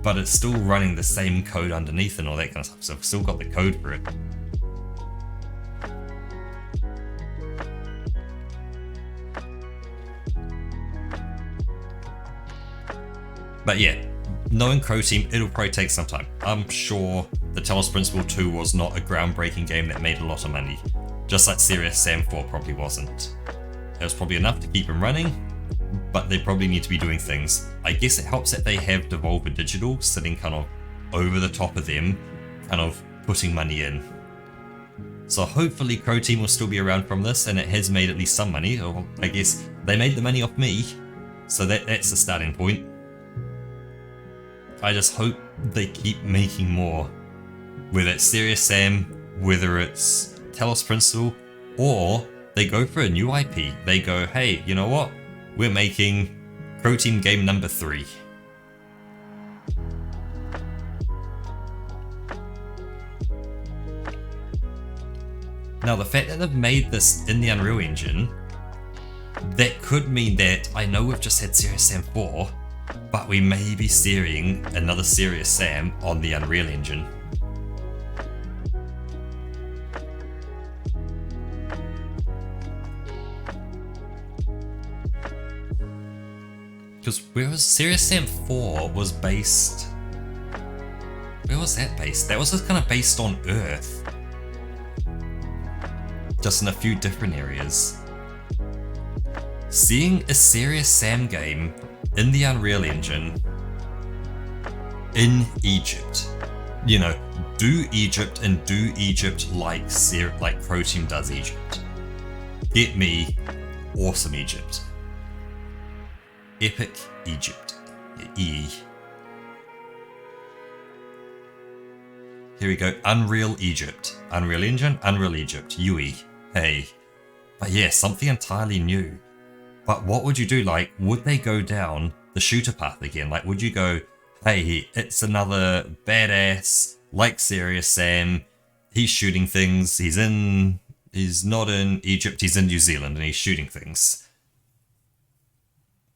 but it's still running the same code underneath and all that kind of stuff, so I've still got the code for it. But yeah, knowing Crow Team, it'll probably take some time. I'm sure the Talos Principle 2 was not a groundbreaking game that made a lot of money, just like Serious Sam 4 probably wasn't. It was probably enough to keep them running, but they probably need to be doing things. I guess it helps that they have Devolver Digital sitting kind of over the top of them, kind of putting money in. So hopefully Crow Team will still be around from this, and it has made at least some money, or I guess they made the money off me, so that's the starting point. I just hope they keep making more. Whether it's Serious Sam, whether it's Talos Principle, or they go for a new IP. They go, hey, you know what? We're making Crow Team game number 3. Now the fact that they've made this in the Unreal Engine, that could mean that, I know we've just had Serious Sam 4, but we may be seeing another Serious Sam on the Unreal Engine. Because whereas Serious Sam 4 was based... Where was that based? That was just kind of based on Earth. Just in a few different areas. Seeing a Serious Sam game in the Unreal Engine in Egypt. You know, do Egypt and do Egypt like Crow Team does Egypt. Get me awesome Egypt. Epic Egypt. Here we go. Unreal Egypt. Unreal Engine, Unreal Egypt. UE. Hey. But yeah, something entirely new. But what would you do? Like, would they go down the shooter path again? Like, would you go, hey, it's another badass, like Serious Sam. He's shooting things. He's not in Egypt. He's in New Zealand and he's shooting things.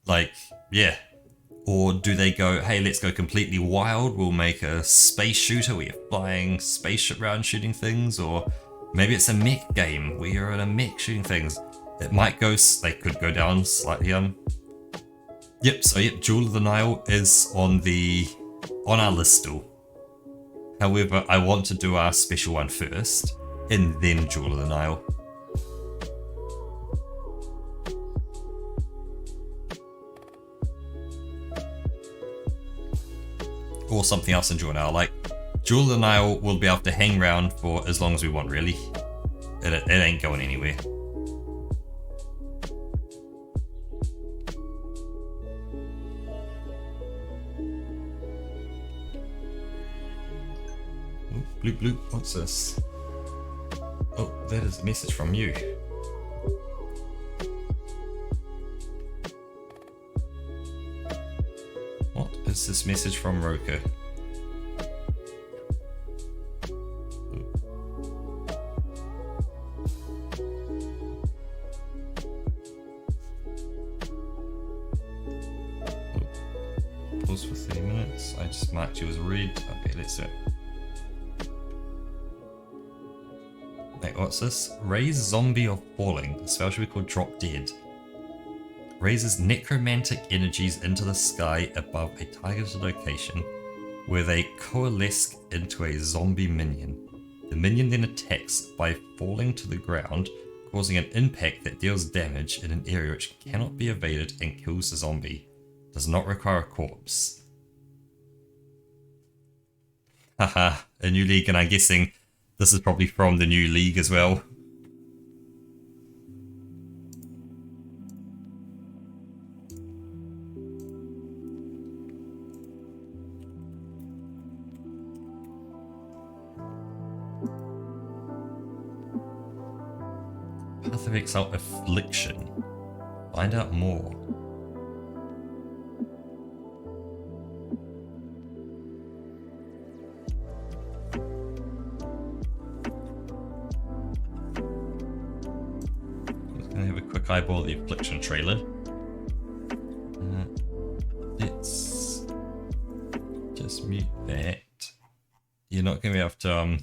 Like, yeah. Or do they go, hey, let's go completely wild. We'll make a space shooter where you're flying spaceship around shooting things. Or maybe it's a mech game where you're in a mech shooting things. It might go, they could go down slightly, Yep, so yep, Jewel of the Nile is on our list still. However, I want to do our special one first, and then Jewel of the Nile. Or something else in Jewel of the Nile, like, Jewel of the Nile will be able to hang around for as long as we want, really. It ain't going anywhere. Bloop bloop, what's this? Oh, that is a message from you. What is this message from Roka? Pause for 30 minutes. I just marked you as read. Okay, let's do it. Wait, what's this? Raise zombie of falling. The spell should be called Drop Dead. Raises necromantic energies into the sky above a targeted location where they coalesce into a zombie minion. The minion then attacks by falling to the ground, causing an impact that deals damage in an area which cannot be evaded and kills the zombie. Does not require a corpse. Haha, a new league, and I'm guessing this is probably from the new league as well. Path of Exile Affliction. Find out more. Eyeball the Affliction trailer. Let's just mute that. You're not going to be able to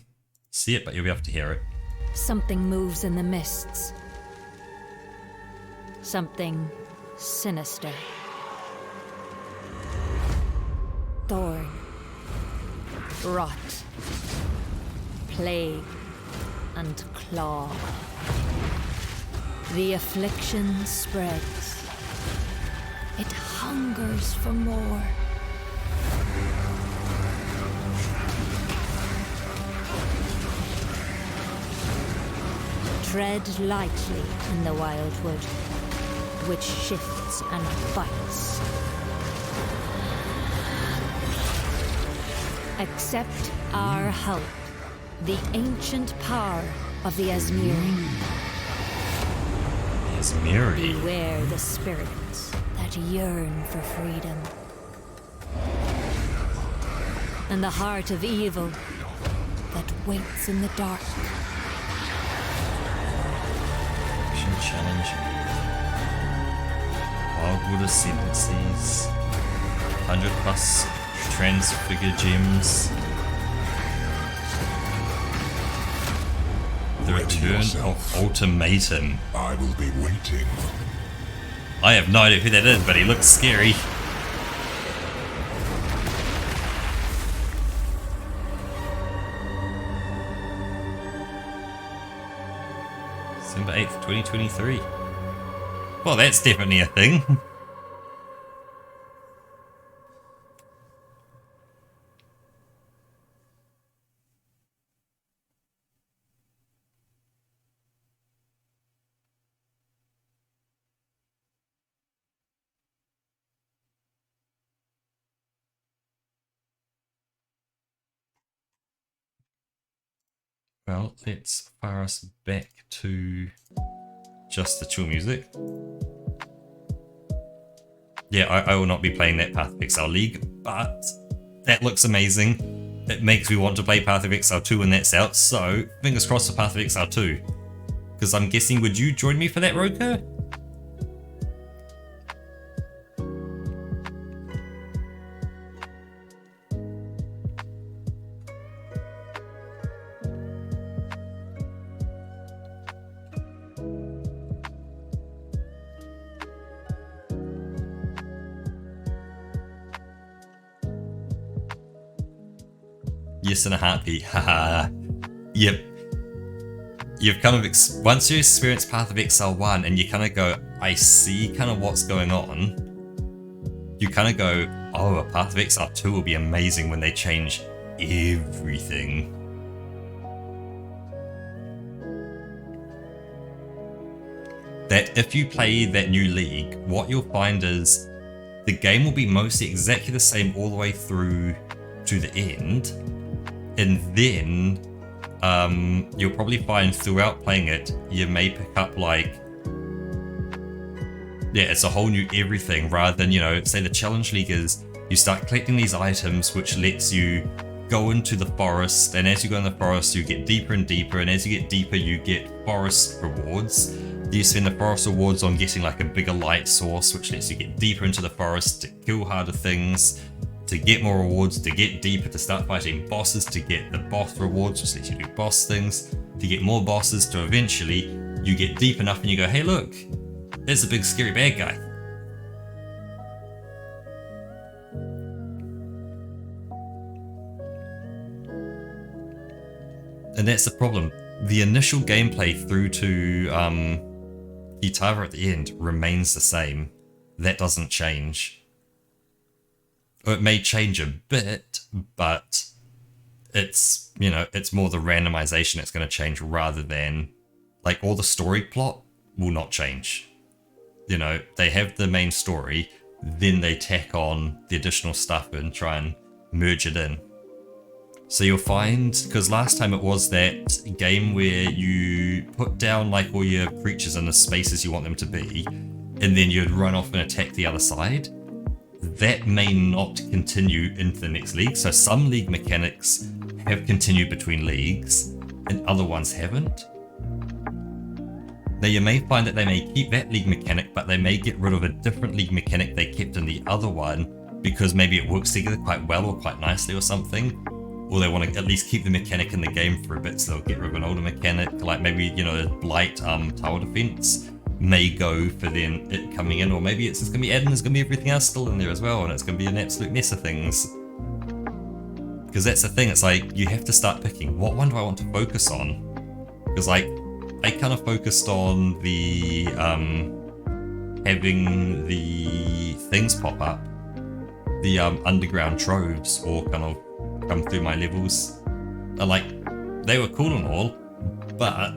see it, but you'll be able to hear it. Something moves in the mists. Something sinister. Thorn. Rot. Plague. And claw. The affliction spreads. It hungers for more. Tread lightly in the wildwood, which shifts and bites. Accept our help, the ancient power of the Asmiri. Beware the spirits that yearn for freedom. And the heart of evil that waits in the dark. Action challenge. Wildwood Ascendancies. 100 plus transfigure gems. The return of Ultimatum. I will be waiting. I have no idea who that is, but he looks scary. December 8th, 2023. Well, that's definitely a thing. Well, let's fire us back to just the chill music. Yeah, I will not be playing that Path of Exile League, but that looks amazing. It makes me want to play Path of Exile 2 when that's out, so fingers crossed for Path of Exile 2. Because I'm guessing, would you join me for that, Roka? Yes, in a heartbeat. Haha. Yep. You've kind of once you experience Path of Exile 1 and you kind of go, I see kind of what's going on. You kind of go, oh, a Path of Exile 2 will be amazing when they change everything. That if you play that new league, what you'll find is the game will be mostly exactly the same all the way through to the end. And then you'll probably find throughout playing it, you may pick up like, yeah, it's a whole new everything rather than, you know, say the Challenge League is you start collecting these items which lets you go into the forest, and as you go in the forest you get deeper and deeper, and as you get deeper you get forest rewards. You spend the forest rewards on getting like a bigger light source which lets you get deeper into the forest to kill harder things, to get more rewards, to get deeper, to start fighting bosses, to get the boss rewards which lets you do boss things, to get more bosses, to eventually you get deep enough and you go, hey look, there's a big scary bad guy. And that's the problem. The initial gameplay through to Kitava at the end remains the same. That doesn't change. Or it may change a bit, but it's, you know, it's more the randomization that's going to change rather than, like, all the story plot will not change. You know, they have the main story, then they tack on the additional stuff and try and merge it in. So you'll find, because last time it was that game where you put down like all your creatures in the spaces you want them to be, and then you'd run off and attack the other side. That may not continue into the next league. So some league mechanics have continued between leagues, and other ones haven't. Now you may find that they may keep that league mechanic, but they may get rid of a different league mechanic they kept in the other one, because maybe it works together quite well or quite nicely or something. Or they want to at least keep the mechanic in the game for a bit, so they'll get rid of an older mechanic, like maybe, you know, Blight tower defense may go for then it coming in, or maybe it's just going to be added and there's going to be everything else still in there as well, and it's going to be an absolute mess of things. Because that's the thing, it's like, you have to start picking, what one do I want to focus on? Because like, I kind of focused on the, having the things pop up, the underground troves, or kind of come through my levels. And like, they were cool and all, but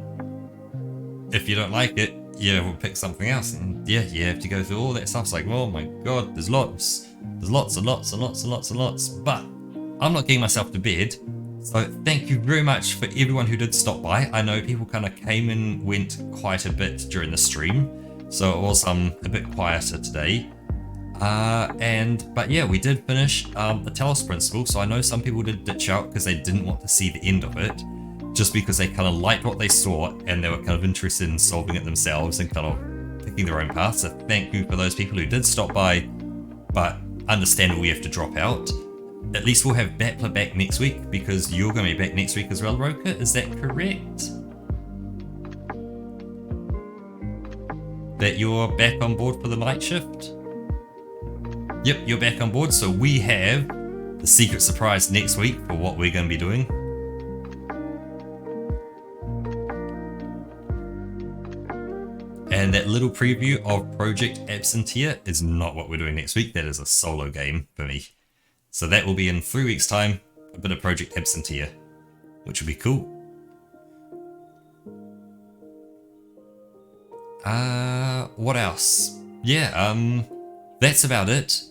if you don't like it, you will pick something else, and yeah, you have to go through all that stuff. It's like, oh my god, there's lots and lots and lots and lots, but I'm not getting myself to bed. So thank you very much for everyone who did stop by. I know people kind of came and went quite a bit during the stream, so it was a bit quieter today. But yeah, we did finish the Talos Principle, so I know some people did ditch out because they didn't want to see the end of it, just because they kind of liked what they saw and they were kind of interested in solving it themselves and kind of picking their own path. So thank you for those people who did stop by, but understandable we have to drop out. At least we'll have Battler back next week, because you're going to be back next week as well, Roka, is that correct? That you're back on board for the night shift? Yep, you're back on board, so we have the secret surprise next week for what we're going to be doing. And that little preview of Project Absentia is not what we're doing next week, that is a solo game for me. So that will be in 3 weeks' time, a bit of Project Absentia, which will be cool. What else? Yeah, that's about it.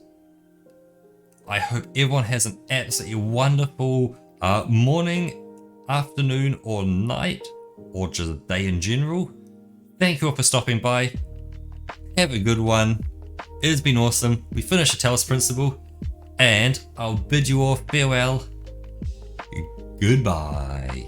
I hope everyone has an absolutely wonderful morning, afternoon, or night, or just a day in general. Thank you all for stopping by. Have a good one. It has been awesome. We finished the Talos Principle, and I'll bid you all farewell. Goodbye.